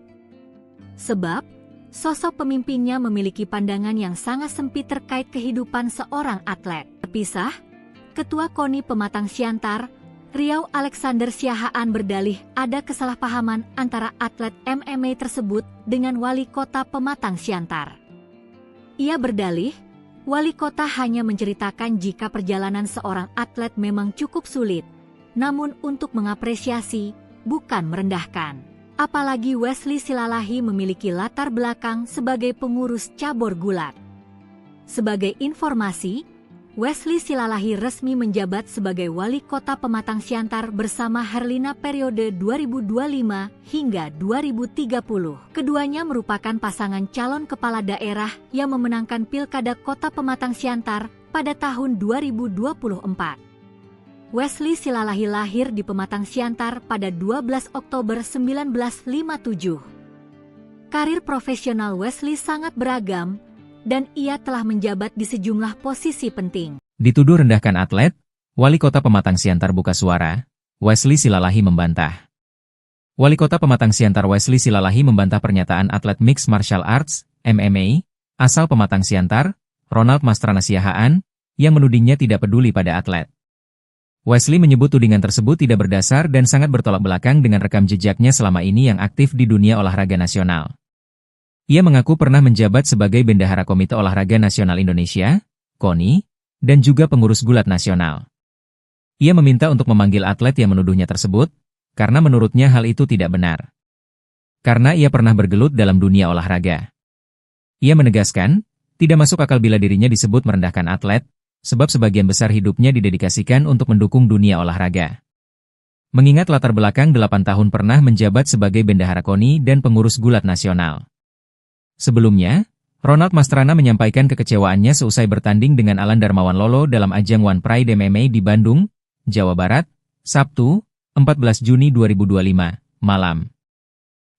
Sebab, sosok pemimpinnya memiliki pandangan yang sangat sempit terkait kehidupan seorang atlet. Terpisah, Ketua KONI Pematang Siantar, Riau Alexander Siahaan berdalih ada kesalahpahaman antara atlet MMA tersebut dengan wali kota Pematang Siantar. Ia berdalih, wali kota hanya menceritakan jika perjalanan seorang atlet memang cukup sulit, namun untuk mengapresiasi, bukan merendahkan. Apalagi Wesley Silalahi memiliki latar belakang sebagai pengurus cabur gulat. Sebagai informasi, Wesley Silalahi resmi menjabat sebagai wali kota Pematang Siantar bersama Herlina periode 2025 hingga 2030. Keduanya merupakan pasangan calon kepala daerah yang memenangkan Pilkada Kota Pematang Siantar pada tahun 2024. Wesley Silalahi lahir di Pematang Siantar pada 12 Oktober 1957. Karir profesional Wesley sangat beragam, dan ia telah menjabat di sejumlah posisi penting. Dituduh rendahkan atlet, wali kota Pematang Siantar buka suara, Wesley Silalahi membantah. Wali kota Pematang Siantar Wesley Silalahi membantah pernyataan atlet Mixed Martial Arts, MMA, asal Pematang Siantar, Ronald Mastrana Siahaan, yang menudingnya tidak peduli pada atlet. Wesley menyebut tudingan tersebut tidak berdasar dan sangat bertolak belakang dengan rekam jejaknya selama ini yang aktif di dunia olahraga nasional. Ia mengaku pernah menjabat sebagai Bendahara Komite Olahraga Nasional Indonesia, KONI, dan juga pengurus gulat nasional. Ia meminta untuk memanggil atlet yang menuduhnya tersebut, karena menurutnya hal itu tidak benar. Karena ia pernah bergelut dalam dunia olahraga. Ia menegaskan, tidak masuk akal bila dirinya disebut merendahkan atlet, sebab sebagian besar hidupnya didedikasikan untuk mendukung dunia olahraga. Mengingat latar belakang 8 tahun pernah menjabat sebagai Bendahara KONI dan pengurus gulat nasional. Sebelumnya, Ronald Mastrana menyampaikan kekecewaannya seusai bertanding dengan Alan Darmawan Lolo dalam ajang One Pride MMA di Bandung, Jawa Barat, Sabtu, 14 Juni 2025, malam.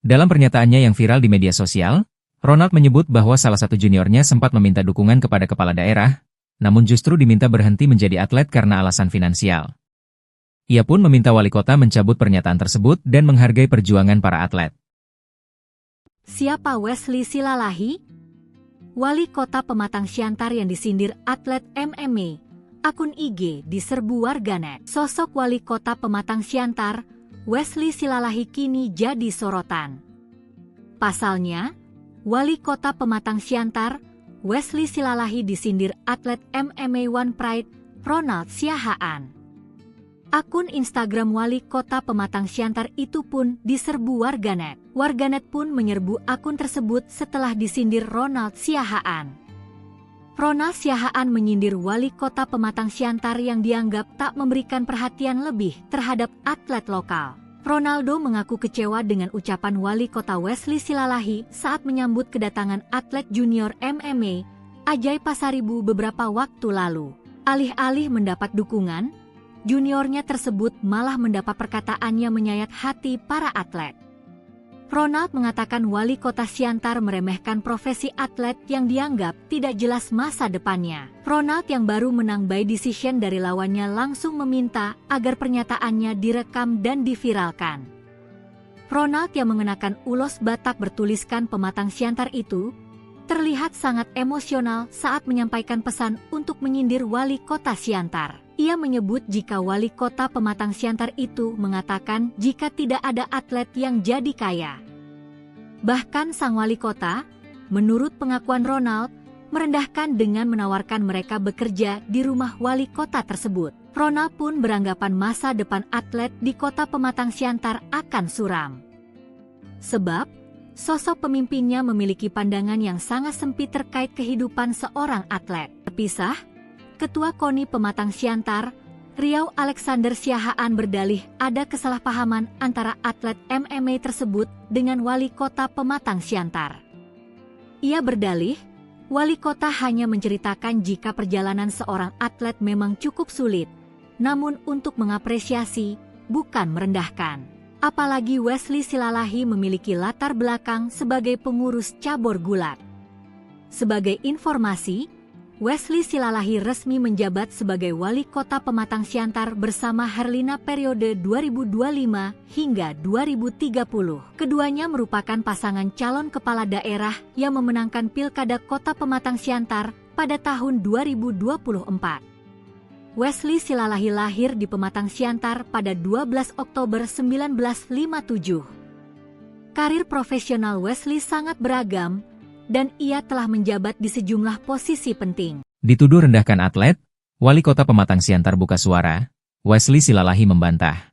Dalam pernyataannya yang viral di media sosial, Ronald menyebut bahwa salah satu juniornya sempat meminta dukungan kepada kepala daerah, namun justru diminta berhenti menjadi atlet karena alasan finansial. Ia pun meminta wali kota mencabut pernyataan tersebut dan menghargai perjuangan para atlet. Siapa Wesley Silalahi? Wali kota Pematang Siantar yang disindir atlet MMA. Akun IG diserbu warganet. Sosok wali kota Pematang Siantar, Wesley Silalahi kini jadi sorotan. Pasalnya, wali kota Pematang Siantar, Wesley Silalahi disindir atlet MMA One Pride, Ronald Siahaan. Akun Instagram wali kota Pematang Siantar itu pun diserbu warganet. Warganet pun menyerbu akun tersebut setelah disindir Ronald Siahaan. Ronald Siahaan menyindir wali kota Pematang Siantar yang dianggap tak memberikan perhatian lebih terhadap atlet lokal. Ronaldo mengaku kecewa dengan ucapan wali kota Wesley Silalahi saat menyambut kedatangan atlet junior MMA, Ajay Pasaribu beberapa waktu lalu. Alih-alih mendapat dukungan, juniornya tersebut malah mendapat perkataannya menyayat hati para atlet. Ronald mengatakan wali kota Siantar meremehkan profesi atlet yang dianggap tidak jelas masa depannya. Ronald yang baru menang by decision dari lawannya langsung meminta agar pernyataannya direkam dan diviralkan. Ronald yang mengenakan ulos Batak bertuliskan Pematang Siantar itu terlihat sangat emosional saat menyampaikan pesan untuk menyindir wali kota Siantar. Ia menyebut jika wali kota Pematang Siantar itu mengatakan jika tidak ada atlet yang jadi kaya. Bahkan sang wali kota, menurut pengakuan Ronald, merendahkan dengan menawarkan mereka bekerja di rumah wali kota tersebut. Ronald pun beranggapan masa depan atlet di kota Pematang Siantar akan suram. Sebab, sosok pemimpinnya memiliki pandangan yang sangat sempit terkait kehidupan seorang atlet. Terpisah, Ketua KONI Pematang Siantar, Riau Alexander Siahaan berdalih ada kesalahpahaman antara atlet MMA tersebut dengan wali kota Pematang Siantar. Ia berdalih, wali kota hanya menceritakan jika perjalanan seorang atlet memang cukup sulit, namun untuk mengapresiasi, bukan merendahkan. Apalagi Wesley Silalahi memiliki latar belakang sebagai pengurus cabur gulat. Sebagai informasi, Wesley Silalahi resmi menjabat sebagai wali kota Pematang Siantar bersama Herlina periode 2025 hingga 2030. Keduanya merupakan pasangan calon kepala daerah yang memenangkan Pilkada Kota Pematang Siantar pada tahun 2024. Wesley Silalahi lahir di Pematang Siantar pada 12 Oktober 1957. Karir profesional Wesley sangat beragam, dan ia telah menjabat di sejumlah posisi penting. Dituduh rendahkan atlet, wali kota Pematang Siantar buka suara, Wesley Silalahi membantah.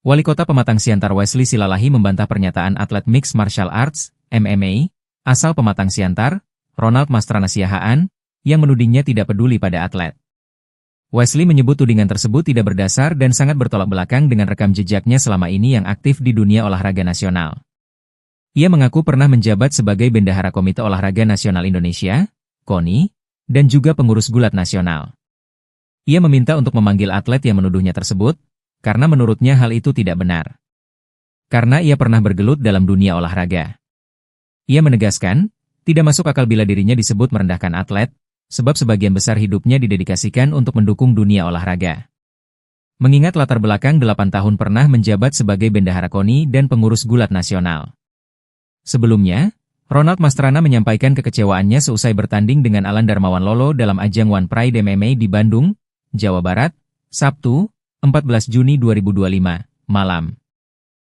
Wali kota Pematang Siantar Wesley Silalahi membantah pernyataan atlet Mixed Martial Arts, MMA, asal Pematang Siantar, Ronald Mastrana Siahaan, yang menudingnya tidak peduli pada atlet. Wesley menyebut tudingan tersebut tidak berdasar dan sangat bertolak belakang dengan rekam jejaknya selama ini yang aktif di dunia olahraga nasional. Ia mengaku pernah menjabat sebagai Bendahara Komite Olahraga Nasional Indonesia, KONI, dan juga pengurus gulat nasional. Ia meminta untuk memanggil atlet yang menuduhnya tersebut, karena menurutnya hal itu tidak benar. Karena ia pernah bergelut dalam dunia olahraga. Ia menegaskan, tidak masuk akal bila dirinya disebut merendahkan atlet, sebab sebagian besar hidupnya didedikasikan untuk mendukung dunia olahraga. Mengingat latar belakang 8 tahun pernah menjabat sebagai Bendahara KONI dan pengurus gulat nasional. Sebelumnya, Ronald Mastrana menyampaikan kekecewaannya seusai bertanding dengan Alan Darmawan Lolo dalam ajang One Pride MMA di Bandung, Jawa Barat, Sabtu, 14 Juni 2025, malam.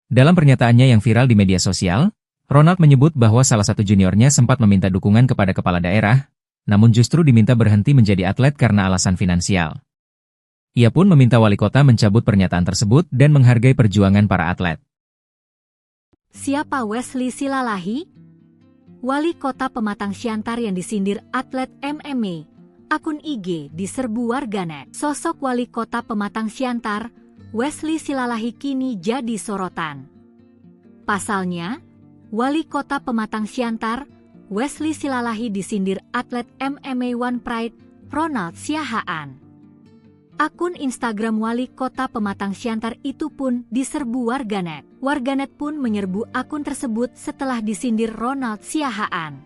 Dalam pernyataannya yang viral di media sosial, Ronald menyebut bahwa salah satu juniornya sempat meminta dukungan kepada kepala daerah, namun justru diminta berhenti menjadi atlet karena alasan finansial. Ia pun meminta wali kota mencabut pernyataan tersebut dan menghargai perjuangan para atlet. Siapa Wesley Silalahi? Wali kota Pematang Siantar yang disindir atlet MMA. Akun IG diserbu warganet. Sosok wali kota Pematang Siantar, Wesley Silalahi kini jadi sorotan. Pasalnya, wali kota Pematang Siantar, Wesley Silalahi disindir atlet MMA One Pride, Ronald Siahaan. Akun Instagram wali kota Pematang Siantar itu pun diserbu warganet. Warganet pun menyerbu akun tersebut setelah disindir Ronald Siahaan.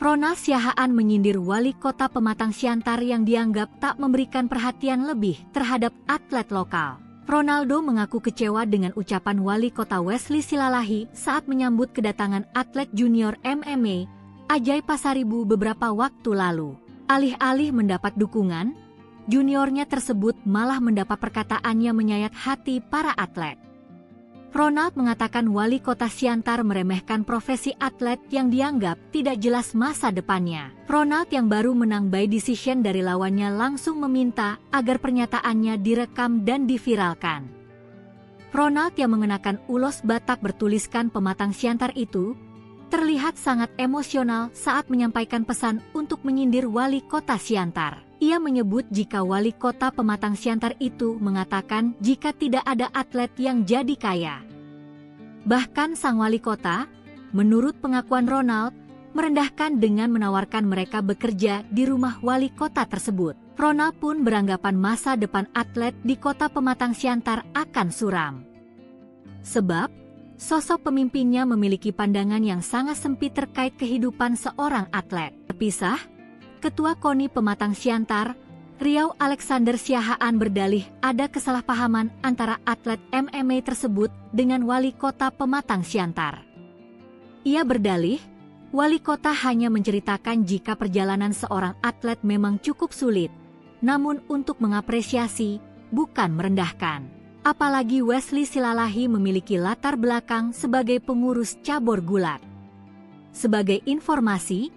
Ronald Siahaan menyindir wali kota Pematang Siantar yang dianggap tak memberikan perhatian lebih terhadap atlet lokal. Ronaldo mengaku kecewa dengan ucapan wali kota Wesley Silalahi saat menyambut kedatangan atlet junior MMA Ajay Pasaribu beberapa waktu lalu. Alih-alih mendapat dukungan, juniornya tersebut malah mendapat perkataannya menyayat hati para atlet. Ronald mengatakan wali kota Siantar meremehkan profesi atlet yang dianggap tidak jelas masa depannya. Ronald yang baru menang by decision dari lawannya langsung meminta agar pernyataannya direkam dan diviralkan. Ronald yang mengenakan ulos Batak bertuliskan Pematang Siantar itu terlihat sangat emosional saat menyampaikan pesan untuk menyindir wali kota Siantar. Ia menyebut jika wali kota Pematang Siantar itu mengatakan jika tidak ada atlet yang jadi kaya. Bahkan sang wali kota, menurut pengakuan Ronald, merendahkan dengan menawarkan mereka bekerja di rumah wali kota tersebut. Ronald pun beranggapan masa depan atlet di kota Pematang Siantar akan suram. Sebab, sosok pemimpinnya memiliki pandangan yang sangat sempit terkait kehidupan seorang atlet. Terpisah, Ketua KONI Pematang Siantar, Riau Alexander Siahaan berdalih ada kesalahpahaman antara atlet MMA tersebut dengan wali kota Pematang Siantar. Ia berdalih, wali kota hanya menceritakan jika perjalanan seorang atlet memang cukup sulit, namun untuk mengapresiasi, bukan merendahkan. Apalagi Wesley Silalahi memiliki latar belakang sebagai pengurus cabur gulat. Sebagai informasi,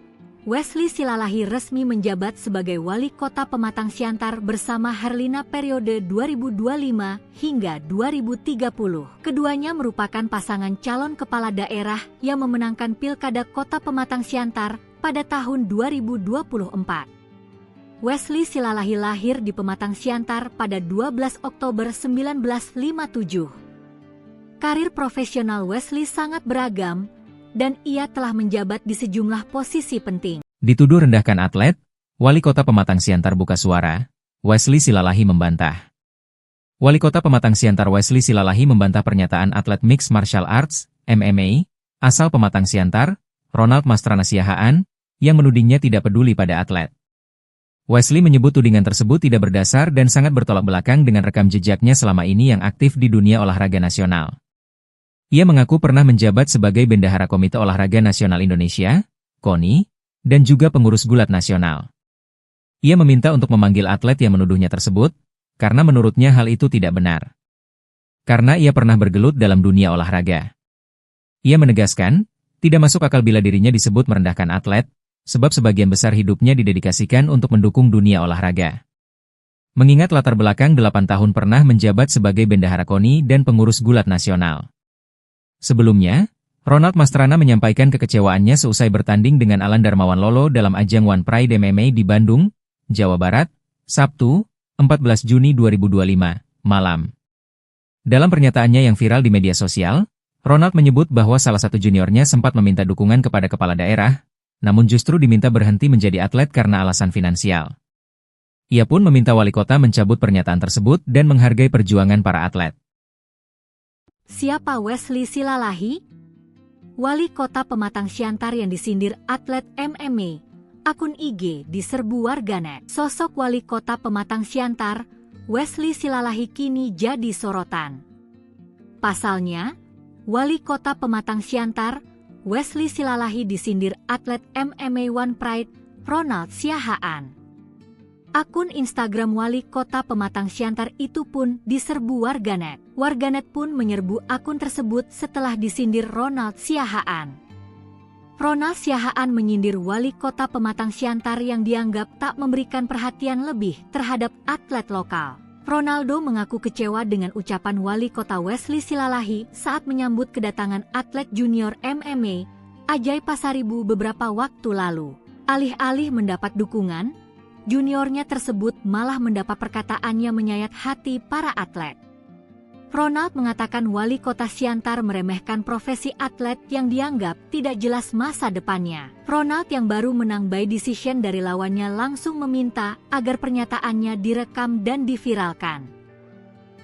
Wesley Silalahi resmi menjabat sebagai wali kota Pematang Siantar bersama Herlina periode 2025 hingga 2030. Keduanya merupakan pasangan calon kepala daerah yang memenangkan Pilkada Kota Pematang Siantar pada tahun 2024. Wesley Silalahi lahir di Pematang Siantar pada 12 Oktober 1957. Karir profesional Wesley sangat beragam, dan ia telah menjabat di sejumlah posisi penting. Dituduh rendahkan atlet, wali kota Pematang Siantar buka suara, Wesley Silalahi membantah. Wali kota Pematang Siantar Wesley Silalahi membantah pernyataan atlet Mixed Martial Arts, MMA, asal Pematang Siantar, Ronald Mastrana Siahaan, yang menudingnya tidak peduli pada atlet. Wesley menyebut tudingan tersebut tidak berdasar dan sangat bertolak belakang dengan rekam jejaknya selama ini yang aktif di dunia olahraga nasional. Ia mengaku pernah menjabat sebagai Bendahara Komite Olahraga Nasional Indonesia, KONI, dan juga pengurus gulat nasional. Ia meminta untuk memanggil atlet yang menuduhnya tersebut, karena menurutnya hal itu tidak benar. Karena ia pernah bergelut dalam dunia olahraga. Ia menegaskan, tidak masuk akal bila dirinya disebut merendahkan atlet, sebab sebagian besar hidupnya didedikasikan untuk mendukung dunia olahraga. Mengingat latar belakang 8 tahun pernah menjabat sebagai Bendahara KONI dan pengurus gulat nasional. Sebelumnya, Ronald Mastrana menyampaikan kekecewaannya seusai bertanding dengan Alan Darmawan Lolo dalam ajang One Pride MMA di Bandung, Jawa Barat, Sabtu, 14 Juni 2025, malam. Dalam pernyataannya yang viral di media sosial, Ronald menyebut bahwa salah satu juniornya sempat meminta dukungan kepada kepala daerah, namun justru diminta berhenti menjadi atlet karena alasan finansial. Ia pun meminta wali kota mencabut pernyataan tersebut dan menghargai perjuangan para atlet. Siapa Wesley Silalahi? Wali kota Pematang Siantar yang disindir atlet MMA, akun IG diserbu warganet. Sosok wali kota Pematang Siantar, Wesley Silalahi kini jadi sorotan. Pasalnya, wali kota Pematang Siantar, Wesley Silalahi disindir atlet MMA One Pride, Ronald Siahaan. Akun Instagram wali kota Pematang Siantar itu pun diserbu warganet. Warganet pun menyerbu akun tersebut setelah disindir Ronald Siahaan. Ronald Siahaan menyindir wali kota Pematang Siantar yang dianggap tak memberikan perhatian lebih terhadap atlet lokal. Ronaldo mengaku kecewa dengan ucapan wali kota Wesley Silalahi saat menyambut kedatangan atlet junior MMA Ajay Pasaribu beberapa waktu lalu. Alih-alih mendapat dukungan, juniornya tersebut malah mendapat perkataannya menyayat hati para atlet. Ronald mengatakan wali kota Siantar meremehkan profesi atlet yang dianggap tidak jelas masa depannya. Ronald yang baru menang by decision dari lawannya langsung meminta agar pernyataannya direkam dan diviralkan.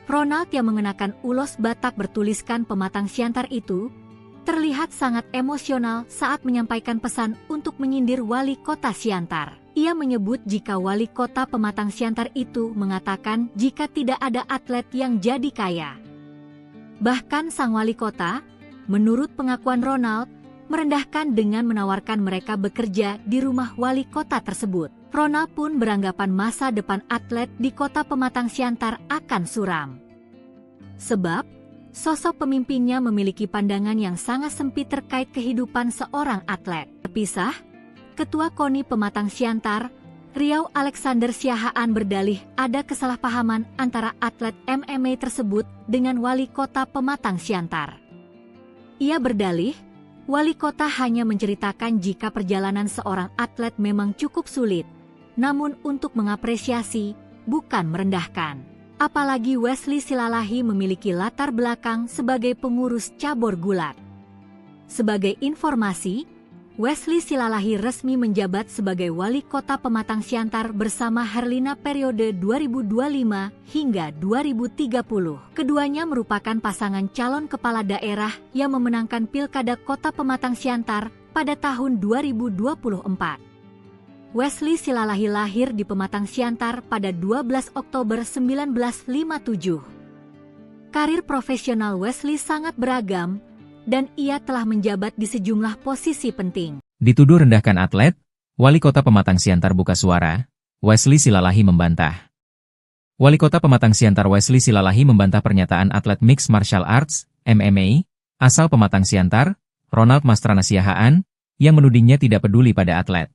Ronald yang mengenakan ulos Batak bertuliskan pematang Siantar itu terlihat sangat emosional saat menyampaikan pesan untuk menyindir wali kota Siantar. Ia menyebut jika wali kota pematang Siantar itu mengatakan jika tidak ada atlet yang jadi kaya. Bahkan sang wali kota, menurut pengakuan Ronald, merendahkan dengan menawarkan mereka bekerja di rumah wali kota tersebut. Ronald pun beranggapan masa depan atlet di kota pematang Siantar akan suram. Sebab, sosok pemimpinnya memiliki pandangan yang sangat sempit terkait kehidupan seorang atlet. Terpisah, Ketua KONI Pematang Siantar, Riau Alexander Siahaan berdalih ada kesalahpahaman antara atlet MMA tersebut dengan wali kota Pematang Siantar. Ia berdalih, wali kota hanya menceritakan jika perjalanan seorang atlet memang cukup sulit, namun untuk mengapresiasi, bukan merendahkan. Apalagi Wesley Silalahi memiliki latar belakang sebagai pengurus cabur gulat. Sebagai informasi, Wesley Silalahi resmi menjabat sebagai wali kota Pematang Siantar bersama Herlina periode 2025 hingga 2030. Keduanya merupakan pasangan calon kepala daerah yang memenangkan Pilkada Kota Pematang Siantar pada tahun 2024. Wesley Silalahi lahir di Pematang Siantar pada 12 Oktober 1957. Karir profesional Wesley sangat beragam, dan ia telah menjabat di sejumlah posisi penting. Dituduh rendahkan atlet, wali kota Pematang Siantar buka suara, Wesley Silalahi membantah. Wali kota Pematang Siantar Wesley Silalahi membantah pernyataan atlet Mixed Martial Arts, MMA, asal Pematang Siantar, Ronald Mastrana Siahaan, yang menudingnya tidak peduli pada atlet.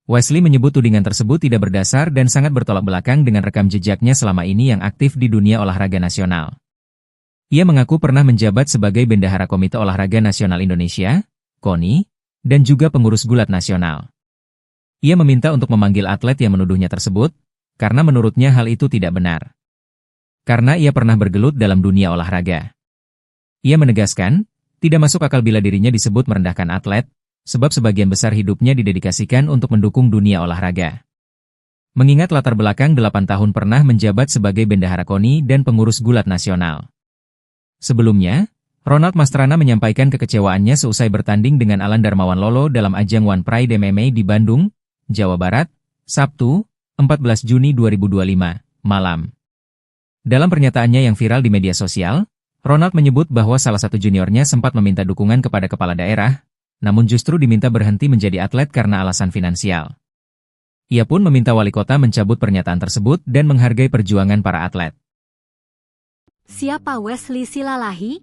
Wesley menyebut tudingan tersebut tidak berdasar dan sangat bertolak belakang dengan rekam jejaknya selama ini yang aktif di dunia olahraga nasional. Ia mengaku pernah menjabat sebagai Bendahara Komite Olahraga Nasional Indonesia, KONI, dan juga pengurus gulat nasional. Ia meminta untuk memanggil atlet yang menuduhnya tersebut, karena menurutnya hal itu tidak benar. Karena ia pernah bergelut dalam dunia olahraga. Ia menegaskan, tidak masuk akal bila dirinya disebut merendahkan atlet, sebab sebagian besar hidupnya didedikasikan untuk mendukung dunia olahraga. Mengingat latar belakang 8 tahun pernah menjabat sebagai Bendahara KONI dan pengurus gulat nasional. Sebelumnya, Ronald Mastrana menyampaikan kekecewaannya seusai bertanding dengan Alan Darmawan Lolo dalam ajang One Pride MMA di Bandung, Jawa Barat, Sabtu, 14 Juni 2025, malam. Dalam pernyataannya yang viral di media sosial, Ronald menyebut bahwa salah satu juniornya sempat meminta dukungan kepada kepala daerah, namun justru diminta berhenti menjadi atlet karena alasan finansial. Ia pun meminta wali kota mencabut pernyataan tersebut dan menghargai perjuangan para atlet. Siapa Wesley Silalahi?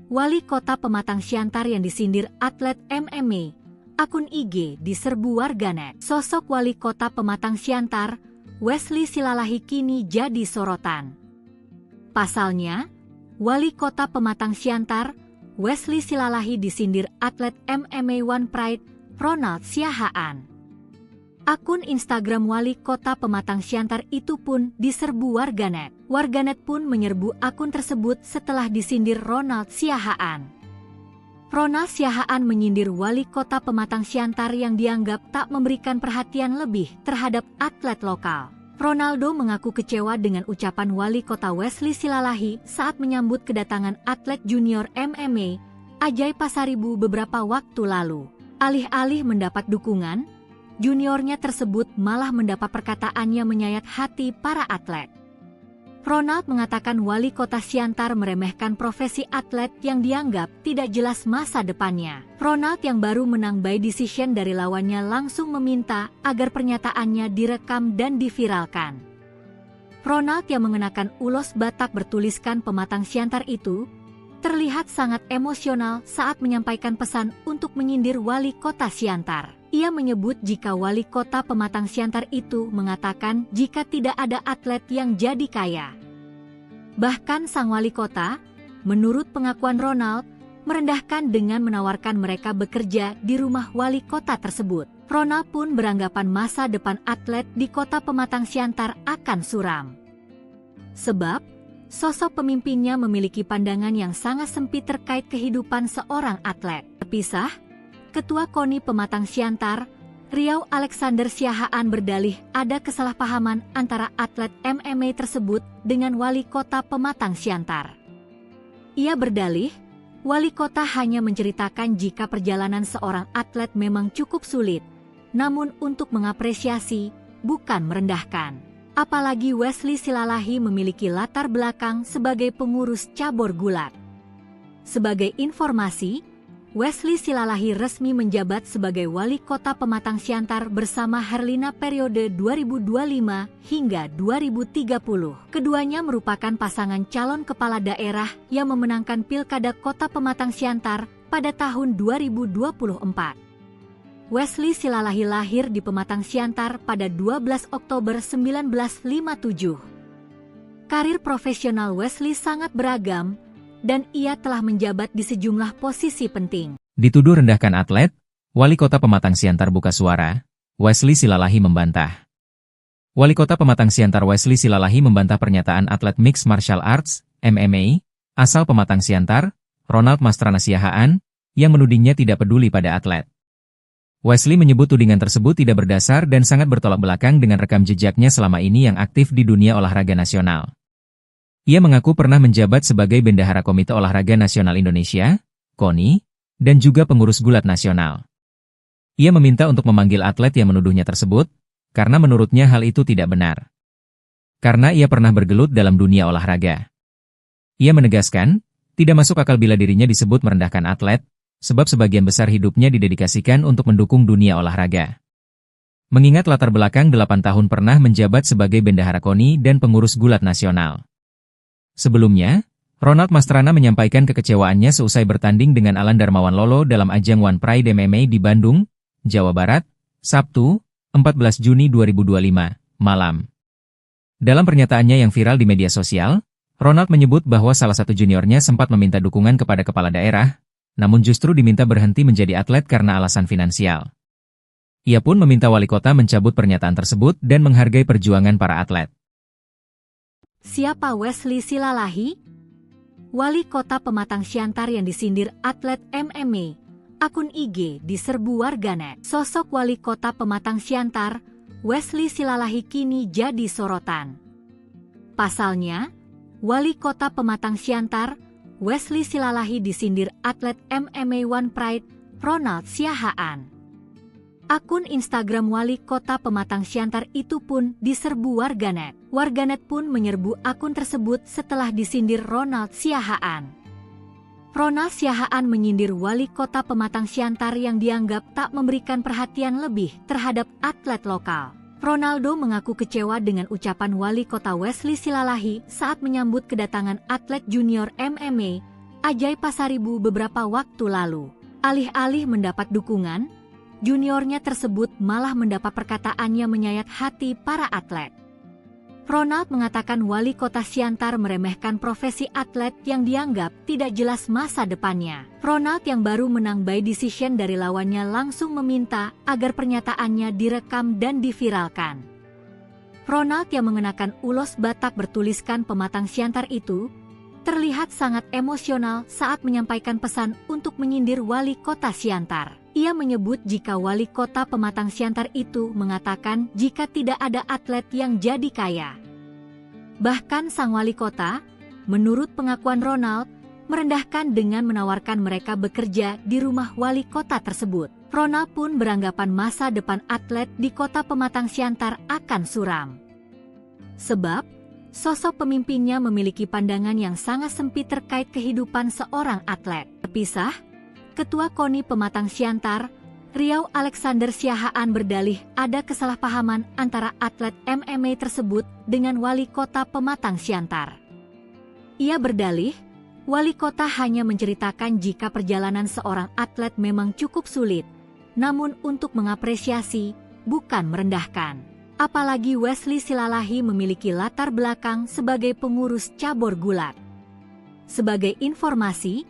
Wali kota Pematang Siantar yang disindir atlet MMA, akun IG diserbu warganet. Sosok wali kota Pematang Siantar, Wesley Silalahi kini jadi sorotan. Pasalnya, wali kota Pematang Siantar, Wesley Silalahi disindir atlet MMA One Pride, Ronald Siahaan. Akun Instagram wali kota Pematang Siantar itu pun diserbu warganet. Warganet pun menyerbu akun tersebut setelah disindir Ronald Siahaan. Ronald Siahaan menyindir wali kota Pematang Siantar yang dianggap tak memberikan perhatian lebih terhadap atlet lokal. Ronaldo mengaku kecewa dengan ucapan wali kota Wesley Silalahi saat menyambut kedatangan atlet junior MMA, Ajay Pasaribu beberapa waktu lalu. Alih-alih mendapat dukungan, juniornya tersebut malah mendapat perkataannya menyayat hati para atlet. Ronald mengatakan wali kota Siantar meremehkan profesi atlet yang dianggap tidak jelas masa depannya. Ronald yang baru menang by decision dari lawannya langsung meminta agar pernyataannya direkam dan diviralkan. Ronald yang mengenakan ulos Batak bertuliskan Pematang Siantar itu terlihat sangat emosional saat menyampaikan pesan untuk menyindir wali kota Siantar. Ia menyebut jika wali kota Pematang Siantar itu mengatakan jika tidak ada atlet yang jadi kaya. Bahkan sang wali kota, menurut pengakuan Ronald, merendahkan dengan menawarkan mereka bekerja di rumah wali kota tersebut. Ronald pun beranggapan masa depan atlet di kota Pematang Siantar akan suram. Sebab, sosok pemimpinnya memiliki pandangan yang sangat sempit terkait kehidupan seorang atlet. Terpisah, Ketua KONI Pematang Siantar, Riau Alexander Siahaan berdalih ada kesalahpahaman antara atlet MMA tersebut dengan Wali Kota Pematang Siantar. Ia berdalih, Wali Kota hanya menceritakan jika perjalanan seorang atlet memang cukup sulit, namun untuk mengapresiasi, bukan merendahkan. Apalagi Wesley Silalahi memiliki latar belakang sebagai pengurus cabur gulat. Sebagai informasi, Wesley Silalahi resmi menjabat sebagai Wali Kota Pematang Siantar bersama Herlina periode 2025 hingga 2030. Keduanya merupakan pasangan calon kepala daerah yang memenangkan Pilkada Kota Pematang Siantar pada tahun 2024. Wesley Silalahi lahir di Pematang Siantar pada 12 Oktober 1957. Karir profesional Wesley sangat beragam, dan ia telah menjabat di sejumlah posisi penting. Dituduh rendahkan atlet, Wali Kota Pematang Siantar buka suara, Wesley Silalahi membantah. Wali Kota Pematang Siantar Wesley Silalahi membantah pernyataan atlet Mixed Martial Arts, MMA, asal Pematang Siantar, Ronald Mastrana Siahaan, yang menudingnya tidak peduli pada atlet. Wesley menyebut tudingan tersebut tidak berdasar dan sangat bertolak belakang dengan rekam jejaknya selama ini yang aktif di dunia olahraga nasional. Ia mengaku pernah menjabat sebagai Bendahara Komite Olahraga Nasional Indonesia, KONI, dan juga pengurus gulat nasional. Ia meminta untuk memanggil atlet yang menuduhnya tersebut, karena menurutnya hal itu tidak benar. Karena ia pernah bergelut dalam dunia olahraga. Ia menegaskan, tidak masuk akal bila dirinya disebut merendahkan atlet, sebab sebagian besar hidupnya didedikasikan untuk mendukung dunia olahraga. Mengingat latar belakang 8 tahun pernah menjabat sebagai Bendahara KONI dan pengurus gulat nasional. Sebelumnya, Ronald Mastrana menyampaikan kekecewaannya seusai bertanding dengan Alan Darmawan Lolo dalam ajang One Pride MMA di Bandung, Jawa Barat, Sabtu, 14 Juni 2025, malam. Dalam pernyataannya yang viral di media sosial, Ronald menyebut bahwa salah satu juniornya sempat meminta dukungan kepada kepala daerah, namun justru diminta berhenti menjadi atlet karena alasan finansial. Ia pun meminta wali kota mencabut pernyataan tersebut dan menghargai perjuangan para atlet. Siapa Wesley Silalahi? Wali Kota Pematang Siantar yang disindir atlet MMA, akun IG diserbu warganet. Sosok Wali Kota Pematang Siantar, Wesley Silalahi kini jadi sorotan. Pasalnya, Wali Kota Pematang Siantar, Wesley Silalahi disindir atlet MMA One Pride, Ronald Siahaan. Akun Instagram Wali Kota Pematang Siantar itu pun diserbu warganet. Warganet pun menyerbu akun tersebut setelah disindir Ronald Siahaan. Ronald Siahaan menyindir Wali Kota Pematang Siantar yang dianggap tak memberikan perhatian lebih terhadap atlet lokal. Ronaldo mengaku kecewa dengan ucapan Wali Kota Wesley Silalahi saat menyambut kedatangan atlet junior MMA, Ajay Pasaribu beberapa waktu lalu. Alih-alih mendapat dukungan, juniornya tersebut malah mendapat perkataannya menyayat hati para atlet. Ronald mengatakan Wali Kota Siantar meremehkan profesi atlet yang dianggap tidak jelas masa depannya. Ronald yang baru menang by decision dari lawannya langsung meminta agar pernyataannya direkam dan diviralkan. Ronald yang mengenakan ulos Batak bertuliskan Pematang Siantar itu terlihat sangat emosional saat menyampaikan pesan untuk menyindir Wali Kota Siantar. Ia menyebut jika Wali Kota Pematang Siantar itu mengatakan jika tidak ada atlet yang jadi kaya. Bahkan sang wali kota, menurut pengakuan Ronald, merendahkan dengan menawarkan mereka bekerja di rumah wali kota tersebut. Ronald pun beranggapan masa depan atlet di Kota Pematang Siantar akan suram. Sebab, sosok pemimpinnya memiliki pandangan yang sangat sempit terkait kehidupan seorang atlet. Terpisah, Ketua KONI Pematang Siantar, Riau Alexander Siahaan berdalih ada kesalahpahaman antara atlet MMA tersebut dengan Wali Kota Pematang Siantar. Ia berdalih, Wali Kota hanya menceritakan jika perjalanan seorang atlet memang cukup sulit, namun untuk mengapresiasi, bukan merendahkan. Apalagi Wesley Silalahi memiliki latar belakang sebagai pengurus cabur gulat. Sebagai informasi,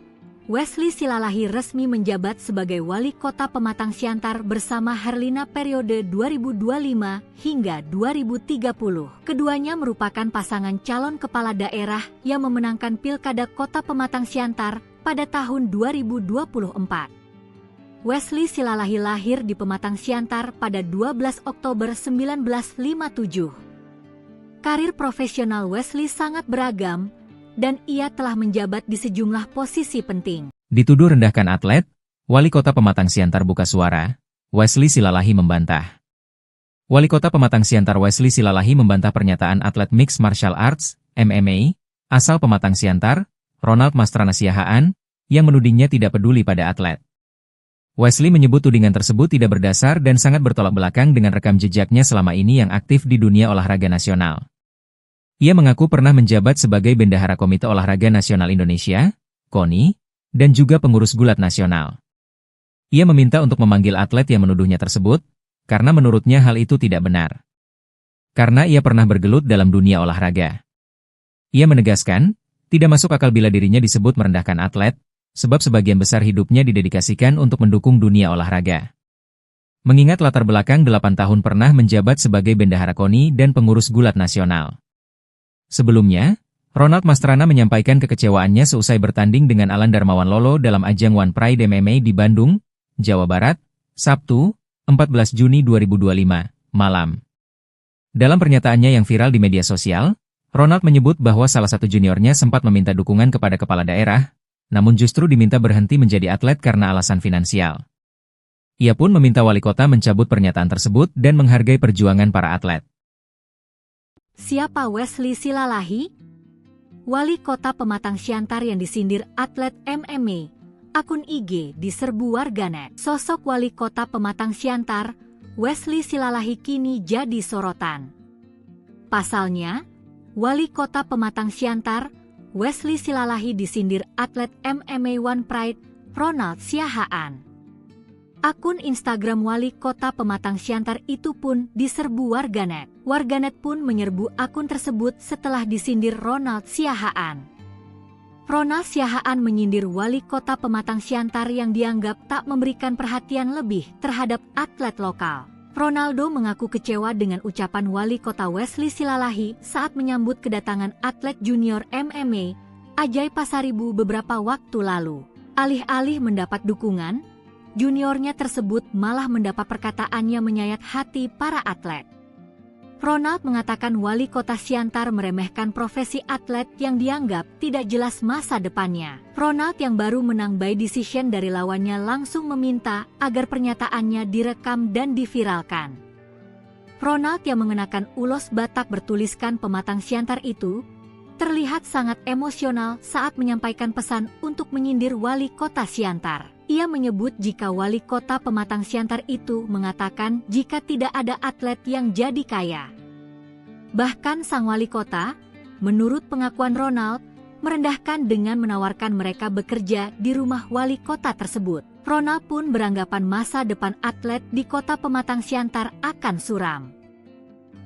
Wesley Silalahi resmi menjabat sebagai Wali Kota Pematang Siantar bersama Herlina periode 2025 hingga 2030. Keduanya merupakan pasangan calon kepala daerah yang memenangkan Pilkada Kota Pematang Siantar pada tahun 2024. Wesley Silalahi lahir di Pematang Siantar pada 12 Oktober 1957. Karir profesional Wesley sangat beragam, dan ia telah menjabat di sejumlah posisi penting. Dituduh rendahkan atlet, Wali Kota Pematang Siantar buka suara, Wesley Silalahi membantah. Wali Kota Pematang Siantar Wesley Silalahi membantah pernyataan atlet Mixed Martial Arts, MMA, asal Pematang Siantar, Ronald Mastrana Siahaan, yang menudingnya tidak peduli pada atlet. Wesley menyebut tudingan tersebut tidak berdasar dan sangat bertolak belakang dengan rekam jejaknya selama ini yang aktif di dunia olahraga nasional. Ia mengaku pernah menjabat sebagai Bendahara Komite Olahraga Nasional Indonesia, KONI, dan juga pengurus gulat nasional. Ia meminta untuk memanggil atlet yang menuduhnya tersebut, karena menurutnya hal itu tidak benar. Karena ia pernah bergelut dalam dunia olahraga. Ia menegaskan, tidak masuk akal bila dirinya disebut merendahkan atlet, sebab sebagian besar hidupnya didedikasikan untuk mendukung dunia olahraga. Mengingat latar belakang 8 tahun pernah menjabat sebagai Bendahara KONI dan pengurus gulat nasional. Sebelumnya, Ronald Mastrana menyampaikan kekecewaannya seusai bertanding dengan Alan Darmawan Lolo dalam ajang One Pride MMA di Bandung, Jawa Barat, Sabtu, 14 Juni 2025, malam. Dalam pernyataannya yang viral di media sosial, Ronald menyebut bahwa salah satu juniornya sempat meminta dukungan kepada kepala daerah, namun justru diminta berhenti menjadi atlet karena alasan finansial. Ia pun meminta wali kota mencabut pernyataan tersebut dan menghargai perjuangan para atlet. Siapa Wesley Silalahi? Wali Kota Pematang Siantar yang disindir atlet MMA, akun IG diserbu warganet. Sosok Wali Kota Pematang Siantar, Wesley Silalahi kini jadi sorotan. Pasalnya, Wali Kota Pematang Siantar, Wesley Silalahi disindir atlet MMA One Pride, Ronald Siahaan. Akun Instagram Wali Kota Pematang Siantar itu pun diserbu warganet. Warganet pun menyerbu akun tersebut setelah disindir Ronald Siahaan. Ronald Siahaan menyindir Wali Kota Pematang Siantar yang dianggap tak memberikan perhatian lebih terhadap atlet lokal. Ronaldo mengaku kecewa dengan ucapan Wali Kota Wesley Silalahi saat menyambut kedatangan atlet junior MMA, Ajay Pasaribu beberapa waktu lalu. Alih-alih mendapat dukungan, juniornya tersebut malah mendapat perkataannya menyayat hati para atlet. Ronald mengatakan Wali Kota Siantar meremehkan profesi atlet yang dianggap tidak jelas masa depannya. Ronald yang baru menang by decision dari lawannya langsung meminta agar pernyataannya direkam dan diviralkan. Ronald yang mengenakan ulos Batak bertuliskan Pematang Siantar itu terlihat sangat emosional saat menyampaikan pesan untuk menyindir Wali Kota Siantar. Ia menyebut jika Wali Kota Pematang Siantar itu mengatakan jika tidak ada atlet yang jadi kaya. Bahkan sang wali kota, menurut pengakuan Ronald, merendahkan dengan menawarkan mereka bekerja di rumah wali kota tersebut. Ronald pun beranggapan masa depan atlet di Kota Pematang Siantar akan suram.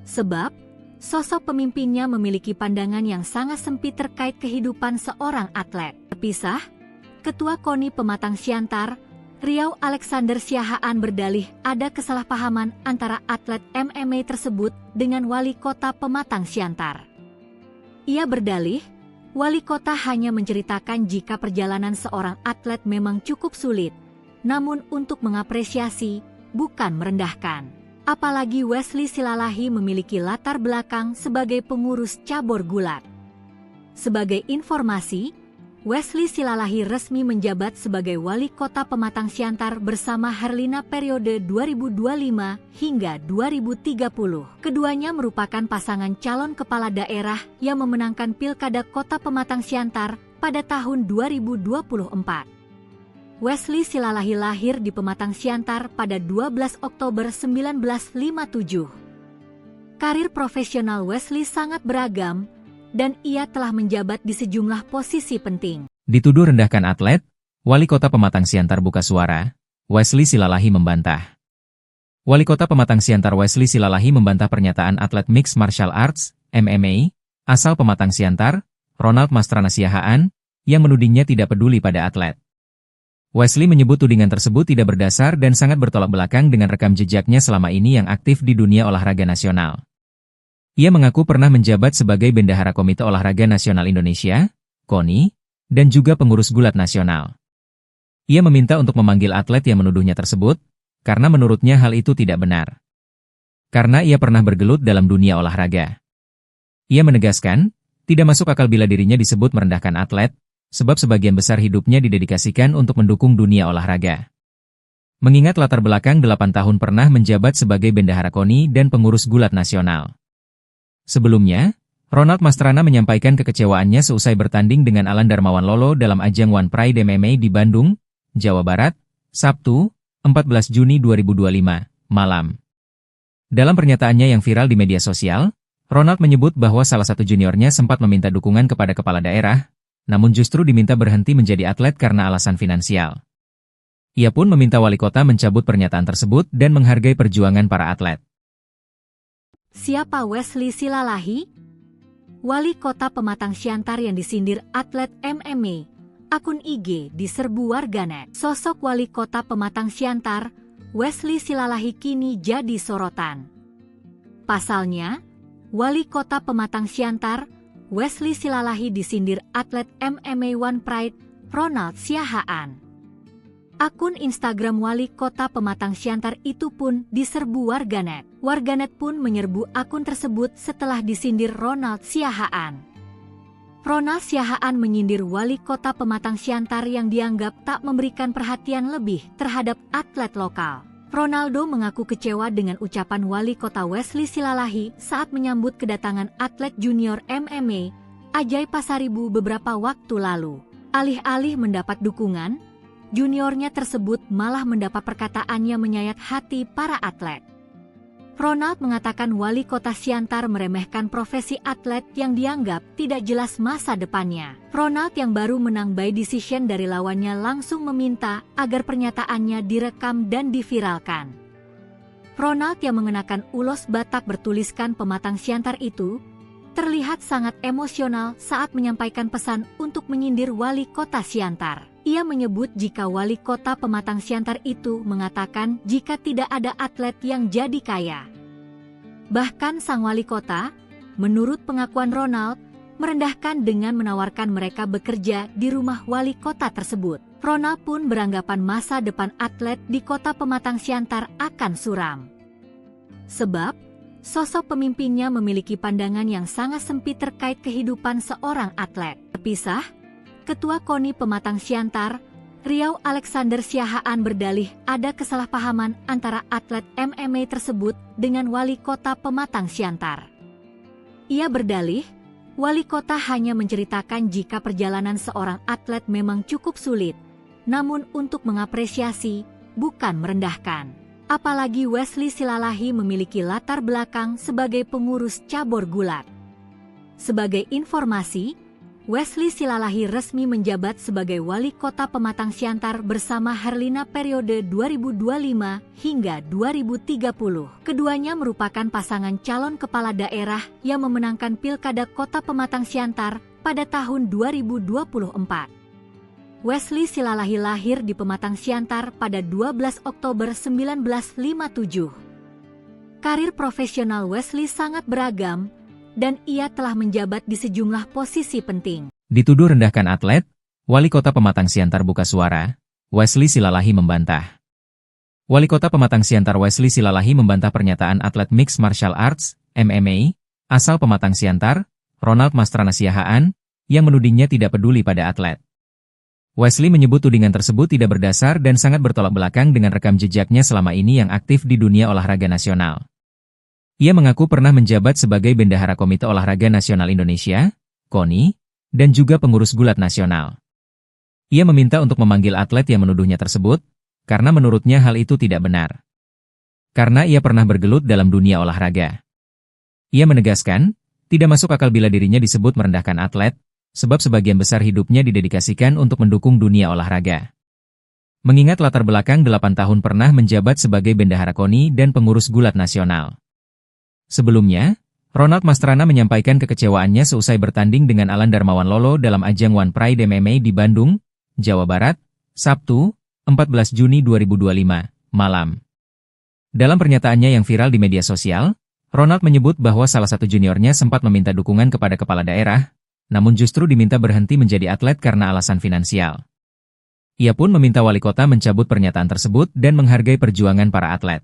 Sebab, sosok pemimpinnya memiliki pandangan yang sangat sempit terkait kehidupan seorang atlet. Terpisah, Ketua KONI Pematang Siantar, Riau Alexander Siahaan berdalih ada kesalahpahaman antara atlet MMA tersebut dengan Wali Kota Pematang Siantar. Ia berdalih, Wali Kota hanya menceritakan jika perjalanan seorang atlet memang cukup sulit, namun untuk mengapresiasi, bukan merendahkan. Apalagi Wesley Silalahi memiliki latar belakang sebagai pengurus cabur gulat. Sebagai informasi, Wesley Silalahi resmi menjabat sebagai Wali Kota Pematang Siantar bersama Herlina periode 2025 hingga 2030. Keduanya merupakan pasangan calon kepala daerah yang memenangkan Pilkada Kota Pematang Siantar pada tahun 2024. Wesley Silalahi lahir di Pematang Siantar pada 12 Oktober 1957. Karir profesional Wesley sangat beragam, dan ia telah menjabat di sejumlah posisi penting. Dituduh rendahkan atlet, Wali Kota Pematang Siantar buka suara, Wesley Silalahi membantah. Wali Kota Pematang Siantar Wesley Silalahi membantah pernyataan atlet Mixed Martial Arts, MMA, asal Pematang Siantar, Ronald Mastrana Siahaan, yang menudingnya tidak peduli pada atlet. Wesley menyebut tudingan tersebut tidak berdasar dan sangat bertolak belakang dengan rekam jejaknya selama ini yang aktif di dunia olahraga nasional. Ia mengaku pernah menjabat sebagai Bendahara Komite Olahraga Nasional Indonesia, KONI, dan juga pengurus gulat nasional. Ia meminta untuk memanggil atlet yang menuduhnya tersebut, karena menurutnya hal itu tidak benar. Karena ia pernah bergelut dalam dunia olahraga. Ia menegaskan, tidak masuk akal bila dirinya disebut merendahkan atlet, sebab sebagian besar hidupnya didedikasikan untuk mendukung dunia olahraga. Mengingat latar belakang 8 tahun pernah menjabat sebagai Bendahara KONI dan pengurus gulat nasional. Sebelumnya, Ronald Mastrana menyampaikan kekecewaannya seusai bertanding dengan Alan Darmawan Lolo dalam ajang One Pride MMA di Bandung, Jawa Barat, Sabtu, 14 Juni 2025, malam. Dalam pernyataannya yang viral di media sosial, Ronald menyebut bahwa salah satu juniornya sempat meminta dukungan kepada kepala daerah, namun justru diminta berhenti menjadi atlet karena alasan finansial. Ia pun meminta wali kota mencabut pernyataan tersebut dan menghargai perjuangan para atlet. Siapa Wesley Silalahi? Wali kota Pematang Siantar yang disindir atlet MMA. Akun IG diserbu warganet. Sosok wali kota Pematang Siantar, Wesley Silalahi kini jadi sorotan. Pasalnya, wali kota Pematang Siantar, Wesley Silalahi disindir atlet MMA One Pride, Ronald Siahaan. Akun Instagram wali kota Pematang Siantar itu pun diserbu warganet. Warganet pun menyerbu akun tersebut setelah disindir Ronald Siahaan. Ronald Siahaan menyindir wali kota Pematang Siantar yang dianggap tak memberikan perhatian lebih terhadap atlet lokal. Ronaldo mengaku kecewa dengan ucapan wali kota Wesley Silalahi saat menyambut kedatangan atlet junior MMA, Ajay Pasaribu beberapa waktu lalu. Alih-alih mendapat dukungan, juniornya tersebut malah mendapat perkataannya menyayat hati para atlet. Ronald mengatakan wali kota Siantar meremehkan profesi atlet yang dianggap tidak jelas masa depannya. Ronald yang baru menang by decision dari lawannya langsung meminta agar pernyataannya direkam dan diviralkan. Ronald yang mengenakan ulos Batak bertuliskan Pematang Siantar itu terlihat sangat emosional saat menyampaikan pesan untuk menyindir wali kota Siantar. Ia menyebut jika wali kota Pematang Siantar itu mengatakan jika tidak ada atlet yang jadi kaya. Bahkan sang wali kota, menurut pengakuan Ronald, merendahkan dengan menawarkan mereka bekerja di rumah wali kota tersebut. Ronald pun beranggapan masa depan atlet di kota Pematang Siantar akan suram. Sebab, sosok pemimpinnya memiliki pandangan yang sangat sempit terkait kehidupan seorang atlet. Terpisah, Ketua KONI Pematang Siantar, Riau Alexander Siahaan berdalih ada kesalahpahaman antara atlet MMA tersebut dengan wali kota Pematang Siantar. Ia berdalih, wali kota hanya menceritakan jika perjalanan seorang atlet memang cukup sulit, namun untuk mengapresiasi, bukan merendahkan. Apalagi Wesley Silalahi memiliki latar belakang sebagai pengurus cabur gulat. Sebagai informasi, Wesley Silalahi resmi menjabat sebagai wali kota Pematang Siantar bersama Herlina periode 2025 hingga 2030. Keduanya merupakan pasangan calon kepala daerah yang memenangkan Pilkada Kota Pematang Siantar pada tahun 2024. Wesley Silalahi lahir di Pematang Siantar pada 12 Oktober 1957. Karir profesional Wesley sangat beragam, dan ia telah menjabat di sejumlah posisi penting. Dituduh rendahkan atlet, wali kota Pematang Siantar buka suara, Wesley Silalahi membantah. Wali kota Pematang Siantar Wesley Silalahi membantah pernyataan atlet Mixed Martial Arts, MMA, asal Pematang Siantar, Ronald Mastrana Siahaan, yang menudingnya tidak peduli pada atlet. Wesley menyebut tudingan tersebut tidak berdasar dan sangat bertolak belakang dengan rekam jejaknya selama ini yang aktif di dunia olahraga nasional. Ia mengaku pernah menjabat sebagai Bendahara Komite Olahraga Nasional Indonesia, KONI, dan juga pengurus gulat nasional. Ia meminta untuk memanggil atlet yang menuduhnya tersebut, karena menurutnya hal itu tidak benar. Karena ia pernah bergelut dalam dunia olahraga. Ia menegaskan, tidak masuk akal bila dirinya disebut merendahkan atlet, sebab sebagian besar hidupnya didedikasikan untuk mendukung dunia olahraga. Mengingat latar belakang 8 tahun pernah menjabat sebagai Bendahara KONI dan pengurus gulat nasional. Sebelumnya, Ronald Mastrana menyampaikan kekecewaannya seusai bertanding dengan Alan Darmawan Lolo dalam ajang One Pride MMA di Bandung, Jawa Barat, Sabtu, 14 Juni 2025, malam. Dalam pernyataannya yang viral di media sosial, Ronald menyebut bahwa salah satu juniornya sempat meminta dukungan kepada kepala daerah, namun justru diminta berhenti menjadi atlet karena alasan finansial. Ia pun meminta wali kota mencabut pernyataan tersebut dan menghargai perjuangan para atlet.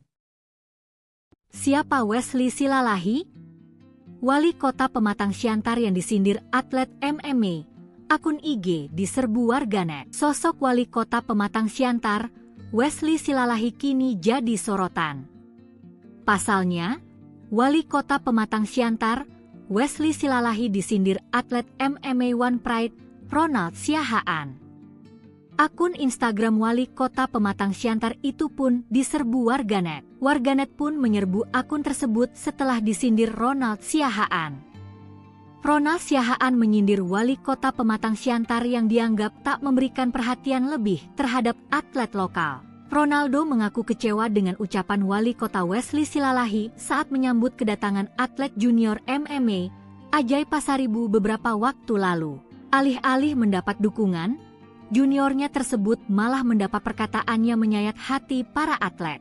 Siapa Wesley Silalahi? Wali kota Pematang Siantar yang disindir atlet MMA. Akun IG diserbu warganet. Sosok wali kota Pematang Siantar, Wesley Silalahi kini jadi sorotan. Pasalnya, wali kota Pematang Siantar, Wesley Silalahi disindir atlet MMA One Pride, Ronald Siahaan. Akun Instagram wali kota Pematang Siantar itu pun diserbu warganet. Warganet pun menyerbu akun tersebut setelah disindir Ronald Siahaan. Ronald Siahaan menyindir wali kota Pematang Siantar yang dianggap tak memberikan perhatian lebih terhadap atlet lokal. Ronaldo mengaku kecewa dengan ucapan wali kota Wesley Silalahi saat menyambut kedatangan atlet junior MMA, Ajay Pasaribu beberapa waktu lalu. Alih-alih mendapat dukungan, juniornya tersebut malah mendapat perkataannya menyayat hati para atlet.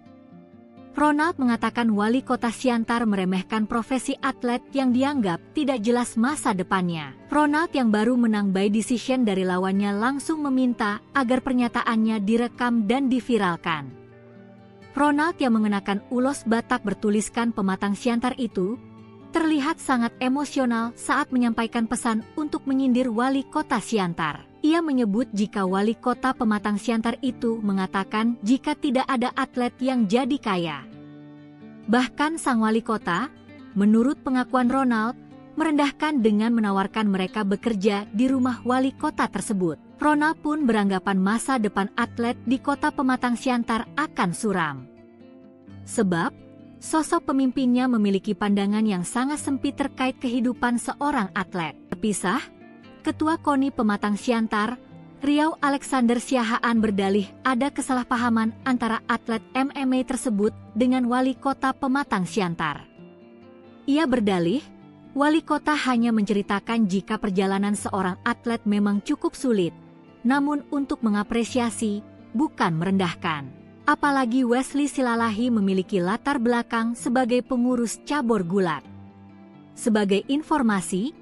Ronald mengatakan wali kota Siantar meremehkan profesi atlet yang dianggap tidak jelas masa depannya. Ronald yang baru menang by decision dari lawannya langsung meminta agar pernyataannya direkam dan diviralkan. Ronald yang mengenakan ulos Batak bertuliskan Pematang Siantar itu terlihat sangat emosional saat menyampaikan pesan untuk menyindir wali kota Siantar. Ia menyebut jika wali kota Pematang Siantar itu mengatakan jika tidak ada atlet yang jadi kaya. Bahkan sang wali kota, menurut pengakuan Ronald, merendahkan dengan menawarkan mereka bekerja di rumah wali kota tersebut. Ronald pun beranggapan masa depan atlet di kota Pematang Siantar akan suram. Sebab, sosok pemimpinnya memiliki pandangan yang sangat sempit terkait kehidupan seorang atlet. Terpisah, Ketua KONI Pematang Siantar, Riau Alexander Siahaan berdalih ada kesalahpahaman antara atlet MMA tersebut dengan wali kota Pematang Siantar. Ia berdalih, wali kota hanya menceritakan jika perjalanan seorang atlet memang cukup sulit, namun untuk mengapresiasi, bukan merendahkan. Apalagi Wesley Silalahi memiliki latar belakang sebagai pengurus cabur gulat. Sebagai informasi,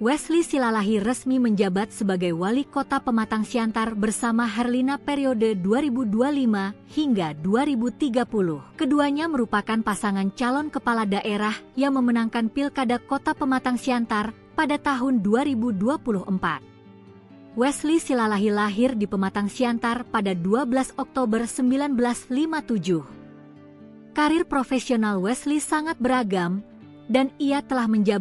Wesley Silalahi resmi menjabat sebagai wali kota Pematang Siantar bersama Herlina periode 2025 hingga 2030. Keduanya merupakan pasangan calon kepala daerah yang memenangkan Pilkada Kota Pematang Siantar pada tahun 2024. Wesley Silalahi lahir di Pematang Siantar pada 12 Oktober 1957. Karir profesional Wesley sangat beragam, dan ia telah menjabat